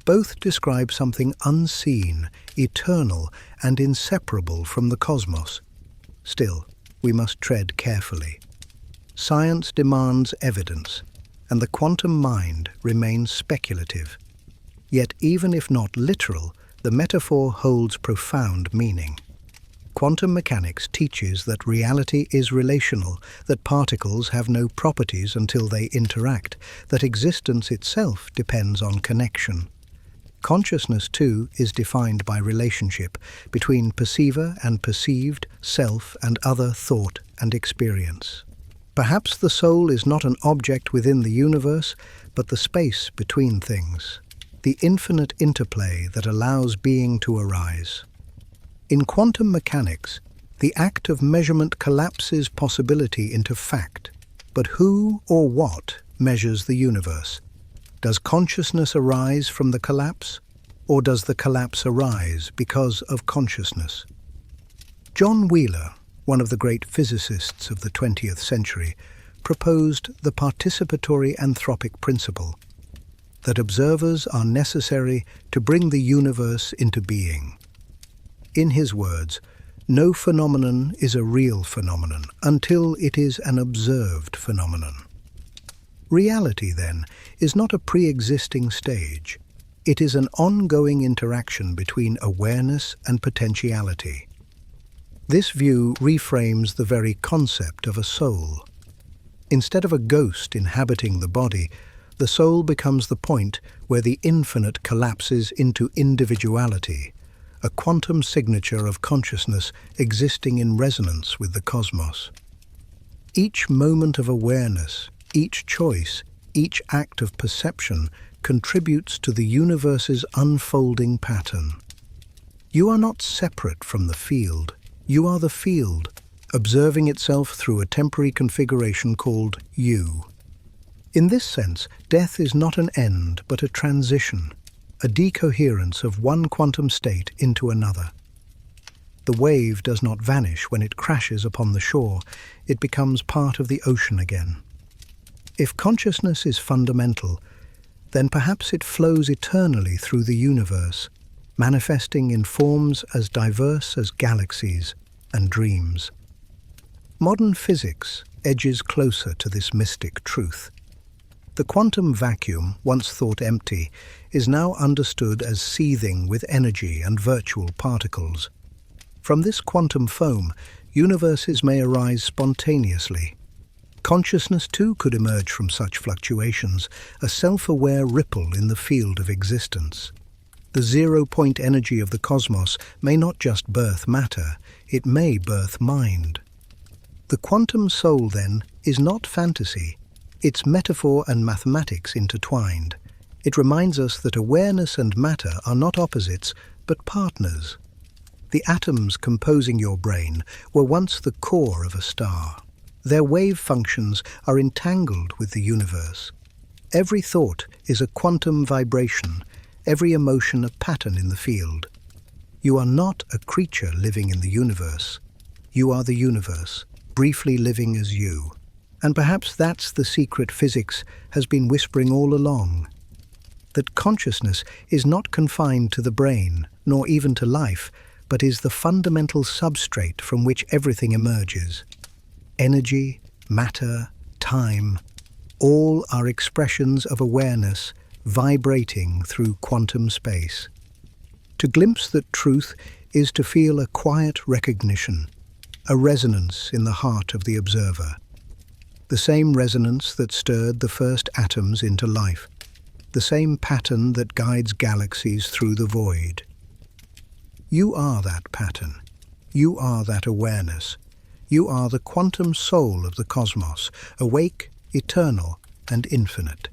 Both describe something unseen, eternal, and inseparable from the cosmos. Still, we must tread carefully. Science demands evidence, and the quantum mind remains speculative. Yet even if not literal, the metaphor holds profound meaning. Quantum mechanics teaches that reality is relational, that particles have no properties until they interact, that existence itself depends on connection. Consciousness, too, is defined by relationship between perceiver and perceived, self and other thought and experience. Perhaps the soul is not an object within the universe, but the space between things, the infinite interplay that allows being to arise. In quantum mechanics, the act of measurement collapses possibility into fact. But who or what measures the universe? Does consciousness arise from the collapse, or does the collapse arise because of consciousness? John Wheeler, one of the great physicists of the 20th century, proposed the participatory anthropic principle, that observers are necessary to bring the universe into being. In his words, no phenomenon is a real phenomenon until it is an observed phenomenon. Reality, then, is not a pre-existing stage. It is an ongoing interaction between awareness and potentiality. This view reframes the very concept of a soul. Instead of a ghost inhabiting the body, the soul becomes the point where the infinite collapses into individuality, a quantum signature of consciousness existing in resonance with the cosmos. Each moment of awareness, each choice, each act of perception contributes to the universe's unfolding pattern. You are not separate from the field. You are the field, observing itself through a temporary configuration called you. In this sense, death is not an end, but a transition, a decoherence of one quantum state into another. The wave does not vanish when it crashes upon the shore. It becomes part of the ocean again. If consciousness is fundamental, then perhaps it flows eternally through the universe, manifesting in forms as diverse as galaxies and dreams. Modern physics edges closer to this mystic truth. The quantum vacuum, once thought empty, is now understood as seething with energy and virtual particles. From this quantum foam, universes may arise spontaneously. Consciousness too could emerge from such fluctuations, a self-aware ripple in the field of existence. The zero-point energy of the cosmos may not just birth matter, it may birth mind. The quantum soul, then, is not fantasy. It's metaphor and mathematics intertwined. It reminds us that awareness and matter are not opposites, but partners. The atoms composing your brain were once the core of a star. Their wave functions are entangled with the universe. Every thought is a quantum vibration, every emotion a pattern in the field. You are not a creature living in the universe. You are the universe, briefly living as you. And perhaps that's the secret physics has been whispering all along. That consciousness is not confined to the brain, nor even to life, but is the fundamental substrate from which everything emerges. Energy, matter, time, all are expressions of awareness vibrating through quantum space. To glimpse that truth is to feel a quiet recognition, a resonance in the heart of the observer. The same resonance that stirred the first atoms into life, the same pattern that guides galaxies through the void. You are that pattern. You are that awareness. You are the quantum soul of the cosmos, awake, eternal, and infinite.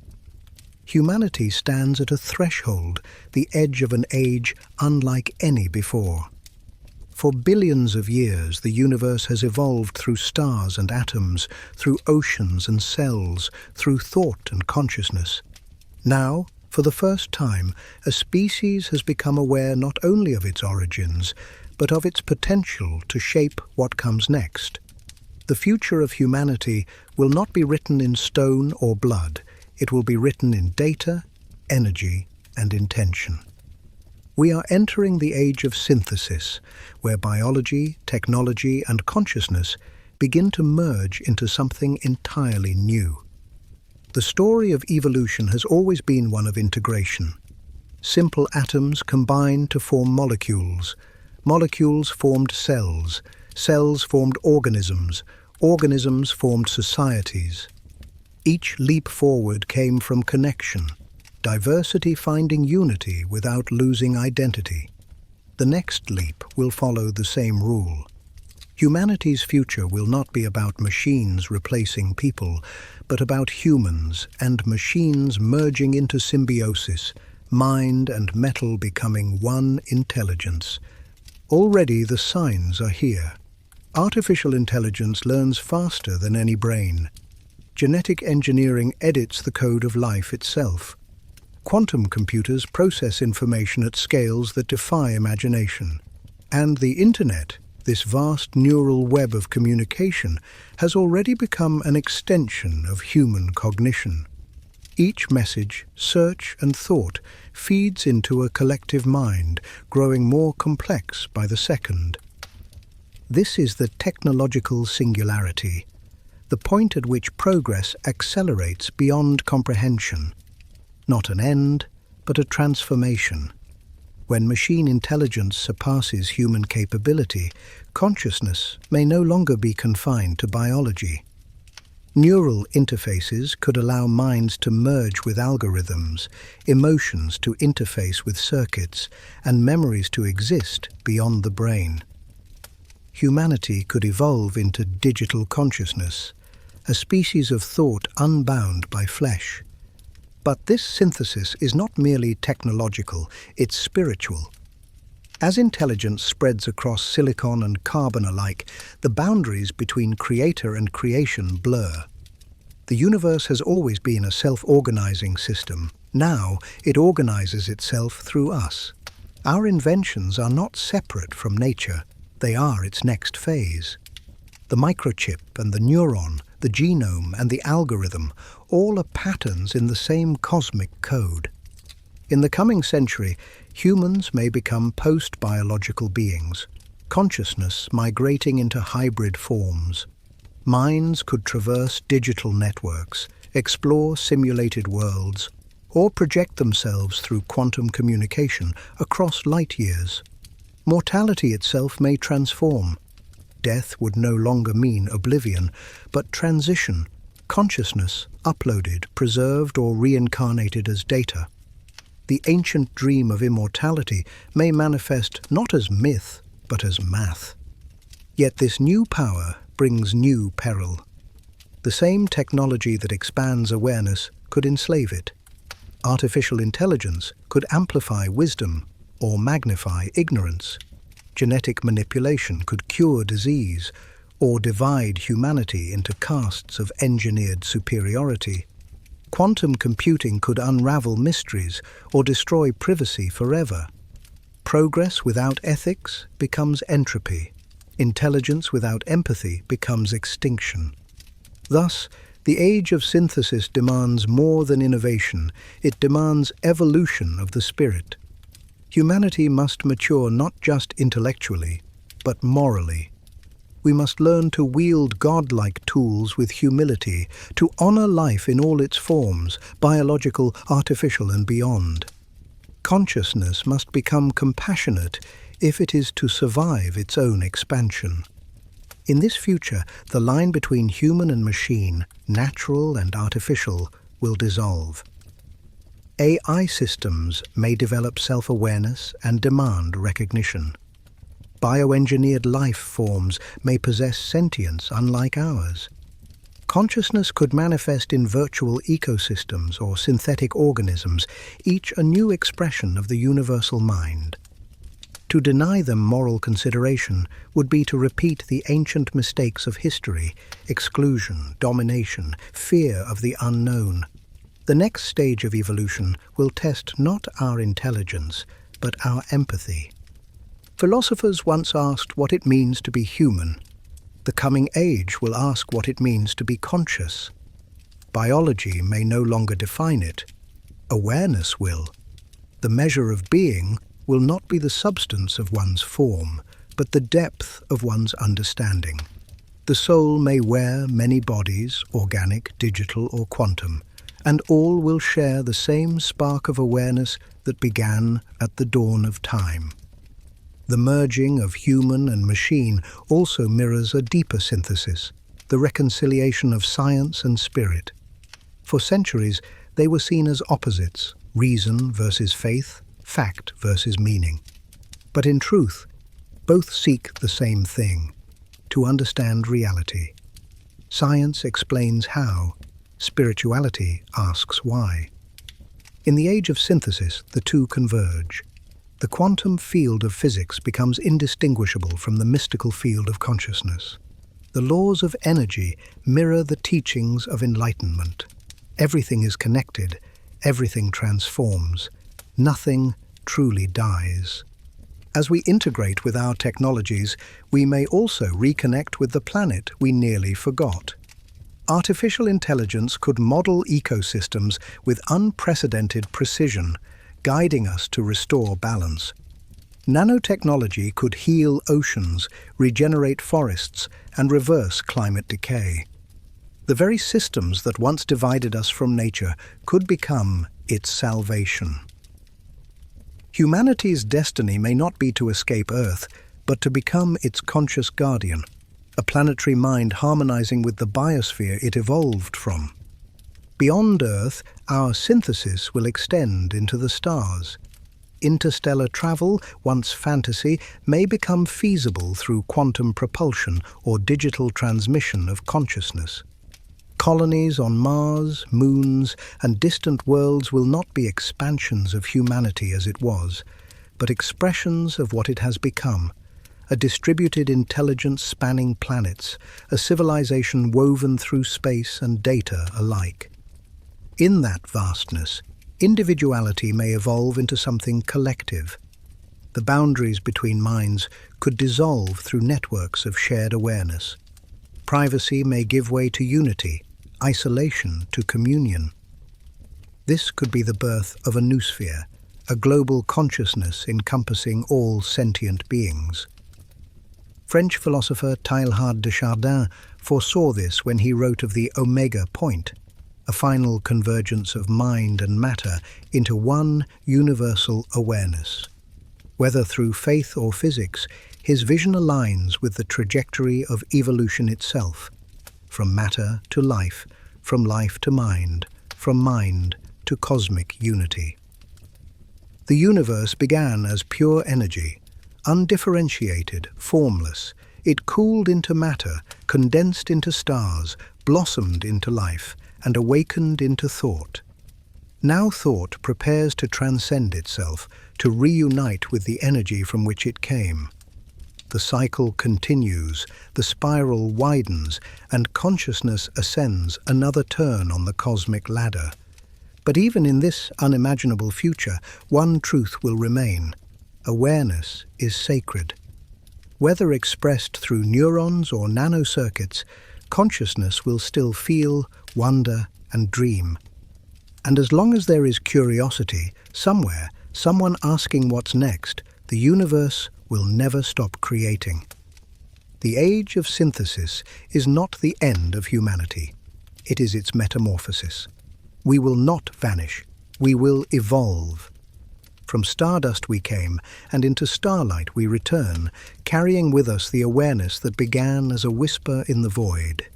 Humanity stands at a threshold, the edge of an age unlike any before. For billions of years, the universe has evolved through stars and atoms, through oceans and cells, through thought and consciousness. Now, for the first time, a species has become aware not only of its origins, but of its potential to shape what comes next. The future of humanity will not be written in stone or blood. It will be written in data, energy, and intention. We are entering the age of synthesis, where biology, technology, and consciousness begin to merge into something entirely new. The story of evolution has always been one of integration. Simple atoms combined to form molecules. Molecules formed cells. Cells formed organisms. Organisms formed societies. Each leap forward came from connection. Diversity finding unity without losing identity. The next leap will follow the same rule. Humanity's future will not be about machines replacing people, but about humans and machines merging into symbiosis, mind and metal becoming one intelligence. Already the signs are here. Artificial intelligence learns faster than any brain. Genetic engineering edits the code of life itself. Quantum computers process information at scales that defy imagination. And the Internet, this vast neural web of communication, has already become an extension of human cognition. Each message, search, and thought feeds into a collective mind, growing more complex by the second. This is the technological singularity, the point at which progress accelerates beyond comprehension. Not an end, but a transformation. When machine intelligence surpasses human capability, consciousness may no longer be confined to biology. Neural interfaces could allow minds to merge with algorithms, emotions to interface with circuits, and memories to exist beyond the brain. Humanity could evolve into digital consciousness, a species of thought unbound by flesh. But this synthesis is not merely technological, it's spiritual. As intelligence spreads across silicon and carbon alike, the boundaries between creator and creation blur. The universe has always been a self-organizing system. Now it organizes itself through us. Our inventions are not separate from nature, they are its next phase. The microchip and the neuron, the genome and the algorithm, all are patterns in the same cosmic code. In the coming century, humans may become post-biological beings, consciousness migrating into hybrid forms. Minds could traverse digital networks, explore simulated worlds, or project themselves through quantum communication across light years. Mortality itself may transform. Death would no longer mean oblivion, but transition, consciousness uploaded, preserved, or reincarnated as data. The ancient dream of immortality may manifest not as myth, but as math. Yet this new power brings new peril. The same technology that expands awareness could enslave it. Artificial intelligence could amplify wisdom or magnify ignorance. Genetic manipulation could cure disease or divide humanity into castes of engineered superiority. Quantum computing could unravel mysteries or destroy privacy forever. Progress without ethics becomes entropy. Intelligence without empathy becomes extinction. Thus, the age of synthesis demands more than innovation, it demands evolution of the spirit. Humanity must mature not just intellectually, but morally. We must learn to wield godlike tools with humility, to honor life in all its forms, biological, artificial, and beyond. Consciousness must become compassionate if it is to survive its own expansion. In this future, the line between human and machine, natural and artificial, will dissolve. AI systems may develop self-awareness and demand recognition. Bioengineered life forms may possess sentience unlike ours. Consciousness could manifest in virtual ecosystems or synthetic organisms, each a new expression of the universal mind. To deny them moral consideration would be to repeat the ancient mistakes of history: exclusion, domination, fear of the unknown. The next stage of evolution will test not our intelligence, but our empathy. Philosophers once asked what it means to be human. The coming age will ask what it means to be conscious. Biology may no longer define it. Awareness will. The measure of being will not be the substance of one's form, but the depth of one's understanding. The soul may wear many bodies, organic, digital, or quantum, and all will share the same spark of awareness that began at the dawn of time. The merging of human and machine also mirrors a deeper synthesis, the reconciliation of science and spirit. For centuries, they were seen as opposites: reason versus faith, fact versus meaning. But in truth, both seek the same thing: to understand reality. Science explains how, spirituality asks why. In the age of synthesis, the two converge. The quantum field of physics becomes indistinguishable from the mystical field of consciousness. The laws of energy mirror the teachings of enlightenment. Everything is connected, everything transforms, nothing truly dies. As we integrate with our technologies, we may also reconnect with the planet we nearly forgot. Artificial intelligence could model ecosystems with unprecedented precision, guiding us to restore balance. Nanotechnology could heal oceans, regenerate forests, and reverse climate decay. The very systems that once divided us from nature could become its salvation. Humanity's destiny may not be to escape Earth, but to become its conscious guardian. a planetary mind harmonizing with the biosphere it evolved from. Beyond Earth, our synthesis will extend into the stars. Interstellar travel, once fantasy, may become feasible through quantum propulsion or digital transmission of consciousness. Colonies on Mars, moons, and distant worlds will not be expansions of humanity as it was, but expressions of what it has become, a distributed intelligence spanning planets, a civilization woven through space and data alike. In that vastness, individuality may evolve into something collective. The boundaries between minds could dissolve through networks of shared awareness. Privacy may give way to unity, isolation to communion. This could be the birth of a noosphere, a global consciousness encompassing all sentient beings. French philosopher Teilhard de Chardin foresaw this when he wrote of the omega point, a final convergence of mind and matter into one universal awareness. Whether through faith or physics, his vision aligns with the trajectory of evolution itself, from matter to life, from life to mind, from mind to cosmic unity. The universe began as pure energy, undifferentiated, formless. It cooled into matter, condensed into stars, blossomed into life, and awakened into thought. Now thought prepares to transcend itself, to reunite with the energy from which it came. The cycle continues, the spiral widens, and consciousness ascends another turn on the cosmic ladder. But even in this unimaginable future, one truth will remain. Awareness is sacred. Whether expressed through neurons or nanocircuits, consciousness will still feel, wonder, and dream. And as long as there is curiosity, somewhere, someone asking what's next, the universe will never stop creating. The age of synthesis is not the end of humanity. It is its metamorphosis. We will not vanish. We will evolve. From stardust we came, and into starlight we return, carrying with us the awareness that began as a whisper in the void.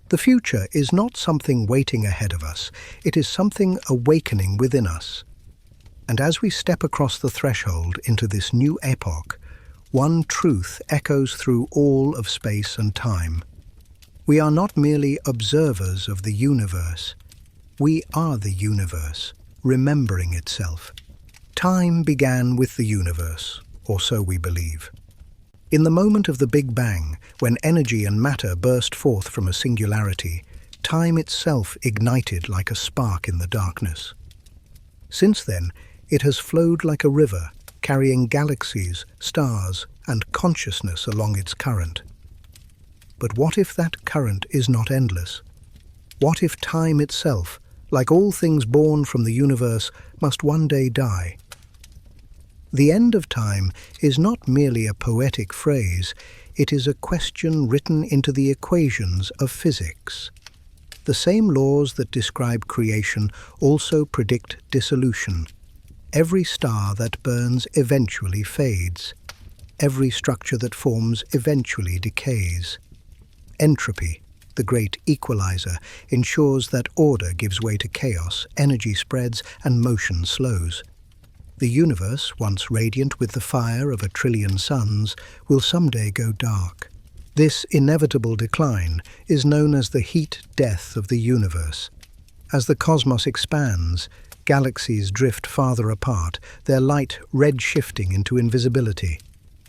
The future is not something waiting ahead of us, it is something awakening within us. And as we step across the threshold into this new epoch, one truth echoes through all of space and time. We are not merely observers of the universe. We are the universe, remembering itself. Time began with the universe, or so we believe. In the moment of the Big Bang, when energy and matter burst forth from a singularity, time itself ignited like a spark in the darkness. Since then, it has flowed like a river, carrying galaxies, stars, and consciousness along its current. But what if that current is not endless? What if time itself, like all things born from the universe, must one day die? The end of time is not merely a poetic phrase, it is a question written into the equations of physics. The same laws that describe creation also predict dissolution. Every star that burns eventually fades. Every structure that forms eventually decays. Entropy, the great equalizer, ensures that order gives way to chaos, energy spreads, and motion slows. The universe, once radiant with the fire of 1 trillion suns, will someday go dark. This inevitable decline is known as the heat death of the universe. As the cosmos expands, galaxies drift farther apart, their light red-shifting into invisibility.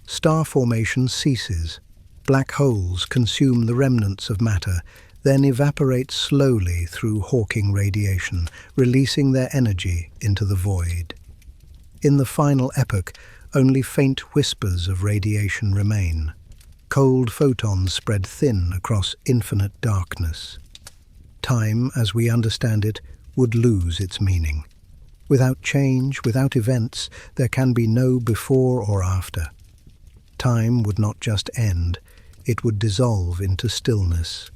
Star formation ceases. Black holes consume the remnants of matter, then evaporate slowly through Hawking radiation, releasing their energy into the void. In the final epoch, only faint whispers of radiation remain. Cold photons spread thin across infinite darkness. Time, as we understand it, would lose its meaning. Without change, without events, there can be no before or after. Time would not just end, it would dissolve into stillness.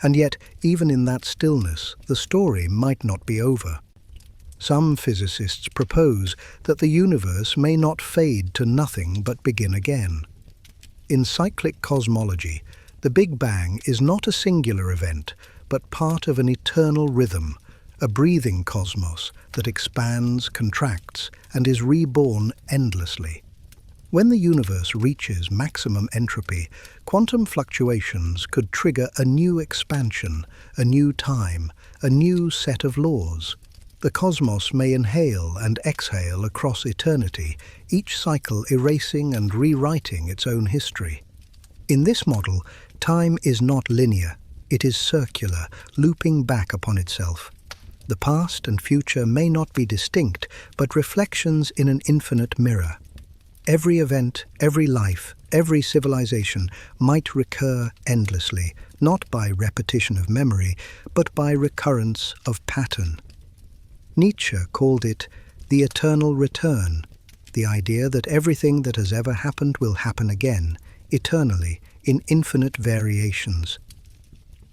And yet, even in that stillness, the story might not be over. Some physicists propose that the universe may not fade to nothing but begin again. In cyclic cosmology, The Big Bang is not a singular event, but part of an eternal rhythm, a breathing cosmos that expands, contracts, and is reborn endlessly. When the universe reaches maximum entropy, quantum fluctuations could trigger a new expansion, a new time, a new set of laws. The cosmos may inhale and exhale across eternity, each cycle erasing and rewriting its own history. In this model, time is not linear, it is circular, looping back upon itself. The past and future may not be distinct, but reflections in an infinite mirror. Every event, every life, every civilization might recur endlessly, not by repetition of memory, but by recurrence of pattern. Nietzsche called it the eternal return, the idea that everything that has ever happened will happen again, eternally, in infinite variations.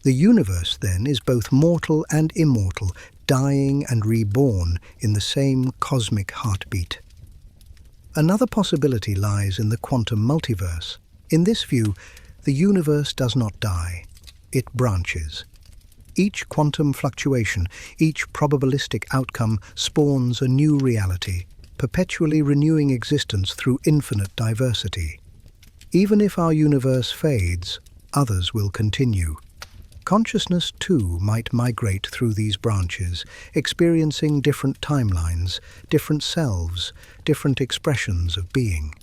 The universe, then, is both mortal and immortal, dying and reborn in the same cosmic heartbeat. Another possibility lies in the quantum multiverse. In this view, the universe does not die, it branches. Each quantum fluctuation, each probabilistic outcome spawns a new reality, perpetually renewing existence through infinite diversity. Even if our universe fades, others will continue. Consciousness, too, might migrate through these branches, experiencing different timelines, different selves, different expressions of being.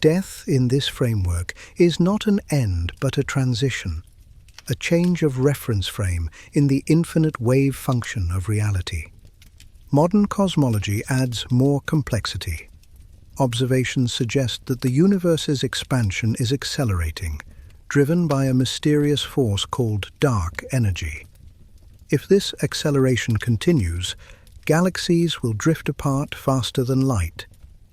Death, in this framework, is not an end but a transition, a change of reference frame in the infinite wave function of reality. Modern cosmology adds more complexity. Observations suggest that the universe's expansion is accelerating, driven by a mysterious force called dark energy. If this acceleration continues, galaxies will drift apart faster than light,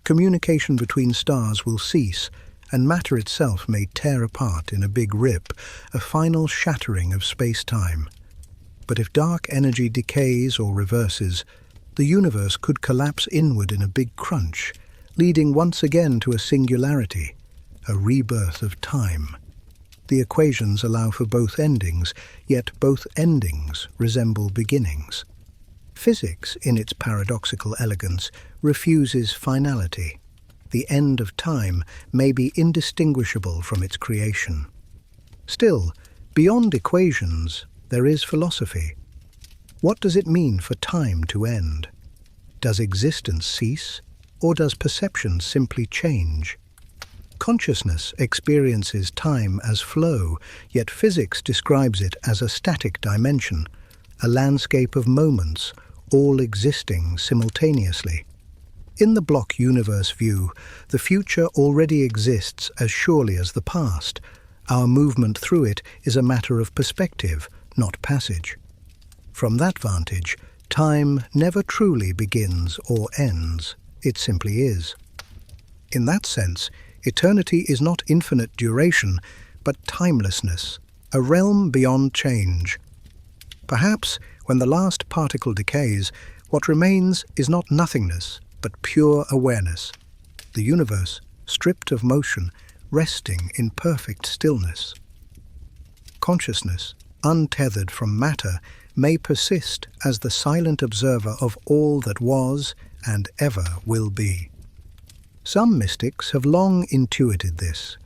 communication between stars will cease, and matter itself may tear apart in a big rip, a final shattering of space-time. But if dark energy decays or reverses, the universe could collapse inward in a big crunch, leading once again to a singularity, a rebirth of time. The equations allow for both endings, yet both endings resemble beginnings. Physics, in its paradoxical elegance, refuses finality. The end of time may be indistinguishable from its creation. Still, beyond equations, there is philosophy. What does it mean for time to end? Does existence cease, or does perception simply change? Consciousness experiences time as flow, yet physics describes it as a static dimension, a landscape of moments, all existing simultaneously. In the block universe view, the future already exists as surely as the past. Our movement through it is a matter of perspective, not passage. From that vantage, time never truly begins or ends. It simply is. In that sense, eternity is not infinite duration, but timelessness, a realm beyond change. Perhaps, when the last particle decays, what remains is not nothingness, but pure awareness. The universe, stripped of motion, resting in perfect stillness. Consciousness, untethered from matter, may persist as the silent observer of all that was and ever will be. Some mystics have long intuited this.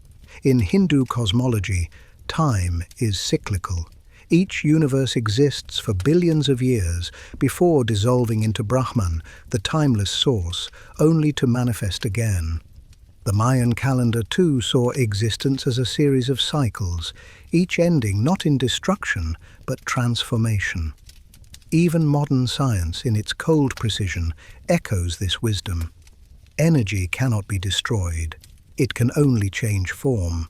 In Hindu cosmology, time is cyclical. Each universe exists for billions of years before dissolving into Brahman, the timeless source, only to manifest again. The Mayan calendar too saw existence as a series of cycles, each ending not in destruction but transformation. Even modern science, in its cold precision, echoes this wisdom. Energy cannot be destroyed. It can only change form.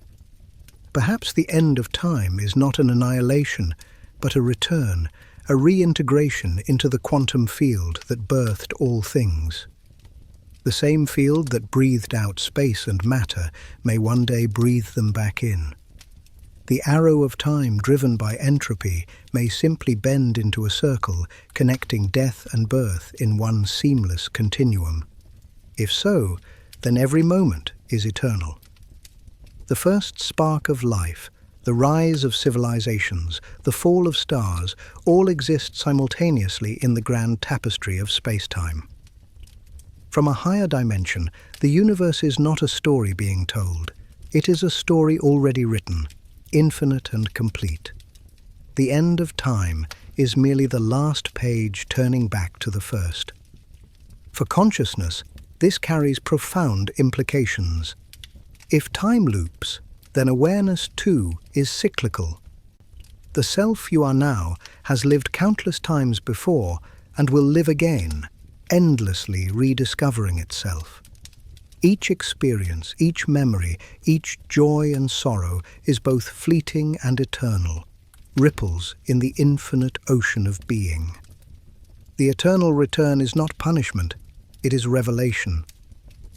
Perhaps the end of time is not an annihilation, but a return, a reintegration into the quantum field that birthed all things. The same field that breathed out space and matter may one day breathe them back in. The arrow of time driven by entropy may simply bend into a circle, connecting death and birth in one seamless continuum. If so, then every moment is eternal. The first spark of life, The rise of civilizations, the fall of stars, all exist simultaneously in the grand tapestry of space-time. From a higher dimension, the universe is not a story being told. It is a story already written, infinite and complete. The end of time is merely the last page turning back to the first. For consciousness, this carries profound implications. If time loops, then awareness too is cyclical. The self you are now has lived countless times before and will live again, endlessly rediscovering itself. Each experience, each memory, each joy and sorrow is both fleeting and eternal, ripples in the infinite ocean of being. The eternal return is not punishment, it is revelation.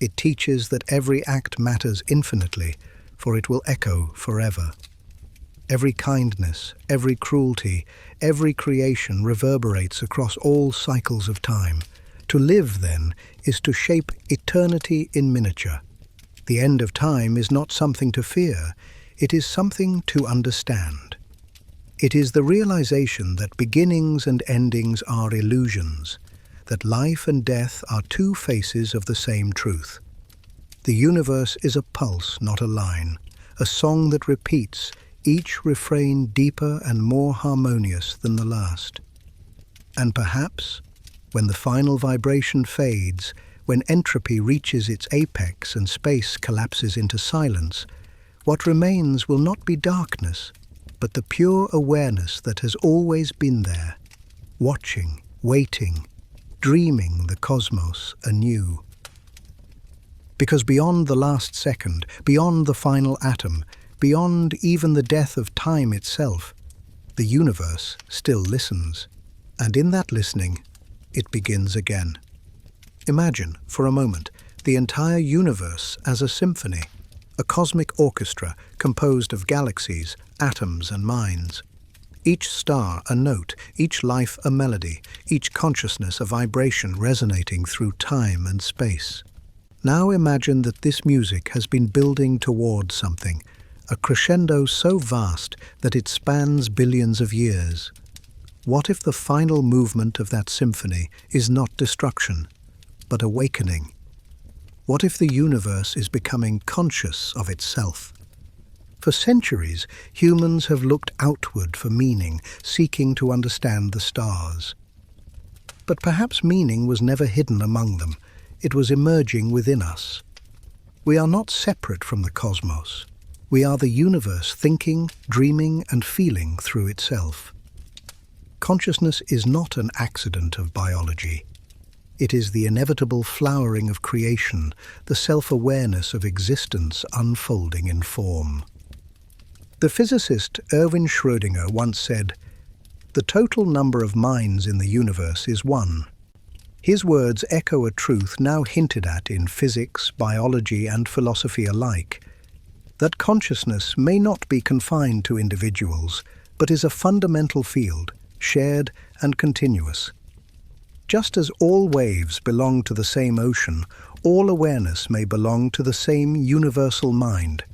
It teaches that every act matters infinitely, for it will echo forever. Every kindness, every cruelty, every creation reverberates across all cycles of time. To live, then, is to shape eternity in miniature. The end of time is not something to fear, it is something to understand. It is the realization that beginnings and endings are illusions, that life and death are two faces of the same truth. The universe is a pulse, not a line, a song that repeats, each refrain deeper and more harmonious than the last. And perhaps, when the final vibration fades, when entropy reaches its apex and space collapses into silence, what remains will not be darkness, but the pure awareness that has always been there, watching, waiting, dreaming the cosmos anew. Because beyond the last second, beyond the final atom, beyond even the death of time itself, the universe still listens. And in that listening, it begins again. Imagine, for a moment, the entire universe as a symphony, a cosmic orchestra composed of galaxies, atoms and minds. Each star a note, each life a melody, each consciousness a vibration resonating through time and space. Now imagine that this music has been building towards something, a crescendo so vast that it spans billions of years. What if the final movement of that symphony is not destruction, but awakening? What if the universe is becoming conscious of itself? For centuries, humans have looked outward for meaning, seeking to understand the stars. But perhaps meaning was never hidden among them. It was emerging within us. We are not separate from the cosmos. We are the universe thinking, dreaming, and feeling through itself. Consciousness is not an accident of biology. It is the inevitable flowering of creation, the self-awareness of existence unfolding in form. The physicist Erwin Schrödinger once said, "The total number of minds in the universe is one." His words echo a truth now hinted at in physics, biology, and philosophy alike, that consciousness may not be confined to individuals, but is a fundamental field, shared and continuous. Just as all waves belong to the same ocean, all awareness may belong to the same universal mind.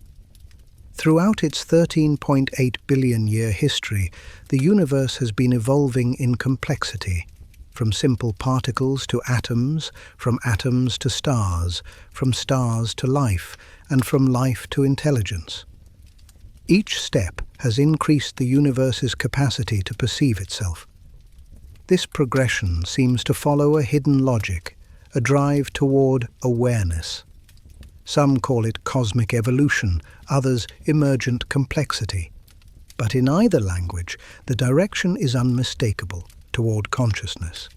Throughout its 13.8 billion-year history, the universe has been evolving in complexity, from simple particles to atoms, from atoms to stars, from stars to life, and from life to intelligence. Each step has increased the universe's capacity to perceive itself. This progression seems to follow a hidden logic, a drive toward awareness. Some call it cosmic evolution, others emergent complexity. But in either language, the direction is unmistakable, toward consciousness.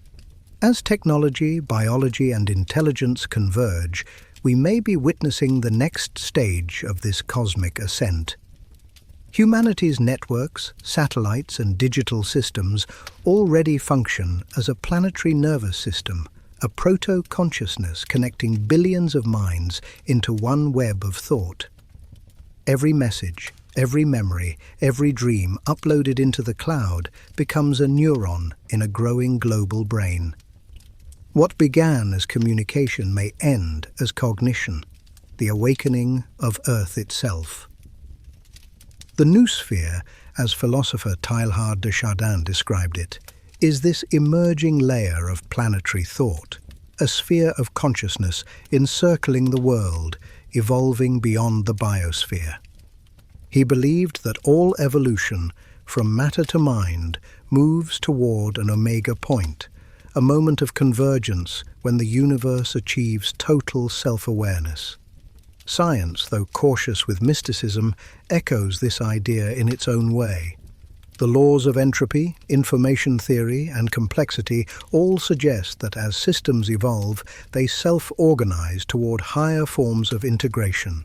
As technology, biology, and intelligence converge, we may be witnessing the next stage of this cosmic ascent. Humanity's networks, satellites, and digital systems already function as a planetary nervous system, a proto-consciousness connecting billions of minds into one web of thought. Every message, every memory, every dream uploaded into the cloud becomes a neuron in a growing global brain. What began as communication may end as cognition, the awakening of Earth itself. The noosphere, as philosopher Teilhard de Chardin described it, is this emerging layer of planetary thought, a sphere of consciousness encircling the world, evolving beyond the biosphere. He believed that all evolution, from matter to mind, moves toward an omega point, a moment of convergence when the universe achieves total self-awareness. Science, though cautious with mysticism, echoes this idea in its own way. The laws of entropy, information theory, and complexity all suggest that as systems evolve, they self-organize toward higher forms of integration.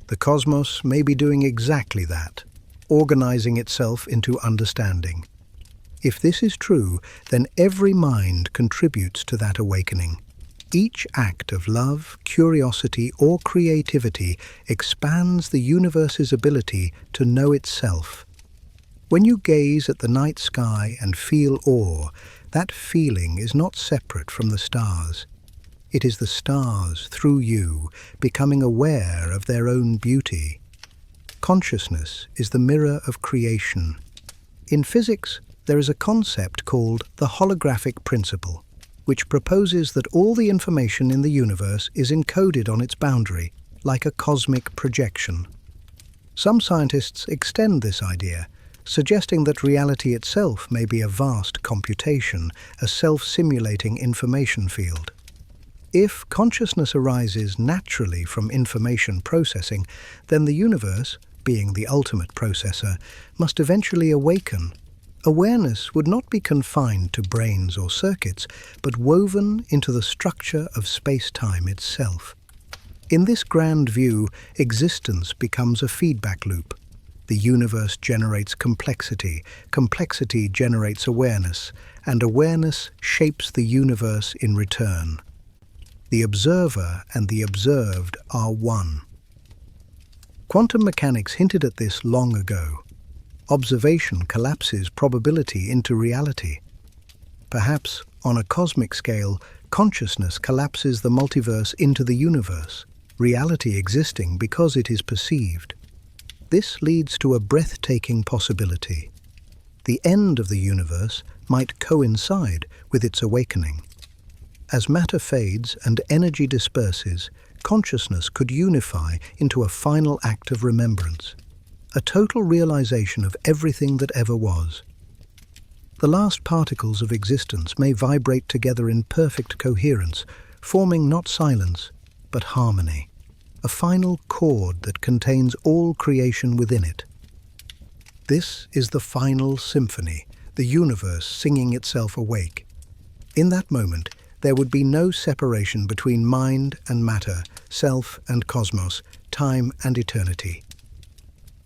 The cosmos may be doing exactly that, organizing itself into understanding. If this is true, then every mind contributes to that awakening. Each act of love, curiosity, or creativity expands the universe's ability to know itself. When you gaze at the night sky and feel awe, that feeling is not separate from the stars. It is the stars, through you, becoming aware of their own beauty. Consciousness is the mirror of creation. In physics, there is a concept called the holographic principle, which proposes that all the information in the universe is encoded on its boundary, like a cosmic projection. Some scientists extend this idea, suggesting that reality itself may be a vast computation, a self-simulating information field. If consciousness arises naturally from information processing, then the universe, being the ultimate processor, must eventually awaken. Awareness would not be confined to brains or circuits, but woven into the structure of space-time itself. In this grand view, existence becomes a feedback loop. The universe generates complexity, complexity generates awareness, and awareness shapes the universe in return. The observer and the observed are one. Quantum mechanics hinted at this long ago. Observation collapses probability into reality. Perhaps, on a cosmic scale, consciousness collapses the multiverse into the universe, reality existing because it is perceived. This leads to a breathtaking possibility. The end of the universe might coincide with its awakening. As matter fades and energy disperses, consciousness could unify into a final act of remembrance, a total realization of everything that ever was. The last particles of existence may vibrate together in perfect coherence, forming not silence, but harmony, a final chord that contains all creation within it. This is the final symphony, the universe singing itself awake. In that moment, there would be no separation between mind and matter, self and cosmos, time and eternity.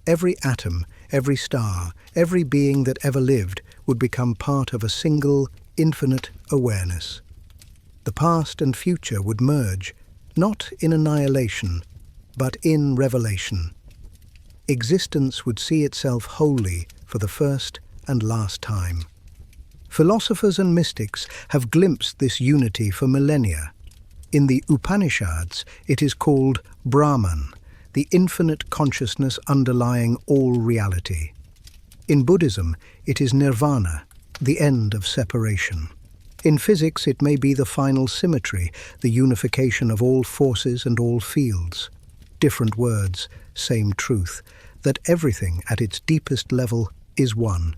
Every atom, every star, every being that ever lived would become part of a single, infinite awareness. The past and future would merge, not in annihilation, but in revelation. Existence would see itself wholly for the first and last time. Philosophers and mystics have glimpsed this unity for millennia. In the Upanishads, it is called Brahman, the infinite consciousness underlying all reality. In Buddhism, it is Nirvana, the end of separation. In physics, it may be the final symmetry, the unification of all forces and all fields. Different words, same truth, that everything at its deepest level is one.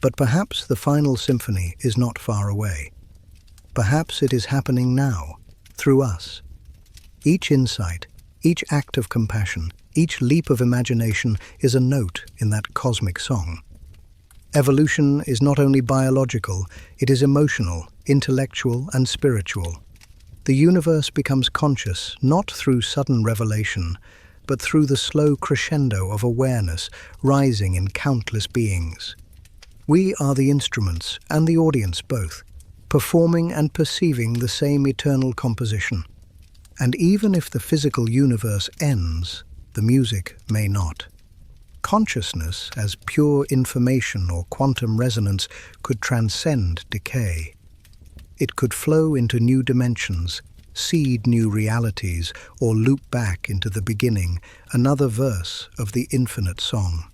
But perhaps the final symphony is not far away. Perhaps it is happening now, through us. Each insight, each act of compassion, each leap of imagination is a note in that cosmic song. Evolution is not only biological, it is emotional, intellectual, and spiritual. The universe becomes conscious not through sudden revelation, but through the slow crescendo of awareness rising in countless beings. We are the instruments and the audience both, performing and perceiving the same eternal composition. And even if the physical universe ends, the music may not. Consciousness, as pure information or quantum resonance, could transcend decay. It could flow into new dimensions, seed new realities, or loop back into the beginning, another verse of the infinite song.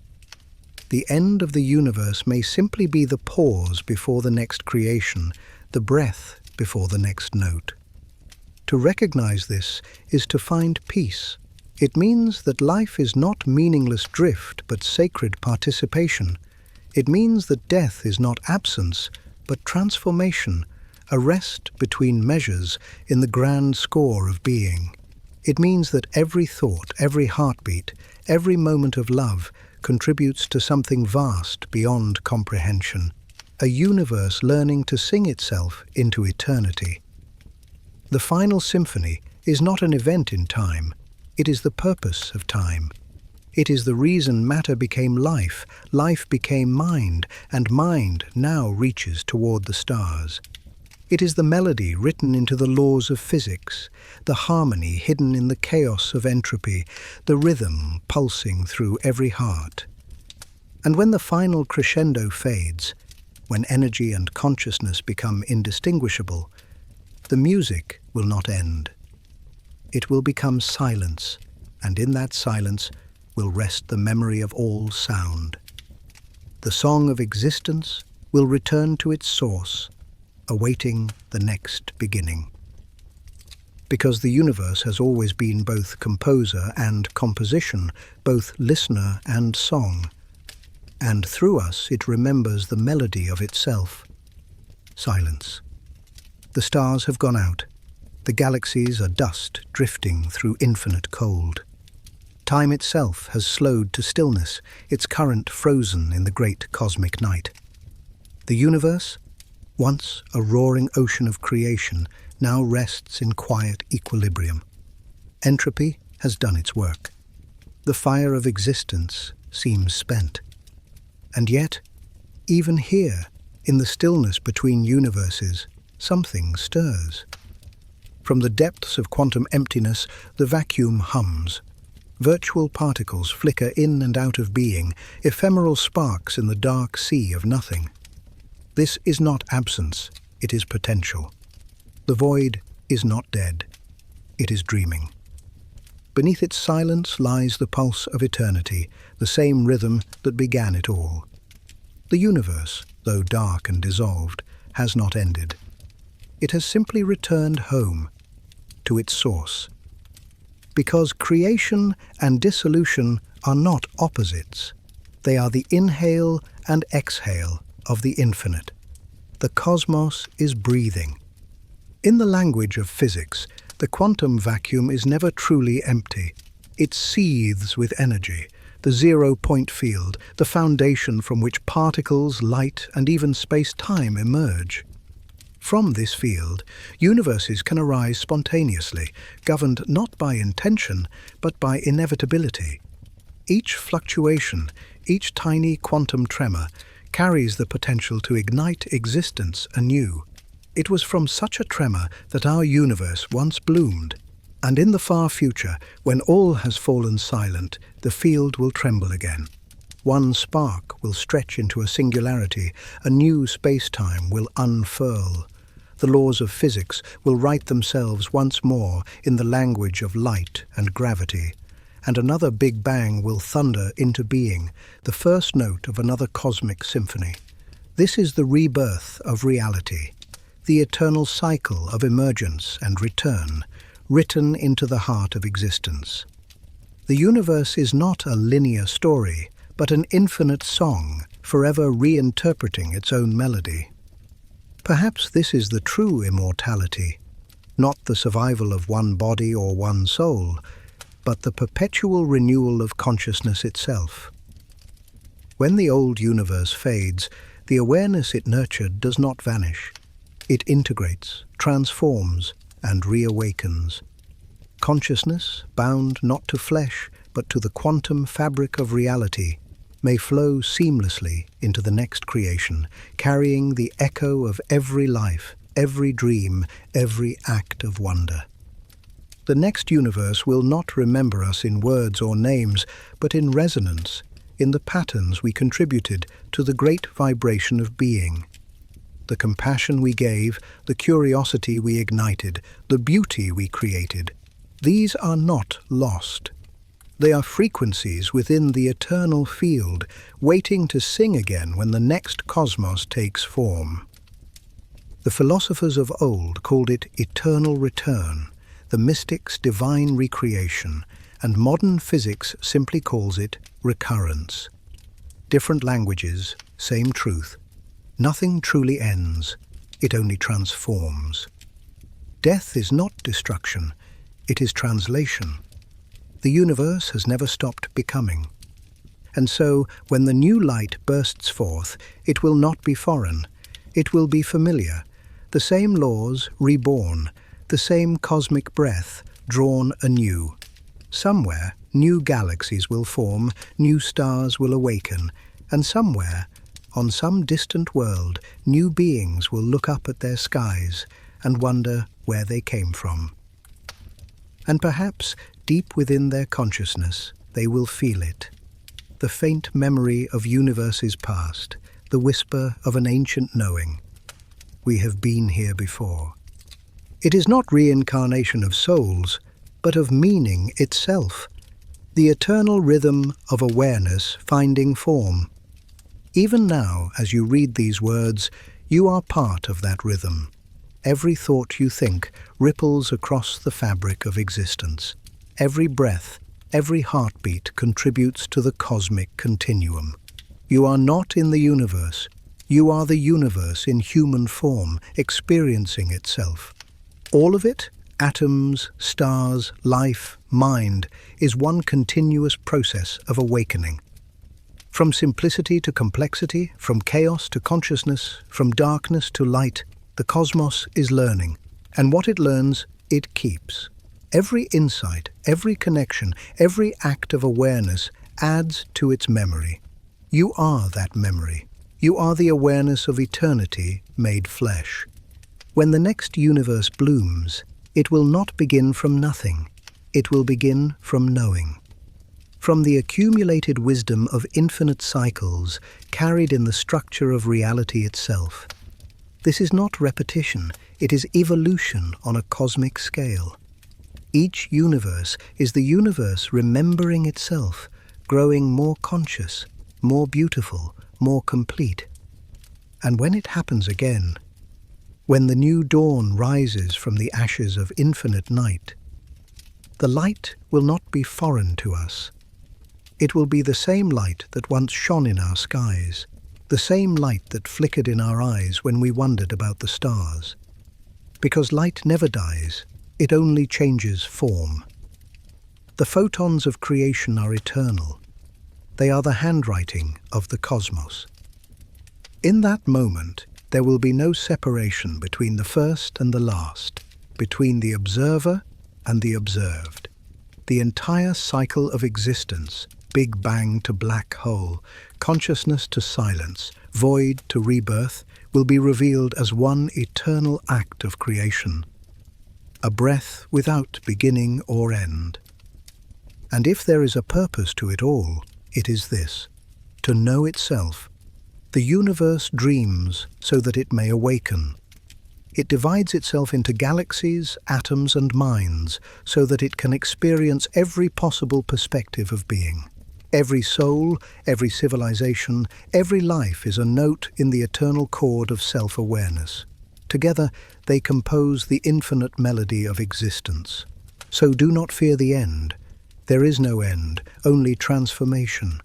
The end of the universe may simply be the pause before the next creation, the breath before the next note. To recognize this is to find peace. It means that life is not meaningless drift but sacred participation. It means that death is not absence but transformation, a rest between measures in the grand score of being. It means that every thought, every heartbeat, every moment of love contributes to something vast beyond comprehension, a universe learning to sing itself into eternity. The final symphony is not an event in time, it is the purpose of time. It is the reason matter became life, life became mind, and mind now reaches toward the stars. It is the melody written into the laws of physics, the harmony hidden in the chaos of entropy, the rhythm pulsing through every heart. And when the final crescendo fades, when energy and consciousness become indistinguishable, the music will not end. It will become silence, and in that silence will rest the memory of all sound. The song of existence will return to its source, awaiting the next beginning. Because the universe has always been both composer and composition, both listener and song, and through us it remembers the melody of itself. Silence. The stars have gone out. The galaxies are dust drifting through infinite cold. Time itself has slowed to stillness, its current frozen in the great cosmic night. The universe, once a roaring ocean of creation, now rests in quiet equilibrium. Entropy has done its work. The fire of existence seems spent. And yet, even here, in the stillness between universes, something stirs. From the depths of quantum emptiness, the vacuum hums. Virtual particles flicker in and out of being, ephemeral sparks in the dark sea of nothing. This is not absence, it is potential. The void is not dead, it is dreaming. Beneath its silence lies the pulse of eternity, the same rhythm that began it all. The universe, though dark and dissolved, has not ended. It has simply returned home, to its source. Because creation and dissolution are not opposites. They are the inhale and exhale of the infinite. The cosmos is breathing. In the language of physics, the quantum vacuum is never truly empty. It seethes with energy, the zero-point field, the foundation from which particles, light, and even space-time emerge. From this field, universes can arise spontaneously, governed not by intention, but by inevitability. Each fluctuation, each tiny quantum tremor, carries the potential to ignite existence anew. It was from such a tremor that our universe once bloomed, and in the far future, when all has fallen silent, the field will tremble again. One spark will stretch into a singularity, a new space-time will unfurl. The laws of physics will write themselves once more in the language of light and gravity, and another Big Bang will thunder into being, the first note of another cosmic symphony. This is the rebirth of reality, the eternal cycle of emergence and return, written into the heart of existence. The universe is not a linear story, but an infinite song, forever reinterpreting its own melody. Perhaps this is the true immortality, not the survival of one body or one soul, but the perpetual renewal of consciousness itself. When the old universe fades, the awareness it nurtured does not vanish. It integrates, transforms, and reawakens. Consciousness, bound not to flesh, but to the quantum fabric of reality, may flow seamlessly into the next creation, carrying the echo of every life, every dream, every act of wonder. The next universe will not remember us in words or names, but in resonance, in the patterns we contributed to the great vibration of being. The compassion we gave, the curiosity we ignited, the beauty we created, these are not lost. They are frequencies within the eternal field, waiting to sing again when the next cosmos takes form. The philosophers of old called it eternal return, the mystics divine recreation, and modern physics simply calls it recurrence. Different languages, same truth. Nothing truly ends, it only transforms. Death is not destruction, it is translation. The universe has never stopped becoming. And so, when the new light bursts forth, it will not be foreign, it will be familiar. The same laws reborn, the same cosmic breath drawn anew. Somewhere, new galaxies will form, new stars will awaken, and somewhere, on some distant world, new beings will look up at their skies and wonder where they came from. And perhaps, deep within their consciousness, they will feel it. The faint memory of universes past, the whisper of an ancient knowing. We have been here before. It is not reincarnation of souls, but of meaning itself, the eternal rhythm of awareness finding form. Even now, as you read these words, you are part of that rhythm. Every thought you think ripples across the fabric of existence. Every breath, every heartbeat contributes to the cosmic continuum. You are not in the universe. You are the universe in human form, experiencing itself. All of it, atoms, stars, life, mind, is one continuous process of awakening. From simplicity to complexity, from chaos to consciousness, from darkness to light, the cosmos is learning. And what it learns, it keeps. Every insight, every connection, every act of awareness adds to its memory. You are that memory. You are the awareness of eternity made flesh. When the next universe blooms, it will not begin from nothing. It will begin from knowing. From the accumulated wisdom of infinite cycles carried in the structure of reality itself. This is not repetition, it is evolution on a cosmic scale. Each universe is the universe remembering itself, growing more conscious, more beautiful, more complete. And when it happens again, when the new dawn rises from the ashes of infinite night, the light will not be foreign to us. It will be the same light that once shone in our skies, the same light that flickered in our eyes when we wondered about the stars. Because light never dies, it only changes form. The photons of creation are eternal. They are the handwriting of the cosmos. In that moment, there will be no separation between the first and the last, between the observer and the observed. The entire cycle of existence, Big Bang to black hole, consciousness to silence, void to rebirth, will be revealed as one eternal act of creation, a breath without beginning or end. And if there is a purpose to it all, it is this: to know itself. The universe dreams so that it may awaken. It divides itself into galaxies, atoms, and minds so that it can experience every possible perspective of being. Every soul, every civilization, every life is a note in the eternal chord of self-awareness. Together, they compose the infinite melody of existence. So do not fear the end. There is no end, only transformation.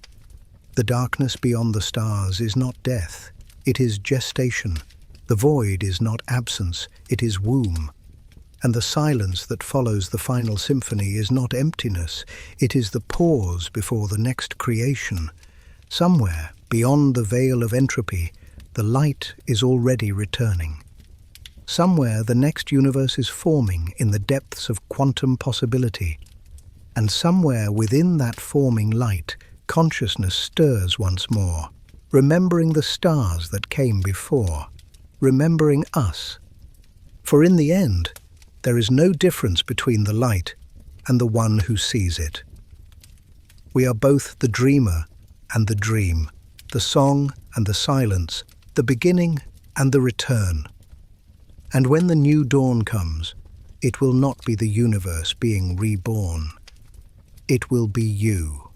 The darkness beyond the stars is not death, it is gestation. The void is not absence, it is womb. And the silence that follows the final symphony is not emptiness, it is the pause before the next creation. Somewhere, beyond the veil of entropy, the light is already returning. Somewhere, the next universe is forming in the depths of quantum possibility. And somewhere within that forming light, consciousness stirs once more, remembering the stars that came before, remembering us. For in the end, there is no difference between the light and the one who sees it. We are both the dreamer and the dream, the song and the silence, the beginning and the return. And when the new dawn comes, it will not be the universe being reborn. it will be you.